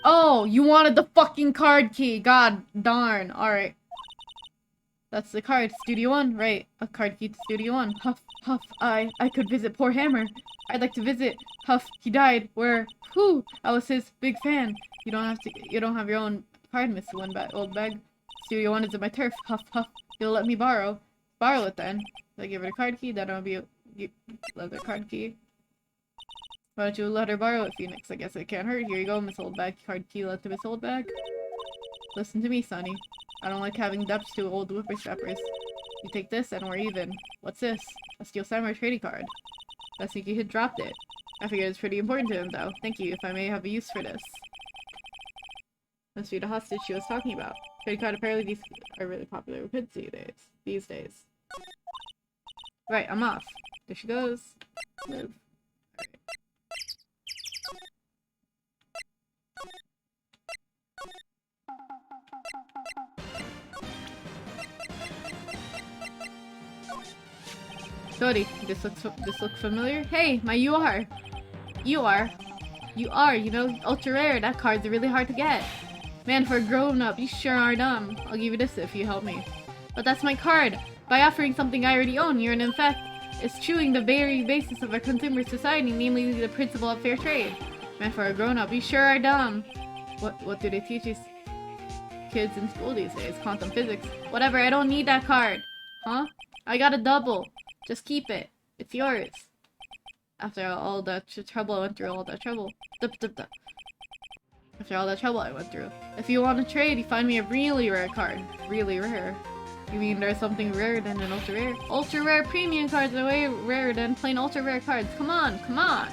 Oh, you wanted the fucking card key. God darn. Alright. That's the card. Studio 1. Right. A card key to Studio 1. Huff, Huff, I could visit poor Hammer. I'd like to visit. Huff, he died. Where? Who? I was his big fan. You don't have your own card, Miss Old Bag. Studio 1 is in my turf. Huff, Huff. You'll let me borrow. Borrow it then. If I give her the card key, then I'll be let the card key. Why don't you let her borrow it, Phoenix? I guess it can't hurt. Here you go, Miss Old Bag. Card key left to Miss Old Bag. Listen to me, Sonny. I don't like having debts to old whippersnappers. You take this and we're even. What's this? A Steel Samurai trading card. That sneaky kid dropped it. I figured it's pretty important to him, though. Thank you, if I may have a use for this. Must be the hostage she was talking about. Trading card apparently these are really popular with kids these days. Right, I'm off. There she goes. Move. Dodi, this looks familiar. Hey, my UR. You know, ultra rare. That card's really hard to get. Man, for a grown-up, you sure are dumb. I'll give you this if you help me. But that's my card. By offering something I already own, you're in fact eschewing the very basis of our consumer society, namely the principle of fair trade. Man, for a grown-up, you sure are dumb. What do they teach these kids in school these days? Quantum physics. Whatever, I don't need that card. Huh? I got a double. Just keep it. It's yours. After all that trouble, I went through all that trouble. After all that trouble I went through. If you want to trade, you find me a really rare card. Really rare. You mean there's something rarer than an ultra rare? Ultra rare premium cards are way rarer than plain ultra rare cards. Come on, come on!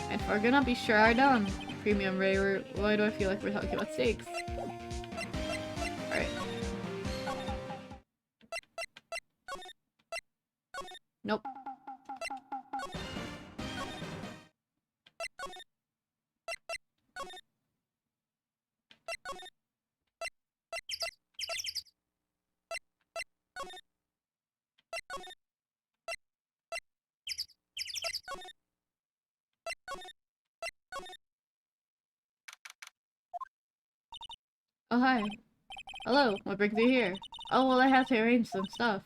And we're gonna be sure are done. Premium rare, why do I feel like we're talking about stakes? Alright. Nope. Oh, hi. Hello, what brings you here? Oh, well, I have to arrange some stuff.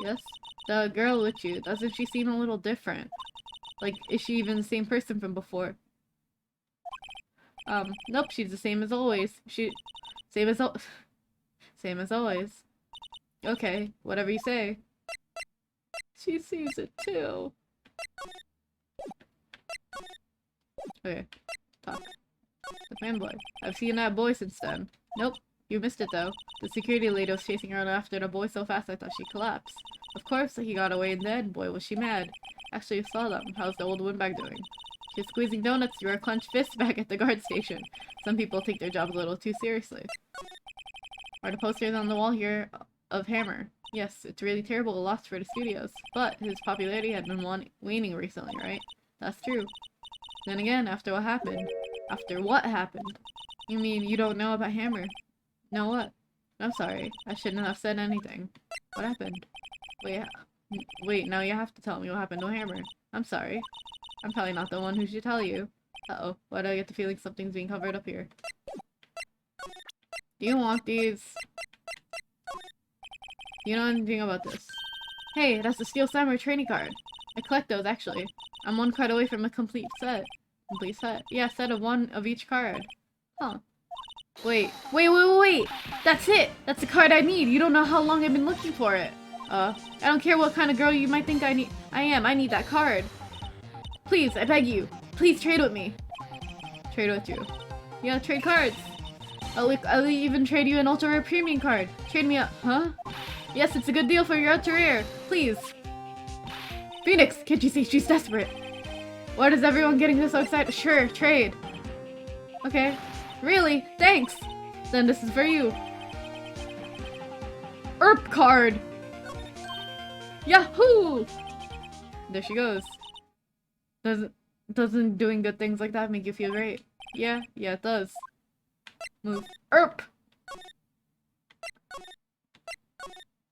Yes? The girl with you, doesn't she seem a little different? Like, is she even the same person from before? Nope, she's the same as always. Same as same as always. Okay, whatever you say. She sees it too. Okay, talk. The fanboy. I've seen that boy since then. Nope, you missed it though. The security lady was chasing her after the boy so fast I thought she collapsed. Of course, he got away and then, boy, was she mad. Actually, I saw them. How's the old windbag doing? She's squeezing donuts through her clenched fist back at the guard station. Some people take their jobs a little too seriously. Are the posters on the wall here of Hammer? Yes, it's really terrible loss for the studios. But his popularity had been waning recently, right? That's true. Then again, after what happened? After what happened? You mean you don't know about Hammer? Know what? I'm sorry. I shouldn't have said anything. What happened? Wait, now you have to tell me what happened to Hammer. I'm sorry. I'm probably not the one who should tell you. Uh-oh. Why do I get the feeling something's being covered up here? Do you want these? You know anything about this? Hey, that's the Steel Samurai training card. I collect those, actually. I'm one card away from a complete set. Complete set? Yeah, set of one of each card. Huh. Wait. That's it! That's the card I need! You don't know how long I've been looking for it. I don't care what kind of girl you might think I need that card. Please, I beg you. Please trade with me. Trade with you. Yeah, trade cards. I'll even trade you an ultra rare premium card. Trade me a- huh? Yes, it's a good deal for your ultra rare. Please. Phoenix, can't you see she's desperate? Why is everyone getting so excited? Sure, trade. Okay. Really? Thanks. Then this is for you. ERP card. Yahoo! There she goes. Doesn't doing good things like that make you feel great? Yeah, it does. Move. ERP!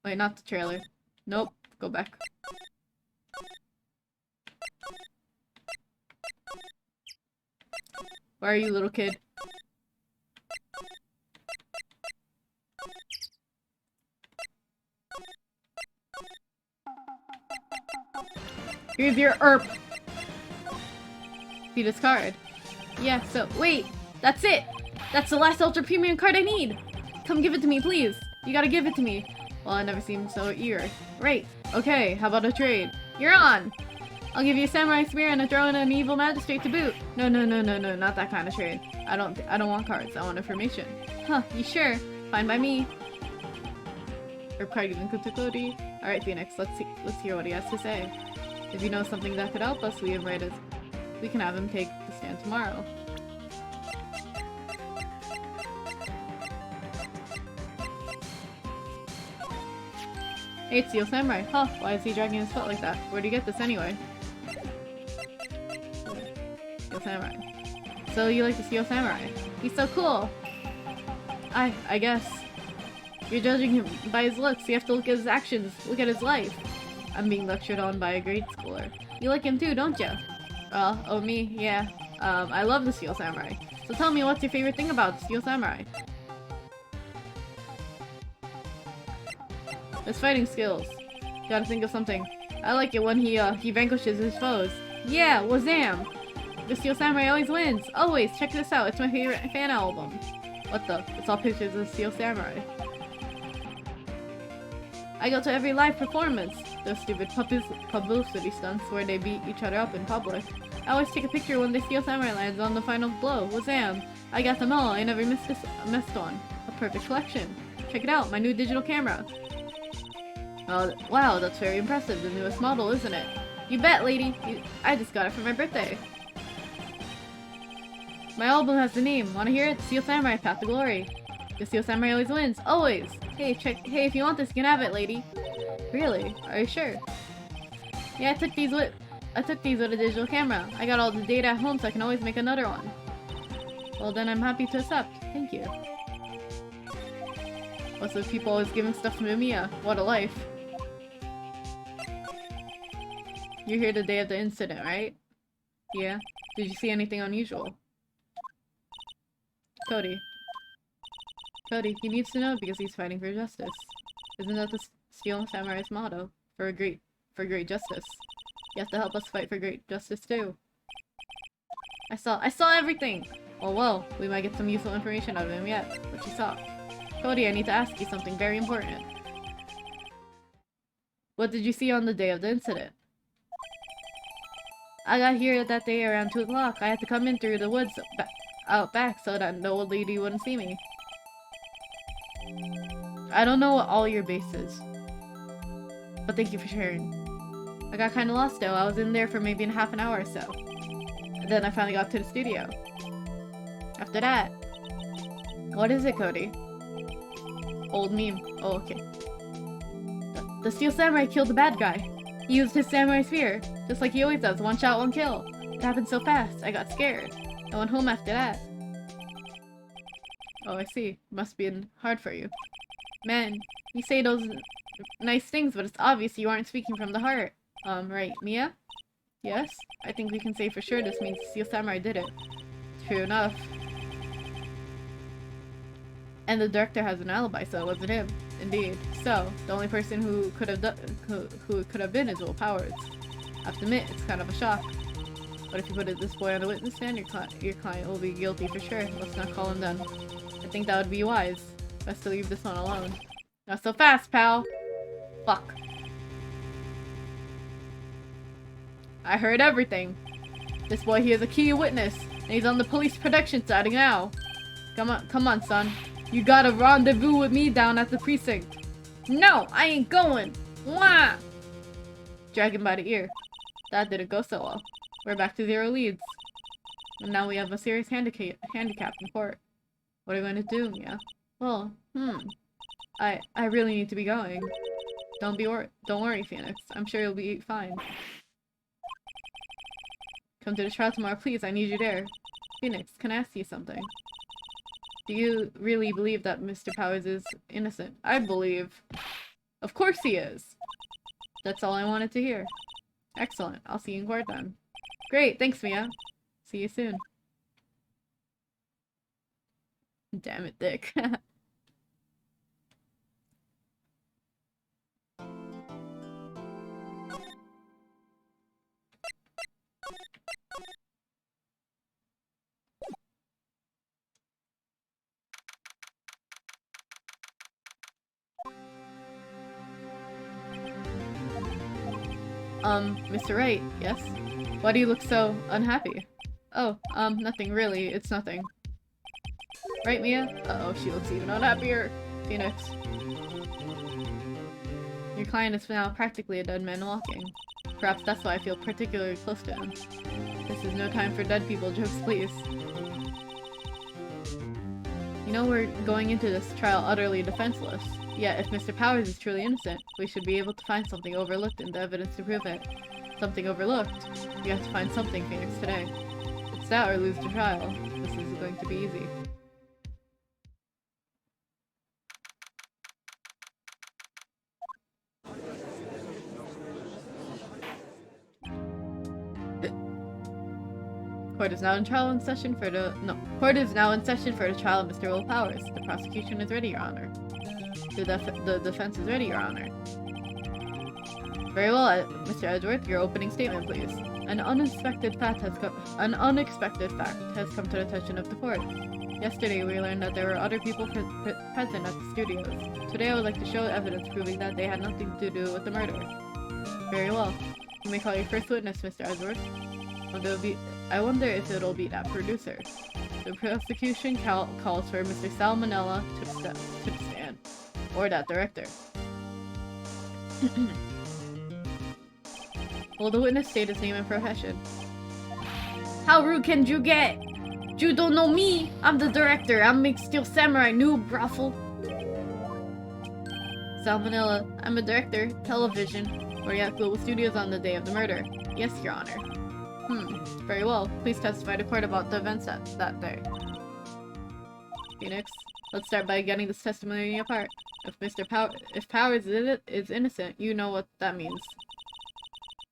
Wait, not the trailer. Nope. Go back. Where are you, little kid? Here's your ERP! See this card? Yeah, so- wait! That's it! That's the last Ultra Premium card I need! Come give it to me, please! You gotta give it to me! Well, I never seemed so eager. Right. Okay, how about a trade? You're on! I'll give you a samurai spear and a throw in an evil magistrate to boot. No, not that kind of trade. I don't want cards. I want information. Huh, you sure? Fine by me. Herb card given to Cody. Alright, Phoenix, let's hear what he has to say. If you know something that could help us, we can have him take the stand tomorrow. Hey, it's Steel Samurai. Huh, why is he dragging his foot like that? Where'd you get this anyway? Steel Samurai. So you like the Steel Samurai? He's so cool! I guess. You're judging him by his looks. You have to look at his actions. Look at his life. I'm being lectured on by a grade schooler. You like him too, don't you? Oh, me? Yeah. I love the Steel Samurai. So tell me, what's your favorite thing about Steel Samurai? His fighting skills. Gotta think of something. I like it when he vanquishes his foes. Yeah, wazam! The Steel Samurai always wins! Always! Check this out, it's my favorite fan album. What the? It's all pictures of Steel Samurai. I go to every live performance. Those stupid publicity stunts where they beat each other up in public. I always take a picture when the Steel Samurai lands on the final blow. Wazam! I got them all. I never missed one. A perfect collection. Check it out, my new digital camera. Oh, wow, that's very impressive. The newest model, isn't it? You bet, lady. I just got it for my birthday. My album has the name. Want to hear it? Steel Samurai, Path to Glory. The Steel Samurai always wins. Always. Hey, Hey, if you want this, you can have it, lady. Really? Are you sure? Yeah, I took these with a digital camera. I got all the data at home, so I can always make another one. Well, then I'm happy to accept. Thank you. Also, people always giving stuff to Mimiya. What a life. You're here the day of the incident, right? Yeah. Did you see anything unusual? Cody. Cody, he needs to know because he's fighting for justice. Isn't that the Steel Samurai's motto? For great justice. You have to help us fight for great justice too. I saw everything! Well, we might get some useful information out of him yet. What you saw. Cody, I need to ask you something very important. What did you see on the day of the incident? I got here that day around 2 o'clock. I had to come in through the woods out back so that the old lady wouldn't see me. I don't know what all your base is, but thank you for sharing. I got kinda lost though. I was in there for maybe half an hour or so. And then I finally got to the studio. After that... What is it, Cody? Old meme. Oh, okay. The Steel Samurai killed the bad guy. He used his samurai spear, just like he always does. One shot, one kill. It happened so fast, I got scared. I went home after that. Oh, I see. Must be hard for you. Man, you say those nice things, but it's obvious you aren't speaking from the heart. Right, Mia? Yes? I think we can say for sure this means Steel Samurai did it. True enough. And the director has an alibi, so it wasn't him. Indeed. So, the only person who could have been is Will Powers. I have to admit, it's kind of a shock. But if you put this boy on the witness stand, your client will be guilty for sure. Let's not call him then. I think that would be wise. Best to leave this one alone. Not so fast, pal! Fuck. I heard everything. This boy here is a key witness, and he's on the police protection side now. Come on, son. You got a rendezvous with me down at the precinct. No, I ain't going. Mwah! Drag him by the ear. That didn't go so well. We're back to 0 leads. And now we have a serious handicap in court. What are we going to do, Mia? Well, I really need to be going. Don't worry, Phoenix. I'm sure you'll be fine. Come to the trial tomorrow, please. I need you there. Phoenix, can I ask you something? Do you really believe that Mr. Powers is innocent? I believe. Of course he is. That's all I wanted to hear. Excellent. I'll see you in court then. Great. Thanks, Mia. See you soon. Damn it, Dick. Mr. Wright, yes? Why do you look so unhappy? Oh, nothing really. It's nothing. Right, Mia? Uh-oh, she looks even unhappier. Phoenix. Your client is now practically a dead man walking. Perhaps that's why I feel particularly close to him. This is no time for dead people jokes, please. You know we're going into this trial utterly defenseless. Yet, if Mr. Powers is truly innocent, we should be able to find something overlooked in the evidence to prove it. Something overlooked? We have to find something, Phoenix, today. It's that or lose the trial. This isn't going to be easy. Court is now in session for the trial of Mr. Will Powers. The prosecution is ready, Your Honor. The defense is ready, Your Honor. Very well, Mr. Edgeworth, your opening statement, please. An unexpected fact has come to the attention of the court. Yesterday, we learned that there were other people present at the studios. Today, I would like to show evidence proving that they had nothing to do with the murder. Very well. You may call your first witness, Mr. Edgeworth. I wonder if it'll be that producer. The prosecution calls for Mr. Salmonella to stand. Or that director. Will the witness state his name and profession? How rude can you get? You don't know me! I'm the director! I'm Mixed Steel Samurai noob, Raffle! Salmonella, I'm a director, television, or at Global Studios on the day of the murder. Yes, Your Honor. Very well. Please testify to court about the events that day. Phoenix, let's start by getting this testimony apart. If Powers is innocent, you know what that means.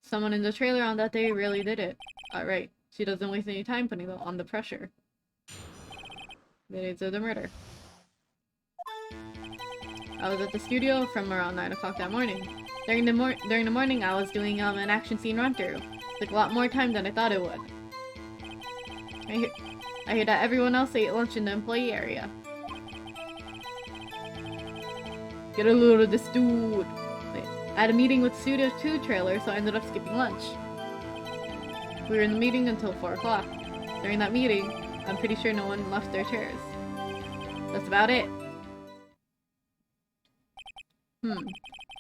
Someone in the trailer on that day really did it. Alright. She doesn't waste any time putting on the pressure. The dates of the murder. I was at the studio from around 9 o'clock that morning. During the morning, I was doing an action scene run-through. Took a lot more time than I thought it would. I hear that everyone else ate lunch in the employee area. Get a load of this dude! I had a meeting with Studio 2 trailer, so I ended up skipping lunch. We were in the meeting until 4 o'clock. During that meeting, I'm pretty sure no one left their chairs. That's about it.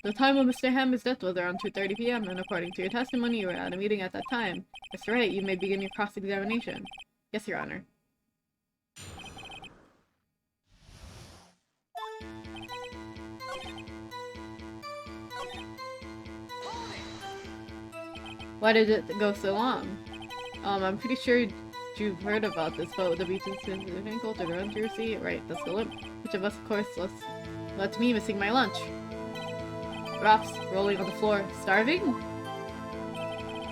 The time of Mr. Hammond's death was around 2:30 p.m. and according to your testimony, you were at a meeting at that time. That's right, you may begin your cross-examination. Yes, Your Honor. Why did it go so long? I'm pretty sure you've heard about this, but the beach is ankle to run through see. Right, that's the limp. Which of us, of course, lets me missing my lunch. Rocks rolling on the floor. Starving?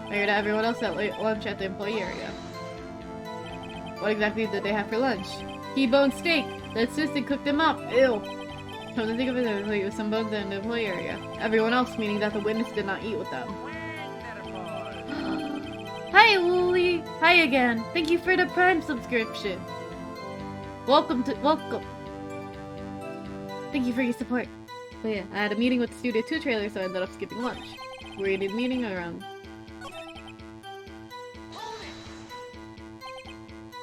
I heard everyone else at lunch at the employee area. What exactly did they have for lunch? T-bone steak! The assistant cooked them up! Ew! Come to think of it, there was some bones in the employee area. Everyone else, meaning that the witness did not eat with them. Hi, Wooly! Hi again! Thank you for the Prime subscription! Welcome! Thank you for your support. But yeah, I had a meeting with the Studio 2 trailer, so I ended up skipping lunch. We were in a meeting around...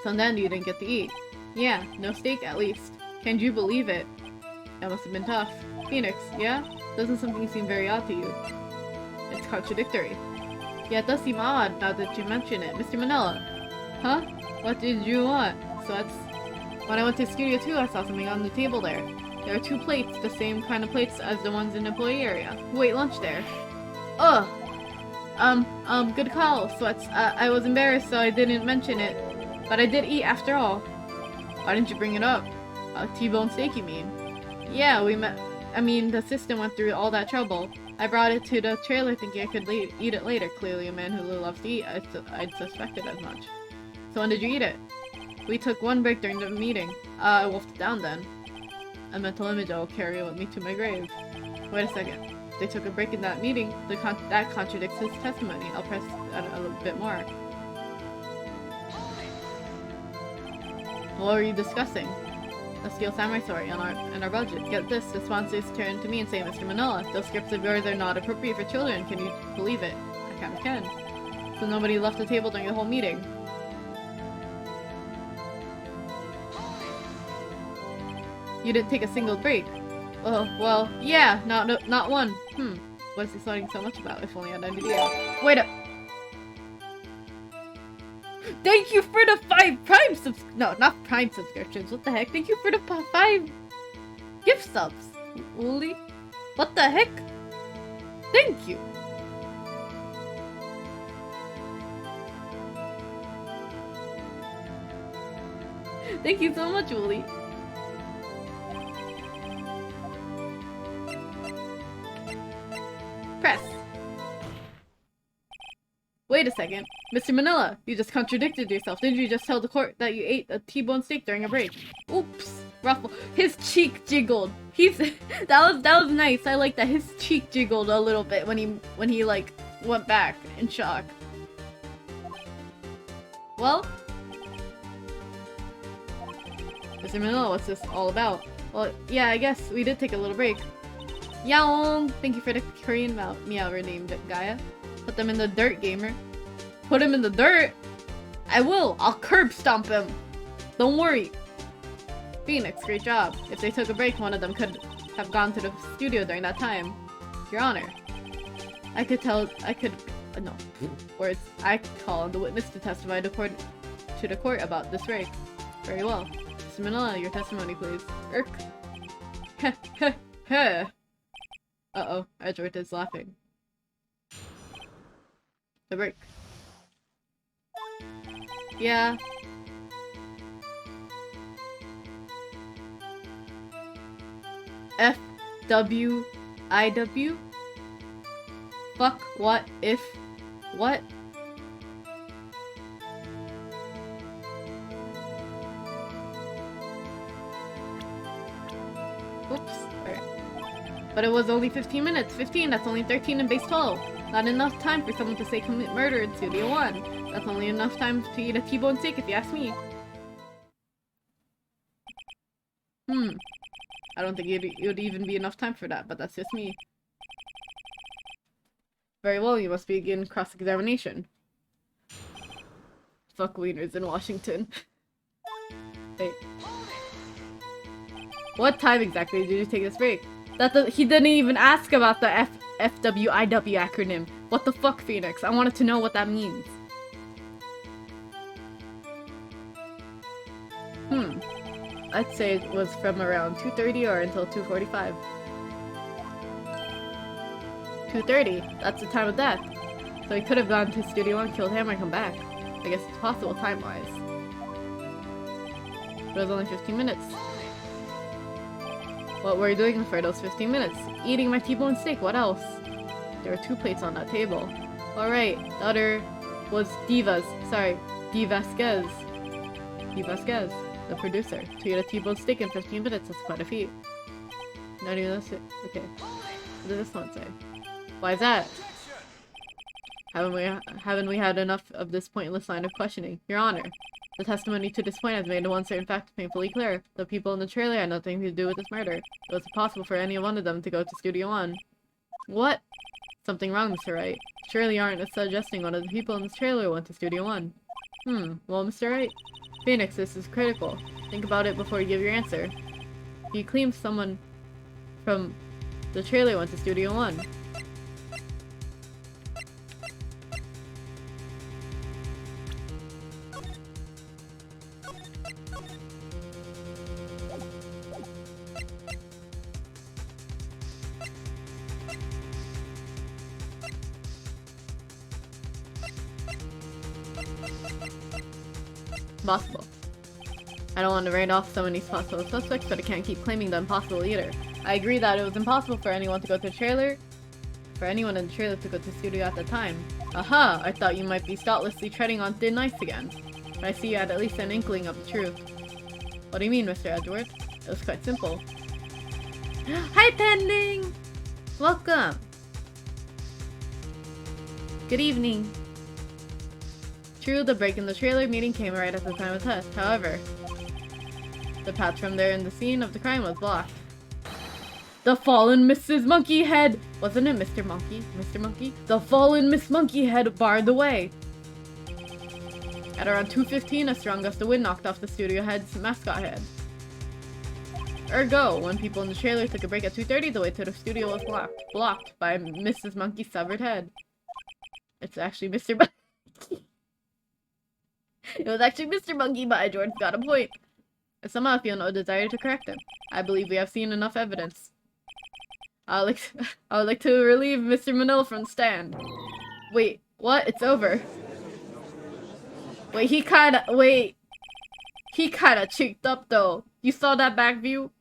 So then you didn't get to eat. Yeah, no steak at least. Can you believe it? That must have been tough. Phoenix, yeah? Doesn't something seem very odd to you? It's contradictory. Yeah, it does seem odd now that you mention it. Mr. Manila. Huh? What did you want? So that's... When I went to Studio 2, I saw something on the table there. There are 2 plates, the same kind of plates as the ones in the employee area. Who ate lunch there? Ugh! Good call, Sweats. I was embarrassed, so I didn't mention it. But I did eat after all. Why didn't you bring it up? T-bone steak, you mean? Yeah, the assistant went through all that trouble. I brought it to the trailer thinking I could eat it later. Clearly a man who loves to eat. I'd suspected as much. So when did you eat it? We took 1 break during the meeting. I wolfed it down then. A mental image I will carry with me to my grave. Wait a second. They took a break in that meeting. That contradicts his testimony. I'll press a little bit more. What were you discussing? A Steel Samurai story and our budget. Get this, the sponsors turn to me and say, Mr. Manila, those scripts of yours are not appropriate for children. Can you believe it? I kinda can. So nobody left the table during the whole meeting. You didn't take a single break. Oh, well, yeah, not one. What is he studying so much about? If only I had an idea. Wait up! Thank you for the 5 Prime no, not Prime subscriptions. What the heck? Thank you for the 5 gift subs. Wooly? What the heck? Thank you. Thank you so much, Wooly. Press. Wait a second. Mr. Manila, you just contradicted yourself. Didn't you just tell the court that you ate a T-bone steak during a break? Oops. Ruffle. His cheek jiggled. That was nice. I like that his cheek jiggled a little bit when he like went back in shock. Well, Mr. Manila, what's this all about? Well, yeah, I guess we did take a little break. Yaong! Thank you for the Korean meower named Gaia. Put them in the dirt, gamer. Put him in the dirt? I will! I'll curb stomp him! Don't worry. Phoenix, great job. If they took a break, one of them could have gone to the studio during that time. Your Honor. No. Words. I could call on the witness to testify to the court about this break. Very well. Mr. Manila, your testimony, please. Irk. Heh, heh, heh. Uh-oh, Edgeworth is laughing. The break. Yeah. FWIW? Fuck, what, if, what? Oops. Alright. But it was only 15 minutes. 15, that's only 13 in base 12. Not enough time for someone to say commit murder in Studio 1. That's only enough time to eat a T-bone steak if you ask me. I don't think it would even be enough time for that, but that's just me. Very well, you must begin cross-examination. Fuck wieners in Washington. Wait. What time exactly did you take this break? He didn't even ask about the FWIW acronym. What the fuck, Phoenix? I wanted to know what that means. I'd say it was from around 2:30 or until 2:45. 2:30? That's the time of death. So he could have gone to Studio 1, killed Hammer, and come back. I guess it's possible time-wise. But it was only 15 minutes. What were you doing for those 15 minutes? Eating my T-bone steak, what else? There were 2 plates on that table. Alright, the other was Di Vasquez, the producer. To eat a T-bone steak in 15 minutes, that's quite a feat. Not even that's it. Okay. What does this one say? Why is that? Haven't we had enough of this pointless line of questioning? Your Honor, the testimony to this point has made one certain fact painfully clear. The people in the trailer had nothing to do with this murder. It was impossible for any one of them to go to Studio 1. What? Something wrong, Mr. Wright. Surely you aren't suggesting one of the people in this trailer went to Studio 1. Well, Mr. Wright? Phoenix, this is critical. Think about it before you give your answer. If you claim someone from the trailer went to Studio 1. Possible. I don't want to write off so many possible suspects, but I can't keep claiming the impossible either. I agree that it was impossible for anyone to go to the trailer. For anyone in the trailer to go to the studio at the time. Aha! I thought you might be thoughtlessly treading on thin ice again. But I see you had at least an inkling of the truth. What do you mean, Mr. Edward? It was quite simple. Hi, Pending! Welcome! Good evening. True, the break in the trailer meeting came right at the time of the test. However, the path from there in the scene of the crime was blocked. The fallen Mrs. Monkey Head! Wasn't it Mr. Monkey? Mr. Monkey? The fallen Miss Monkey Head barred the way. At around 2:15, a strong gust of wind knocked off the studio head's mascot head. Ergo, when people in the trailer took a break at 2:30, the way to the studio was blocked by Mrs. Monkey's severed head. It's actually Mr. Monkey. It was actually Mr. Monkey, but George got a point. I somehow feel no desire to correct him. I believe we have seen enough evidence. I would like to relieve Mr. Manila from the stand. Wait, what? It's over. Wait, he kinda cheeked up though. You saw that back view?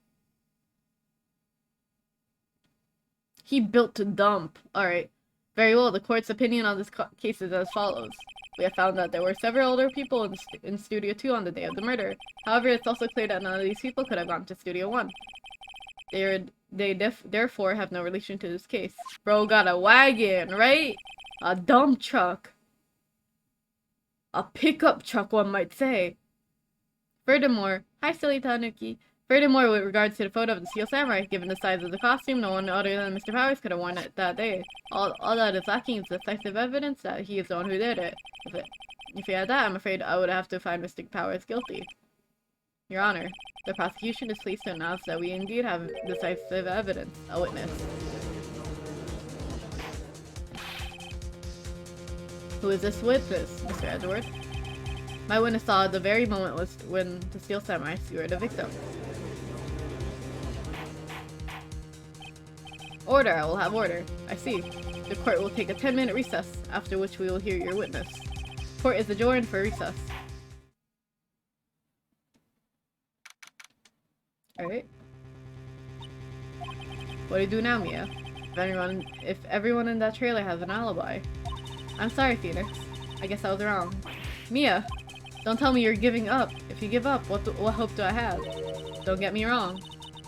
He built to dump. Alright. Very well, the court's opinion on this case is as follows. We have found that there were several older people in Studio 2 on the day of the murder. However, it's also clear that none of these people could have gone to Studio 1. They therefore have no relation to this case. Bro got a wagon, right? A dump truck. A pickup truck, one might say. Furthermore, hi silly Tanuki. Furthermore, with regards to the photo of the Steel Samurai, given the size of the costume, no one other than Mr. Powers could have worn it that day. All that is lacking is decisive evidence that he is the one who did it. If he had that, I'm afraid I would have to find Mr. Powers guilty. Your Honor, the prosecution is pleased to announce that we indeed have decisive evidence. A witness. Who is this witness, Mr. Edward? My witness saw at the very moment was when the Steel Samurai skewered the victim. Order, I will have order. I see. The court will take a 10-minute recess, after which we will hear your witness. Court is adjourned for recess. Alright. What do you do now, Mia? If everyone in that trailer has an alibi. I'm sorry, Phoenix. I guess I was wrong. Mia! Don't tell me you're giving up. If you give up, what hope do I have? Don't get me wrong.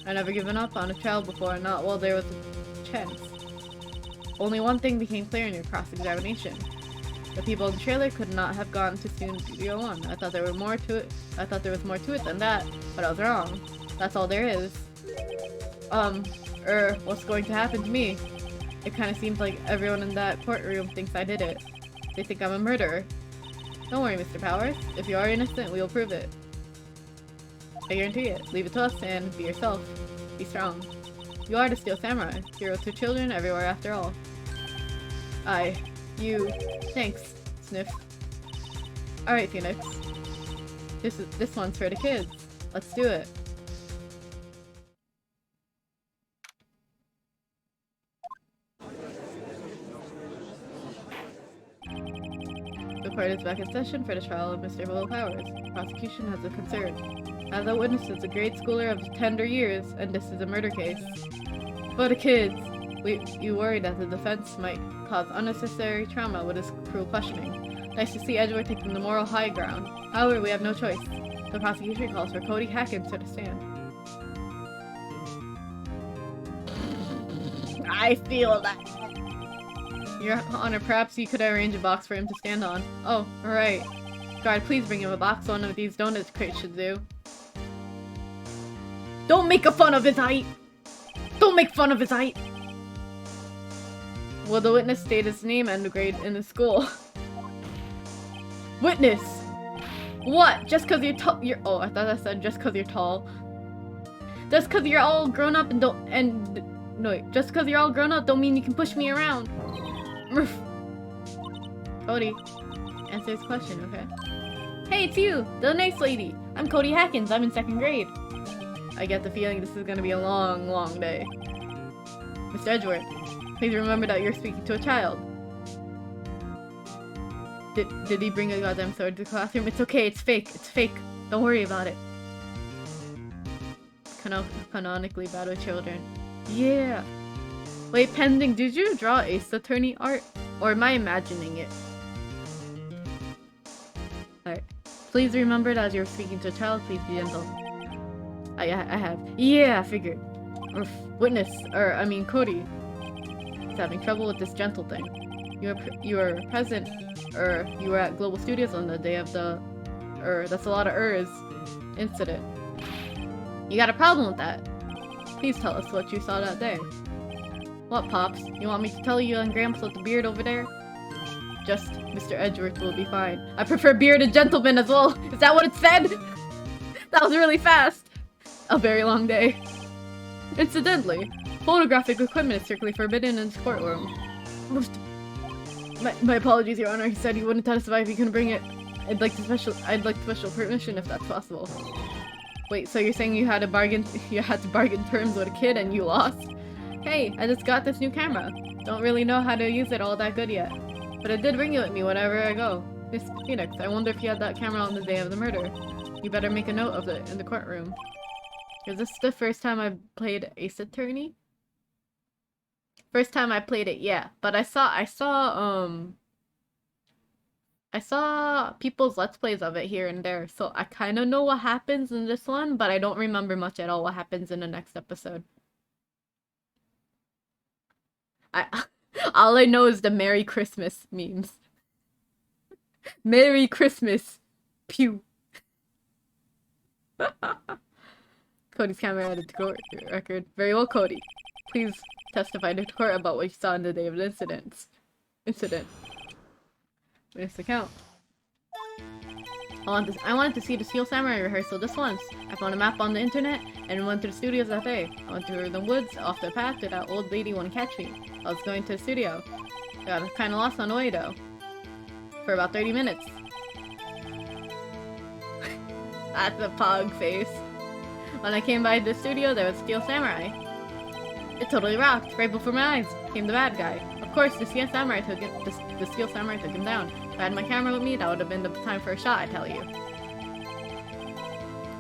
I've never given up on a child before, not while there was a chance. Only one thing became clear in your cross-examination. The people in the trailer could not have gone to Studio 1. I thought there was more to it than that, but I was wrong. That's all there is. What's going to happen to me? It kind of seems like everyone in that courtroom thinks I did it. They think I'm a murderer. Don't worry, Mr. Powers. If you are innocent, we will prove it. I guarantee it. Leave it to us and be yourself. Be strong. You are the Steel Samurai. Heroes to children everywhere after all. Thanks, Sniff. Alright, Phoenix. This one's for the kids. Let's do it. The court is back in session for the trial of Mr. Will Powers. The prosecution has a concern. As a witness is a grade schooler of tender years, and this is a murder case. For the kids, you worry that the defense might cause unnecessary trauma with his cruel questioning. Nice to see Edward taking the moral high ground. However, we have no choice. The prosecution calls for Cody Hackins to the stand. I feel that. Your Honor, perhaps you could arrange a box for him to stand on. Oh, alright. Guard, please bring him a box. One of these donut crates should do. Don't make fun of his height! Don't make fun of his height! Will the witness state his name and grade in the school? Witness! What? Just cause you're tall? Oh, I thought I said just cause you're tall. Just cause you're all grown up and just cause you're all grown up don't mean you can push me around. Cody, answer his question, okay? Hey, it's you, the nice lady. I'm Cody Hackins. I'm in 2nd grade. I get the feeling this is gonna be a long, long day. Mr. Edgeworth, please remember that you're speaking to a child. Did he bring a goddamn sword to the classroom? It's okay, it's fake. It's fake. Don't worry about it. Canonically bad with children. Yeah. Wait, pending, did you draw Ace Attorney art? Or am I imagining it? Alright. Please remember that as you're speaking to a child, please be gentle. I have. Yeah, I figured. Witness, Cody is having trouble with this gentle thing. You were present, you were at Global Studios on the day of the, that's a lot of incident. You got a problem with that? Please tell us what you saw that day. What, Pops? You want me to tell you and Gramps with the beard over there? Just Mr. Edgeworth will be fine. I prefer bearded gentlemen as well. Is that what it said? That was really fast. A very long day. Incidentally, photographic equipment is strictly forbidden in this courtroom. My apologies, Your Honor. He said he wouldn't testify if he couldn't bring it. I'd like special permission if that's possible. Wait, so you're saying you had to bargain terms with a kid and you lost? Hey, I just got this new camera. Don't really know how to use it all that good yet. But I did bring it with me wherever I go. Miss Phoenix, I wonder if you had that camera on the day of the murder. You better make a note of it in the courtroom. Is this the first time I played Ace Attorney? First time I played it, yeah. But I saw people's Let's Plays of it here and there, so I kind of know what happens in this one, but I don't remember much at all what happens in the next episode. All I know is the Merry Christmas memes. Merry Christmas. Pew. Cody's camera added to court record. Very well, Cody. Please testify to court about what you saw on the day of the incident. Witness account. I wanted to see the Steel Samurai rehearsal just once. I found a map on the internet and went to the studios that day. I went through the woods, off the path, where that old lady wouldn't catch me. I was going to the studio. Got kinda lost on the way though. For about 30 minutes. That's a pog face. When I came by the studio, there was Steel Samurai. It totally rocked. Right before my eyes came the bad guy. Of course, the Steel Samurai took him down. If I had my camera with me, that would have been the time for a shot, I tell you.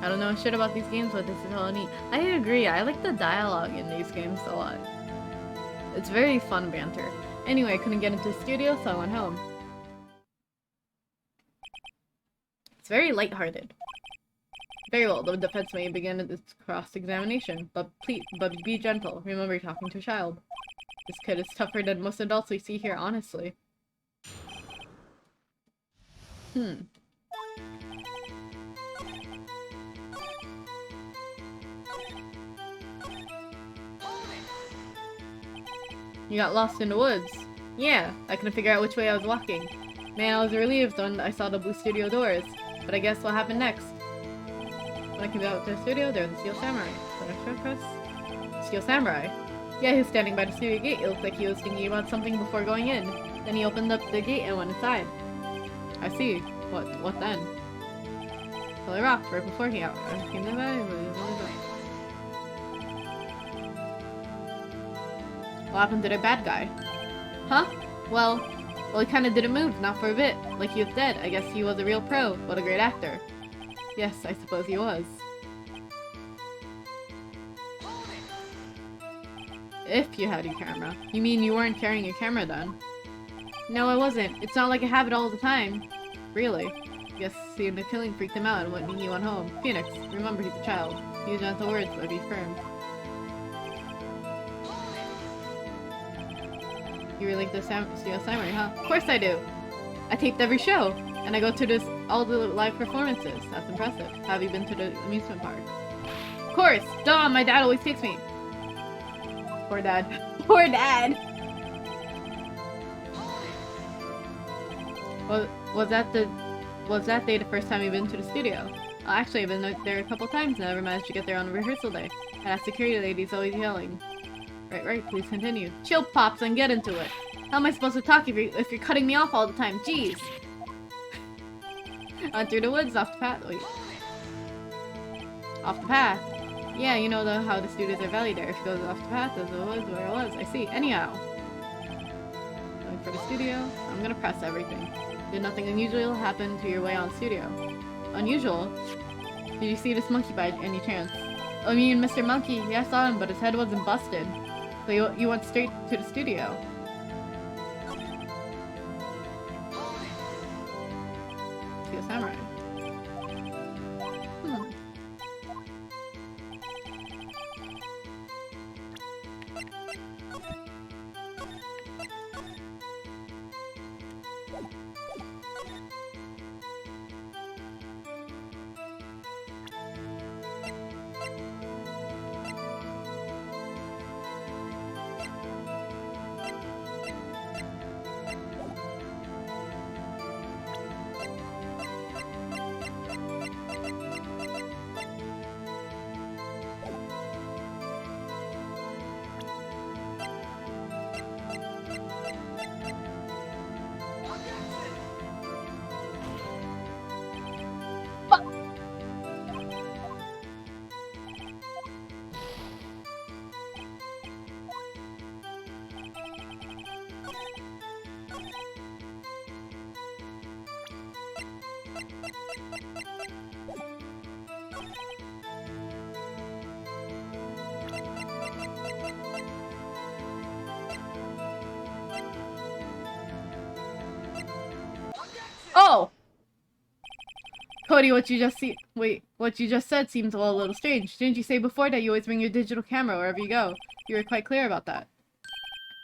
I don't know shit about these games, but this is hella neat. I agree, I like the dialogue in these games a lot. It's very fun banter. Anyway, I couldn't get into the studio, so I went home. It's very lighthearted. Very well, the defense may begin its cross-examination, but be gentle. Remember, you're talking to a child. This kid is tougher than most adults we see here, honestly. You got lost in the woods. Yeah, I couldn't figure out which way I was walking. Man, I was relieved when I saw the blue studio doors. But I guess what happened next? When I came out to the studio, there was the Steel Samurai. Did I show press? Steel Samurai? Yeah, he was standing by the studio gate. It looked like he was thinking about something before going in. Then he opened up the gate and went inside. I see. What then? Well, I rocked right before he came to the What happened to the bad guy? Huh? Well, he kinda didn't move, not for a bit. Like he was dead. I guess he was a real pro. What a great actor. Yes, I suppose he was. If you had your camera. You mean you weren't carrying your camera then? No, I wasn't. It's not like I have it all the time. Really? Guess seeing the killing freaked him out and he went home. Phoenix, remember he's a child. Use gentle words, but be firm. You really like the Steel Samurai, huh? Of course I do! I taped every show! And I go to all the live performances. That's impressive. Have you been to the amusement park? Of course! Duh! My dad always takes me! Poor dad. Poor dad! Was that day the first time you've been to the studio? Actually, I've been there a couple times and never managed to get there on a rehearsal day. And that security lady's always yelling. Right, please continue. Chill, Pops, and get into it. How am I supposed to talk if you're cutting me off all the time? Jeez! On through the woods, off the path. Wait. Off the path? Yeah, you know how the studios are valued there. If it goes off the path, there's the woods where it was. I see. Anyhow. Going for the studio. I'm gonna press everything. Did nothing unusual happen to your way on studio? Unusual? Did you see this monkey by any chance? Oh, you mean Mr. Monkey? Yeah, I saw him, but his head wasn't busted. So you went straight to the studio. Steel Samurai. Oh! Cody, what you just said seems a little strange. Didn't you say before that you always bring your digital camera wherever you go? You were quite clear about that.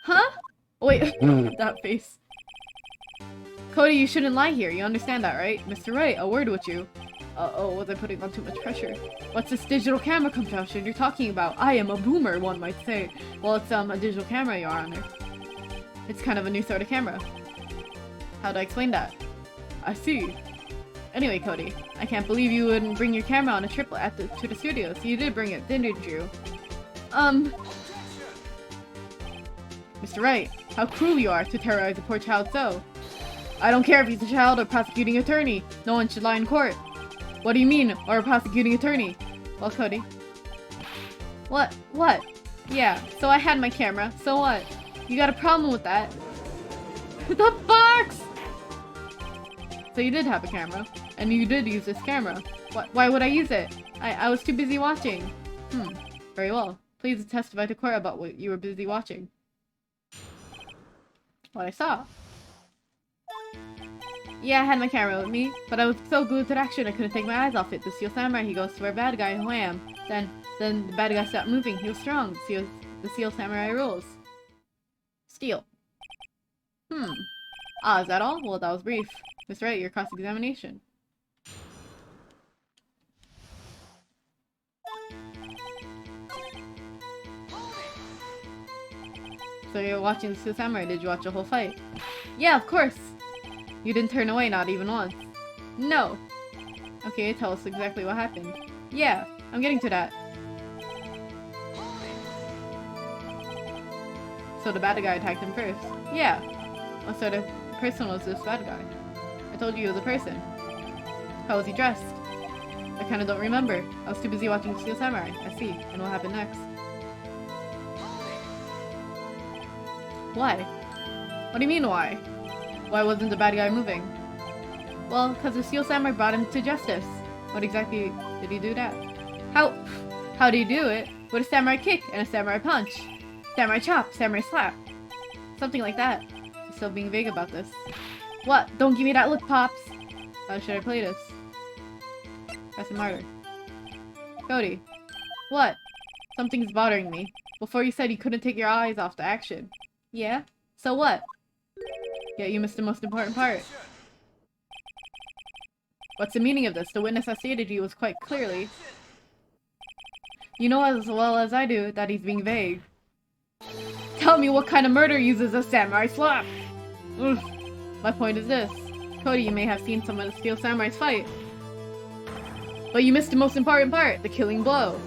Huh? Wait, that face. Cody, you shouldn't lie here. You understand that, right? Mr. Wright, a word with you. Uh-oh, was I putting on too much pressure? What's this digital camera contraption you're talking about? I am a boomer, one might say. Well, it's a digital camera, Your Honor. It's kind of a new sort of camera. How do I explain that? I see. Anyway, Cody, I can't believe you wouldn't bring your camera on a trip to the studio. So you did bring it, didn't you? Mr. Wright, how cruel you are to terrorize a poor child so. I don't care if he's a child or prosecuting attorney. No one should lie in court. What do you mean, or a prosecuting attorney? Well, Cody. What? Yeah, so I had my camera. So what? You got a problem with that? The box! So you did have a camera, and you did use this camera. Why would I use it? I was too busy watching. Very well. Please testify to court about what you were busy watching. What I saw. Yeah, I had my camera with me, but I was so glued to the action I couldn't take my eyes off it. The Steel Samurai, he goes to our bad guy, wham. Then the bad guy stopped moving. He was strong. The Steel Samurai rules. Steel. Ah, is that all? Well, that was brief. That's right, your cross-examination. So you're watching the Steel Samurai, did you watch the whole fight? Yeah, of course! You didn't turn away, not even once. No! Okay, tell us exactly what happened. Yeah, I'm getting to that. So the bad guy attacked him first? Yeah. What sort of person was this bad guy? I told you he was a person. How was he dressed? I kinda don't remember. I was too busy watching Steel Samurai. I see. And what happened next? Why? What do you mean, why? Why wasn't the bad guy moving? Well, because the Steel Samurai brought him to justice. What exactly did he do that? How did he do it? With a samurai kick and a samurai punch. Samurai chop, samurai slap. Something like that. He's still being vague about this. What? Don't give me that look, Pops! How should I play this? Press a martyr. Cody. What? Something's bothering me. Before you said you couldn't take your eyes off the action. Yeah? So what? Yeah, you missed the most important part. What's the meaning of this? The witness I stated to you was quite clearly. You know as well as I do that he's being vague. Tell me what kind of murder uses a samurai slap! Oof. My point is this. Cody, you may have seen some of the Steel Samurai's fight. But you missed the most important part, the killing blow.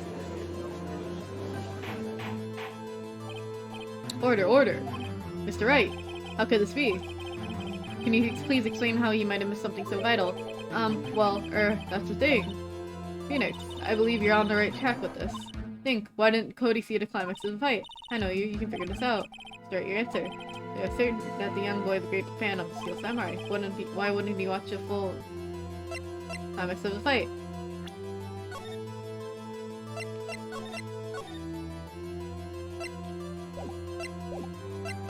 Order. Mr. Wright, how could this be? Can you please explain how you might have missed something so vital? That's the thing. Phoenix, I believe you're on the right track with this. Think, why didn't Cody see the climax of the fight? I know you can figure this out. Start your answer. You're certain that the young boy is a great fan of the Steel Samurai. Why wouldn't he watch a full climax of the fight?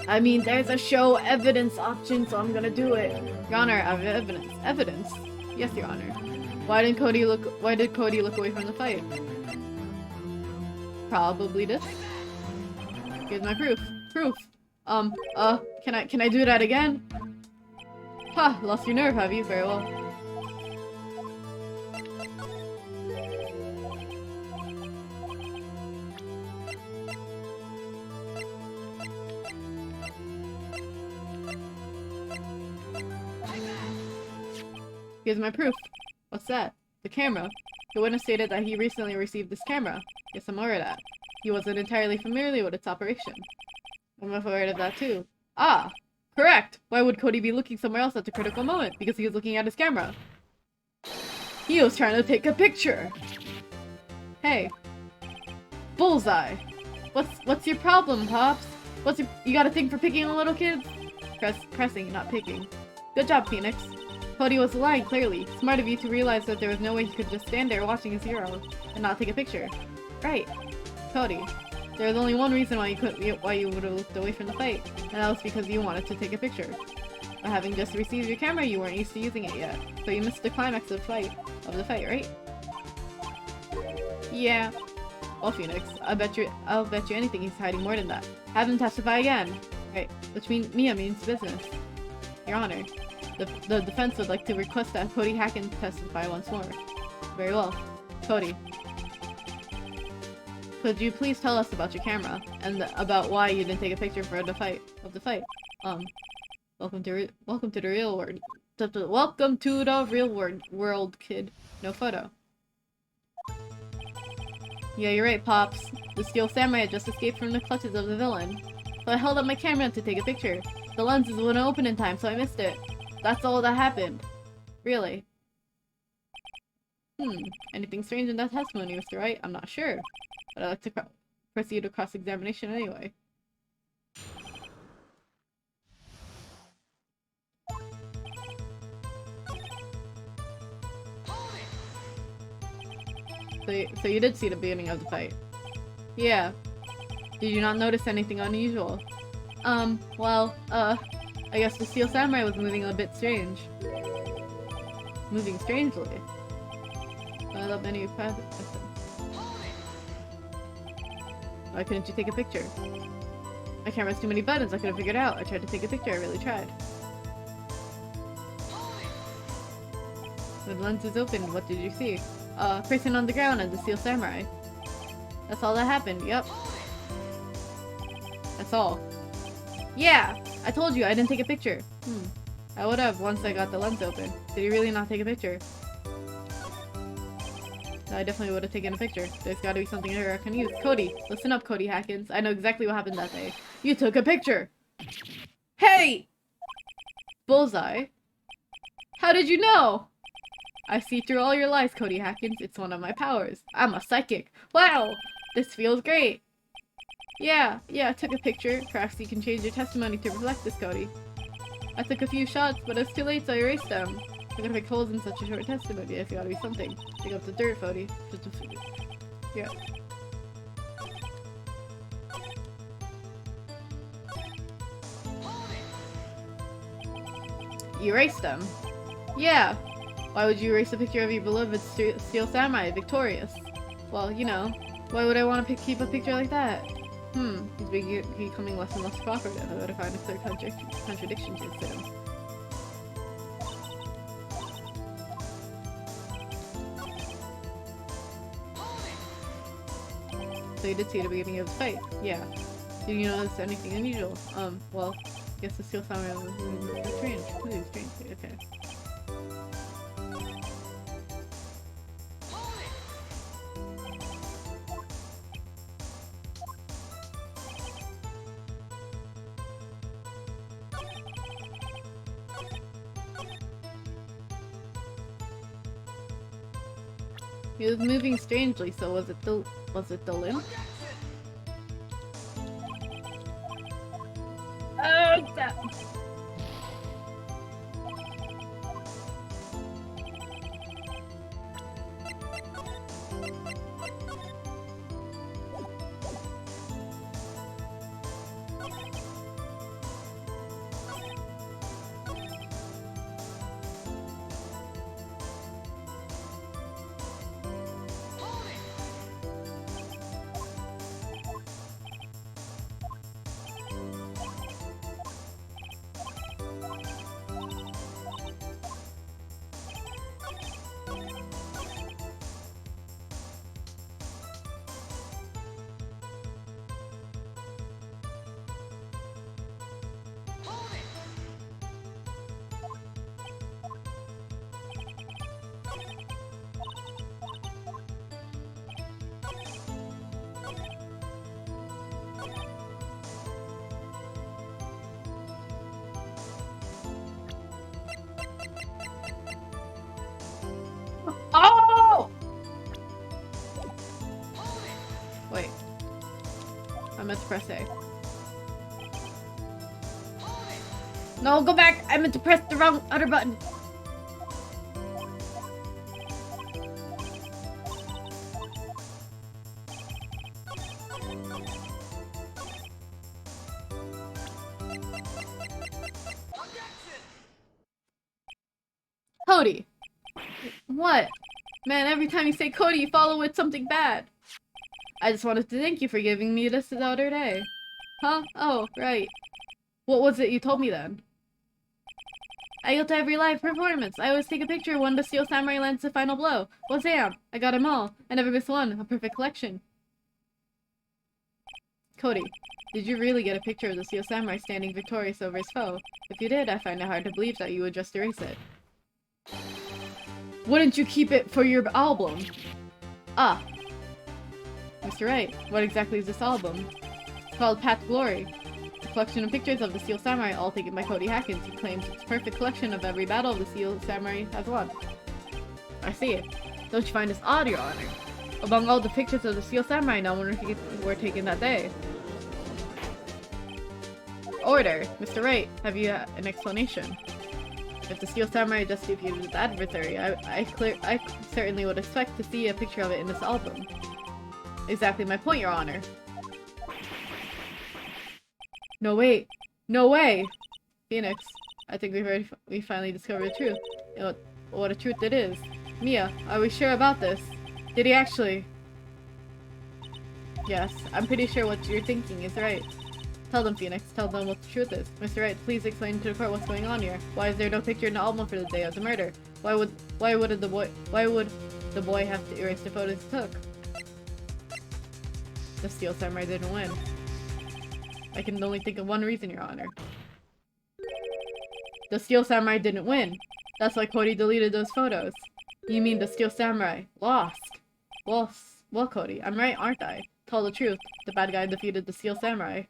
I mean, there's a show evidence option, so I'm gonna do it. Your Honor, I have evidence. Evidence? Yes, Your Honor. Why did Cody look away from the fight? Probably this. Here's my proof. Can I do that again? Ha, lost your nerve, have you? Very well. Here's my proof. What's that? The camera. The witness stated that he recently received this camera. Yes, I'm aware of that. He wasn't entirely familiar with its operation. I'm aware of that too. Ah! Correct! Why would Cody be looking somewhere else at the critical moment? Because he was looking at his camera. He was trying to take a picture! Hey. Bullseye! What's your problem, Pops? You got a thing for picking on little kids? Pressing, not picking. Good job, Phoenix. Cody was lying, clearly. Smart of you to realize that there was no way he could just stand there watching his hero and not take a picture. Right. Cody, there was only one reason why you would have looked away from the fight, and that was because you wanted to take a picture. But having just received your camera, you weren't used to using it yet, so you missed the climax of the fight, right? Yeah. Well, Phoenix, I'll bet you anything he's hiding more than that. Have him testify again. Right, which means business. Your Honor. The defense would like to request that Cody Hacken testify once more. Very well. Cody. Could you please tell us about your camera, and about why you didn't take a picture for the fight? Welcome to the real world. Welcome to the real world, kid. No photo. Yeah, you're right, Pops. The Steel Samurai had just escaped from the clutches of the villain. So I held up my camera to take a picture. The lenses wouldn't open in time, so I missed it. That's all that happened. Really. Anything strange in that testimony, Mr. Wright? I'm not sure. But I'd like to proceed to cross-examination anyway. So you did see the beginning of the fight? Yeah. Did you not notice anything unusual? Well, I guess the Steel Samurai was moving a bit strange. Moving strangely? I love many of you. Why couldn't you take a picture? My camera has too many buttons, I couldn't figure it out. I tried to take a picture, I really tried. When the lens is open, what did you see? A person on the ground and the Steel Samurai. That's all that happened, yep. That's all. Yeah! I told you, I didn't take a picture. I would have once I got the lens open. Did he really not take a picture? I definitely would have taken a picture. There's gotta be something here I can use. Cody! Listen up, Cody Hackins. I know exactly what happened that day. You took a picture! Hey! Bullseye? How did you know? I see through all your lies, Cody Hackins. It's one of my powers. I'm a psychic. Wow! This feels great. Yeah, I took a picture. Perhaps you can change your testimony to reflect this, Cody. I took a few shots, but it's too late, so I erased them. I'm gonna make holes in such a short testimony. It's gotta be something. Pick up the dirt, Cody. Yeah. You erased them? Yeah. Why would you erase a picture of your beloved Steel Samurai, victorious? Well, you know, why would I want to keep a picture like that? He's becoming less and less cooperative. I would find a clear contradiction to it soon. So you did see the beginning of the fight? Yeah. Did you notice anything unusual? Well, I guess the Steel Samurai was strange. Really strange. Okay. He was moving strangely, so was it the limp? Oh, that. Oh! Wait. I meant to press A. No, go back! I meant to press the wrong other button. Cody! What? Man, every time you say Cody, you follow with something bad. I just wanted to thank you for giving me this the other day. Huh? Oh, right. What was it you told me then? I go to every live performance. I always take a picture when the Steel Samurai lands the final blow. Well, Sam, I got them all. I never missed one. A perfect collection. Cody, did you really get a picture of the Steel Samurai standing victorious over his foe? If you did, I find it hard to believe that you would just erase it. Wouldn't you keep it for your album? Ah. Mr. Wright, what exactly is this album? It's called Path to Glory. It's a collection of pictures of the Steel Samurai, all taken by Cody Hackins, who claims it's a perfect collection of every battle the Steel Samurai has won. I see it. Don't you find this odd, Your Honor? Among all the pictures of the Steel Samurai, none were taken that day. Order! Mr. Wright, have you an explanation? If the Steel Samurai just defeated his adversary, I certainly would expect to see a picture of it in this album. Exactly my point, Your Honor. No, wait. No way! Phoenix, I think we finally discovered the truth. You know, what a truth it is. Mia, are we sure about this? Did he actually? Yes, I'm pretty sure what you're thinking is right. Tell them, Phoenix. Tell them what the truth is. Mr. Wright, please explain to the court what's going on here. Why is there no picture in the album for the day of the murder? Why would the boy have to erase the photos he took? The Steel Samurai didn't win. I can only think of one reason, Your Honor. The Steel Samurai didn't win. That's why Cody deleted those photos. You mean the Steel Samurai lost? Well, Cody, I'm right, aren't I? Tell the truth. The bad guy defeated the Steel Samurai.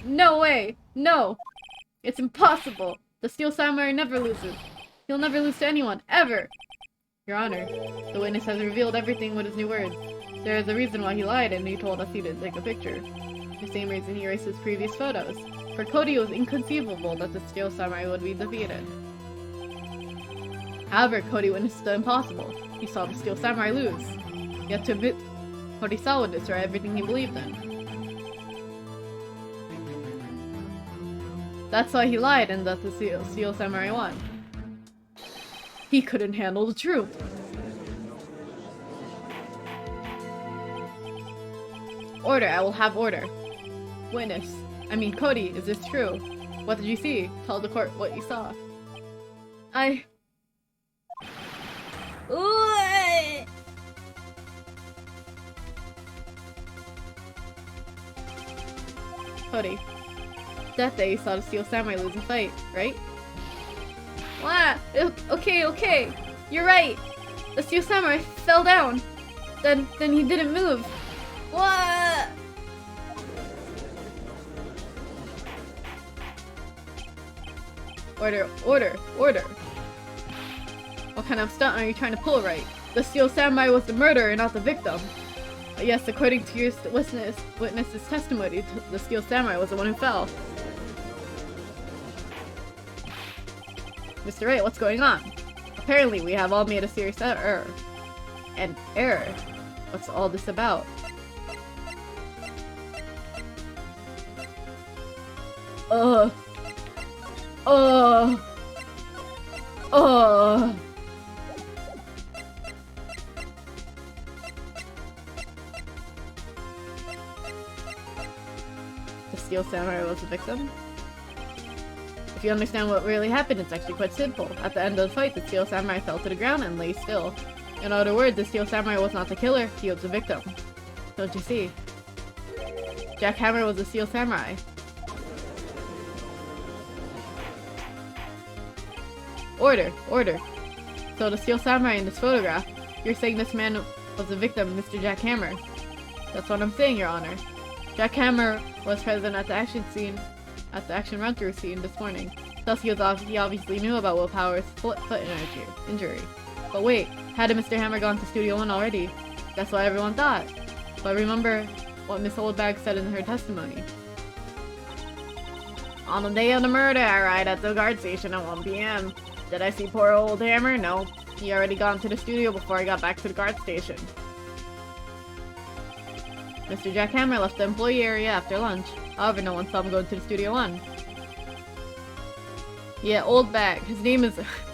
No way! No! It's impossible! The Steel Samurai never loses. He'll never lose to anyone, ever! Your Honor, the witness has revealed everything with his new words. There is a reason why he lied and he told us he didn't take a picture. The same reason he erased his previous photos. For Cody, it was inconceivable that the Steel Samurai would be defeated. However, Cody witnessed the impossible. He saw the Steel Samurai lose. He had to admit what he saw would destroy everything he believed in. That's why he lied and that the Steel Samurai won. He couldn't handle the truth. Order, I will have order. Witness. Cody, is this true? What did you see? Tell the court what you saw. Cody. That day you saw the Steel Samurai lose a fight, right? What? Okay. You're right. The Steel Samurai fell down. Then he didn't move. What? Order. What kind of stunt are you trying to pull, right? The Steel Samurai was the murderer, not the victim. Yes, according to your witness's testimony, the Steel Samurai was the one who fell. Mr. Wright, what's going on? Apparently, we have all made a serious error. An error? What's all this about? The Steel Samurai was the victim? If you understand what really happened, it's actually quite simple. At the end of the fight, the Steel Samurai fell to the ground and lay still. In other words, the Steel Samurai was not the killer, he was the victim. Don't you see? Jack Hammer was the Steel Samurai. Order. So the Steel Samurai in this photograph, you're saying this man was the victim, Mr. Jack Hammer. That's what I'm saying, Your Honor. Jack Hammer was present at the action run-through scene this morning. Thus, he obviously knew about Will Power's foot injury. But wait, hadn't Mr. Hammer gone to Studio 1 already? That's what everyone thought. But remember what Miss Oldbag said in her testimony. On the day of the murder, I arrived at the guard station at 1 p.m. Did I see poor old Hammer? No. He already gone to the studio before I got back to the guard station. Mr. Jack Hammer left the employee area after lunch. However, no one saw him go to the Studio 1. Yeah, Oldbag.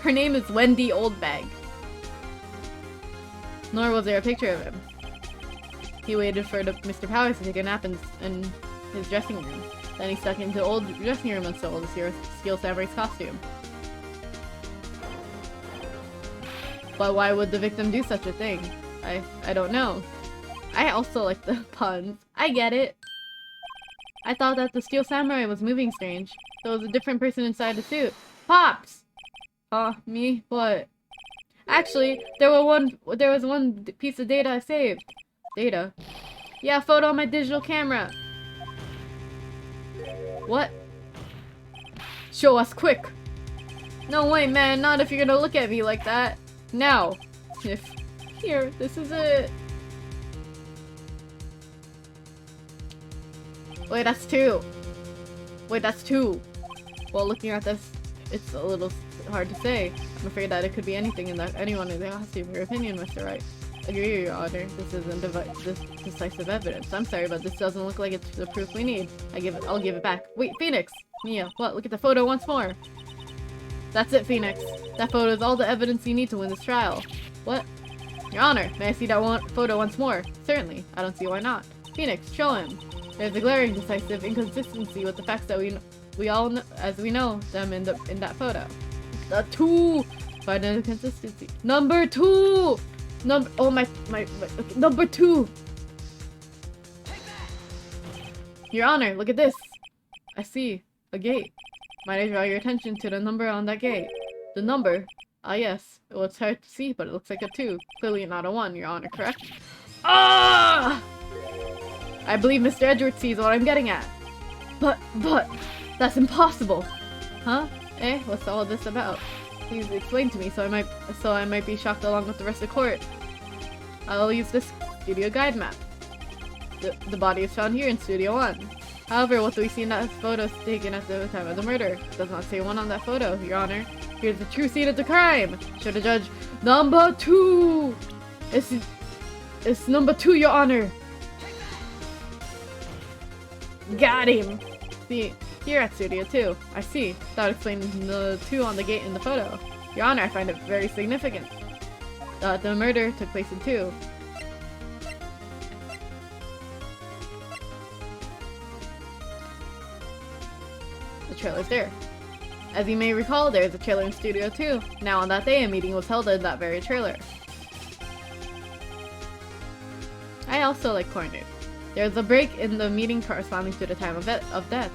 Her name is Wendy Oldbag. Nor was there a picture of him. He waited for Mr. Powers to take a nap in his dressing room. Then he stuck into the old dressing room and stole the Steel Samurai's costume. But why would the victim do such a thing? I don't know. I also like the puns. I get it. I thought that the Steel Samurai was moving strange. So it was a different person inside the suit. Pops! Me? What? Actually, there was one piece of data I saved. Data? Yeah, photo on my digital camera. What? Show us quick. No way, man, not if you're gonna look at me like that. Now. Sniff. Here, this is it. Wait, that's two. Wait, that's two. Well, looking at this, it's a little hard to say. I'm afraid that it could be anything in that anyone in the costume. Your opinion, Mr. Wright. Agree, Your Honor. This isn't this decisive evidence. I'm sorry, but this doesn't look like it's the proof we need. I'll give it back. Wait, Phoenix! Mia, what? Look at the photo once more. That's it, Phoenix. That photo is all the evidence you need to win this trial. What? Your Honor, may I see that photo once more? Certainly. I don't see why not. Phoenix, show him. There's a glaring decisive inconsistency with the facts that we all know, as we know them in that photo. The two. Find an inconsistency. Number two. Number number two. Your Honor, look at this. I see a gate. Might I draw your attention to the number on that gate? The number? Ah, yes. Well, it's hard to see, but it looks like a 2. Clearly not a 1, Your Honor, correct? Ah! I believe Mr. Edwards sees what I'm getting at. But, that's impossible. Huh? What's all this about? Please explain to me so I might be shocked along with the rest of the court. I'll use this studio guide map. The body is found here in Studio 1. However, what do we see in that photo taken at the time of the murder? It does not say 1 on that photo, Your Honor. Here's the true scene of the crime! Should the judge... Number 2! It's number 2, Your Honor! Got him! See, here at Studio 2. I see. That explains the 2 on the gate in the photo. Your Honor, I find it very significant. The murder took place in 2. The trailer's there. As you may recall, there is a trailer in Studio 2. Now on that day, a meeting was held in that very trailer. I also like cornered. There's a break in the meeting corresponding to the time of death.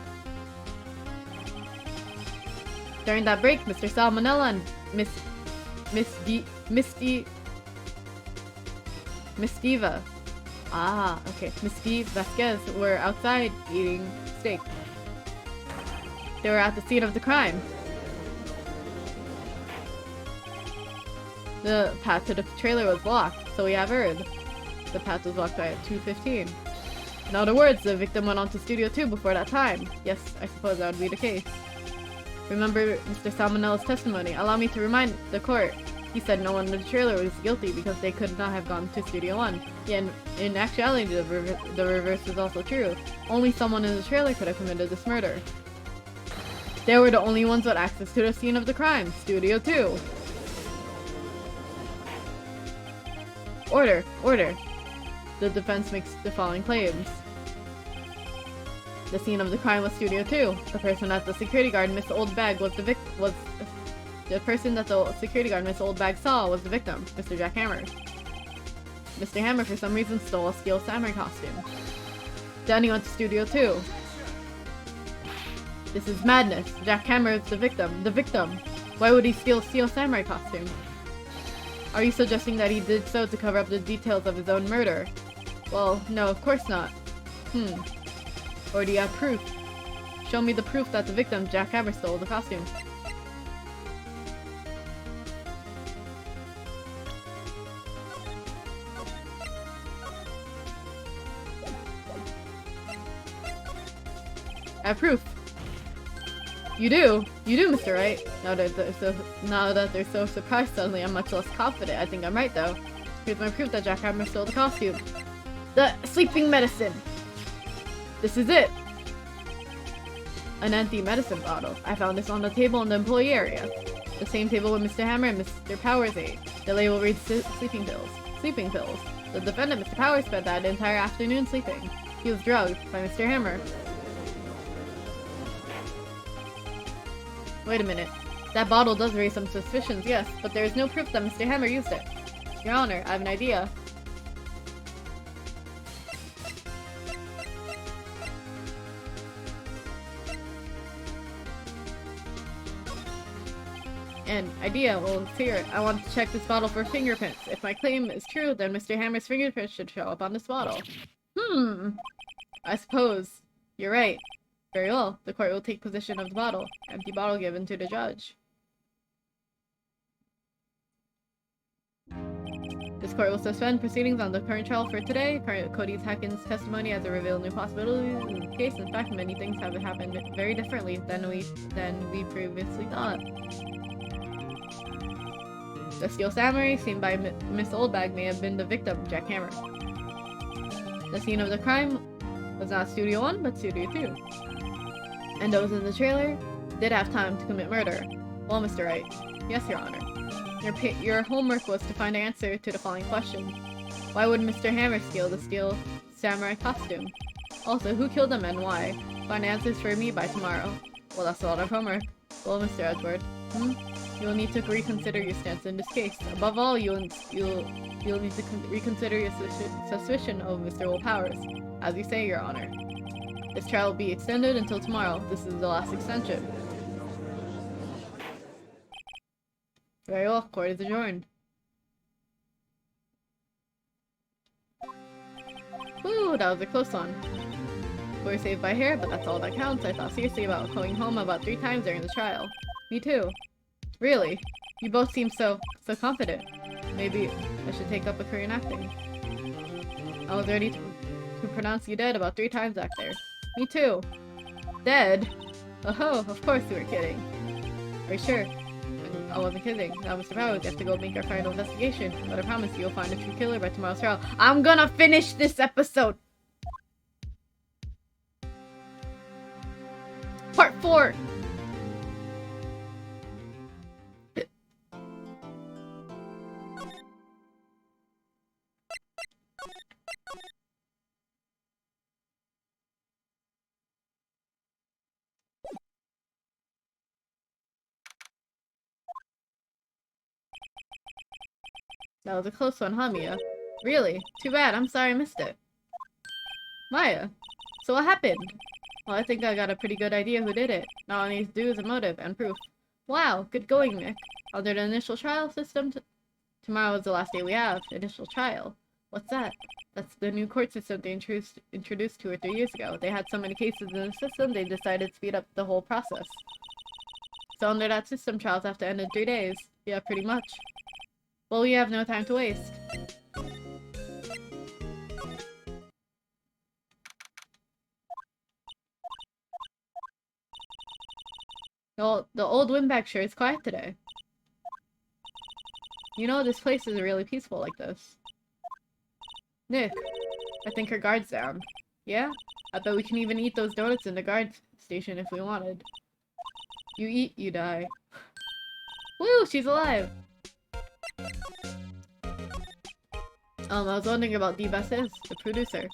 During that break, Mr. Salmonella and Miss Diva. Ah, okay. Miss Diva Vasquez were outside eating steak. They were at the scene of the crime. The path to the trailer was blocked, so we have heard. The path was blocked by at 2:15. In other words, the victim went on to Studio 2 before that time. Yes, I suppose that would be the case. Remember Mr. Salmonella's testimony. Allow me to remind the court. He said no one in the trailer was guilty because they could not have gone to Studio 1. Yet in actuality, the reverse is also true. Only someone in the trailer could have committed this murder. They were the only ones with access to the scene of the crime, Studio 2. Order, order. The defense makes the following claims. The scene of the crime was Studio 2. The person that the security guard Miss Oldbag the person that the security guard Miss Oldbag saw was the victim, Mr. Jack Hammer. Mr. Hammer for some reason stole a Steel Samurai costume. Then he went to Studio 2. This is madness. Jack Hammer is the victim. The victim! Why would he steal a Steel Samurai costume? Are you suggesting that he did so to cover up the details of his own murder? Well, no, of course not. Or do you have proof? Show me the proof that the victim, Jack Hammer, stole the costume. I have proof. You do? You do, Mr. Wright. Now that they're so surprised suddenly, I'm much less confident. I think I'm right, though. Here's my proof that Jack Hammer stole the costume. The sleeping medicine! This is it! An empty medicine bottle. I found this on the table in the employee area. The same table with Mr. Hammer and Mr. Powers ate. The label reads sleeping pills. Sleeping pills. The defendant, Mr. Powers, spent that entire afternoon sleeping. He was drugged by Mr. Hammer. Wait a minute. That bottle does raise some suspicions, yes, but there is no proof that Mr. Hammer used it. Your Honor, I have an idea. An idea. Well, let's hear it. I want to check this bottle for fingerprints. If my claim is true, then Mr. Hammer's fingerprints should show up on this bottle. I suppose. You're right. Very well. The court will take possession of the bottle. Empty bottle given to the judge. This court will suspend proceedings on the current trial for today. Cody Hacken's testimony has revealed new possibilities in the case. In fact, many things have happened very differently than we previously thought. The steel samurai seen by Miss Oldbag may have been the victim, Jack Hammer. The scene of the crime was not Studio 1, but Studio 2. And those in the trailer did have time to commit murder. Well, Mr. Wright. Yes, Your Honor. Your homework was to find an answer to the following question. Why would Mr. Hammer steal the steel samurai costume? Also, who killed him and why? Find answers for me by tomorrow. Well, that's a lot of homework. Well, Mr. Edward. You will need to reconsider your stance in this case. Above all, you'll need to reconsider your suspicion of Mr. Will Powers. As you say, Your Honor. This trial will be extended until tomorrow. This is the last extension. Very well, court is adjourned. Ooh, that was a close one. We were saved by hair, but that's all that counts. I thought seriously about going home about 3 times during the trial. Me too. Really? You both seem so confident. Maybe I should take up a career in acting. I was ready to pronounce you dead about 3 times back there. Me too. Dead? Oh, of course you were kidding. Are you sure? I wasn't kidding. Now, Mr. Powers, we have to go make our final investigation. But I promise you'll find a true killer by tomorrow's trial. I'm gonna finish this episode! Part 4! That was a close one, huh, Mia? Really? Too bad. I'm sorry I missed it. Maya, so what happened? Well, I think I got a pretty good idea who did it. Now all I need to do is a motive and proof. Wow, good going, Nick. Under the initial trial system, tomorrow is the last day we have. Initial trial. What's that? That's the new court system they introduced 2 or 3 years ago. They had so many cases in the system, they decided to speed up the whole process. So under that system, trials have to end in 3 days. Yeah, pretty much. Well, we have no time to waste. The old windbag sure is quiet today. You know, this place is really peaceful like this. Nick, I think her guard's down. Yeah? I bet we can even eat those donuts in the guard station if we wanted. You eat, you die. Woo, she's alive! I was wondering about D-Besses, the producer.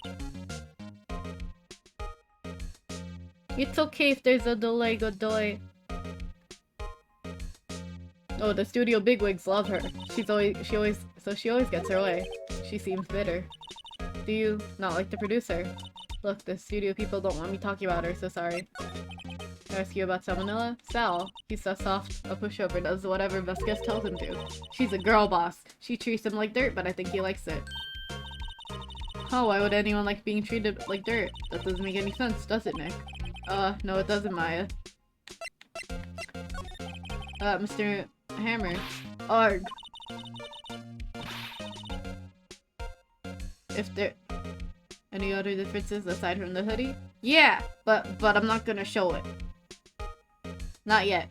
It's okay if there's a delay, Godoy. Oh, the studio bigwigs love her. She always gets her way. She seems bitter. Do you not like the producer? Look, the studio people don't want me talking about her, so sorry. Ask you about Salmonella? Sal. He's so soft, a pushover, does whatever Vasquez tells him to. She's a girl boss. She treats him like dirt, but I think he likes it. Oh, why would anyone like being treated like dirt? That doesn't make any sense, does it, Nick? No it doesn't, Maya. Mr. Hammer. Arg. If there... Any other differences aside from the hoodie? Yeah, but I'm not gonna show it. Not yet.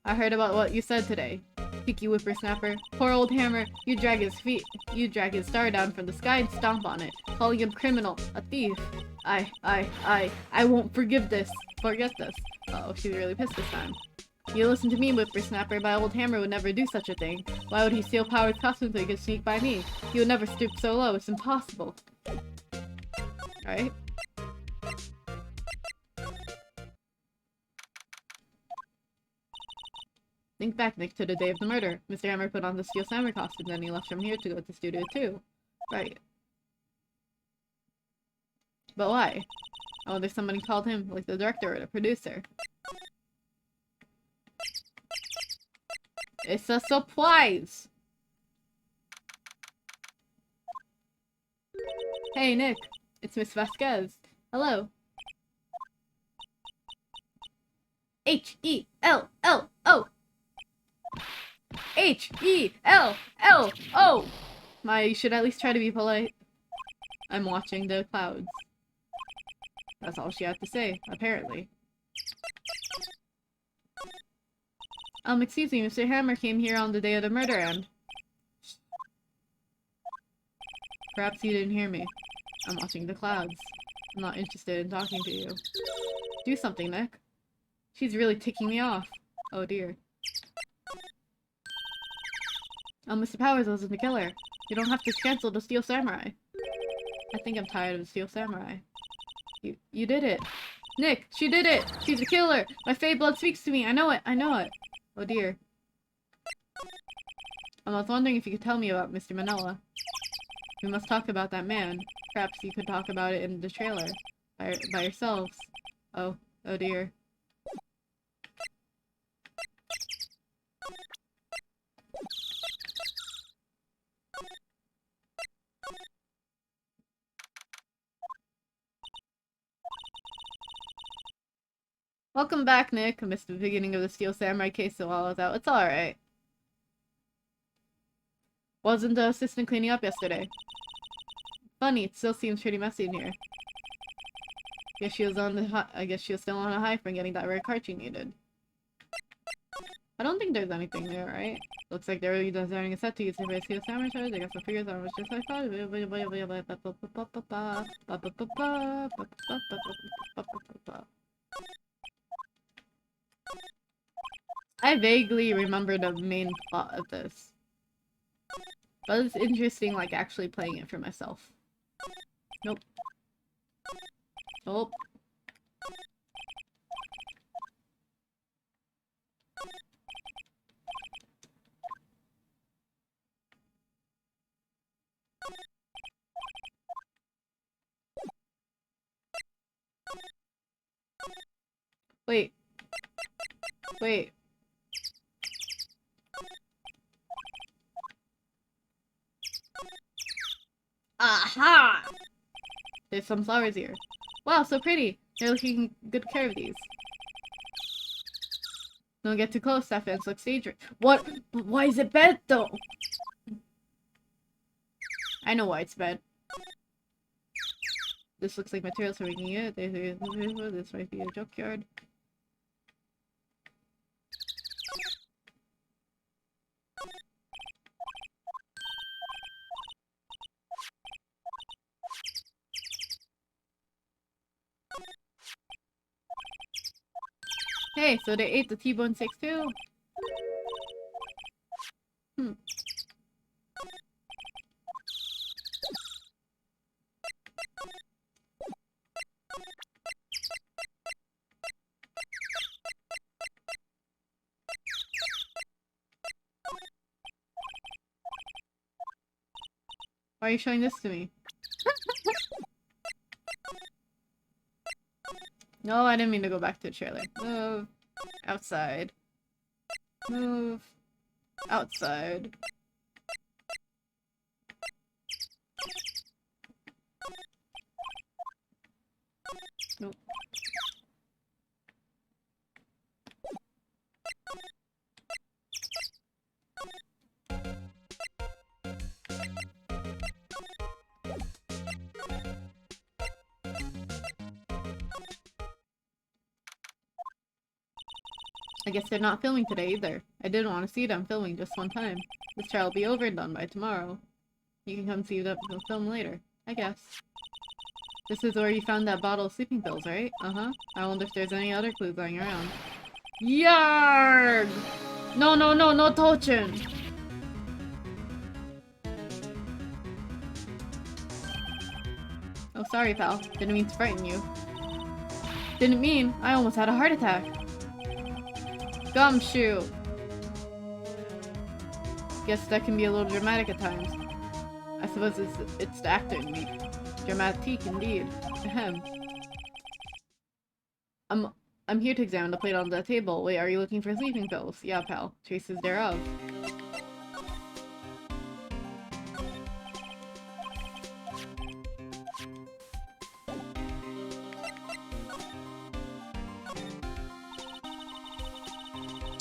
I heard about what you said today. Cheeky whippersnapper. Poor old Hammer. You drag his star down from the sky and stomp on it. Calling him criminal. A thief. I won't forget this. Uh-oh, she's really pissed this time. You listen to me, whippersnapper. My old Hammer would never do such a thing. Why would he steal Power's costume so he could sneak by me? He would never stoop so low. It's impossible. Alright. Think back, Nick, to the day of the murder. Mr. Hammer put on the steel samurai costume, then he left from here to go to Studio 2. Right. But why? I wonder if somebody called him, like the director or the producer. It's a surprise! Hey, Nick. It's Miss Vasquez. Hello. H-E-L-L-O! H-E-L-L-O! You should at least try to be polite. I'm watching the clouds. That's all she had to say, apparently. Excuse me, Mr. Hammer came here on the day of the murder and... Perhaps you didn't hear me. I'm watching the clouds. I'm not interested in talking to you. Do something, Nick. She's really ticking me off. Oh dear. Mr. Powers wasn't the killer. You don't have to cancel the Steel Samurai. I think I'm tired of the Steel Samurai. You did it. Nick, she did it! She's the killer! My Fey blood speaks to me! I know it! I know it! Oh dear. I was wondering if you could tell me about Mr. Manila. We must talk about that man. Perhaps you could talk about it in the trailer. By yourselves. Oh dear. Welcome back, Nick. I missed the beginning of the Steel Samurai case while I was out. It's alright. Wasn't the assistant cleaning up yesterday? Funny, it still seems pretty messy in here. I guess she was still on a high from getting that rare card she needed. I don't think there's anything there, right? Looks like they're really designing a set to use the Steel Samurai charge. I got some figures on which just like that. I vaguely remember the main plot of this. But it's interesting, like, actually playing it for myself. Nope. Nope. Wait. Wait. Aha! There's some flowers here. Wow, so pretty. They're looking good care of these. Don't get too close, that fence looks dangerous. What? Why is it bad, though? I know why it's bad. This looks like materials for making it. This might be a junkyard. Hey, so they ate the T-bone steaks too? Why are you showing this to me? No, I didn't mean to go back to the trailer. Move. Outside. Move. Outside. Nope. I guess they're not filming today either. I didn't want to see them filming just one time. This trial will be over and done by tomorrow. You can come see the film later, I guess. This is where you found that bottle of sleeping pills, right? Uh-huh. I wonder if there's any other clues lying around. Yarg! No, no, no, no touching! Oh, sorry, pal. Didn't mean to frighten you. Didn't mean. I almost had a heart attack. Gumshoe! Guess that can be a little dramatic at times. I suppose it's the actor in me. Dramatique, indeed. Ahem. I'm here to examine the plate on the table. Wait, are you looking for sleeping pills? Yeah, pal. Traces thereof.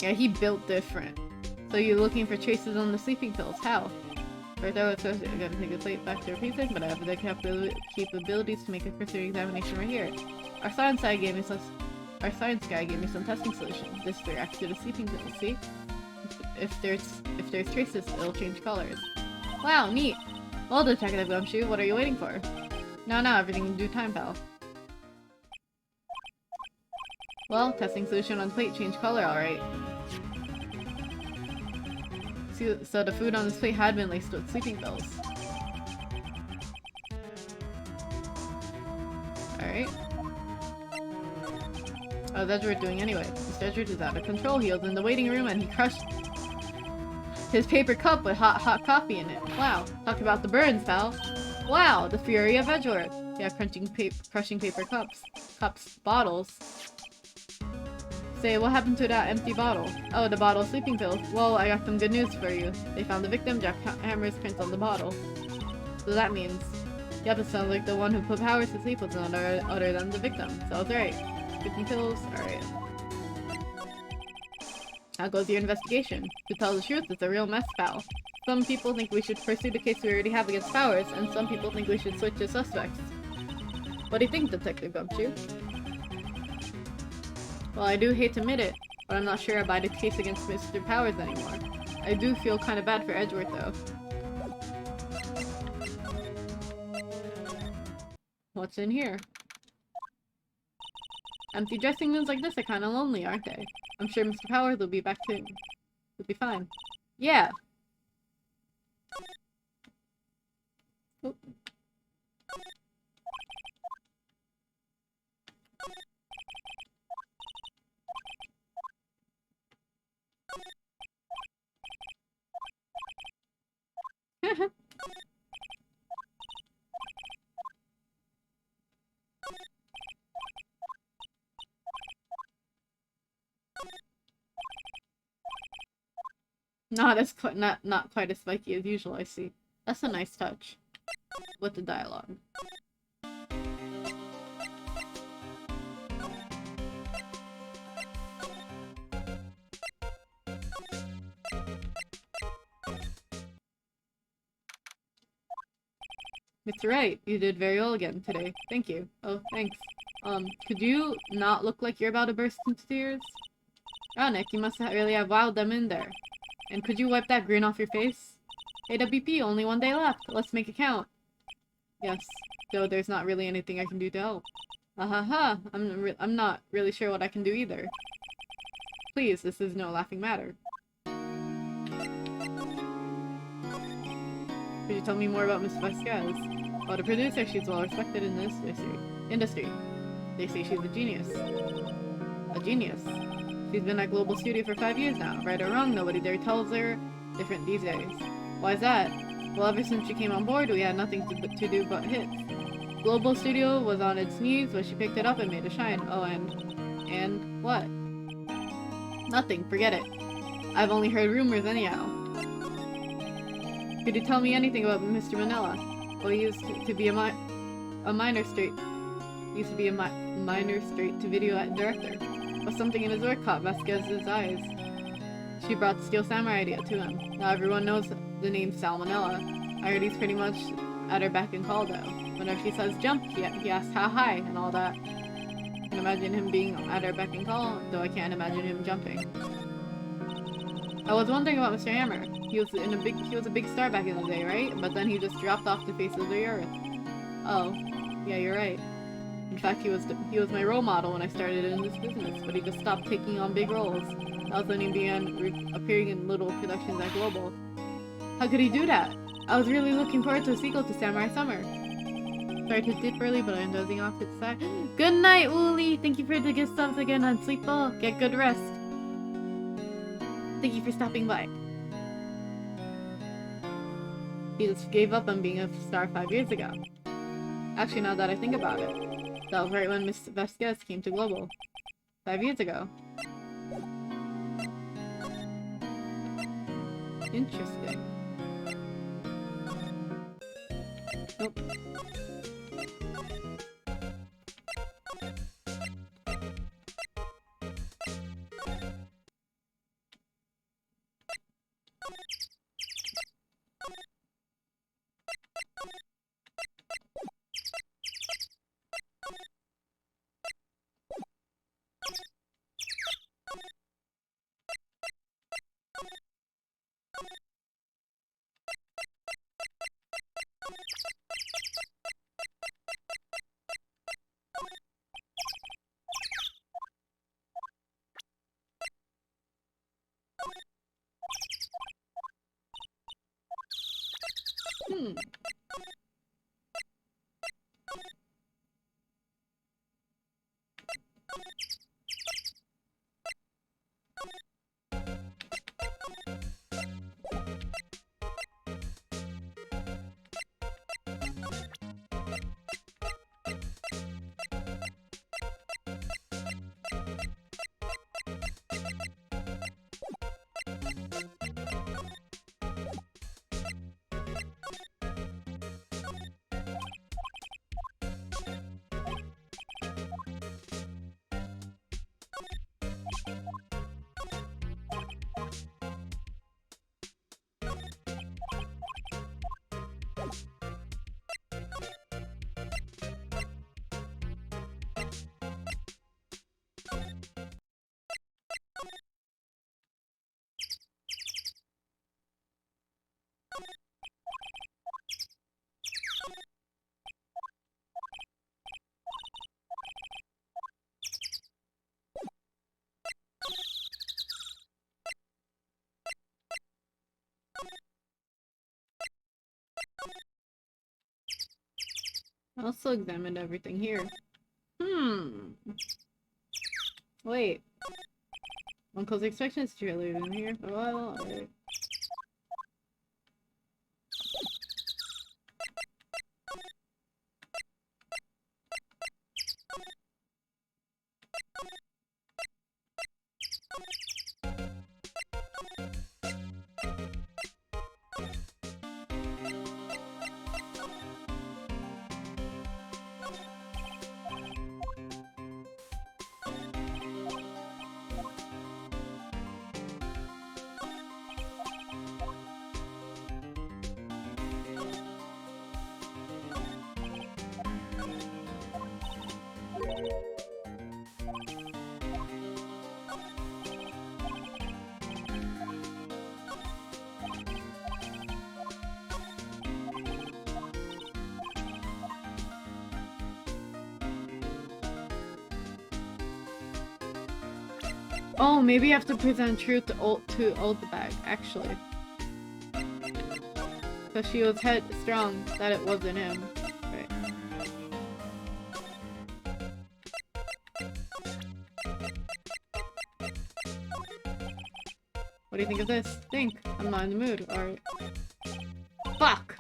Yeah, he built different. So you're looking for traces on the sleeping pills. How? First, I gotta take the plate back to repeat, but I have the capabilities to make a cursory examination right here. Our science guy gave me some testing solutions. This reacts to the sleeping pills. See? If there's traces, it'll change colors. Wow, neat. Well, Detective Gumshoe, what are you waiting for? No, everything in due time, pal. Well, testing solution on plate changed color, alright. So the food on this plate had been laced with sleeping pills. Alright. Oh, that's what we're doing anyway. Mr. Edward is out of control. He was in the waiting room and he crushed his paper cup with hot coffee in it. Wow. Talk about the burns, pal. Wow, the fury of Edgeworth. Yeah, crushing paper cups. Bottles. Say, what happened to that empty bottle? Oh, the bottle of sleeping pills. Well, I got some good news for you. They found the victim, Jack Hammer's print on the bottle. So that means... Yep, it sounds like the one who put Powers to sleep was none other than the victim. So it's right. Sleeping pills, alright. How goes your investigation? To tell the truth, it's a real mess, pal. Some people think we should pursue the case we already have against Powers, and some people think we should switch the suspects. What do you think, Detective Gumshoe? Well, I do hate to admit it, but I'm not sure I buy the case against Mr. Powers anymore. I do feel kinda bad for Edgeworth, though. What's in here? Empty dressing rooms like this are kinda lonely, aren't they? I'm sure Mr. Powers will be back soon. He'll be fine. Yeah! Oh. Not quite as spiky as usual, I see. That's a nice touch. With the dialogue. It's right. You did very well again today. Thank you. Oh, thanks. Could you not look like you're about to burst into tears? Oh, Nick, you must really have wowed them in there. And could you wipe that grin off your face? AWP, only one day left. Let's make it count. Yes, though there's not really anything I can do to help. Ahaha, I'm not really sure what I can do either. Please, this is no laughing matter. Could you tell me more about Miss Vasquez? Well, the producer, she's well respected in this industry. They say she's a genius. A genius. She's been at Global Studio for 5 years now. Right or wrong, nobody there tells her different these days. Why is that? Well, ever since she came on board, we had nothing to do but hits. Global Studio was on its knees, but she picked it up and made it shine. Oh, and what? Nothing, forget it. I've only heard rumors anyhow. Could you tell me anything about Mr. Manila? Well, he used to be a minor straight-to-video director. But something in his work caught Vasquez's eyes. She brought the Steel Samurai idea to him. Now everyone knows the name Salmonella. I heard he's pretty much at her beck and call though. Whenever she says jump, he asks how high and all that. I can imagine him being at her beck and call, though I can't imagine him jumping. I was wondering about Mr. Hammer. He was a big star back in the day, right? But then he just dropped off the face of the earth. Oh, yeah, you're right. In fact, he was my role model when I started in this business, but he just stopped taking on big roles. That was when he began appearing in little productions at Global. How could he do that? I was really looking forward to a sequel to Samurai Summer. Sorry to dip early, but I'm dozing off to the side. Good night, Wooly! Thank you for the gift subs again on Sleep Well. Get good rest. Thank you for stopping by. He just gave up on being a star 5 years ago. Actually, now that I think about it, that was right when Miss Vasquez came to Global. 5 years ago. Interesting. Nope. Hmm. I also examined everything here. Hmm. Wait. Uncle's expectations to live in here for a while. Alright. Oh, maybe you have to present truth to Oldbag, actually. Because she was headstrong that it wasn't him. Right. What do you think of this? Think. I'm not in the mood. Alright. Fuck!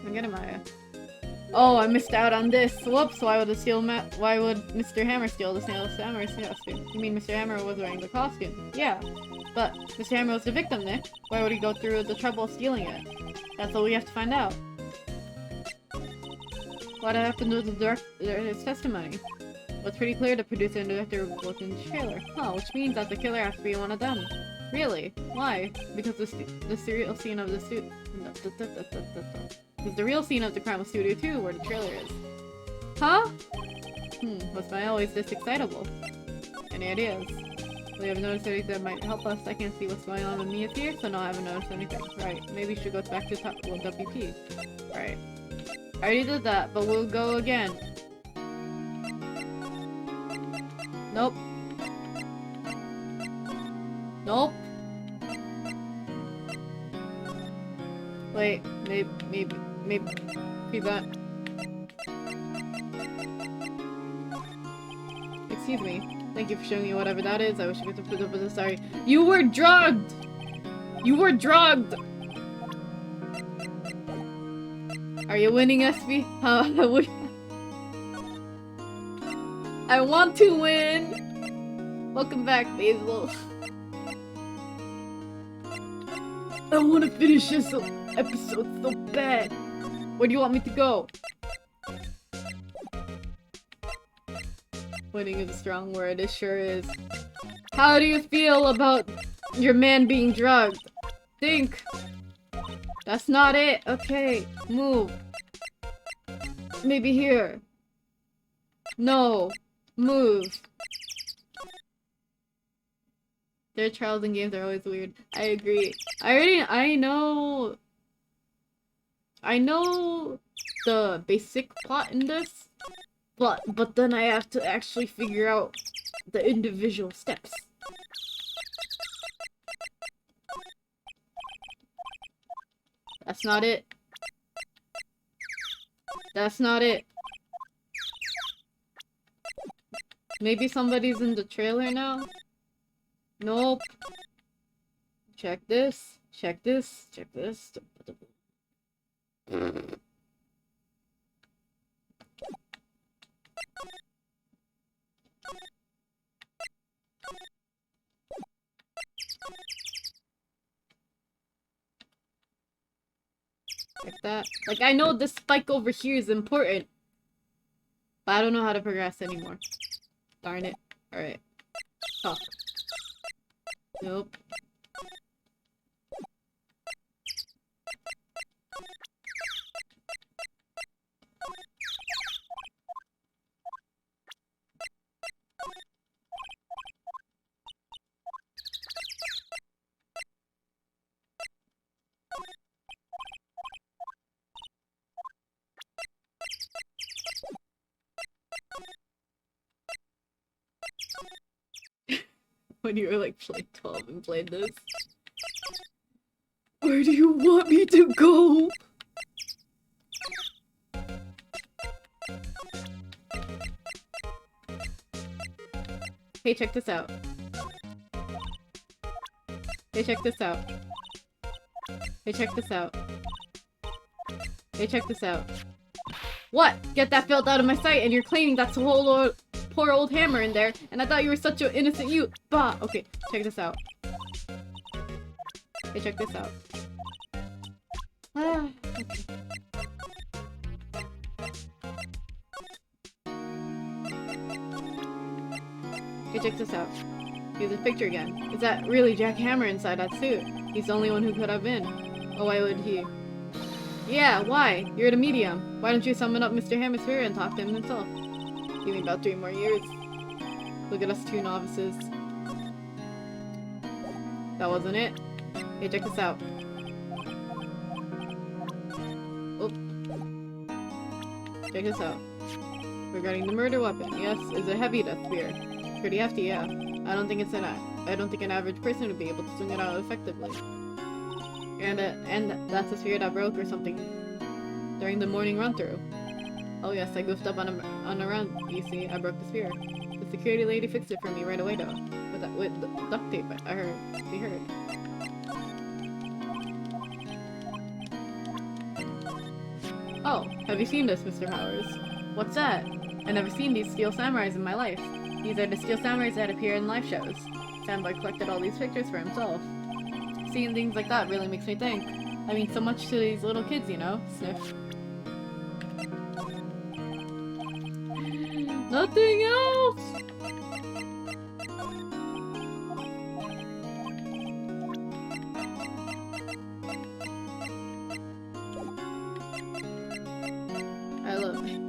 I'm getting Maya. Oh, I missed out on this. Whoops, why would Mr. Hammer steal the Hammer's costume? You mean Mr. Hammer was wearing the costume? Yeah. But Mr. Hammer was the victim, Nick. Why would he go through the trouble of stealing it? That's what we have to find out. What happened to the director's testimony? Well, it's pretty clear the producer and director were both in the trailer. Huh, which means that the killer has to be one of them. Really? Why? Because the real scene of the because the real scene of the crime was Studio 2, where the trailer is. Huh? Was I always this excitable? Any ideas? We have noticed anything that might help us. I can't see what's going on with me here, so no, I haven't noticed anything. Right, maybe we should go back to WP. Right. I already did that, but we'll go again. Nope. Nope. Wait, maybe prevent. Excuse me. Thank you for showing me whatever that is. I wish I could have put up with it. Sorry. You were drugged! You were drugged! Are you winning, SB? I want to win! Welcome back, Basil. I want to finish this episode so bad. Where do you want me to go? Winning is a strong word, it sure is. How do you feel about your man being drugged? Think. That's not it. Okay, move. Maybe here. No. Move. Their trials and games are always weird. I agree. I know the basic plot in this, but then I have to actually figure out the individual steps. That's not it. That's not it. Maybe somebody's in the trailer now? Nope. Check this. Check this. Check this. Like that. Like, I know this spike over here is important, but I don't know how to progress anymore. Darn it. Alright. Talk. Nope. When you were like 12 and played this. Where do you want me to go? Hey, check this out. Hey, check this out. Hey, check this out. Hey, check this out. What? Get that filth out of my sight, and you're claiming that's a whole poor old hammer in there, and I thought you were such an innocent youth. Bah! Okay, check this out. Hey, check this out. Ah, okay. Hey, check this out. Here's his picture again. Is that really Jack Hammer inside that suit? He's the only one who could have been. Oh, why would he? Yeah, why? You're the medium. Why don't you summon up Mr. Hammer's spirit and talk to him himself? Give me about 3 more years. Look at us 2 novices. That wasn't it. Hey, check this out. Oh. Check this out. Regarding the murder weapon, yes, it's a heavy death spear. Pretty hefty, yeah. I don't think an average person would be able to swing it out effectively. And that's a spear that broke or something during the morning run-through. Oh yes, I goofed up on a run, you see. I broke the spear. The security lady fixed it for me right away though. With duct tape, I heard. She heard. Oh, have you seen this, Mr. Powers? What's that? I've never seen these steel samurais in my life. These are the steel samurais that appear in live shows. Samboy collected all these pictures for himself. Seeing things like that really makes me think. I mean, so much to these little kids, you know? Sniff. Nothing else! I love it.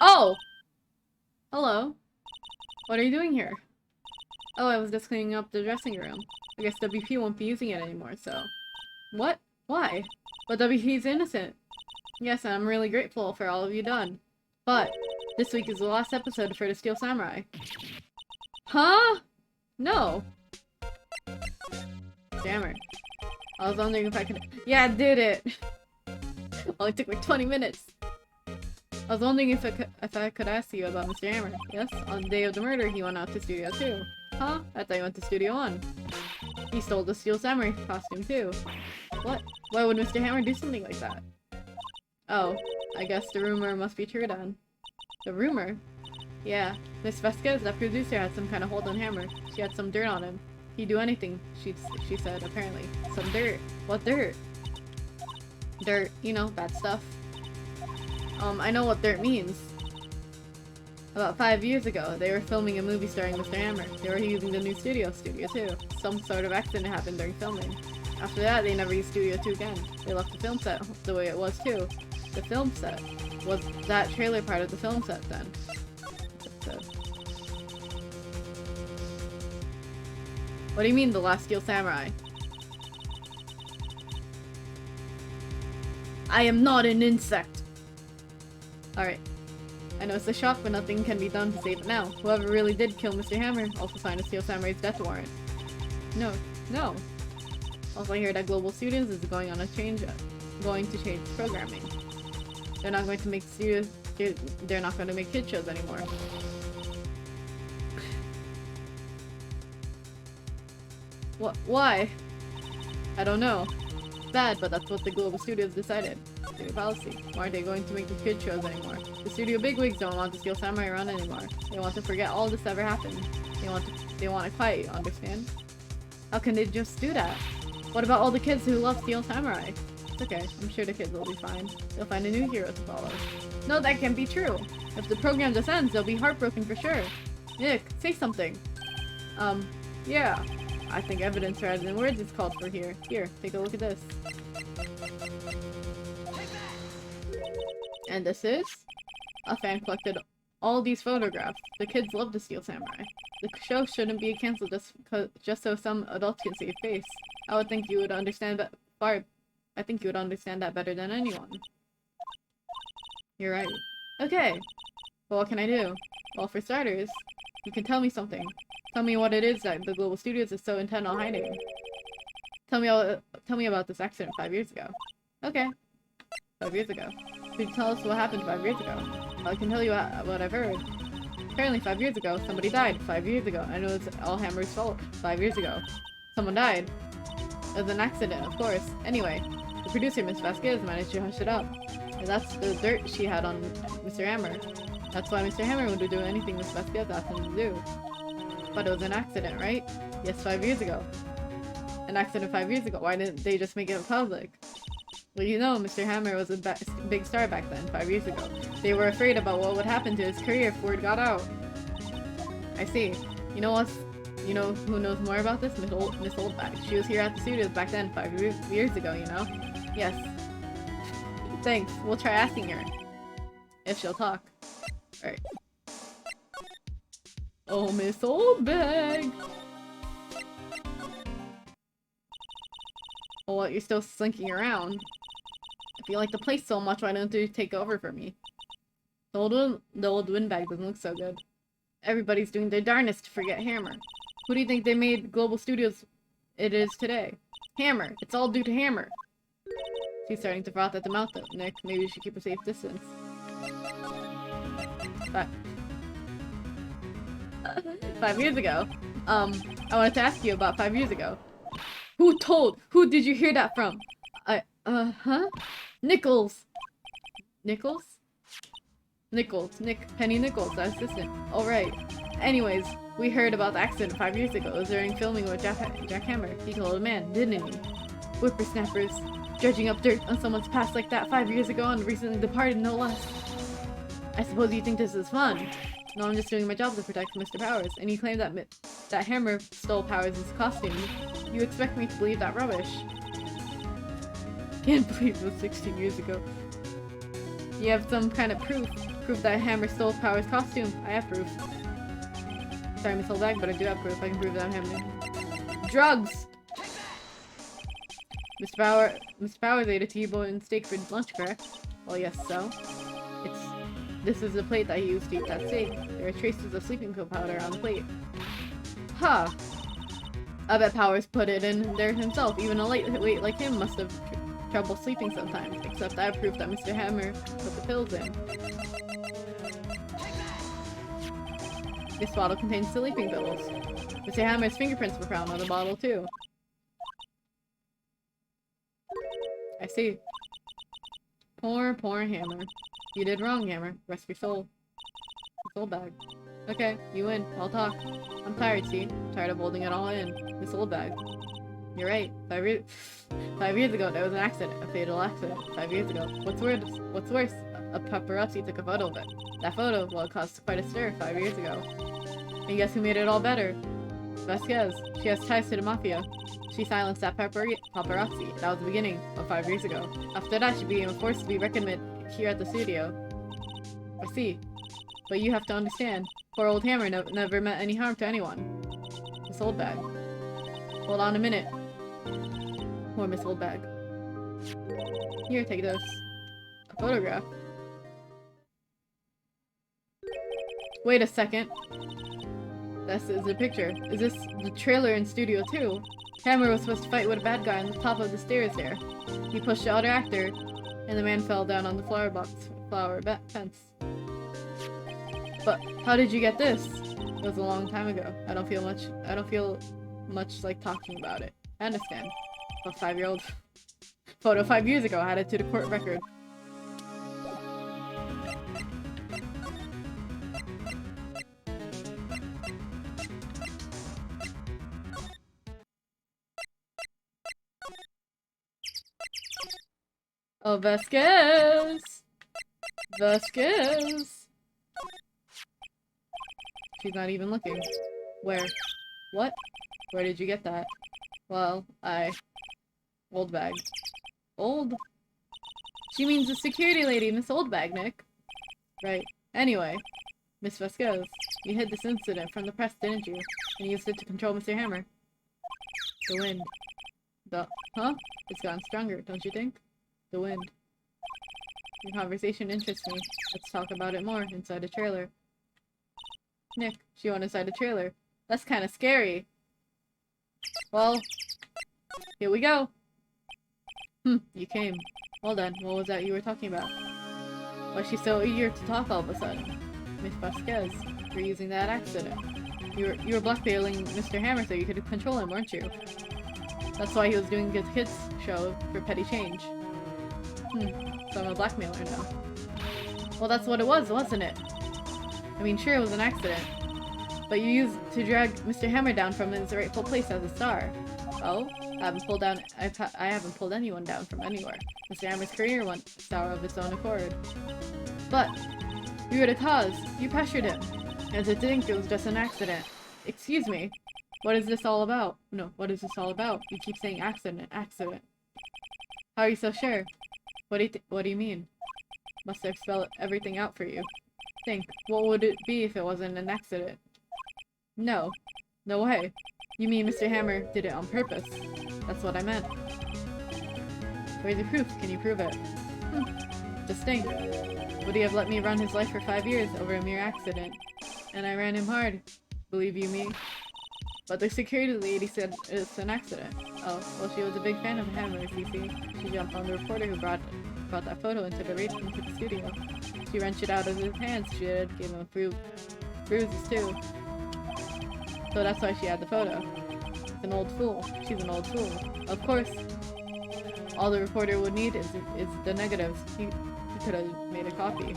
Oh! Hello. What are you doing here? Oh, I was just cleaning up the dressing room. I guess WP won't be using it anymore, so... What? Why? But WP's innocent. Yes, and I'm really grateful for all of you done. But this week is the last episode for the Steel Samurai. Huh? No. Damn. I was wondering if I could- Yeah, I did it! Only took like 20 minutes. I was wondering if I could ask you about Mr. Hammer. Yes, on the day of the murder, he went out to Studio 2. Huh? I thought he went to Studio 1. He stole the Steel Samurai costume too. What? Why would Mr. Hammer do something like that? Oh, I guess the rumor must be true then. The rumor? Yeah, Miss Vasquez, the producer, had some kind of hold on Hammer. She had some dirt on him. He'd do anything, she said, apparently. Some dirt. What dirt? Dirt, you know, bad stuff. I know what dirt means. About 5 years ago, they were filming a movie starring Mr. Hammer. They were using the new Studio 2. Some sort of accident happened during filming. After that, they never used Studio 2 again. They left the film set the way it was too. The film set. Was that trailer part of the film set then? What do you mean, The Last Steel Samurai? I am not an insect! Alright. I know it's a shock, but nothing can be done to save it now. Whoever really did kill Mr. Hammer also signed a Steel Samurai's death warrant. No. Also, I hear that Global Studios is going to change its programming. They're not going to make they're not going to make kid shows anymore. What? Why? I don't know. Bad, but that's what the Global Studios decided. Studio policy. Why are they going to make the kid shows anymore? The studio bigwigs don't want the Steel Samurai around anymore. They want to forget all this ever happened. They want to quiet, you understand? How can they just do that? What about all the kids who love Steel Samurai? It's okay. I'm sure the kids will be fine. They'll find a new hero to follow. No, that can't be true. If the program just ends, they'll be heartbroken for sure. Nick, say something. Yeah. I think evidence rather than words is called for here. Here, take a look at this. And this is? A fan collected all these photographs. The kids love the Steel Samurai. The show shouldn't be cancelled just so some adults can save face. I would think you would understand that I think you would understand that better than anyone. You're right. Okay. But what can I do? Well, for starters, you can tell me something. Tell me what it is that the Global Studios is so intent on hiding. Tell me about this accident 5 years ago. Okay. 5 years ago. Could you tell us what happened 5 years ago? Well, I can tell you what I've heard. Apparently 5 years ago, somebody died. 5 years ago. I know it's all Hammer's fault. 5 years ago. Someone died. It was an accident, of course. Anyway, the producer, Miss Vasquez, managed to hush it up. And that's the dirt she had on Mr. Hammer. That's why Mr. Hammer would do anything Miss Vasquez asked him to do. But it was an accident, right? Yes, 5 years ago. An accident 5 years ago. Why didn't they just make it public? Well, you know, Mr. Hammer was a big star back then, 5 years ago. They were afraid about what would happen to his career if word got out. I see. You know what? You know who knows more about this? Miss Oldbag. She was here at the studios back then, 5 years ago, you know? Yes. Thanks. We'll try asking her. If she'll talk. Alright. Oh, Miss Oldbag! Oh, what? You're still slinking around? If you like the place so much, why don't you take over for me? The old windbag doesn't look so good. Everybody's doing their darnest to forget Hammer. Who do you think they made Global Studios it is today? Hammer! It's all due to Hammer! She's starting to froth at the mouth though. Nick, maybe you should keep a safe distance. But 5 years ago. I wanted to ask you about 5 years ago. Who did you hear that from? Huh? Nichols! Nichols? Penny Nichols, the assistant. Alright. Anyways, we heard about the accident 5 years ago. It was during filming with Jack Hammer. He killed a man, didn't he? Whippersnappers. Dredging up dirt on someone's past like that 5 years ago and recently departed, no less. I suppose you think this is fun. No, I'm just doing my job to protect Mr. Powers, and you claim that Hammer stole Powers' costume. You expect me to believe that rubbish? Can't believe it was 16 years ago. You have some kind of proof? Proof that Hammer stole Powers' costume? I have proof. Sorry, Miss Oldbag, but I do have proof. I can prove that I'm Hammer. Drugs! Mr. Powers ate a T-bone steak for lunch, correct? Well, yes, so. This is the plate that he used to eat that steak. There are traces of sleeping pill powder on the plate. Huh. I bet Powers put it in there himself. Even a lightweight like him must have trouble sleeping sometimes. Except I have proof that Mr. Hammer put the pills in. This bottle contains sleeping pills. Mr. Hammer's fingerprints were found on the bottle too. I see. Poor Hammer. You did wrong, Hammer. Rest your soul. Soul bag. Okay, you win. I'll talk. I'm tired, see? Tired of holding it all in. This old bag. You're right. 5 years ago, there was an accident. A fatal accident. 5 years ago. What's worse? A paparazzi took a photo of it. That photo, well, it caused quite a stir 5 years ago. And guess who made it all better? Vasquez. She has ties to the mafia. She silenced that paparazzi. That was the beginning of 5 years ago. After that, she became a force to be reckoned with here at the studio. I see. But you have to understand, poor old Hammer never meant any harm to anyone. Miss Oldbag. Hold on a minute. Poor Miss Oldbag. Here, take this. A photograph. Wait a second. This is the picture. Is this the trailer in Studio 2? Hammer was supposed to fight with a bad guy on the top of the stairs there. He pushed the other actor, and the man fell down on the flower fence. But how did you get this? It was a long time ago. I don't feel much like talking about it. I understand. A 5-year-old photo 5 years ago added to the court record. Oh, Vasquez! Vasquez! She's not even looking. Where? What? Where did you get that? Well, Old bag. Old? She means the security lady, Miss Oldbag, Nick. Right. Anyway, Miss Vasquez, you hid this incident from the press, didn't you? And used it to control Mr. Hammer. The wind. Huh? It's gotten stronger, don't you think? The wind. Your conversation interests me. Let's talk about it more inside the trailer. Nick, she went inside the trailer. That's kind of scary. Well, here we go. You came. Well then, what was that you were talking about? Why is she so eager to talk all of a sudden? Miss Vasquez, you're using that accident. You were blackmailing Mr. Hammer so you could control him, weren't you? That's why he was doing his kids show for petty change. So I'm a blackmailer now. Well, that's what it was, wasn't it? I mean, sure, it was an accident. But you used to drag Mr. Hammer down from his rightful place as a star. Oh? I haven't pulled anyone down from anywhere. Mr. Hammer's career went sour of its own accord. But you were the cause. You pressured him. And to think it was just an accident. Excuse me. What is this all about? No, what is this all about? You keep saying accident. How are you so sure? What do you mean? Must have spelled everything out for you. Think, what would it be if it wasn't an accident? No. No way. You mean Mr. Hammer did it on purpose? That's what I meant. Where's the proof? Can you prove it? Just think. Would he have let me run his life for 5 years over a mere accident? And I ran him hard. Believe you me? But the security lady said it's an accident. Oh, well, she was a big fan of Hammer's, you see. She jumped on the reporter who brought that photo into the studio. She wrenched it out of his hands, she did. Gave him a few bruises, too. So that's why she had the photo. She's an old fool. Of course. All the reporter would need is the negatives. He could have made a copy.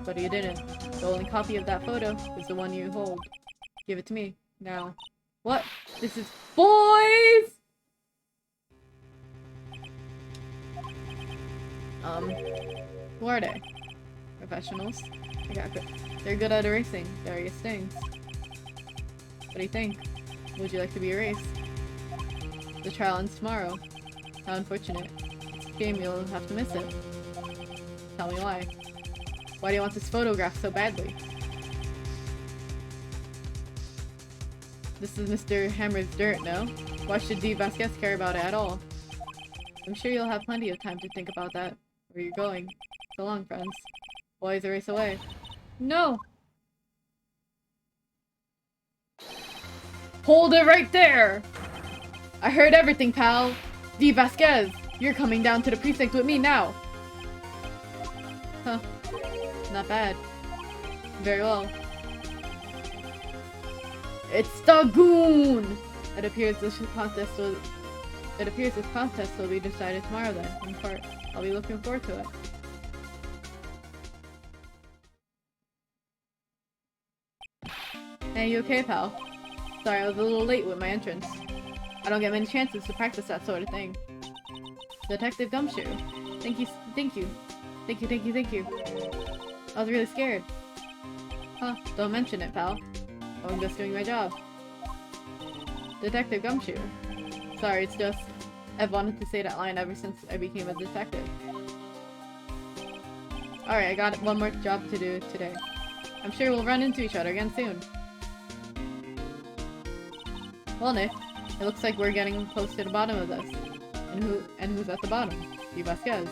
But he didn't. The only copy of that photo is the one you hold. Give it to me. Now. What? This is— boys! Who are they? Professionals? They're good at erasing various things. What do you think? Would you like to be erased? The trial ends tomorrow. How unfortunate. It's a shame you'll have to miss it. Tell me why. Why do you want this photograph so badly? This is Mr. Hammer's dirt, no? Why should D. Vasquez care about it at all? I'm sure you'll have plenty of time to think about that. Where you're going. So long, friends. Boys race away. No! Hold it right there! I heard everything, pal. D. Vasquez, you're coming down to the precinct with me now. Huh. Not bad. Very well. It's the goon! It appears this contest will be decided tomorrow then, in part. I'll be looking forward to it. Hey, you okay, pal? Sorry, I was a little late with my entrance. I don't get many chances to practice that sort of thing. Detective Gumshoe. Thank you. I was really scared. Huh, don't mention it, pal. Oh, I'm just doing my job. Detective Gumshoe. Sorry, it's just... I've wanted to say that line ever since I became a detective. Alright, I got one more job to do today. I'm sure we'll run into each other again soon. Well, Nick, it looks like we're getting close to the bottom of this. And who's at the bottom? D. Vasquez.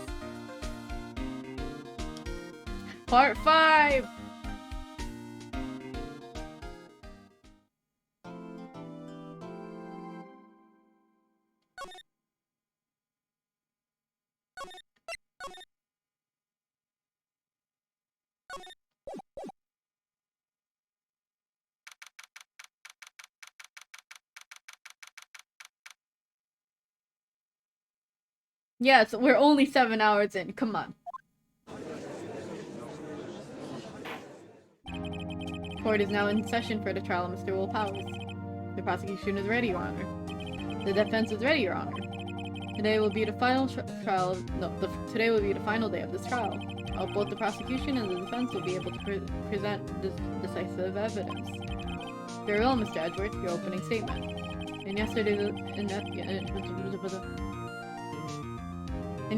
Part 5! Yes, we're only 7 hours in. Come on. Court is now in session for the trial of Mr. Will Powers. The prosecution is ready, Your Honor. The defense is ready, Your Honor. Today will be the final trial. Today will be the final day of this trial. Both the prosecution and the defense will be able to present decisive evidence. Very well, Mr. Edward. Your opening statement. In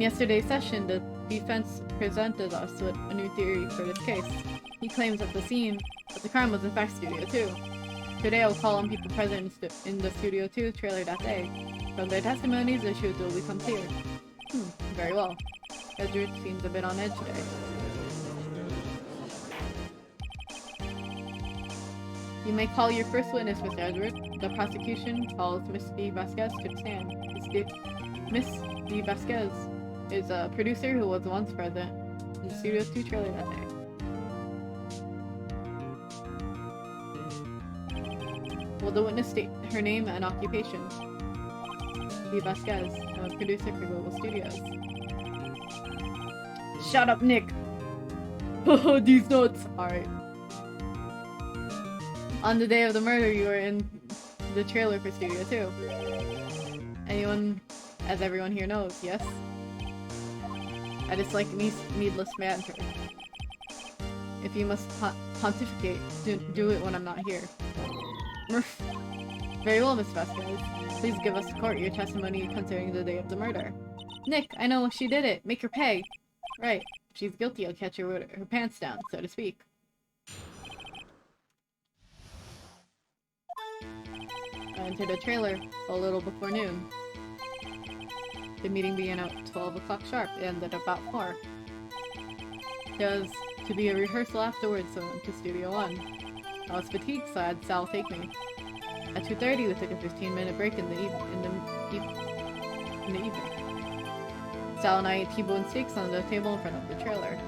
yesterday's session, the defense presented us with a new theory for this case. He claims that the scene of the crime was in fact Studio 2. Today I will call on people present in the Studio 2 trailer that day. From their testimonies, the truth will become clear. Very well. Edward seems a bit on edge today. You may call your first witness, Mr. Edward. The prosecution calls Miss D. Vasquez to the stand. Miss D. Vasquez is a producer who was once present in the Studio 2 trailer that day. Will the witness state her name and occupation? D. Vasquez, a producer for Global Studios. Shut up, Nick! Oh, these notes! Alright. On the day of the murder, you were in the trailer for Studio 2. Anyone, as everyone here knows, yes? I dislike needless banter. If you must pontificate, do it when I'm not here. Very well, Miss Vasquez. Please give us to court your testimony concerning the day of the murder. Nick, I know she did it. Make her pay. Right. If she's guilty, I'll catch her with her pants down, so to speak. I entered the trailer a little before noon. The meeting began at 12 o'clock sharp. It ended about 4. There was to be a rehearsal afterwards, so I went to Studio 1. I was fatigued, so I had Sal take me. At 2:30, we took a 15-minute break in the evening. Sal and I ate T-bone steaks on the table in front of the trailer.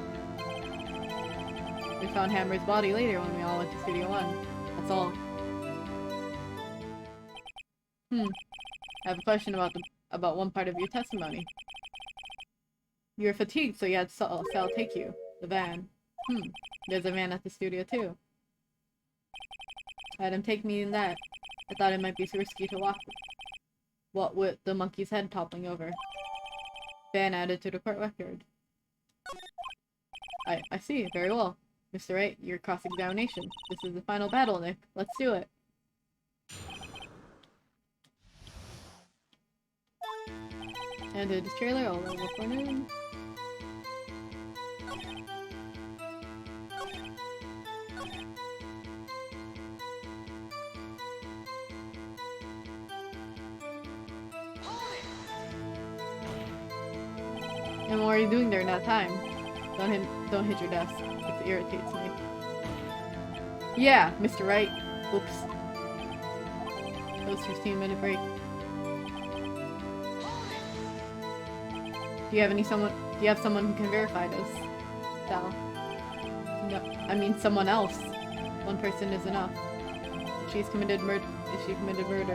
We found Hammer's body later when we all went to Studio 1. That's all. I have a question about one part of your testimony. You were fatigued, so you had Sal take you. The van. There's a van at the studio too. I had him take me in that. I thought it might be risky to walk. What with the monkey's head toppling over. Van added to the court record. I see. Very well. Mr. Wright, your cross-examination. This is the final battle, Nick. Let's do it. Entered this trailer all over for noon. And what are you doing during that time? Don't hit your desk. It irritates me. Yeah, Mr. Wright. Oops. Post 15-minute break. Do you have someone who can verify this? Sal. No, I mean someone else. One person is enough. If she committed murder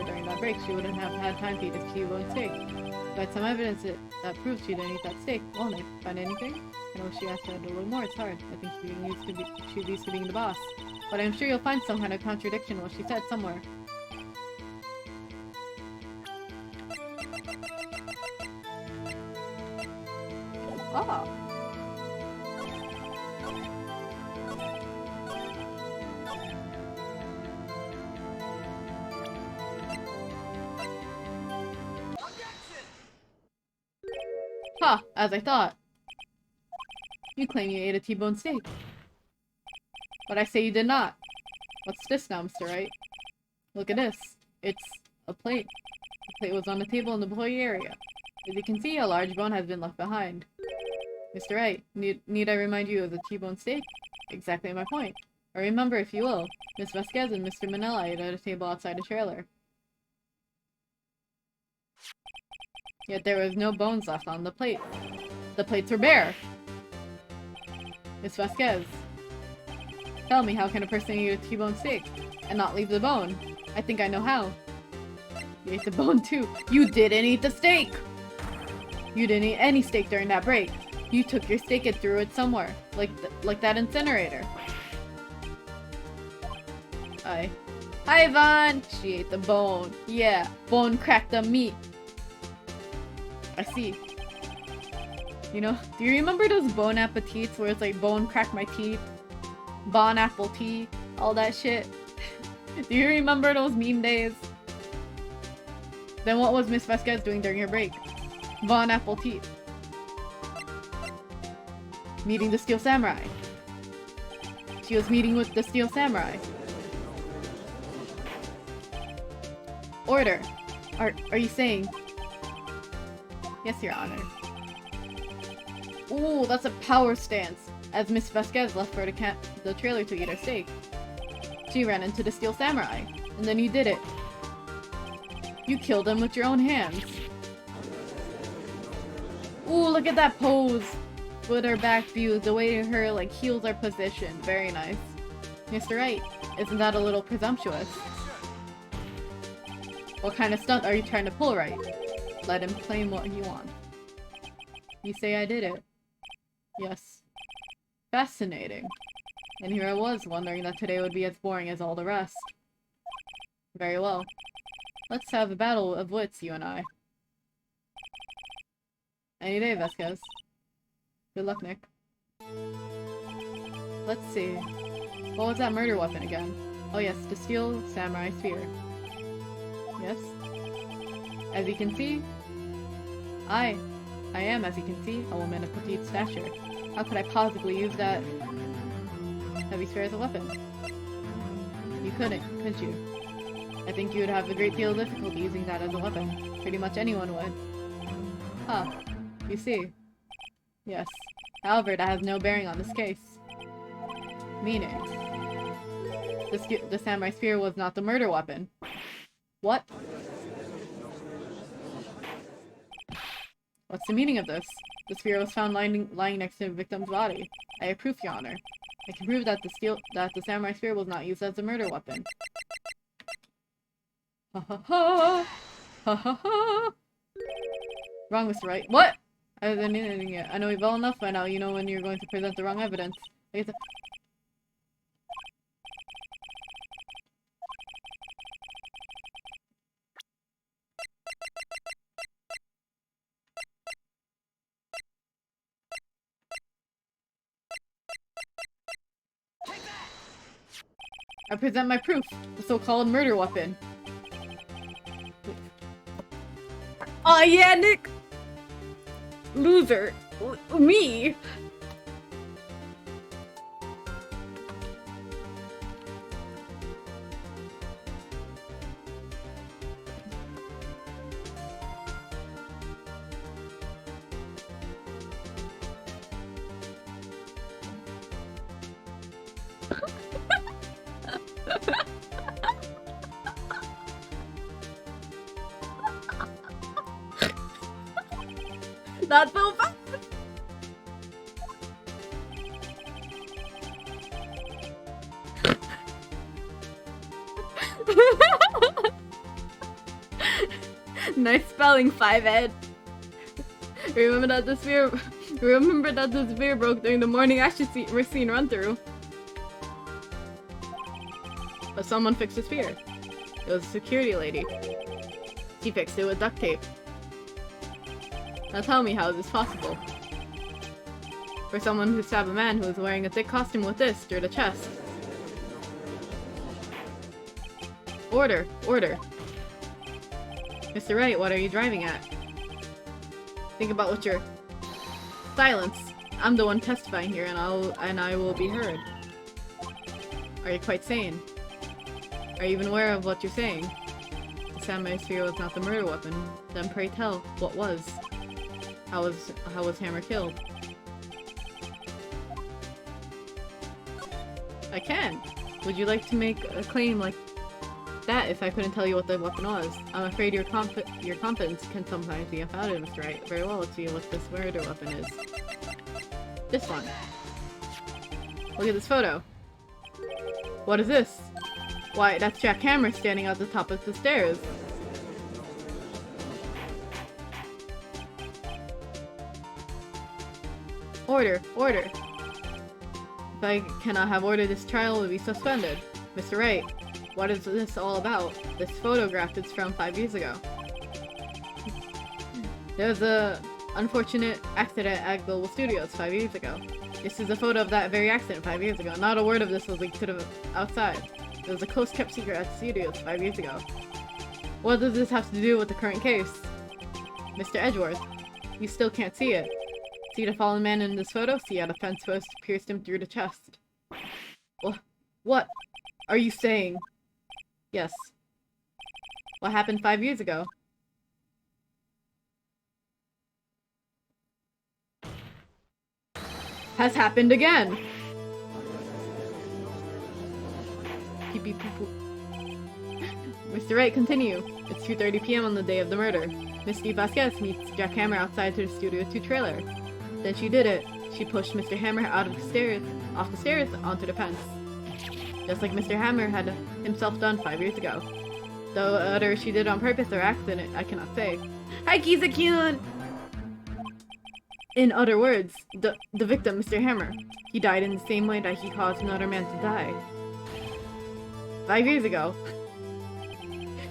during that break, she wouldn't have had time to eat a T-bone steak. But some evidence that proves she didn't eat that steak, won't it? Find anything? I know she asked for a little more, it's hard. I think she's used to being the boss. But I'm sure you'll find some kind of contradiction in what she said somewhere. Oh. Huh, as I thought. You claim you ate a T-bone steak. But I say you did not. What's this now, Mr. Wright? Look at this. It's a plate. The plate was on the table in the employee area. As you can see, a large bone has been left behind. Mr. Wright, need I remind you of the T-bone steak? Exactly my point. Or remember, if you will, Miss Vasquez and Mr. Manella ate at a table outside the trailer. Yet there was no bones left on the plate. The plates were bare. Miss Vasquez, tell me, how can a person eat a T-bone steak and not leave the bone? I think I know how. You ate the bone too. You didn't eat the steak! You didn't eat any steak during that break. You took your steak and threw it somewhere, like that incinerator. Hi, Vaughn! She ate the bone. Yeah, bone cracked the meat. I see. You know, do you remember those Bon Appetits where it's like bone crack my teeth? Bon apple tea? All that shit? Do you remember those meme days? Then what was Miss Vasquez doing during her break? Bon apple tea. Meeting the Steel Samurai. She was meeting with the Steel Samurai. Order. Are you saying? Yes, Your Honor. Ooh, that's a power stance. As Miss Vasquez left for the trailer to eat her steak, she ran into the Steel Samurai, and then you did it. You killed him with your own hands. Ooh, look at that pose! With her back view, the way her, like, heels are positioned. Very nice. Mr. Wright, isn't that a little presumptuous? What kind of stunt are you trying to pull, Wright? Let him claim what he wants. You say I did it. Yes. Fascinating. And here I was, wondering that today would be as boring as all the rest. Very well. Let's have a battle of wits, you and I. Any day, Vasquez. Good luck, Nick. Let's see. What was that murder weapon again? Oh yes, the Steel Samurai Spear. Yes? As you can see, I am, as you can see, a woman of petite stature. How could I possibly use that heavy spear as a weapon? You couldn't, could you? I think you would have a great deal of difficulty using that as a weapon. Pretty much anyone would. Huh. You see. Yes. However, that has no bearing on this case. Meaning, the samurai spear was not the murder weapon. What? What's the meaning of this? The spear was found lying next to the victim's body. I have proof, Your Honor. I can prove that the samurai spear was not used as a murder weapon. Ha ha ha! Ha ha ha! Wrong, Mr. Wright. What? I haven't done anything yet. I know you well enough by now. You know when you're going to present the wrong evidence. I present my proof, the so-called murder weapon. Oh yeah, Nick! Loser! Me! Not so fast! Nice spelling, 5Ed. Remember that the sphere broke during the morning action scene run through. But someone fixed the sphere. It was a security lady. She fixed it with duct tape. Now tell me, how is this possible? For someone who stabbed a man who was wearing a thick costume with this through the chest. Order! Order! Mr. Wright, what are you driving at? Think about what you're... Silence! I'm the one testifying here and I will be heard. Are you quite sane? Are you even aware of what you're saying? The samurai sphere was not the murder weapon. Then pray tell, what was? How was Hammer killed? I can! Would you like to make a claim like that if I couldn't tell you what the weapon was? I'm afraid your confidence can sometimes be unfounded, Mr. Wright. Very well, let's see what this murder weapon is. This one. Look at this photo. What is this? Why, that's Jack Hammer standing at the top of the stairs. Order! Order! If I cannot have order, this trial will be suspended. Mr. Wright, what is this all about? This photograph is from 5 years ago. There was a unfortunate accident at Global Studios 5 years ago. This is a photo of that very accident 5 years ago. Not a word of this was leaked to the outside. It was a close-kept secret at the studios 5 years ago. What does this have to do with the current case? Mr. Edgeworth, you still can't see it. See the fallen man in this photo? See how the fence post pierced him through the chest. What are you saying? Yes. What happened 5 years ago? Has happened again! Pee-pee poo-poo. Mr. Wright, continue. It's 2:30 p.m. on the day of the murder. Miss Steve Vasquez meets Jack Hammer outside to the Studio 2 trailer. Then she did it. She pushed Mr. Hammer off the stairs onto the fence. Just like Mr. Hammer had himself done 5 years ago. Though whether she did it on purpose or accident, I cannot say. Hi, Kiza-kyun! In other words, the victim, Mr. Hammer, he died in the same way that he caused another man to die. 5 years ago.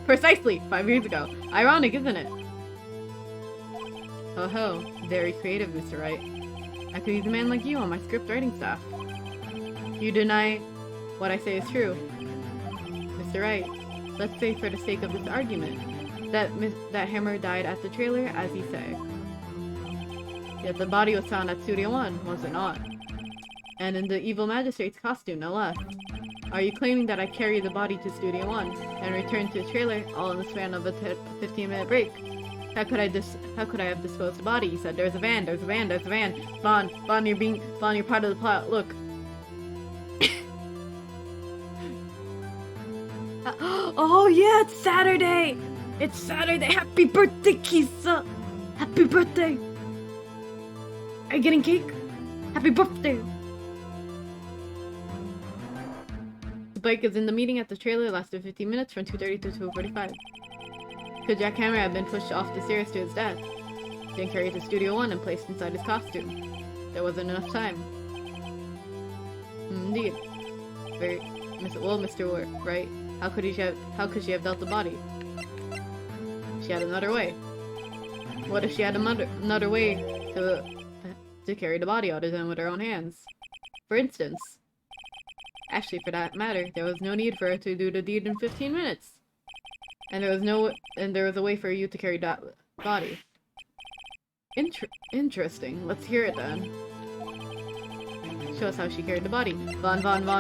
Precisely! 5 years ago. Ironic, isn't it? Oh ho, very creative, Mr. Wright. I could use a man like you on my script writing staff. You deny what I say is true. Mr. Wright, let's say for the sake of this argument, that Hammer died at the trailer, as you say. Yet the body was found at Studio 1, was it not? And in the evil magistrate's costume, no less. Are you claiming that I carried the body to Studio 1 and returned to the trailer all in the span of a 15-minute break? How could I have disposed the body? You said there's a van. Vaughn, you're part of the plot. Look. Oh yeah, it's Saturday! It's Saturday! Happy birthday, Kisa! Happy birthday! Are you getting cake? Happy birthday! The bike is in the meeting at the trailer lasted 15 minutes from 2:30 to 2:45. Could Jack Hammer have been pushed off the stairs to his death? Then carried to Studio 1 and placed inside his costume. There wasn't enough time. Indeed. Well, Mr. Wright, how could she have dealt the body? She had another way. What if she had another way to carry the body other than with her own hands? For instance. Actually, for that matter, there was no need for her to do the deed in 15 minutes. And there was a way for you to carry that body. Interesting. Let's hear it then. Show us how she carried the body. Van. Van!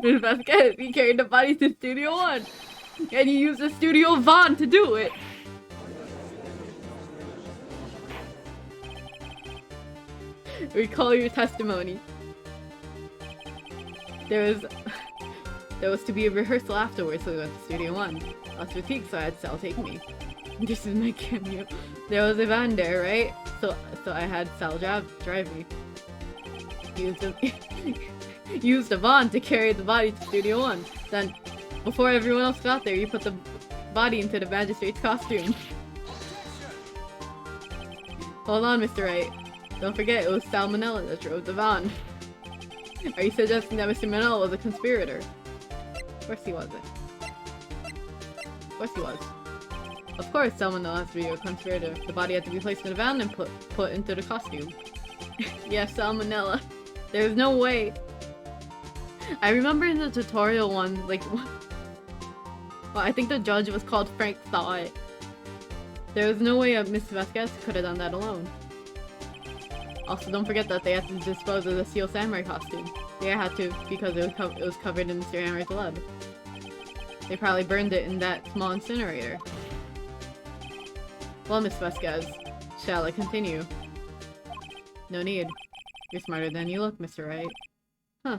Miss Vasquez, he carried the body to Studio 1. And you used the Studio Van to do it. Recall your testimony. There was to be a rehearsal afterwards, so we went to Studio 1. I was fatigued, so I had Sal take me. This is my cameo. There was a van there, right? So I had Sal drive me. Used a van to carry the body to Studio 1. Then, before everyone else got there, you put the body into the magistrate's costume. Hold on, Mr. Wright. Don't forget, it was Salmonella that drove the van. Are you suggesting that Mr. Manella was a conspirator? Of course he wasn't. Of course he was. Of course Salmonella has to be a conspirator. The body had to be placed in a van and put into the costume. Yeah, Salmonella. There's no way. I remember in the tutorial one, like, well, I think the judge was called Frank Thought. There was no way Miss Vasquez could have done that alone. Also, don't forget that they had to dispose of the Steel Samurai costume. They had to, because it was covered in Mr. Hammer's blood. They probably burned it in that small incinerator. Well, Miss Vasquez, shall I continue? No need. You're smarter than you look, Mr. Wright. Huh.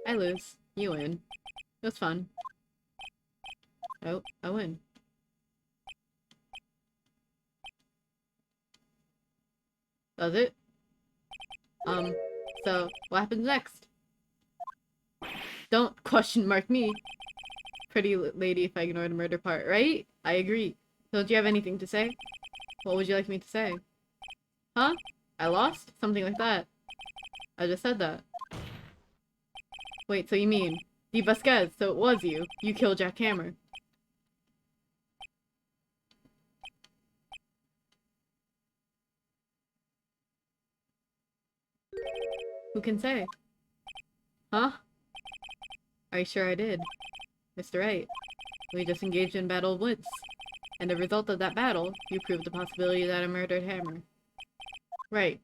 I lose. You win. It was fun. Oh, I win. Does it? So, what happens next? Don't question mark me. Pretty lady if I ignore the murder part, right? I agree. Don't you have anything to say? What would you like me to say? Huh? I lost? Something like that. I just said that. Wait, so you mean... Di Vasquez, so it was you. You killed Jack Hammer. Who can say? Huh? Are you sure I did? Mr. Wright, we just engaged in battle of wits. And the result of that battle, you proved the possibility that I murdered Hammer. Right.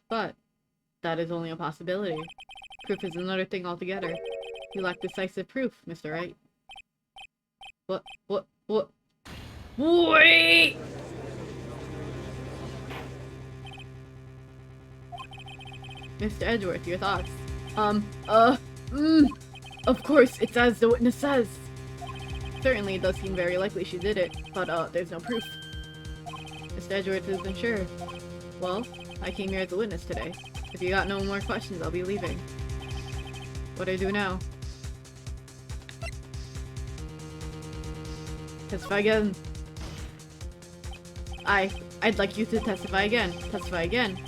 But, that is only a possibility. Proof is another thing altogether. You lack decisive proof, Mr. Wright. What? Wait! Mr. Edgeworth, your thoughts? Of course, it's as the witness says. Certainly, it does seem very likely she did it, but, there's no proof. Mr. Edgeworth isn't sure. Well, I came here as a witness today. If you got no more questions, I'll be leaving. What do I do now? Testify again. I'd like you to testify again. Testify again.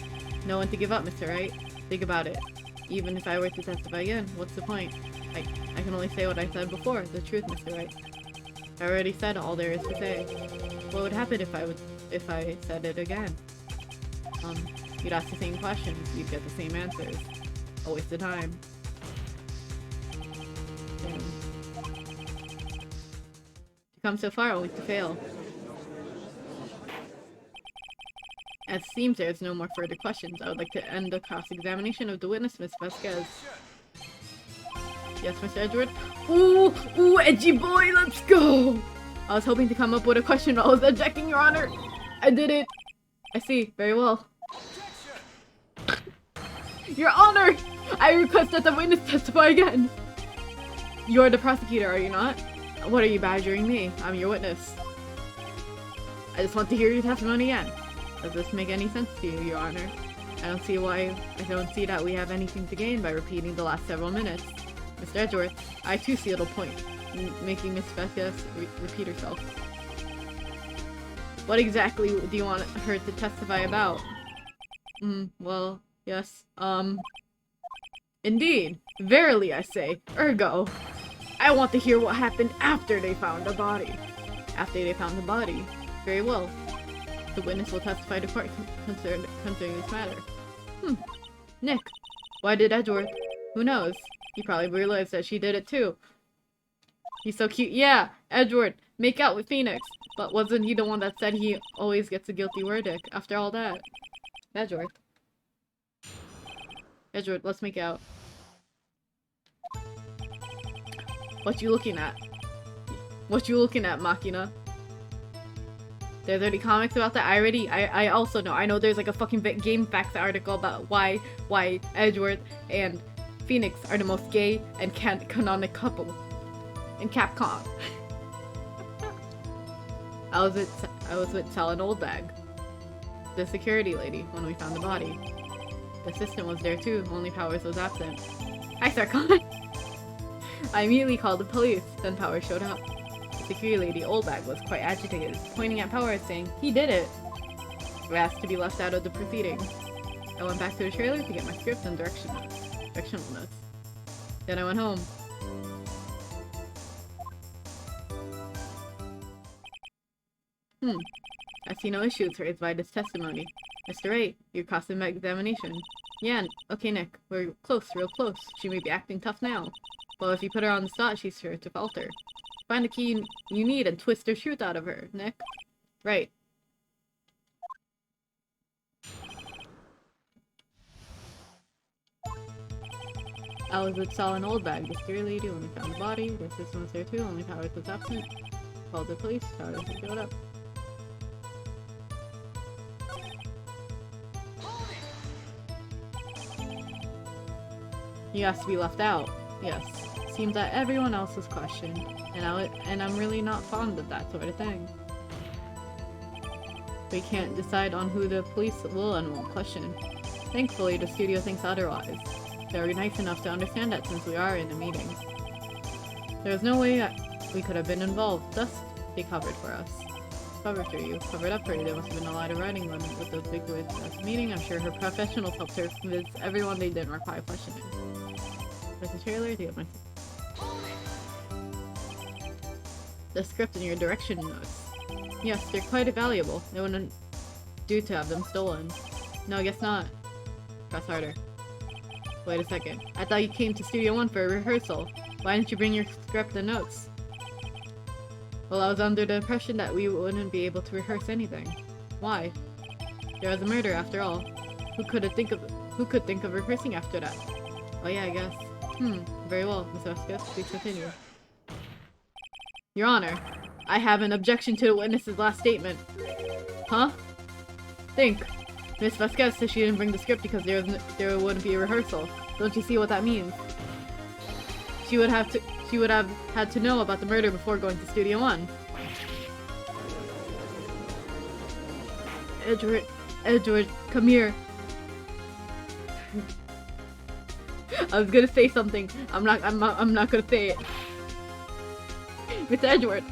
No one to give up, Mr. Wright. Think about it. Even if I were to testify again, what's the point? I can only say what I said before, the truth, Mr. Wright. I already said all there is to say. What would happen if I said it again? You'd ask the same questions, you'd get the same answers. A waste of time. To come so far, only to fail. As it seems there is no more further questions, I would like to end the cross-examination of the witness, Miss Vasquez. Yes, Mr. Edgeworth? Ooh, edgy boy, let's go! I was hoping to come up with a question while I was objecting, Your Honor. I did it. I see. Very well. Your Honor! I request that the witness testify again. You're the prosecutor, are you not? What are you badgering me? I'm your witness. I just want to hear your testimony again. Does this make any sense to you, Your Honor? I don't see that we have anything to gain by repeating the last several minutes. Mr. Edgeworth, I too see a little point in making Miss Vasquez repeat herself. What exactly do you want her to testify about? Well, yes, Indeed. Verily, I say. Ergo. I want to hear what happened after they found the body. After they found the body. Very well. The witness will testify to court concerning this matter. Nick. Why did Edgeworth? Who knows? He probably realized that she did it too. He's so cute. Yeah, Edgeworth. Make out with Phoenix. But wasn't he the one that said he always gets a guilty verdict after all that? Edgeworth. Edgeworth, let's make out. What you looking at? What you looking at, Machina? There's already comics about that. I also know. I know there's like a fucking game facts article about why Edgeworth and Phoenix are the most gay and canonic couple in Capcom. I was with Sal and Oldbag, the security lady, when we found the body. The assistant was there too, only Powers was absent. Hi, Sarkon! I immediately called the police, then Powers showed up. The security lady, Oldbag, was quite agitated, pointing at Powers saying, "He did it!" I asked to be left out of the proceedings. I went back to the trailer to get my script and directional notes. Then I went home. I see no issues raised by this testimony. Mr. Wright, you're crossing my examination. Yeah, okay, Nick. We're close, real close. She may be acting tough now. But if you put her on the spot, she's sure to falter. Find the key you need and twist the truth out of her, Nick. Right. I was with Sal and Oldbag, the security lady, when we found the body. The assistant was there too, only Powers was absent. Called the police, Powers showed up. You asked to be left out. Yes. Seems that everyone else was questioned, and I'm really not fond of that sort of thing. We can't decide on who the police will and won't question. Thankfully, the studio thinks otherwise. They were nice enough to understand that since we are in the meetings. There was no way that we could have been involved, thus they covered for us. Covered for you. Covered up for you. There must have been a lot of writing with those big words at the meeting. I'm sure her professionals helped her convince everyone they didn't require questioning. There's a trailer to get my... The script and your direction notes. Yes, they're quite valuable. It wouldn't do to have them stolen. No, I guess not. Press harder. Wait a second. I thought you came to Studio 1 for a rehearsal. Why didn't you bring your script and notes? Well, I was under the impression that we wouldn't be able to rehearse anything. Why? There was a murder after all. Who could think of rehearsing after that? Oh yeah, I guess. Very well, Miss Vasquez, please continue. Your Honor, I have an objection to the witness's last statement. Huh? Think. Miss Vasquez said she didn't bring the script because there wouldn't be a rehearsal. Don't you see what that means? She would have had to know about the murder before going to Studio 1. Edgeworth, come here. I was gonna say something. I'm not gonna say it. Mr. Edgeworth,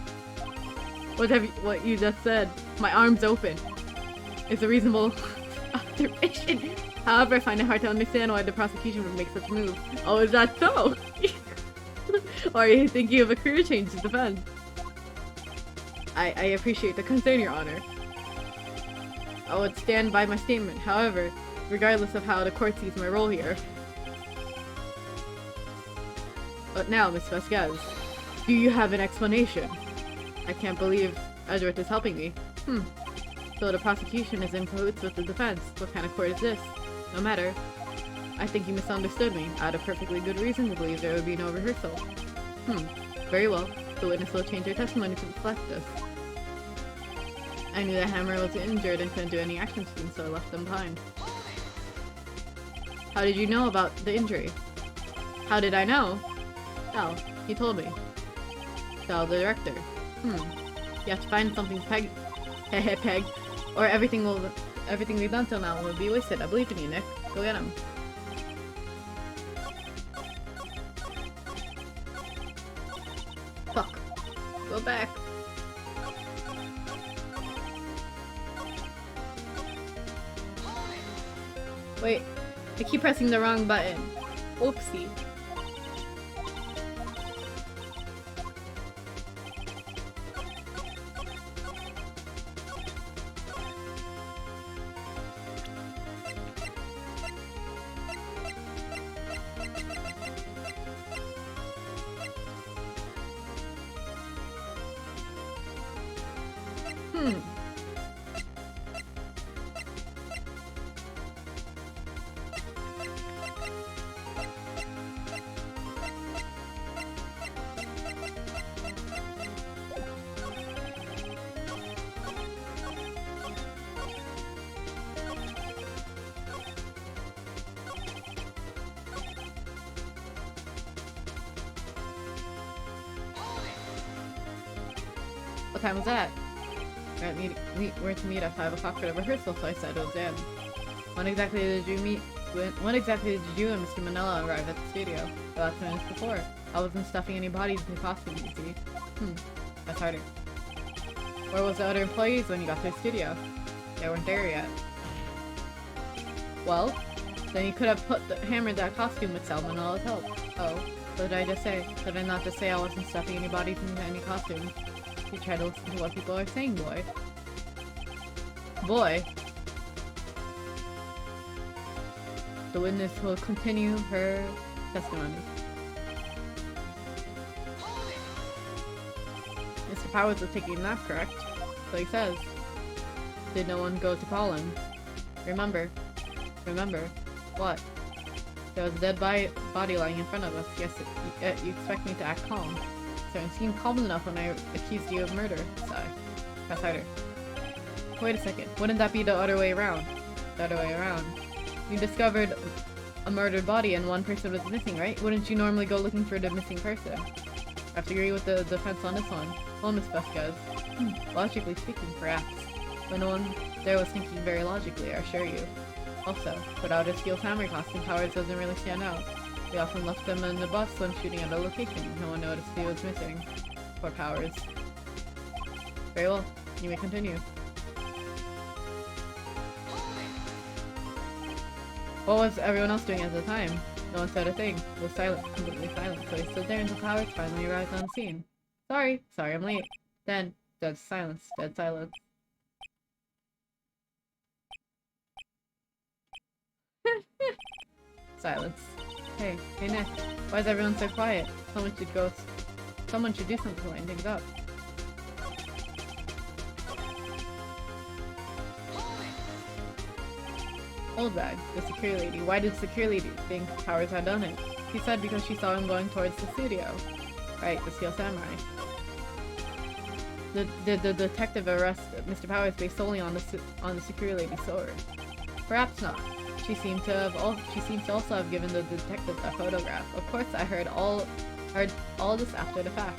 what you just said? My arm's open. It's a reasonable observation. However, I find it hard to understand why the prosecution would make such a move. Oh, is that so? Or are you thinking of a career change to defend? I appreciate the concern, Your Honor. I would stand by my statement, however, regardless of how the court sees my role here. But now, Miss Vasquez, do you have an explanation? I can't believe Edgeworth is helping me. So the prosecution is in cahoots with the defense. What kind of court is this? No matter. I think you misunderstood me. I had a perfectly good reason to believe there would be no rehearsal. Very well. The witness will change her testimony to reflect this. I knew that Hammer was injured and couldn't do any action scenes, so I left them behind. How did you know about the injury? How did I know? Well, he told me. Sal, the director. You have to find something Peg, or everything we've done till now will be wasted. I believe in you, Nick. Go get him. Fuck. Go back. Wait, I keep pressing the wrong button. Oopsie. What time was that? We're to meet at 5 o'clock for the rehearsal, so I said it was in. When exactly did you and Mr. Manila arrive at the studio? About 2 minutes before. I wasn't stuffing any bodies in costumes, you see. That's harder. Where was the other employees when you got to the studio? They weren't there yet. Well, then you could have hammered that costume with Salmonella's help. Oh, what did I just say? Did I not just say I wasn't stuffing any bodies into any costumes? You try to listen to what people are saying, boy. Boy? The witness will continue her testimony. Mr. Powers was taking a nap, correct? So he says. Did no one go to call him? Remember. What? There was a dead body lying in front of us. Yes, you expect me to act calm. So I seemed calm enough when I accused you of murder. Sigh. Press harder. Wait a second. Wouldn't that be the other way around? The other way around. You discovered a murdered body and one person was missing, right? Wouldn't you normally go looking for the missing person? I have to agree with the defense on this one. Well, Miss Vasquez. Logically speaking, perhaps. But no one there was thinking very logically, I assure you. Also, without his steel samurai costume, Powers doesn't really stand out. We often left him in the bus when shooting at a location. No one noticed he was missing. Poor Powers. Very well. You may continue. What was everyone else doing at the time? No one said a thing. It was silent, completely silent, so he stood there until Powers finally arrived on the scene. Sorry, I'm late. Then, dead silence. Silence. Hey Nick, why is everyone so quiet? Someone should do something to lighten things up. Old bag, the security lady. Why did the security lady think Powers had done it? She said because she saw him going towards the studio. Right, the Steel Samurai. The detective arrested Mr. Powers based solely on the security lady's sword. Perhaps not. She seems to also have given the detective a photograph. Of course, I heard all this after the fact.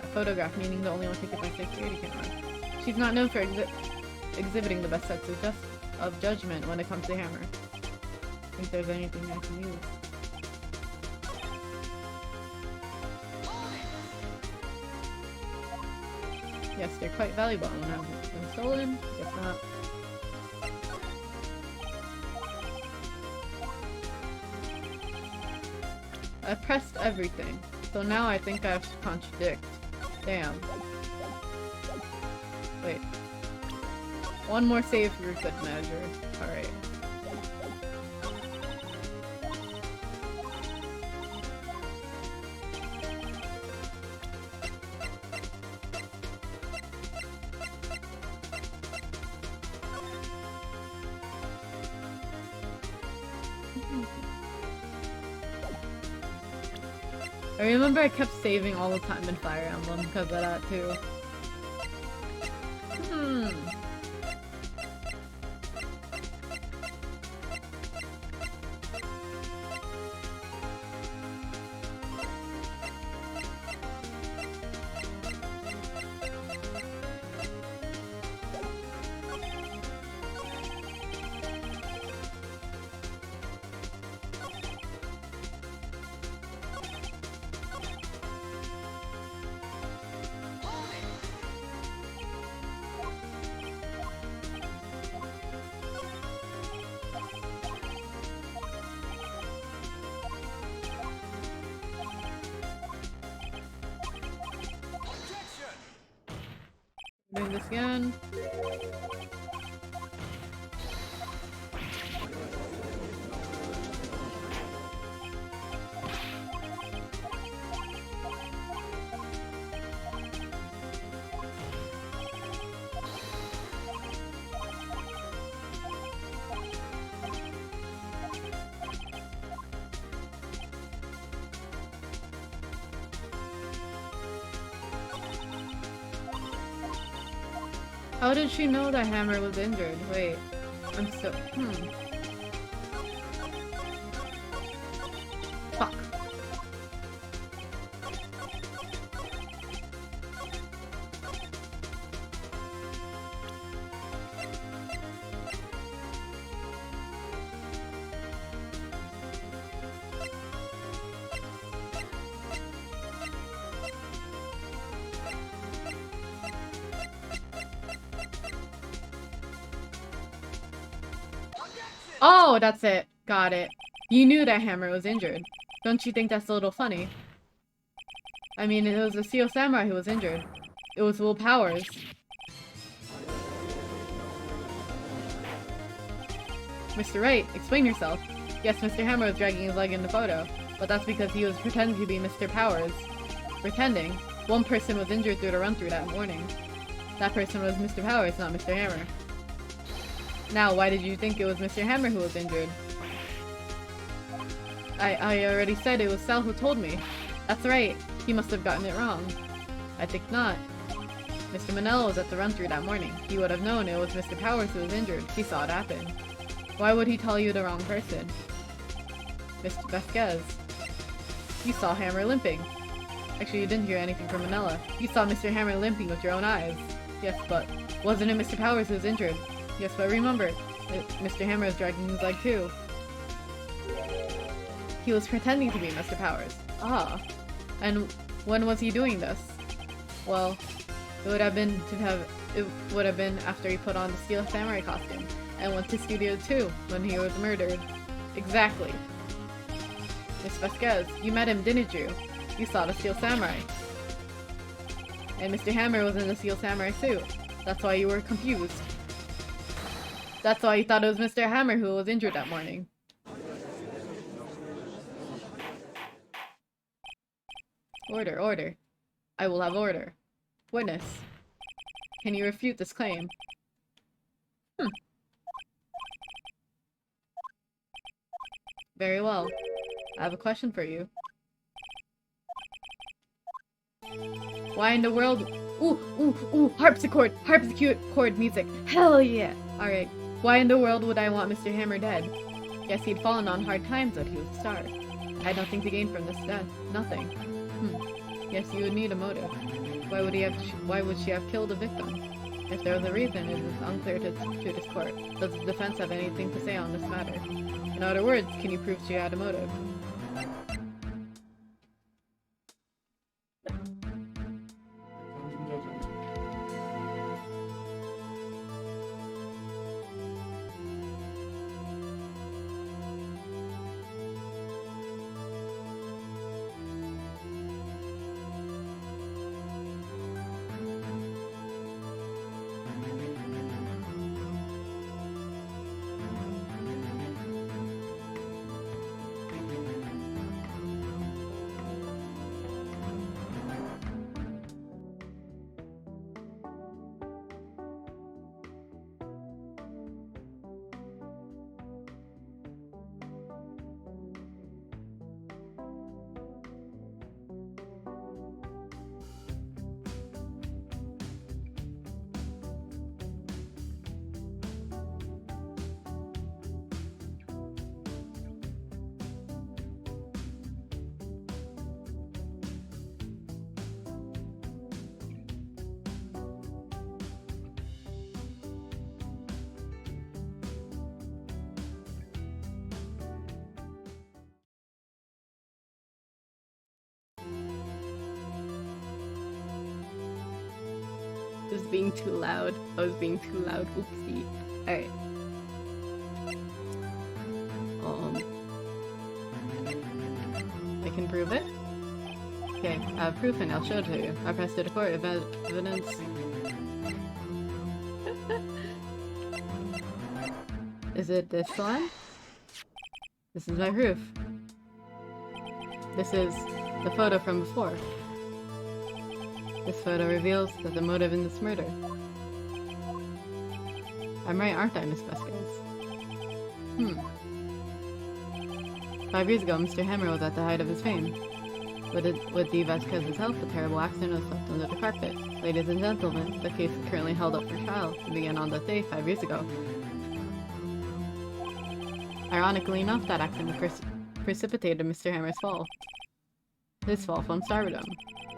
A photograph meaning the only one taken by security camera. She's not known for exhibiting the best sense of judgment when it comes to Hammer. Think there's anything I can use. Yes, they're quite valuable and have been stolen. Guess not. I pressed everything, so now I think I have to contradict. Damn. Wait. One more save for good measure. Alright. I remember I kept saving all the time in Fire Emblem because of that too. Doing this again. How did she know that Hammer was injured? Wait, I'm so... Fuck. Oh, that's it. Got it. You knew that Hammer was injured. Don't you think that's a little funny? I mean, it was the Steel Samurai who was injured. It was Will Powers. Mr. Wright, explain yourself. Yes, Mr. Hammer was dragging his leg in the photo, but that's because he was pretending to be Mr. Powers. Pretending? One person was injured through the run-through that morning. That person was Mr. Powers, not Mr. Hammer. Now, why did you think it was Mr. Hammer who was injured? I already said it was Sal who told me. That's right. He must have gotten it wrong. I think not. Mr. Manella was at the run-through that morning. He would have known it was Mr. Powers who was injured. He saw it happen. Why would he tell you the wrong person? Mr. Vasquez. You saw Hammer limping. Actually, you didn't hear anything from Manella. You saw Mr. Hammer limping with your own eyes. Yes, but wasn't it Mr. Powers who was injured? Yes, but remember, Mr. Hammer was dragging his leg too. He was pretending to be Mr. Powers. Ah. And when was he doing this? Well, it would have been after he put on the Steel Samurai costume and went to Studio 2 when he was murdered. Exactly. Miss Vasquez, you met him, didn't you? You saw the Steel Samurai. And Mr. Hammer was in the Steel Samurai suit. That's why you were confused. That's why you thought it was Mr. Hammer who was injured that morning. Order, order. I will have order. Witness. Can you refute this claim? Very well. I have a question for you. Why in the world— Ooh, harpsichord music. Hell yeah! Alright. Why in the world would I want Mr. Hammer dead? Guess he'd fallen on hard times that he was starved. I don't think to gain from this death. Nothing. Yes, you would need a motive. Why would she have killed a victim? If there was a reason, it is unclear to this court. Does the defense have anything to say on this matter? In other words, can you prove she had a motive? I was being too loud. Oopsie. Alright. I can prove it? Okay, I have proof and I'll show it to you. I pressed it to court. Evidence. Is it this one? This is my proof. This is the photo from before. This photo reveals that the motive in this murder. I'm right, aren't I, Miss Vasquez? 5 years ago, Mr. Hammer was at the height of his fame. With the Vasquez's help, a terrible accident was left under the carpet. Ladies and gentlemen, the case is currently held up for trial. It began on that day 5 years ago. Ironically enough, that accident precipitated Mr. Hammer's fall. His fall from stardom.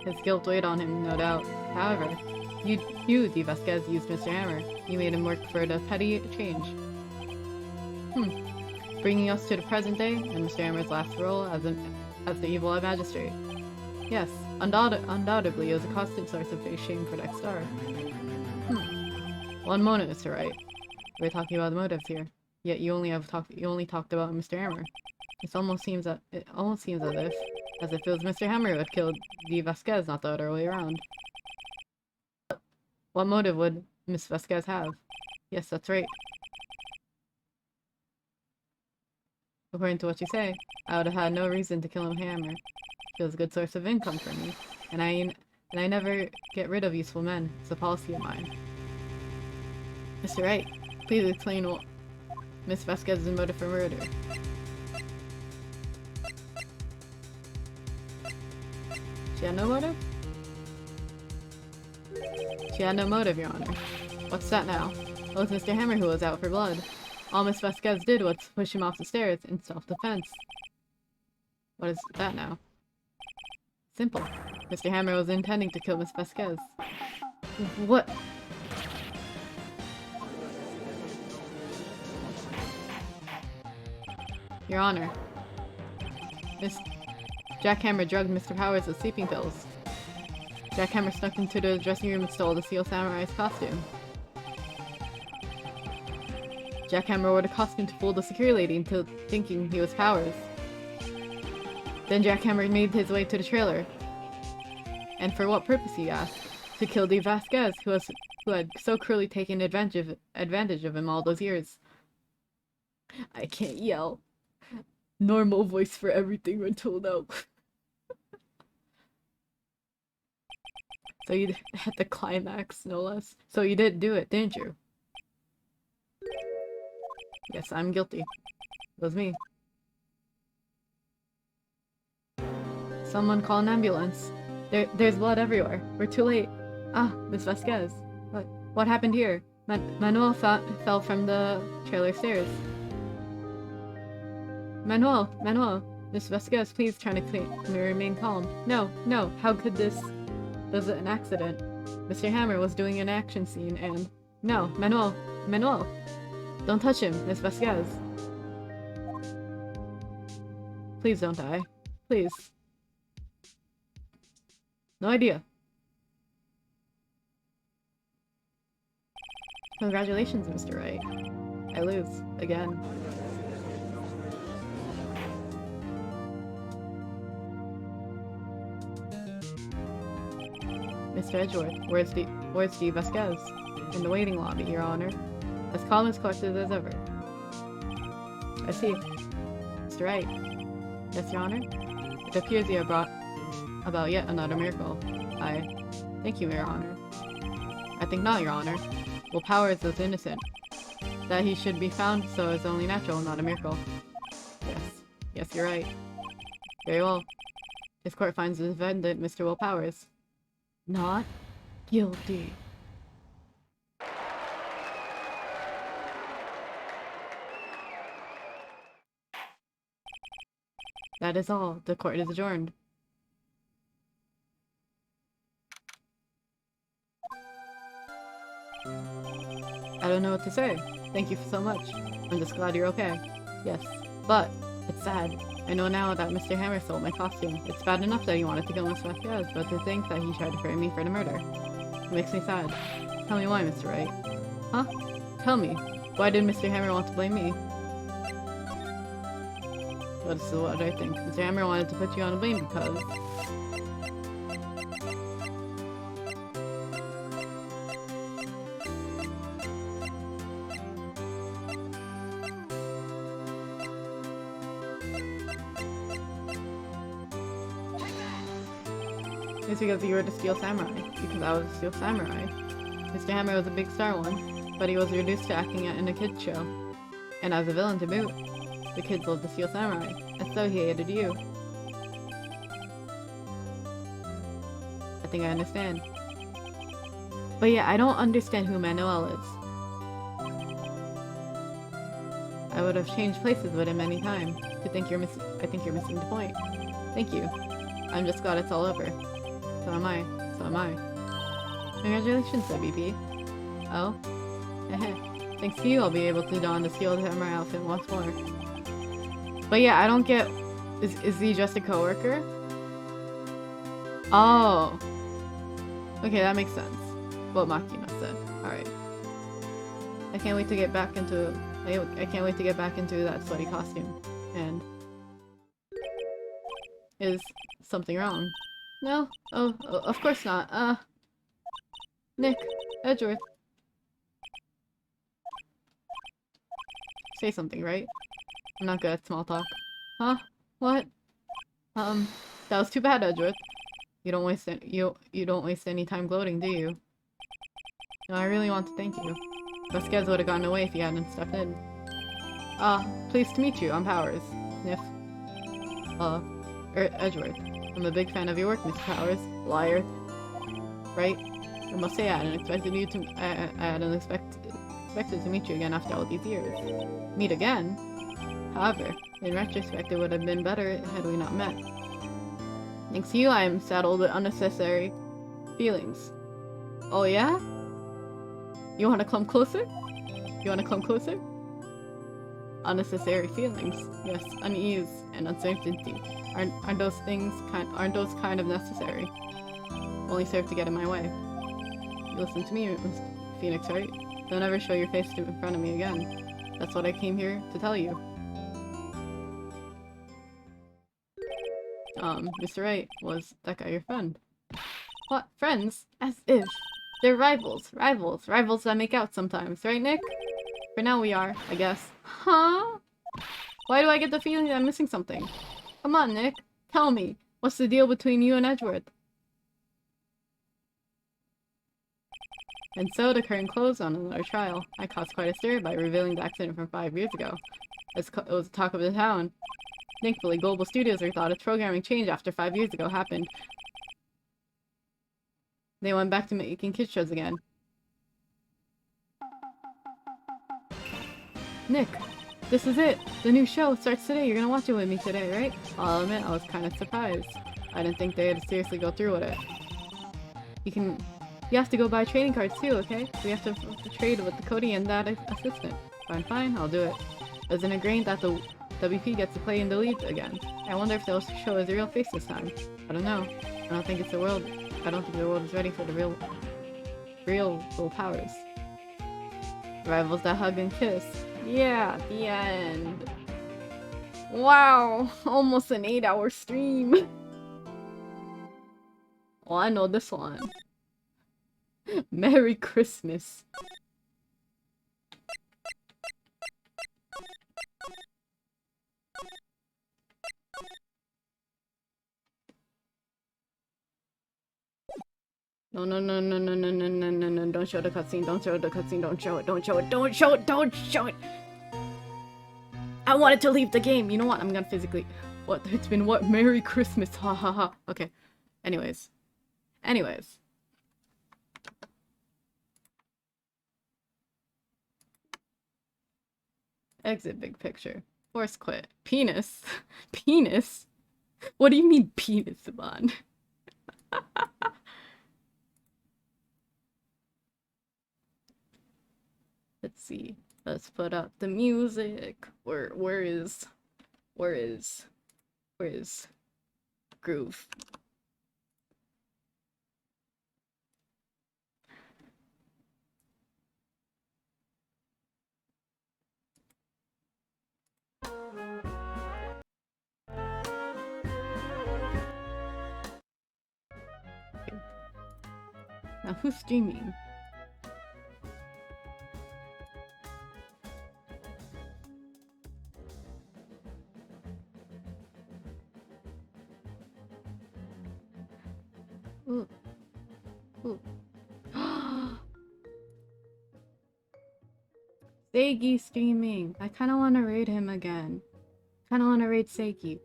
His guilt weighed on him, no doubt. However, you, D. Vasquez, used Mr. Hammer. You made him work for the petty change. Bringing us to the present day, and Mr. Hammer's last role as the evil magistrate. Yes, undoubtedly it was a constant source of shame for that star. One moment, Mr. Wright. We're talking about the motives here. Yet you only talked about Mr. Hammer. It almost seems as if it was Mr. Hammer who had killed the Vasquez, not the other way around. What motive would Miss Vasquez have? Yes, that's right. According to what you say, I would have had no reason to kill Hammer. He was a good source of income for me, and I never get rid of useful men. It's a policy of mine. Mr. Wright, please explain what Miss Vasquez's motive for murder. She had no motive? She had no motive, Your Honor. What's that now? It was Mr. Hammer who was out for blood. All Miss Vasquez did was push him off the stairs in self-defense. What is that now? Simple. Mr. Hammer was intending to kill Miss Vasquez. What? Your Honor. Jack Hammer drugged Mr. Powers with sleeping pills. Jack Hammer snuck into the dressing room and stole the Steel Samurai's costume. Jack Hammer wore the costume to fool the security lady into thinking he was Powers. Then Jack Hammer made his way to the trailer. And for what purpose, he asked? To kill the Vasquez, who had so cruelly taken advantage of him all those years. I can't yell. Normal voice for everything when told out. So you at the climax, no less. So you did do it, didn't you? Yes, I'm guilty. It was me. Someone call an ambulance. There's blood everywhere. We're too late. Ah, Miss Vasquez. What happened here? Manuel fell from the trailer stairs. Manuel. Miss Vasquez, please try to remain calm. No, how could this... Was it an accident? Mr. Hammer was doing an action scene and... No, Manuel! Don't touch him, Miss Vasquez. Please don't die. Please. No idea. Congratulations, Mr. Wright. I lose. Again. Mr. Edgeworth, where's the Vasquez? In the waiting lobby, Your Honor. As calm and collected as ever. I see. Mr. Wright. Yes, Your Honor? It appears you have brought about yet another miracle. Thank you, Your Honor. I think not, Your Honor. Well, Powers is innocent. That he should be found so is only natural, not a miracle. Yes, you're right. Very well. This court finds the defendant, Mr. Will Powers. Not guilty. That is all. The court is adjourned. I don't know what to say. Thank you so much. I'm just glad you're okay. Yes, but it's sad. I know now that Mr. Hammer stole my costume. It's bad enough that he wanted to kill Miss Vasquez, but to think that he tried to frame me for the murder. It makes me sad. Tell me why, Mr. Wright. Huh? Tell me. Why did Mr. Hammer want to blame me? That's what I think. Mr. Hammer wanted to put you on a blame because... It's because you were the Steel Samurai. Because I was a Steel Samurai. Mr. Hammer was a big star once, but he was reduced to acting in a kids show. And as a villain to boot. The kids loved the Steel Samurai, and so he hated you. I think I understand. But yeah, I don't understand who Manuel is. I would have changed places with him any time. I think you're missing the point. Thank you. I'm just glad it's all over. So am I. Congratulations, WP. Oh? Thanks to you, I'll be able to don the Steel Samurai outfit once more. But yeah, I don't get... Is he just a coworker? Oh. Okay, that makes sense. What Makima said. Alright. I can't wait to get back into I can't wait to get back into that sweaty costume. And... Is something wrong? No? Oh, of course not. Nick, Edgeworth. Say something, right? I'm not good at small talk. Huh? What? That was too bad, Edgeworth. You don't waste any time gloating, do you? No, I really want to thank you. Vasquez would have gotten away if he hadn't stepped in. Pleased to meet you. I'm Powers. Sniff. Edgeworth. I'm a big fan of your work, Mr. Powers. Liar. Right? I must say I hadn't expected to meet you again after all these years. Meet again? However, in retrospect, it would have been better had we not met. Thanks to you, I am saddled with unnecessary feelings. Oh yeah? You wanna come closer? You wanna come closer? Unnecessary feelings. Yes, unease and uncertainty. Aren't those kind of necessary? Only serve to get in my way. You listen to me, Phoenix, right? Don't ever show your face in front of me again. That's what I came here to tell you. Mr. Wright, was that guy your friend? What? Friends? As if. They're rivals. Rivals that make out sometimes, right, Nick? For now we are, I guess. Huh? Why do I get the feeling that I'm missing something? Come on, Nick. Tell me. What's the deal between you and Edgeworth? And so the curtain closed on another trial. I caused quite a stir by revealing the accident from 5 years ago. It was the talk of the town. Thankfully, Global Studios thought its programming change after 5 years ago happened. They went back to making kids shows again. Nick, this is it! The new show starts today. You're gonna watch it with me today, right? I'll admit, I was kind of surprised. I didn't think they'd seriously go through with it. You have to go buy trading cards too, okay? We have to trade with the Cody and that assistant. Fine, I'll do it. Isn't it great that the WP gets to play in the lead again? I wonder if they'll show his real face this time. I don't know. I don't think the world is ready for the real Powers. Rivals that hug and kiss. Yeah, the end. Wow, almost an 8-hour stream. Oh, I know this one. Merry Christmas. No, don't show the cutscene, don't show it. I wanted to leave the game. You know what? I'm gonna physically... What? It's been what? Merry Christmas. Ha ha ha. Okay. Anyways. Exit big picture. Force quit. Penis? Penis? What do you mean penis, Saban? Let's see. Let's put up the music. Where is Groove? Now who's streaming? Ooh. Seiki streaming. I kind of want to raid him again. Kind of want to raid Seiki.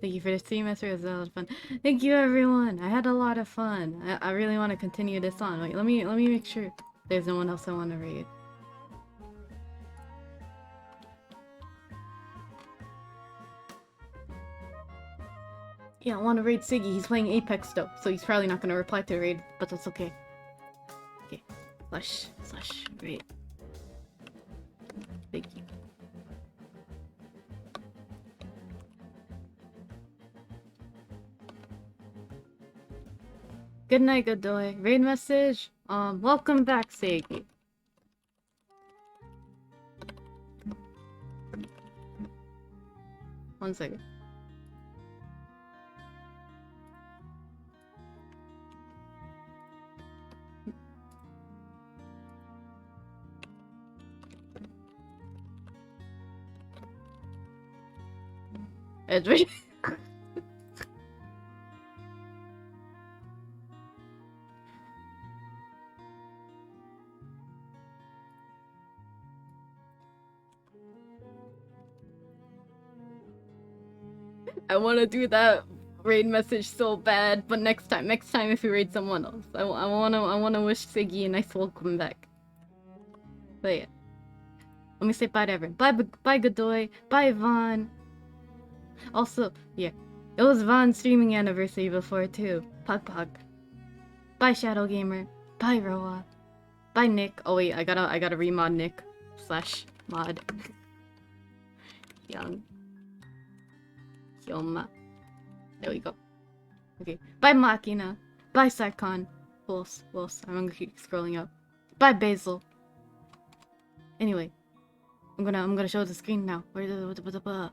Thank you for the stream, Esther. It was a lot of fun. Thank you, everyone. I had a lot of fun. I really want to continue this on. Wait, let me make sure there's no one else I want to raid. Yeah, I want to raid Siggy. He's playing Apex still, so he's probably not going to reply to the raid, but that's okay. Okay. Slash raid. Thank you. Good night, Godoy. Raid message. Welcome back, Seiki. One second. Edward. I want to do that raid message so bad, but next time if you raid someone else, I wanna wish Siggy a nice welcome back. But yeah, let me say bye to everyone. Bye Godoy. Bye Vaughn. Also, yeah, it was Vaughn's streaming anniversary before too. Pug. Bye Shadow Gamer. Bye Roa. Bye Nick. Oh wait, I gotta remod Nick / mod. Young. Yoma. There we go. Okay. Bye Machina. Bye Sarkon. Wolves. I'm gonna keep scrolling up. Bye Basil. Anyway, I'm gonna show the screen now. Where the